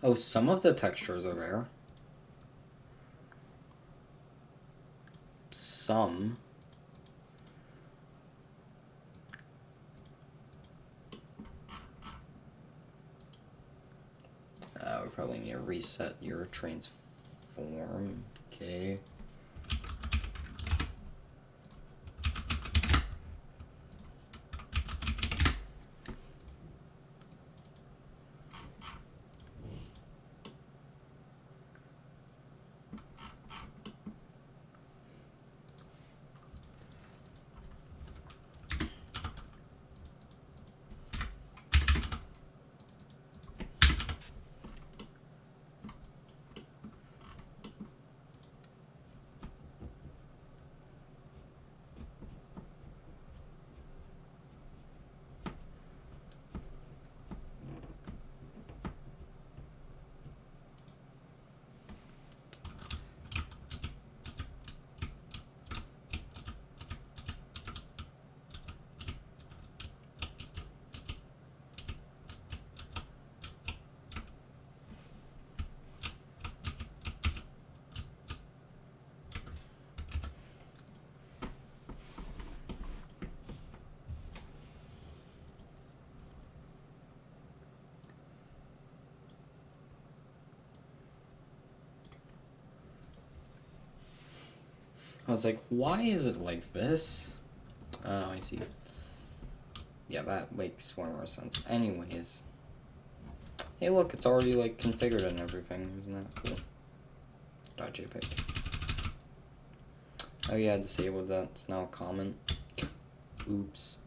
Oh, some of the textures are there. Some. We probably need to reset your transform. Okay. I was like, why is it like this? Oh, I see. Yeah, that makes way more sense. Anyways. Hey, look, it's already, like, configured and everything. Isn't that cool? .jpg. Oh, yeah, disabled that. It's now a comment. Oops.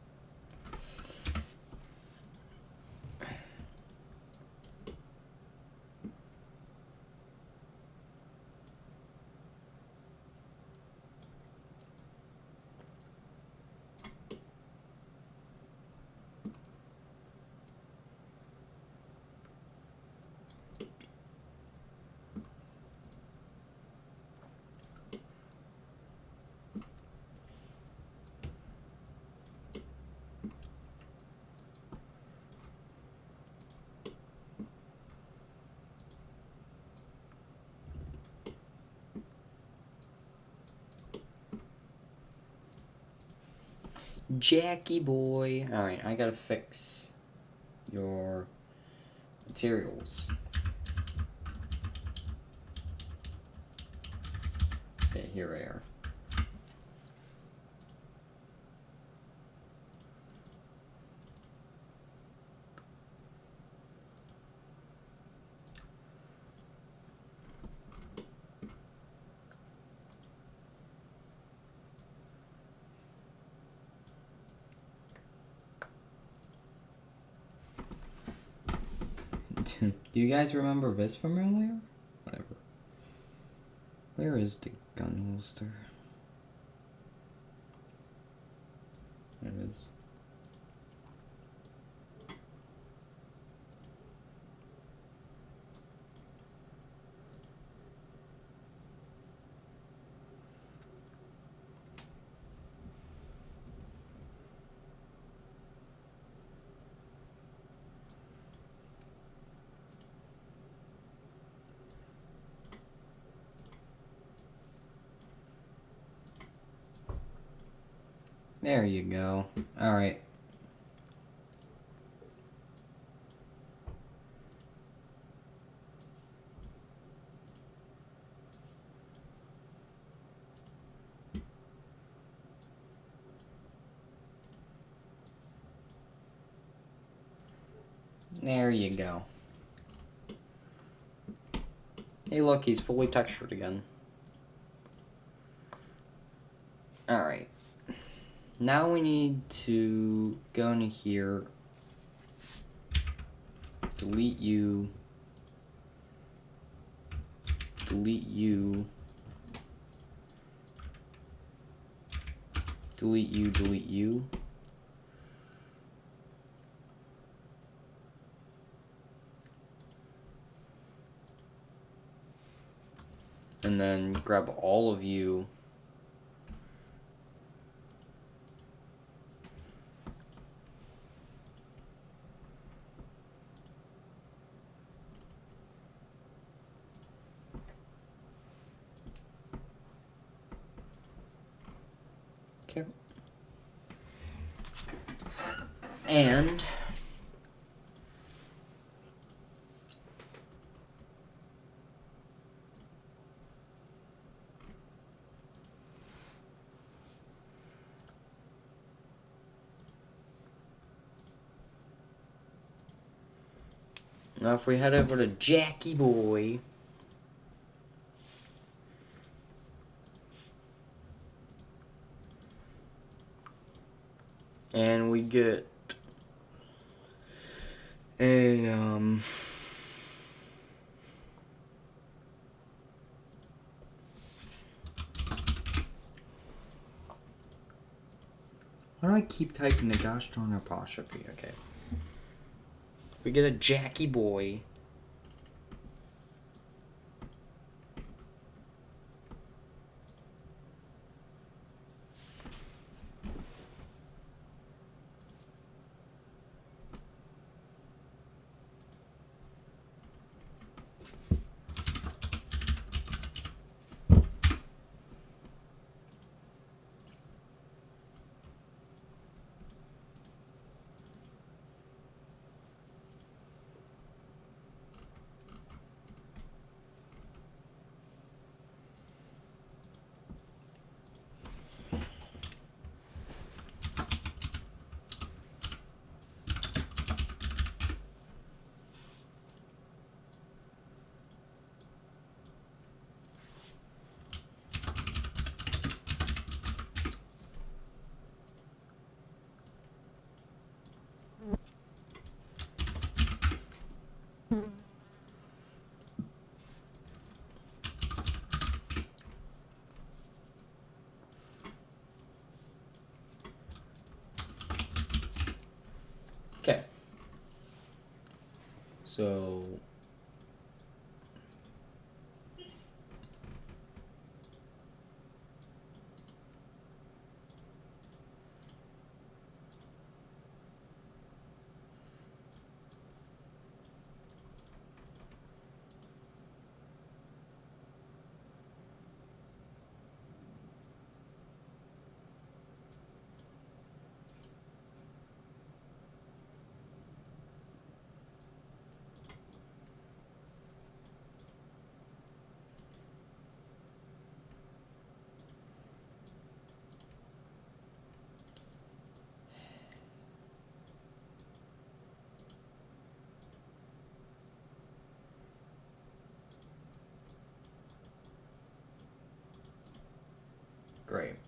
Jackie boy. Alright, I gotta fix your materials. Okay, here they are. Do you guys remember this from earlier? Whatever. Where is the gun holster? There it is. There you go. Alright. There you go. Hey look, he's fully textured again. Alright. Now we need to go into here, delete you, delete you, delete you, delete you. And then grab all of you. And now if we head over to Jackie Boy, and we get a why do I keep typing the gosh darn apostrophe? Okay. We get a Jackie Boy. Okay. So great.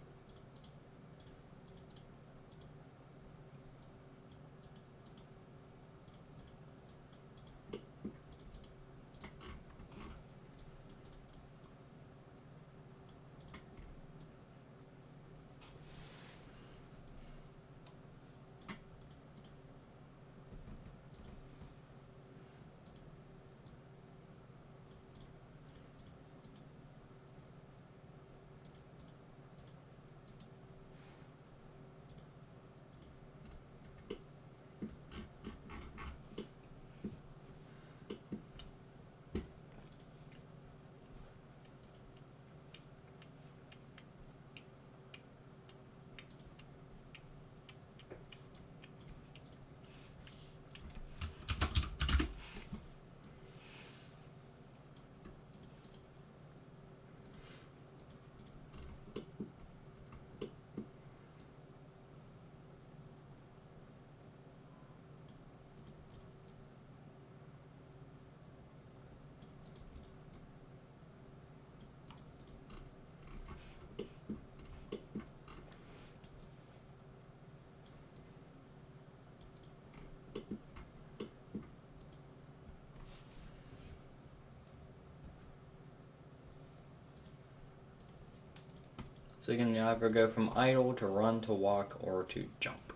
So you can either go from idle to run to walk or to jump.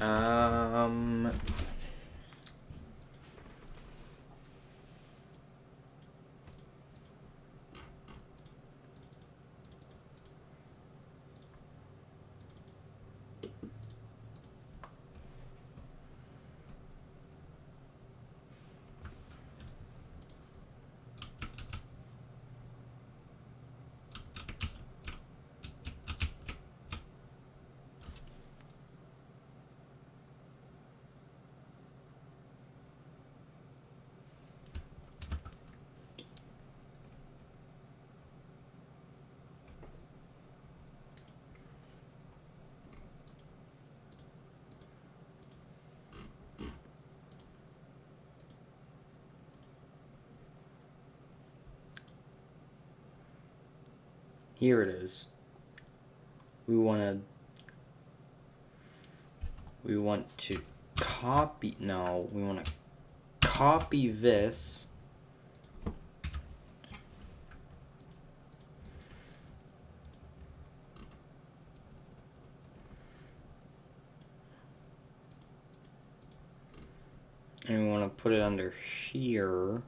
Um. Here it is. We want to copy, no, we want to copy this. And we want to put it under here.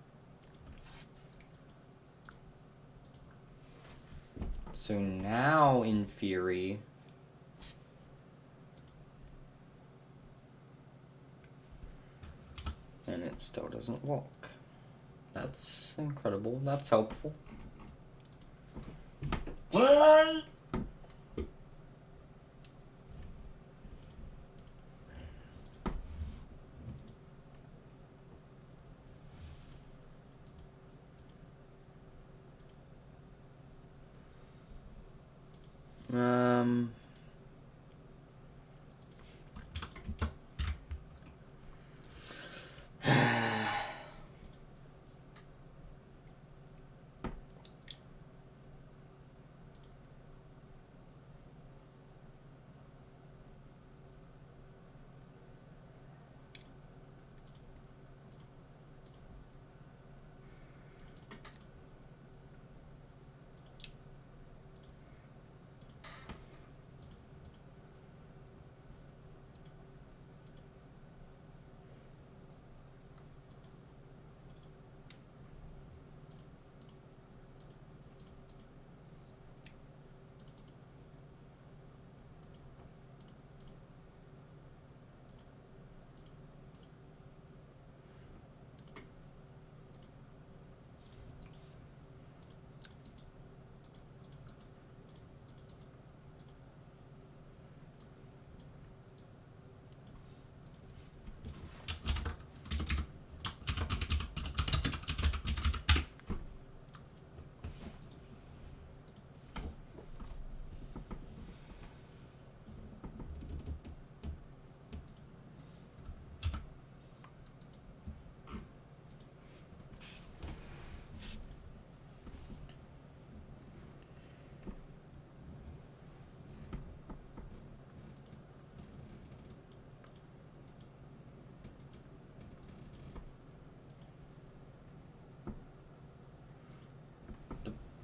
So now in theory, and it still doesn't work. That's incredible. That's helpful. What?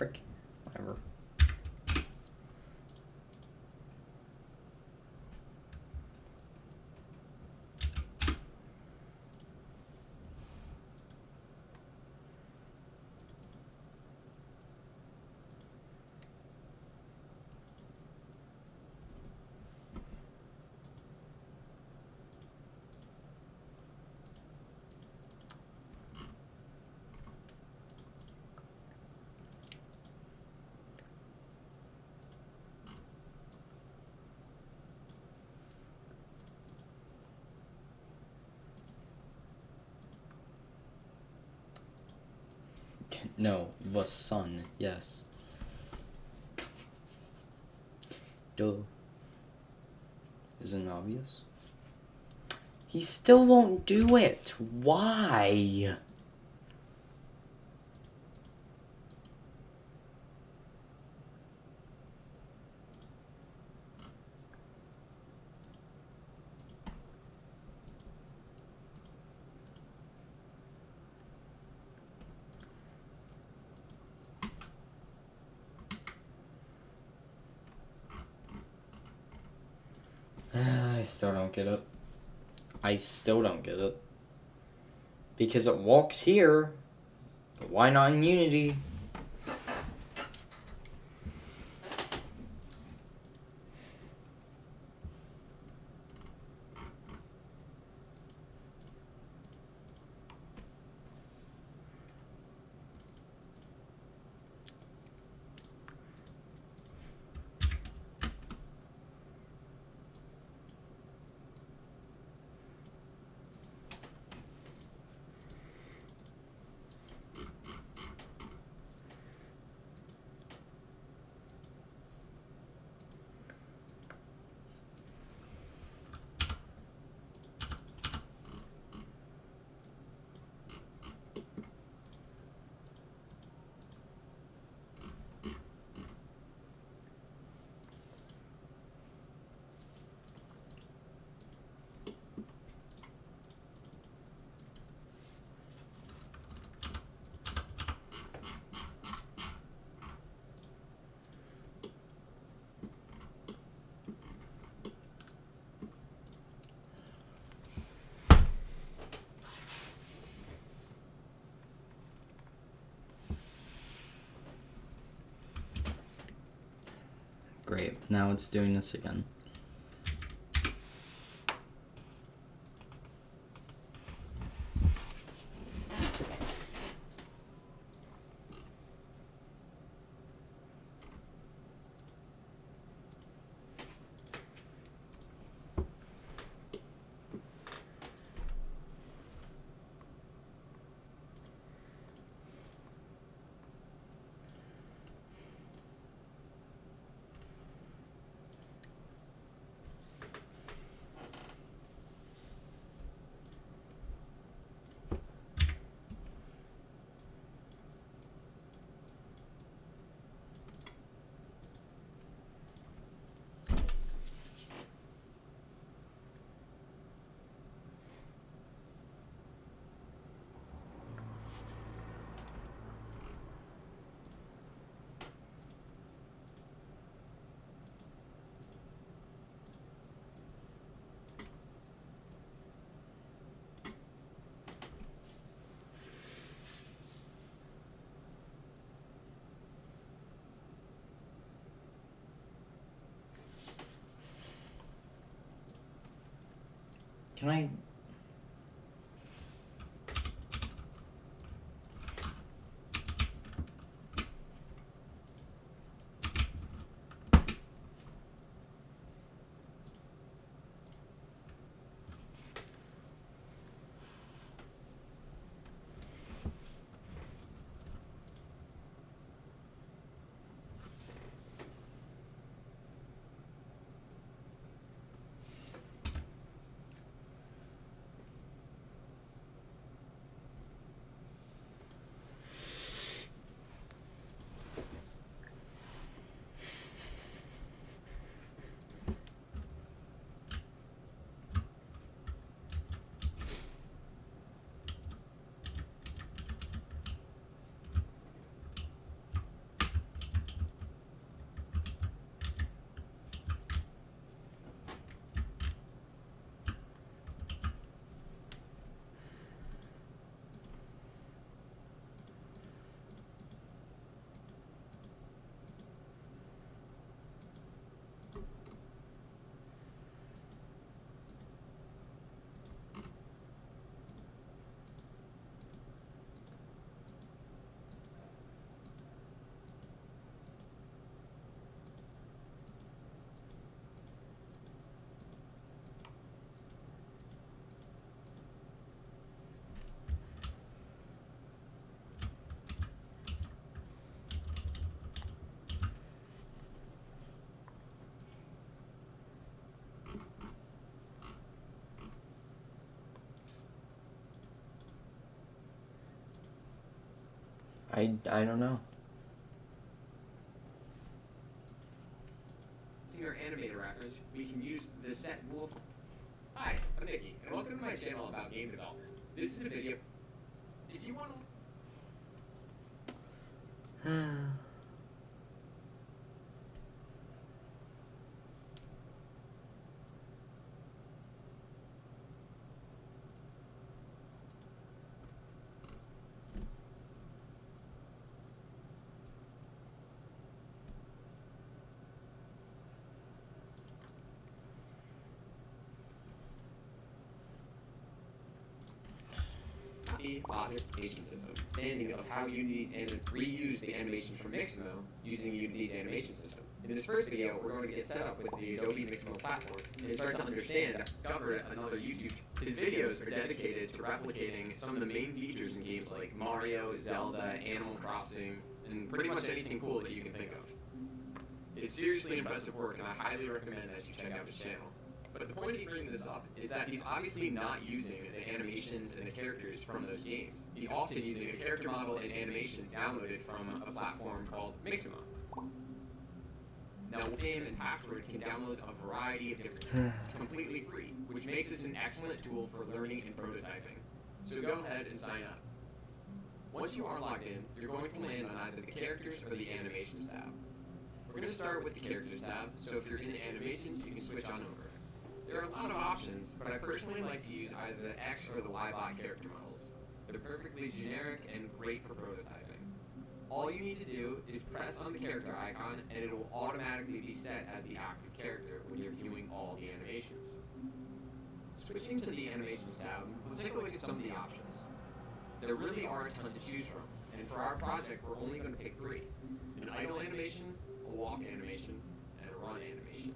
Frick. Whatever. No, the sun, yes. Duh. Isn't it obvious? He still won't do it. Why? I still don't get it. I still don't get it. Because it walks here, but why not in Unity? Great, now it's doing this again. Can I... I don't know. In our animator wrappers, we can use the set wolf. Hi, I'm Nikki, and welcome to my channel about game development. This is a video. If you want to. Unity Logic Animation System, understanding of how Unity's reuse the animations from Mixamo using Unity's animation system. In this first video, we're going to get set up with the Adobe Mixamo platform and start to understand and discover another YouTube. His videos are dedicated to replicating some of the main features in games like Mario, Zelda, Animal Crossing, and pretty much anything cool that you can think of. It's seriously impressive work, and I highly recommend that you check out his channel. But the point of bringing this up is that he's obviously not using the animations and the characters from those games. He's often using a character model and animations downloaded from a platform called Mixamo. Now, name and password can download a variety of different it's completely free, which makes this an excellent tool for learning and prototyping. So go ahead and sign up. Once you are logged in, you're going to land on either the characters or the animations tab. We're going to start with the characters tab, so if you're in the animations, you can switch on over. There are a lot of options, but I personally like to use either the X or the Y-bot character models. They're perfectly generic and great for prototyping. All you need to do is press on the character icon, and it will automatically be set as the active character when you're viewing all the animations. Switching to the animations tab, let's take a look at some of the options. There really are a ton to choose from, and for our project, we're only going to pick 3. An idle animation, a walk animation, and a run animation.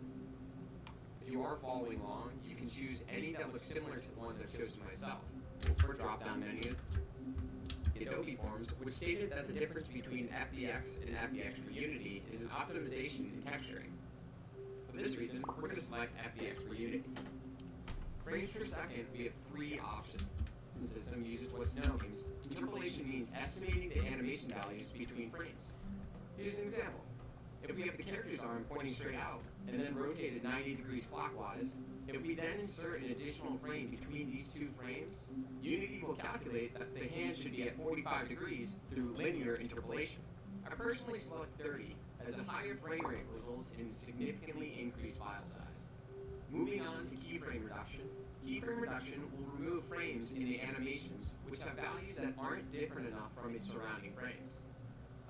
If you are following along, you can choose any that look similar to the ones I've chosen myself. For a drop-down menu, the Adobe Forms, which stated that the difference between FBX and FBX for Unity is an optimization in texturing. For this reason, we're going to select FBX for Unity. Frames per second, we have 3 options. The system uses what's known as interpolation, means estimating the animation values between frames. Here's an example. If we have the character's arm pointing straight out, and then rotated 90 degrees clockwise, if we then insert an additional frame between these 2 frames, Unity will calculate that the hand should be at 45 degrees through linear interpolation. I personally select 30, as a higher frame rate results in significantly increased file size. Moving on to keyframe reduction. Keyframe reduction will remove frames in the animations which have values that aren't different enough from its surrounding frames.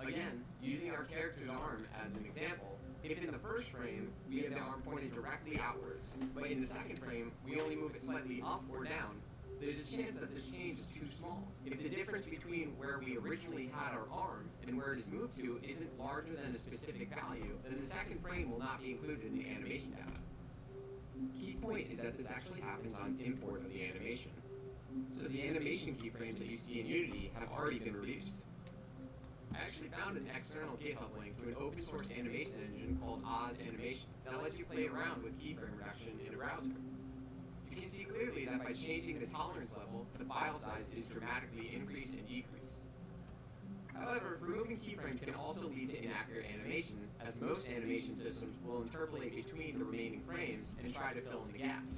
Again, using our character's arm as an example, if in the first frame we have the arm pointed directly outwards, but in the second frame we only move it slightly up or down, there's a chance that this change is too small. If the difference between where we originally had our arm and where it is moved to isn't larger than a specific value, then the second frame will not be included in the animation data. Key point is that this actually happens on import of the animation. So the animation keyframes that you see in Unity have already been reduced. I actually found an external GitHub link to an open source animation engine called Oz Animation that lets you play around with keyframe reduction in a browser. You can see clearly that by changing the tolerance level, the file size is dramatically increased and decreased. However, removing keyframes can also lead to inaccurate animation, as most animation systems will interpolate between the remaining frames and try to fill in the gaps.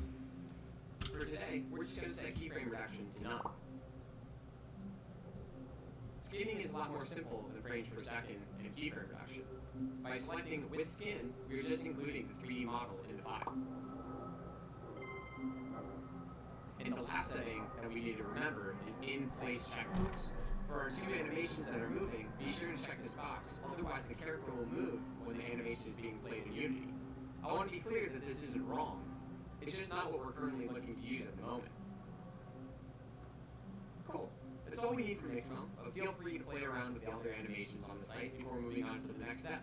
For today, we're just going to set keyframe reduction to none. Skinning is a lot more simple than frames per second and keyframe reduction. By selecting with skin, we are just including the 3D model in the file. And the last setting that we need to remember is in-place checkbox. For our 2 animations that are moving, be sure to check this box, otherwise the character will move when the animation is being played in Unity. I want to be clear that this isn't wrong. It's just not what we're currently looking to use at the moment. Cool. That's all we need for Mixamo, but feel free to play around with the other animations on the site before moving on to the next step.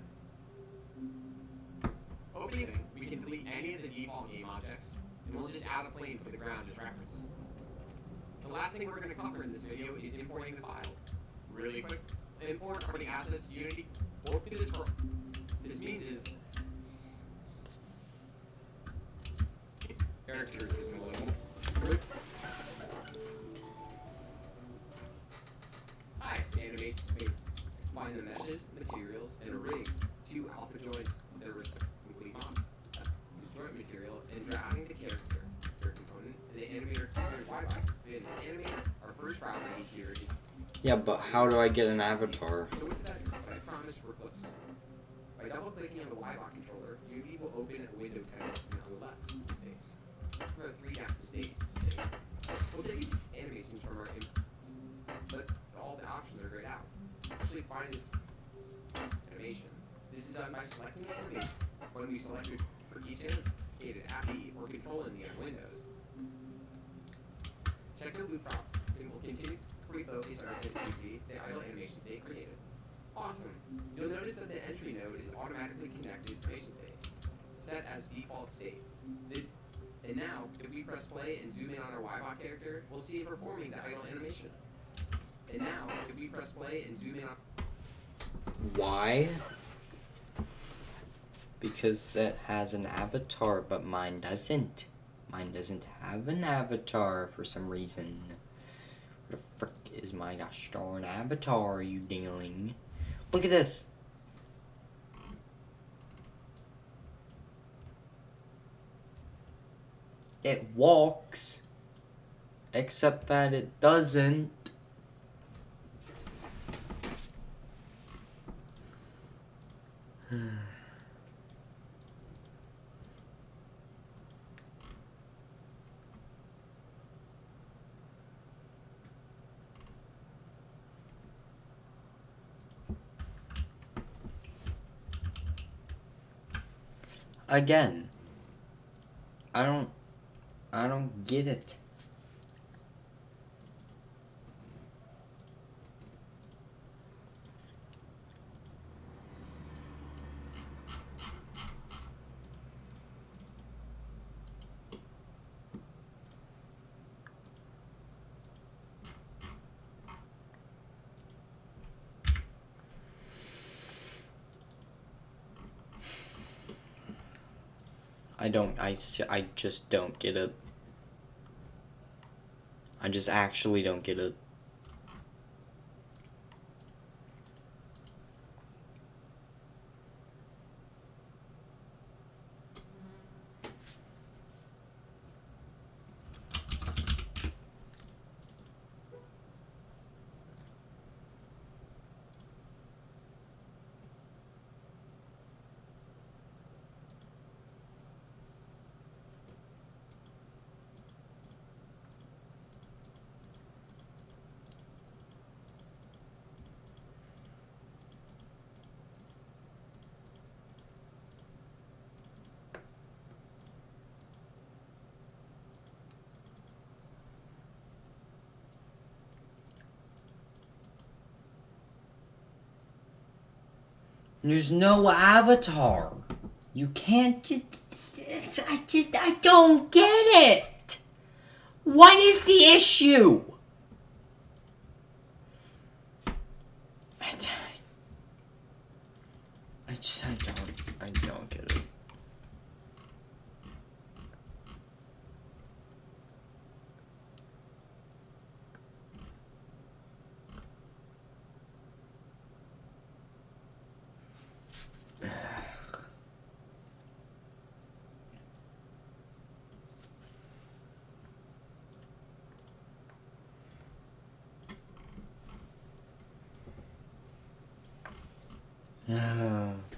Opening, we can delete any of the default game objects, and we'll just add a plane for the ground as reference. The last thing we're going to cover in this video is importing the file. Really quick, import running assets to Unity. What this means is character system level. Hi, animate. Find the meshes, materials, and a rig to alpha join their complete mod. Joint material and driving the character component and the animator Wi-Fi. The animator, our first property here is. Yeah, but how do I get an avatar? So with that, I promise we're close. By double-clicking on the Y-bot controller, Unity will open a window tab on the left. Mistakes. There are 3 mistakes. We'll take animations from our input, but all the options are grayed out. Actually, find this animation. This is done by selecting the animation. When we select it for each indicated API or control in the windows, check the loop prop, and we'll continue free focus on see the idle animation state created. Awesome. You'll notice that the entry node is automatically connected to animation state, set as default state. And now, if we press play and zoom in on our Y-Bot character, we'll see it performing the idle animation. And now, if we press play and zoom in on... Why? Because it has an avatar, but mine doesn't. Mine doesn't have an avatar for some reason. Where the frick is my gosh darn avatar, you dingling? Look at this. It walks, except that it doesn't. Again, I don't get it. I just don't get it. I just actually don't get it. There's no avatar. You can't just... I don't get it. What is the issue? I don't get it.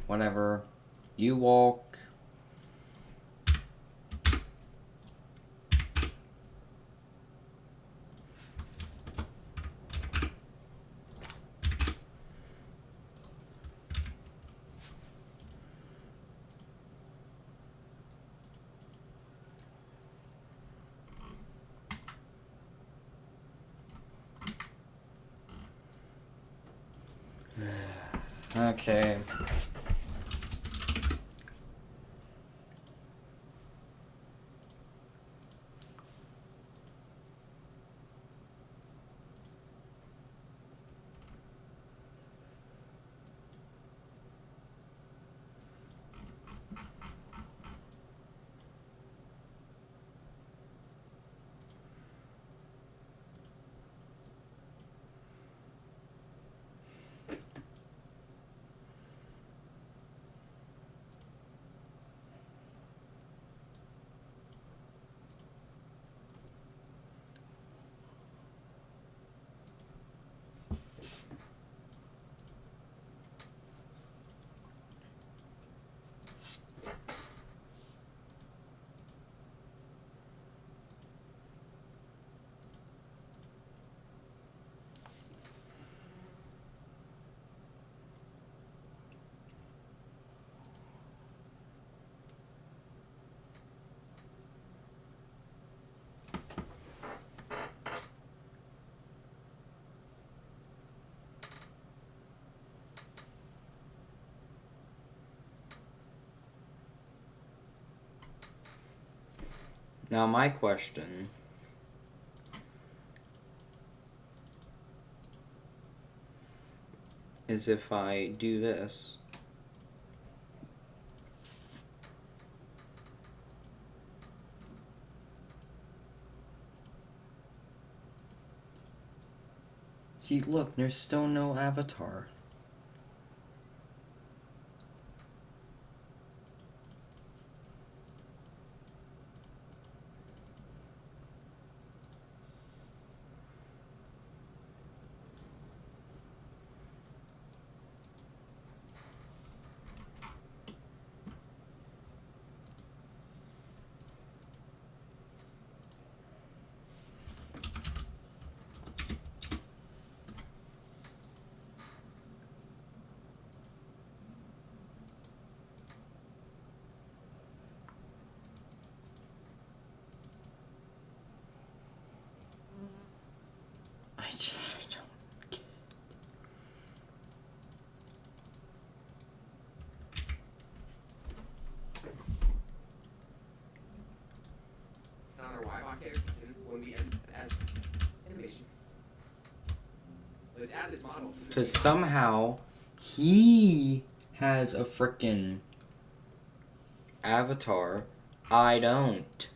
Whatever. You walk. Okay. Now my question is if I do this. See, look, there's still no avatar. I just don't get it. On our Wi-Fi connection when we end as animation. Let's add this model. Because somehow he has a frickin' avatar. I don't.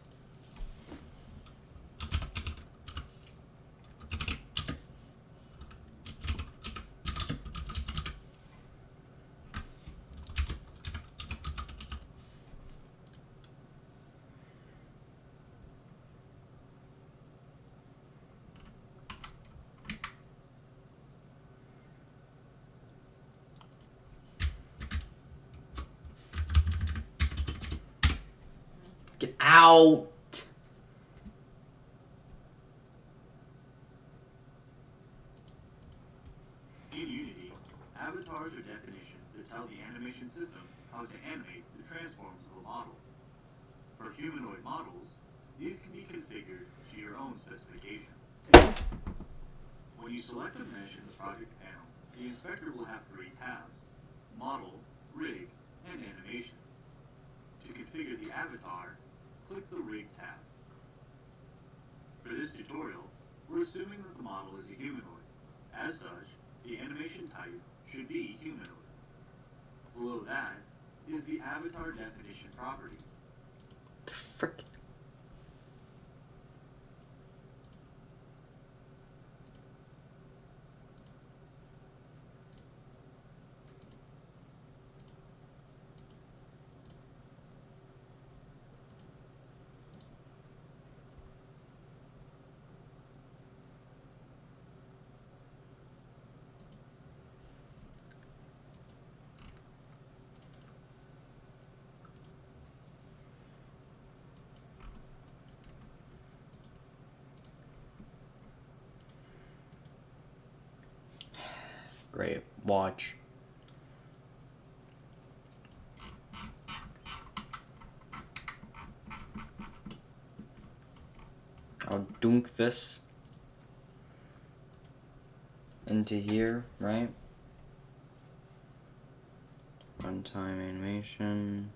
Get out! In Unity, avatars are definitions that tell the animation system how to animate the transforms of a model. For humanoid models, these can be configured to your own specifications. When you select a mesh in the project panel, the inspector will have 3 tabs: Model, Rig, and Animations. To configure the avatar, click the Rig tab. For this tutorial, we're assuming that the model is a humanoid. As such, the animation type should be humanoid. Below that is the avatar definition property. The frick. Great. Watch. I'll dunk this into here, right? Runtime animation.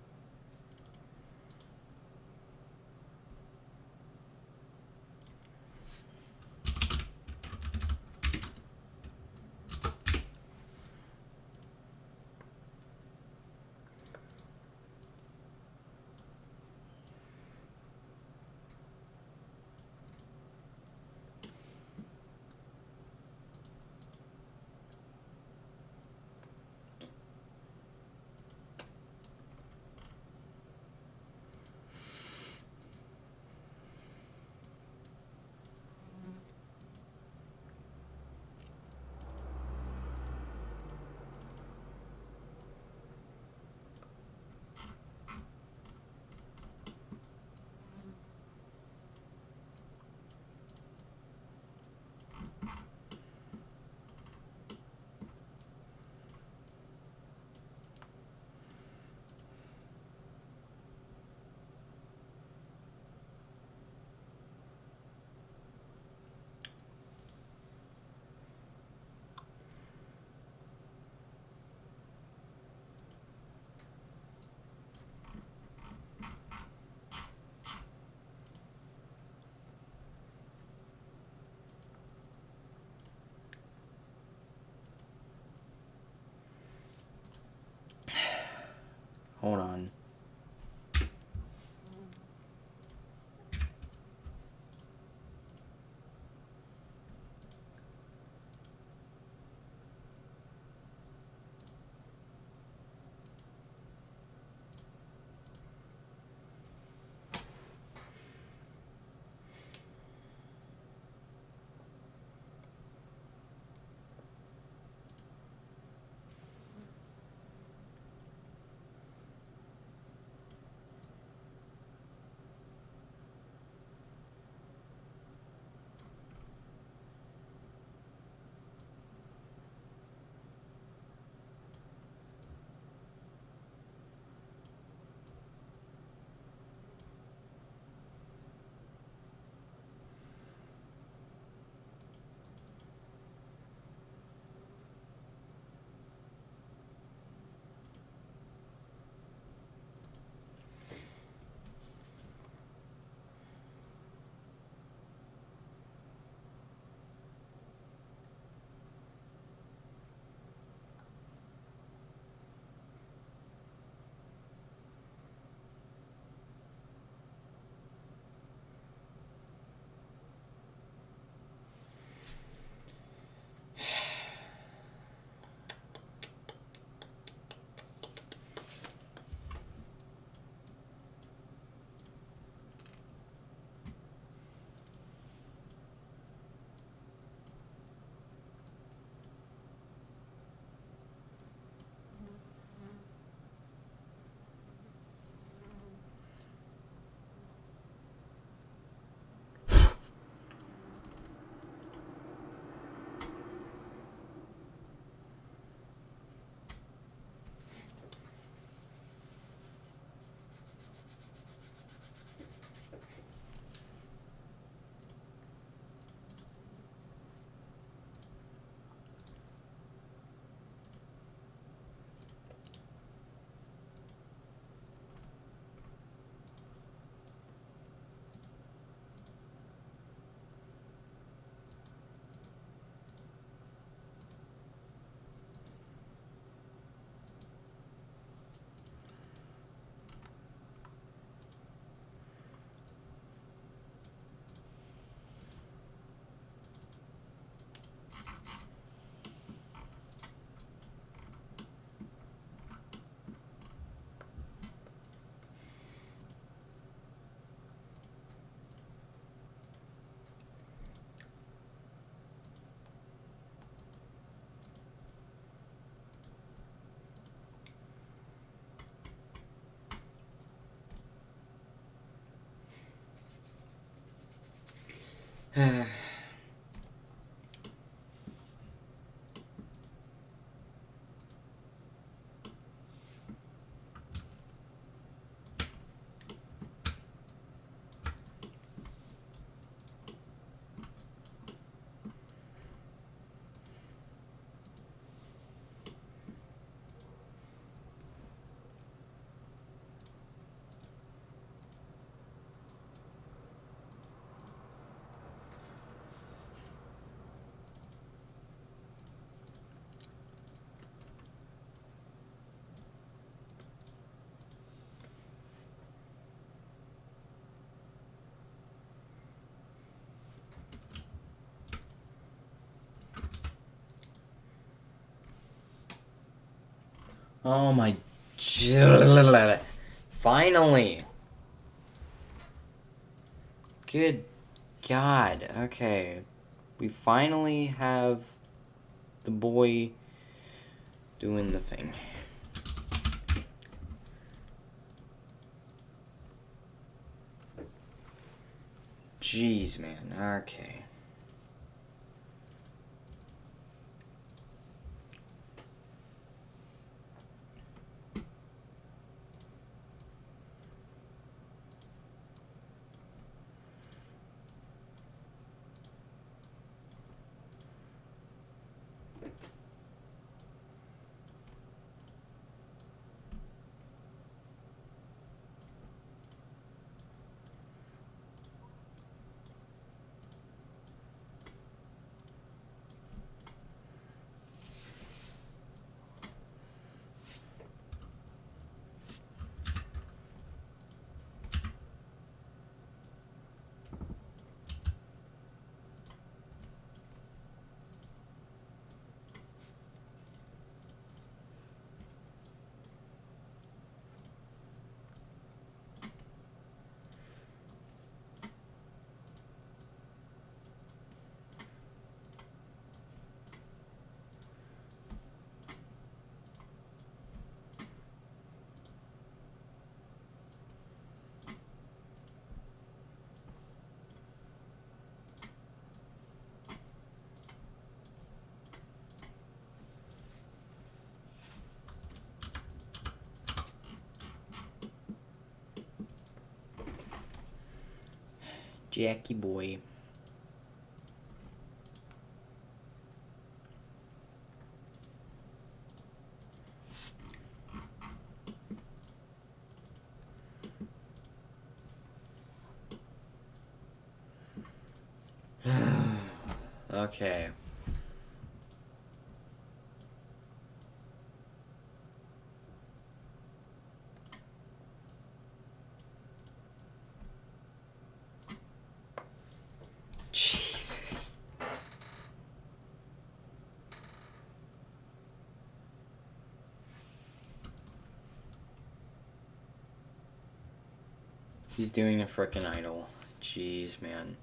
Hold on. Oh my... Finally! Good God. Okay. We finally have the boy doing the thing. Jeez, man. Okay. Jackie boy. Okay. Jesus. He's doing a frickin' idol. Jeez, man.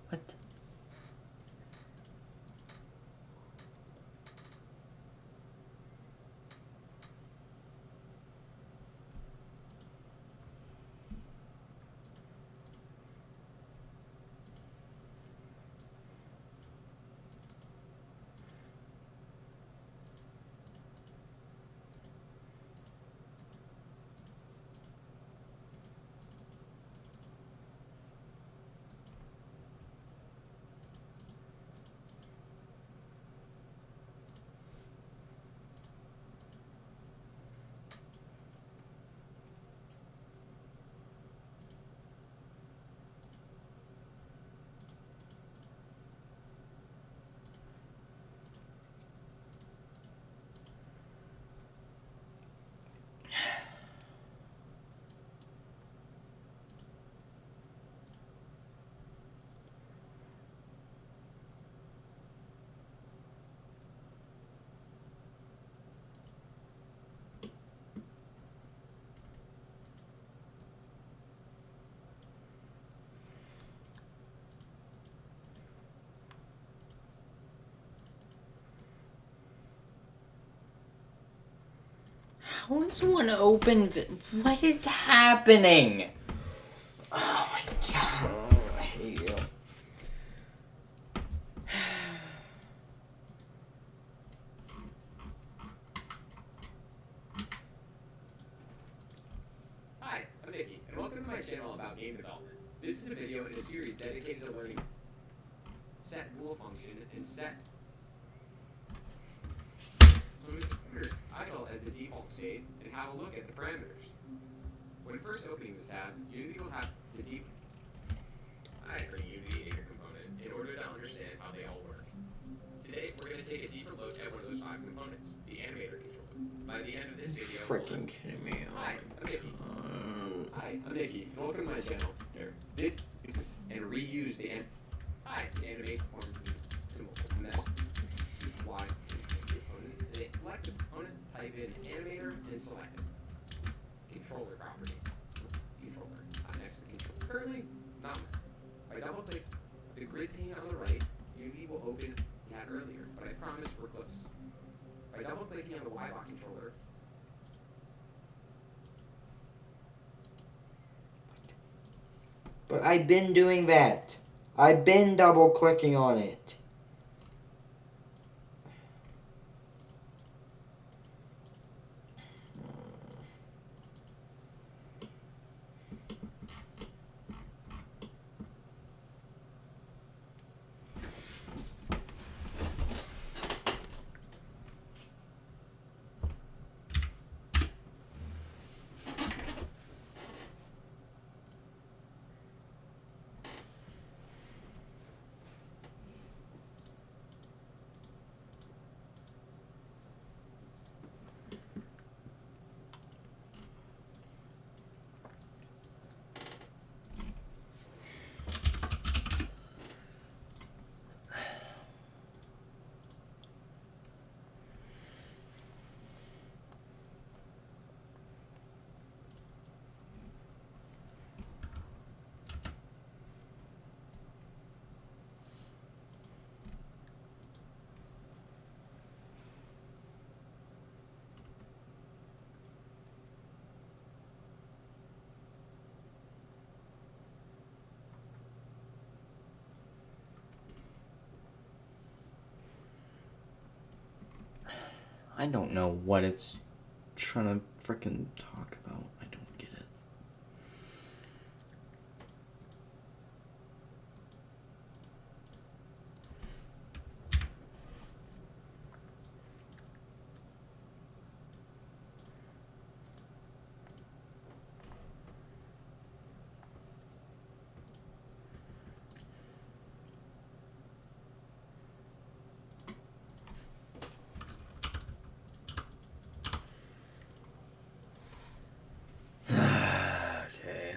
What? How is one open? What is happening? Oh my god. I hate you. Hi, I'm Mickey, and welcome to my channel about game development. This is a video in a series dedicated to learning set bool function and set idle as the default state and have a look at the parameters. When first opening this tab, Unity will have the Unity Acre component in order to understand how they all work. Today, we're going to take a deeper look at one of those 5 components, the animator controller. By the end of this video, Freaking kidding me. Hi, I'm Mickey. Hi, Hi, I'm Nikki, and welcome to my channel. Here, did and reuse the animation form symbol mess. Why? Select the component, type in animator, and select it. Controller property. Controller. Next to controller. Currently, not met. If I double click the grid pane on the right, Unity will open we had earlier, but I promise we're close. By double clicking on the YBot controller, But I've been doing that. I've been double clicking on it. I don't know what it's trying to frickin' talk about. I don't get it. Okay.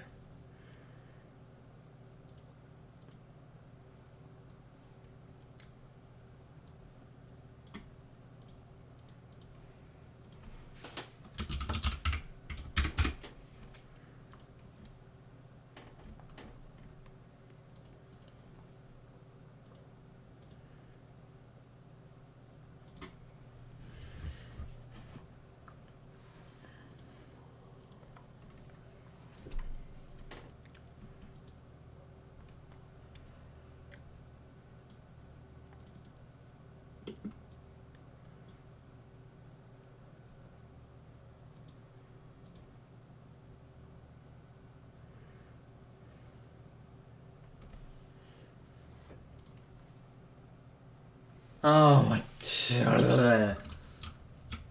Oh my.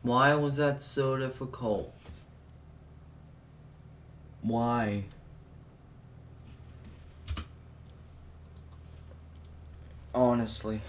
Why was that so difficult? Why? Honestly.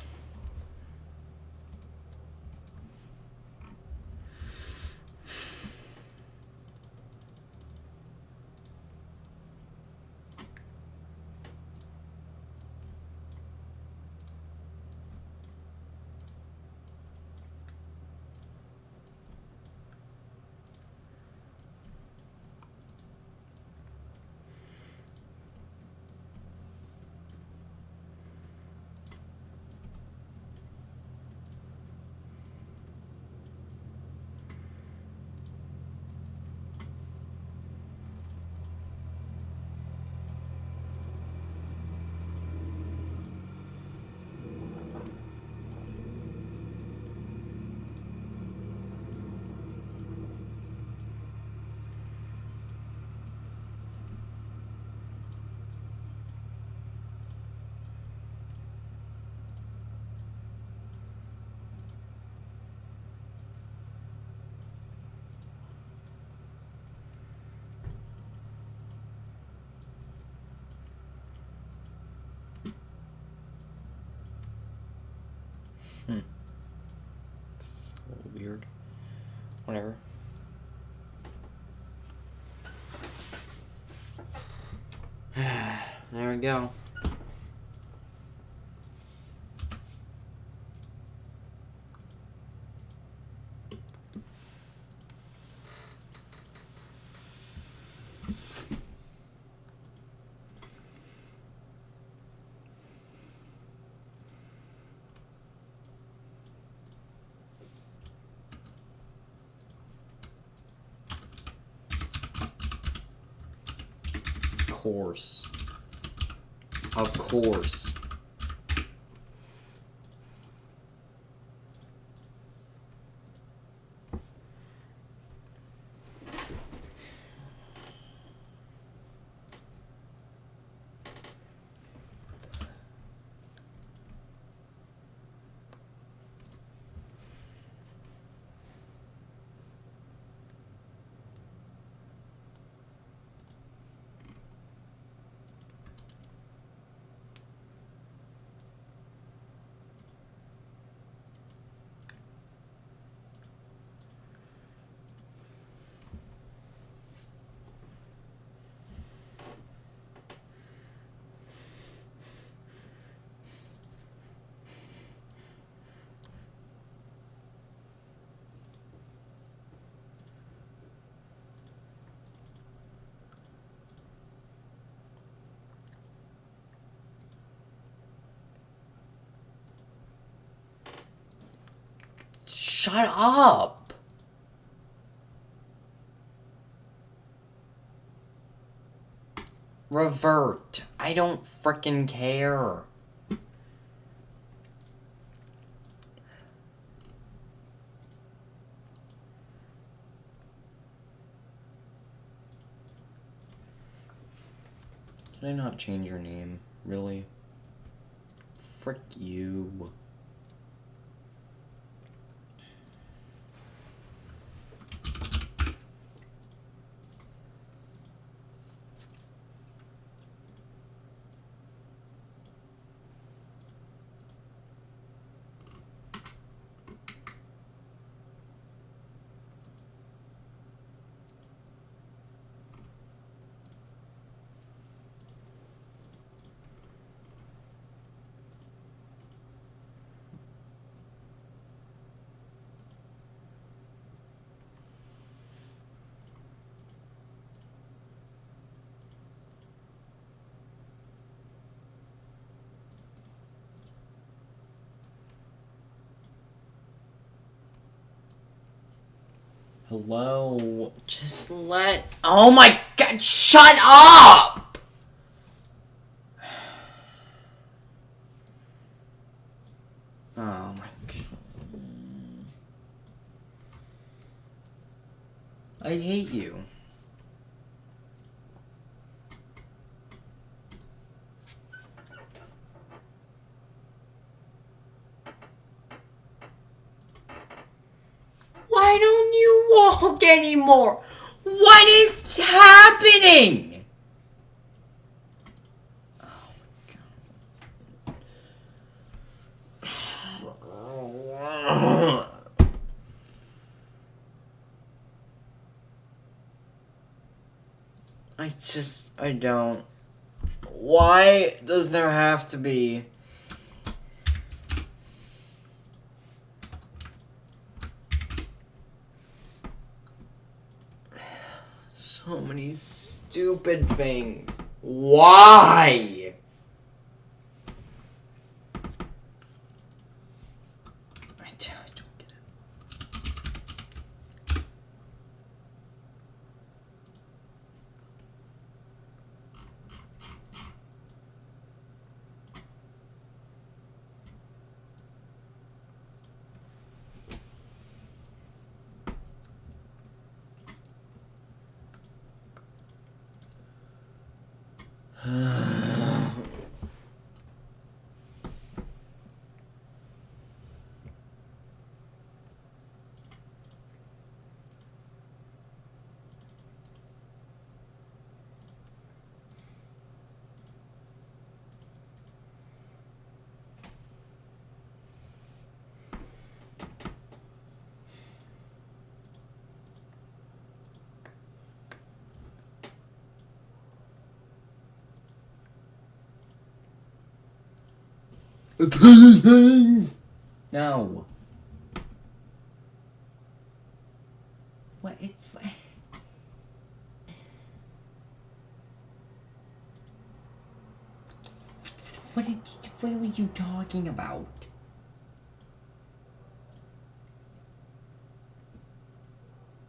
It's a little weird. Whatever. There we go. Of course. Shut up! Revert. I don't frickin' care. Did I not change your name? Really? Frick you. Hello? Just let... Oh my god, shut up! Oh my god. I hate you. Why don't you walk anymore? What is happening? Oh my god. I don't. Why does there have to be... so many stupid things? Why? I don't get it. No. What? It's. What are you talking about?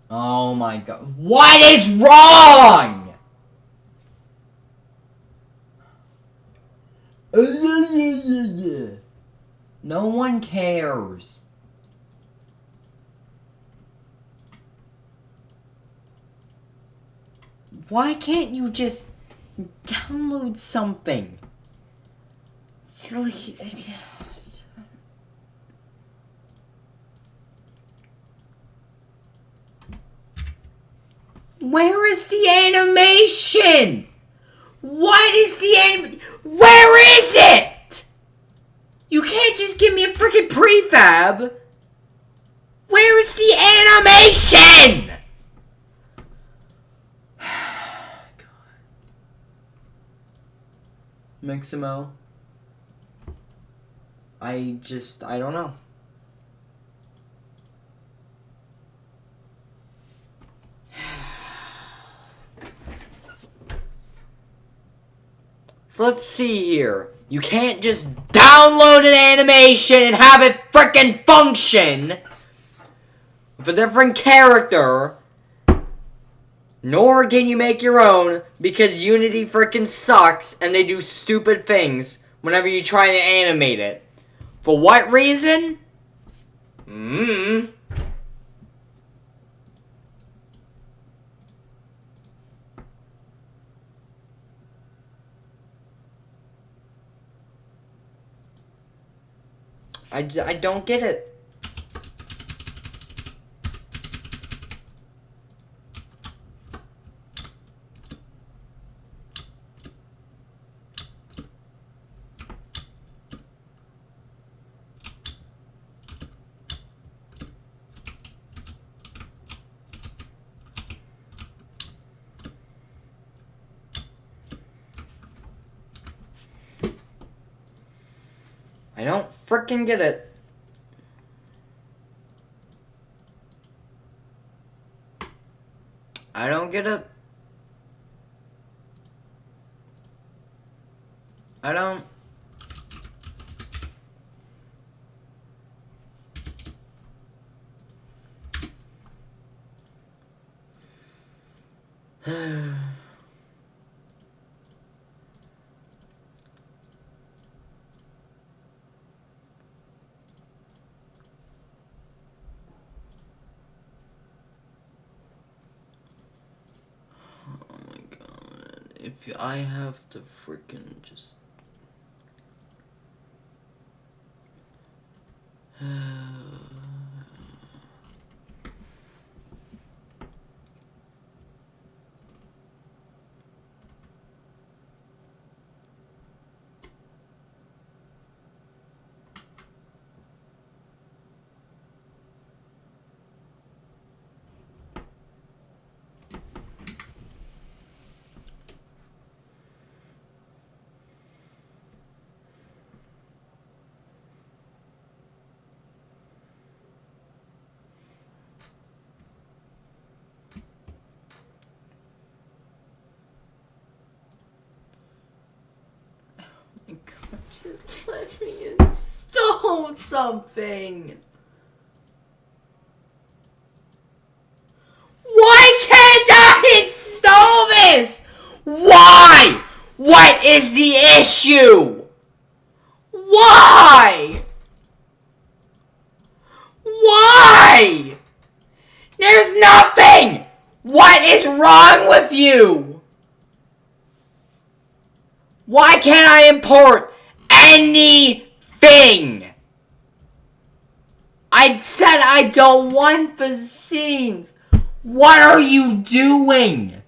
Oh my god. What is wrong? No one cares. Why can't you just download something? Where is the animation? What is the Where is it? You can't just give me a freaking prefab. Where is the animation? Mixamo. I don't know. So let's see here. You can't just download an animation and have it frickin' function with a different character. Nor can you make your own because Unity frickin' sucks and they do stupid things whenever you try to animate it. For what reason? I don't get it. I don't frickin' get it. I don't get it. I don't. If I have to freaking just just let me install something. Why can't I install this? Why? What is the issue? Why? Why? There's nothing. What is wrong with you? Why can't I import anything? I said I don't want the scenes. What are you doing?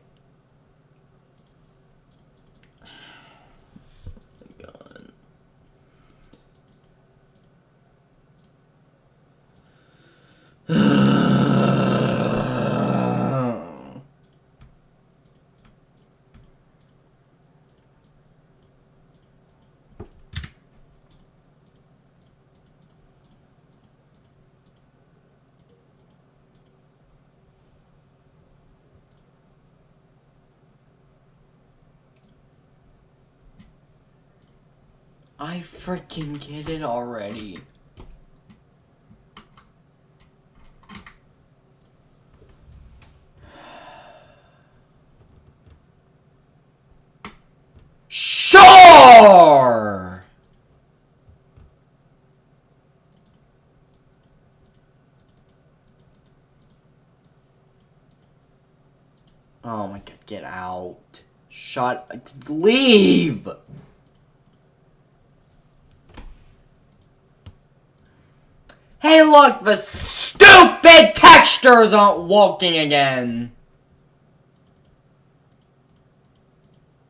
I freaking get it already. Sure! Oh my god, get out. Leave! Hey look, the stupid textures aren't walking again.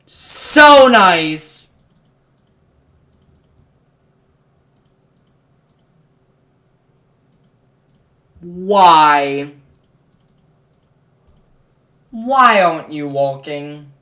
So nice. Why? Why aren't you walking?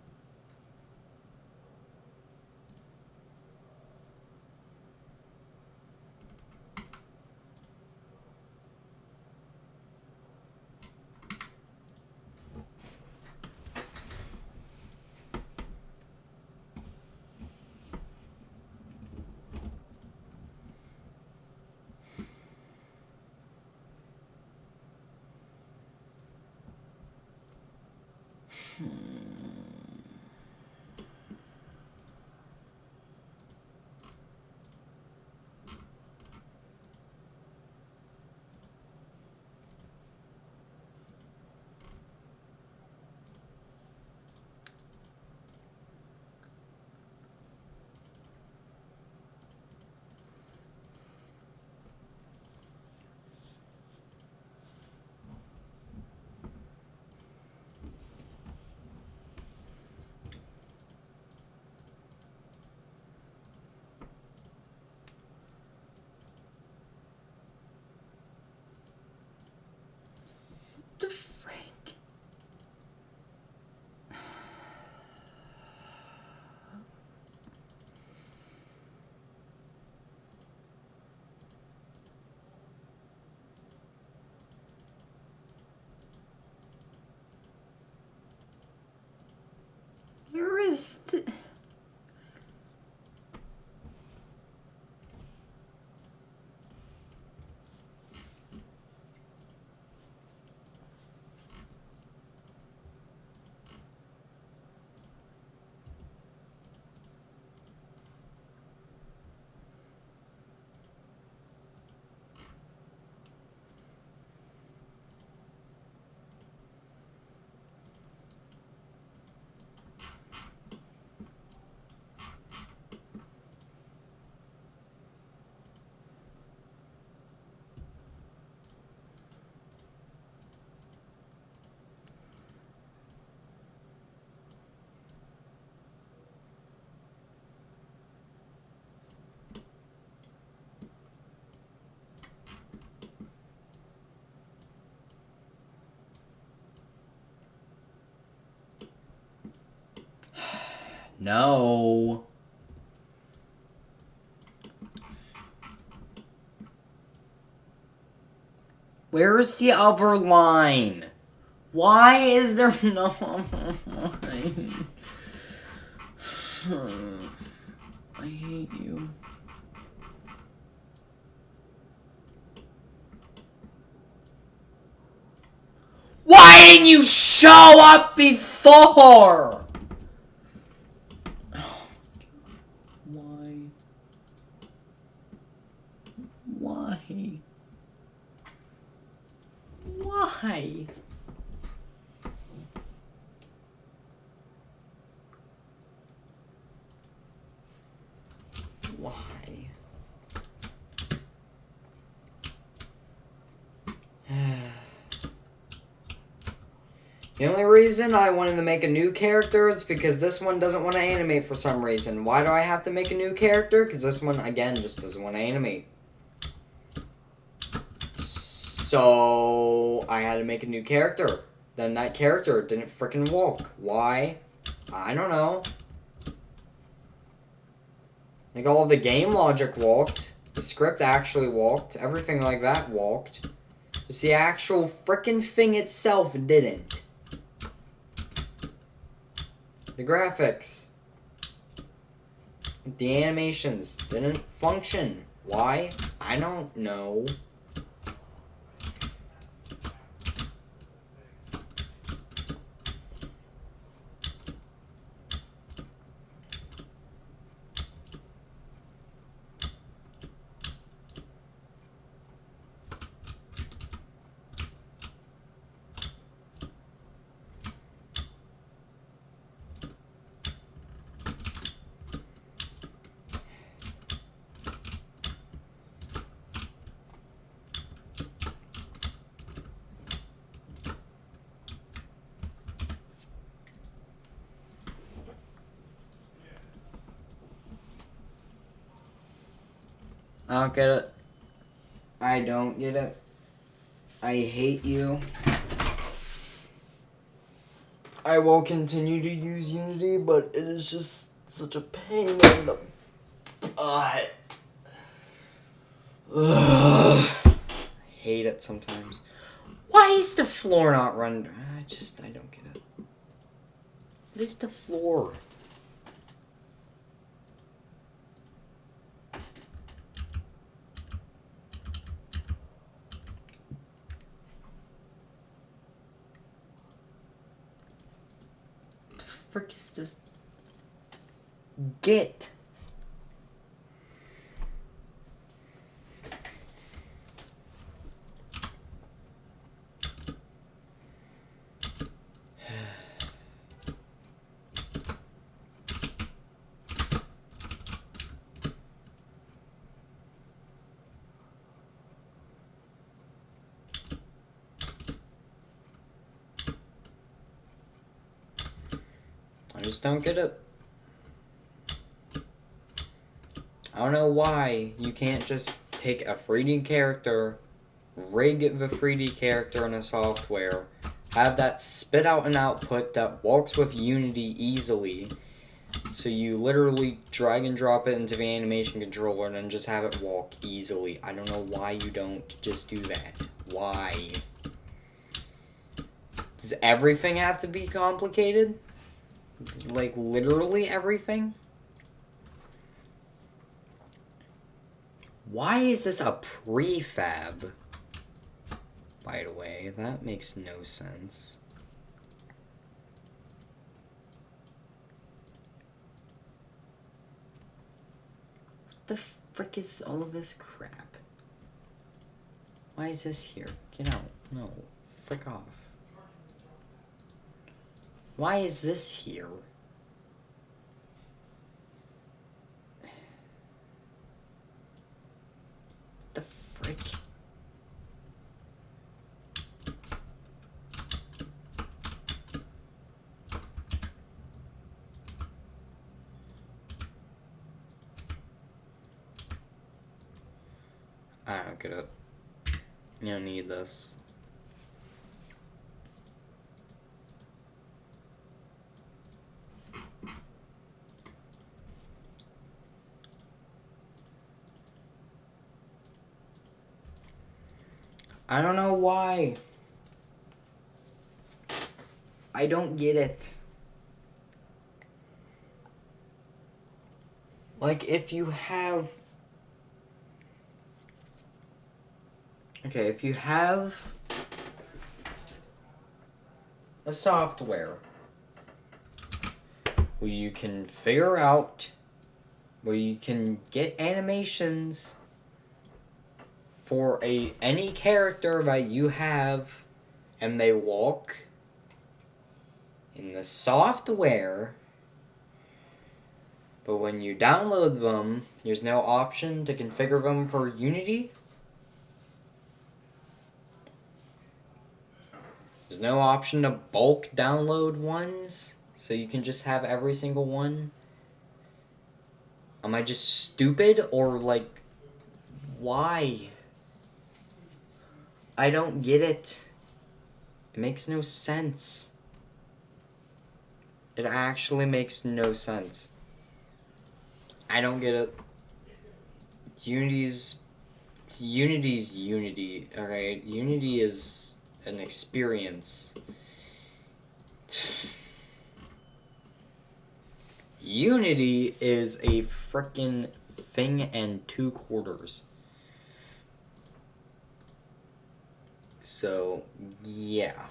The frick? Where is the... No. Where is the other line? Why is there no line? I hate you. Why didn't you show up before? Why? Why? Why? Why? The only reason I wanted to make a new character is because this one doesn't want to animate for some reason. Why do I have to make a new character? Because this one, again, just doesn't want to animate. So, I had to make a new character. Then that character didn't freaking walk. Why? I don't know. Like, all of the game logic walked. The script actually walked. Everything like that walked. Just the actual freaking thing itself didn't. The graphics. The animations didn't function. Why? I don't know. I don't get it. I don't get it. I hate you. I will continue to use Unity, but it is just such a pain in the butt. Ugh. I hate it sometimes. Why is the floor not run? I don't get it. What is the floor? The frick is this? Get. I just don't get it. I don't know why you can't just take a 3D character, rig the 3D character in a software, have that spit out an output that works with Unity easily, so you literally drag and drop it into the animation controller and then just have it walk easily. I don't know why you don't just do that. Why? Does everything have to be complicated? Like, literally everything? Why is this a prefab? By the way, that makes no sense. What the frick is all of this crap? Why is this here? Get out. No. Frick off. Why is this here? The frick? I don't get it. You don't need this. I don't know why. I don't get it. Like, if you have... Okay, if you have a software where you can figure out, where you can get animations for any character that you have, and they walk in the software, but when you download them, there's no option to configure them for Unity. There's no option to bulk download ones, so you can just have every single one. Am I just stupid, or like, why? I don't get it. It makes no sense. It actually makes no sense. I don't get it. Unity's Unity, alright? Unity is an experience. Unity is a frickin' thing and 2/4. So, yeah.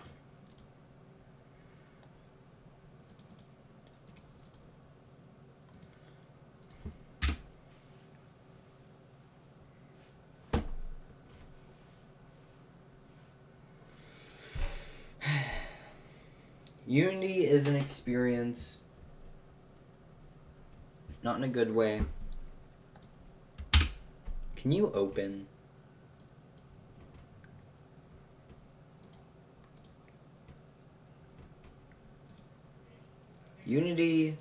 Unity is an experience, not in a good way. Can you open? Unity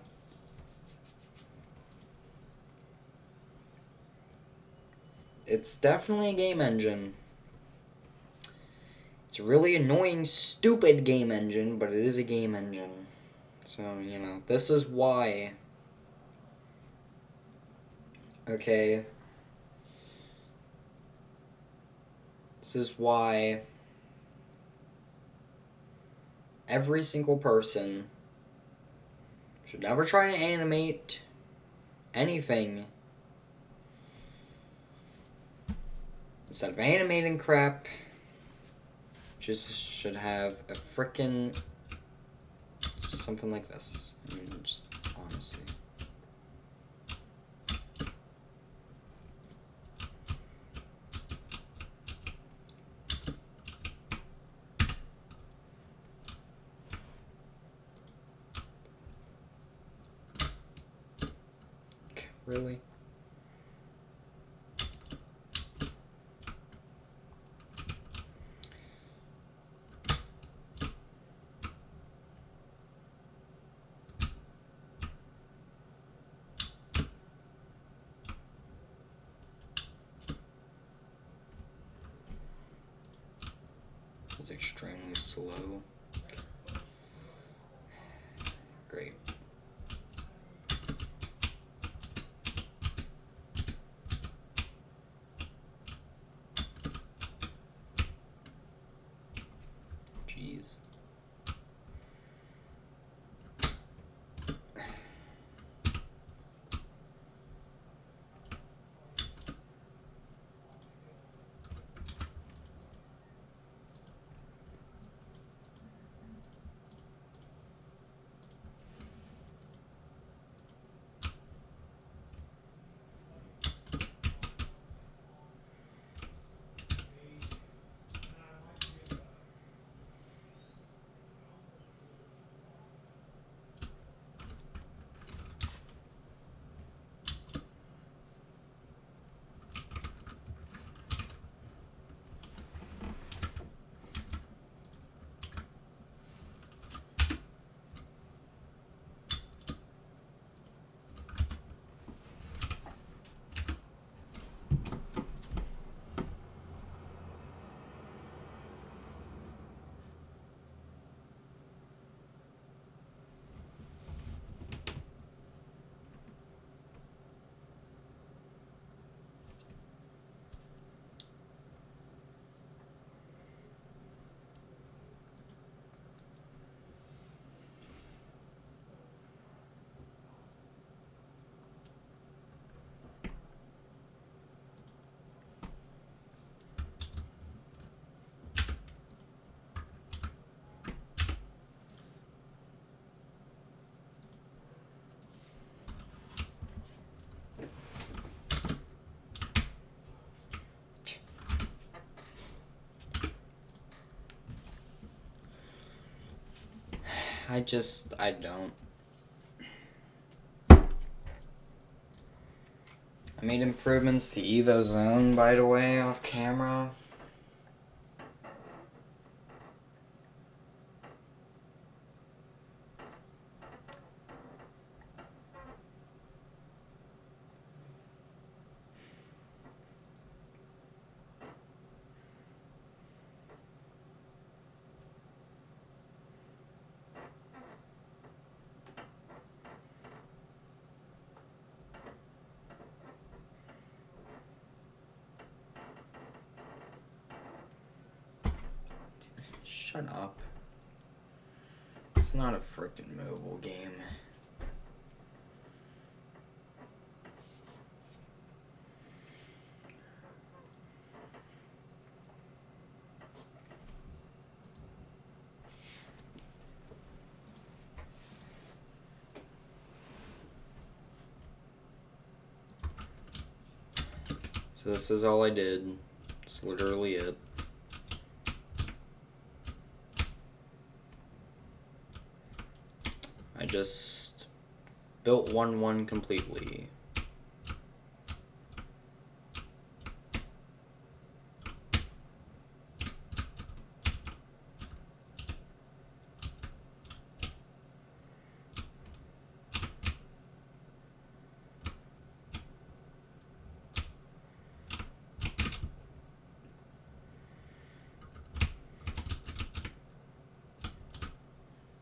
it's definitely a game engine. It's a really annoying, stupid game engine, but it is a game engine. So, you know, this is why. Okay. This is why every single person should never try to animate anything. Instead of animating crap, just should have a frickin' something like this. I mean, just honestly. Really? It's extremely slow. Great. Jeez. I don't. I made improvements to Evo Zone, by the way, off camera. Shut up. It's not a freaking mobile game. So this is all I did. It's literally it. I just built 1-1 completely.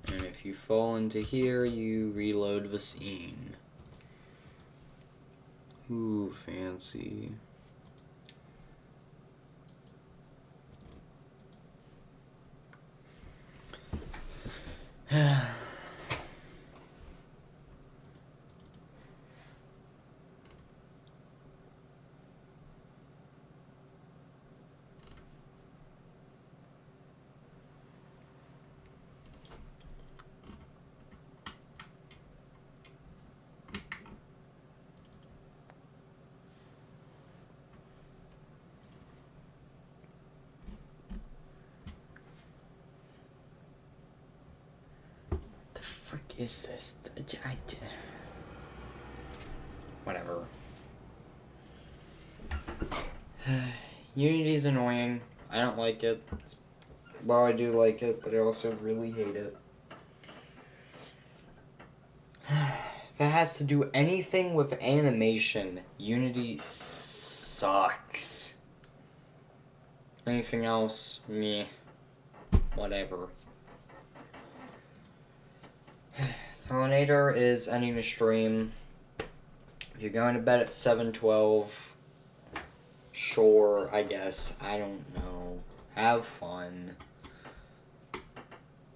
And if you fall into here, you reload the scene. Ooh, fancy. Is this whatever. Unity's annoying. I don't like it. Well, I do like it, but I also really hate it. If it has to do anything with animation, Unity sucks. Anything else, meh. Whatever. Telinator is ending the stream. If you're going to bed at 7:12, sure, I guess. I don't know. Have fun.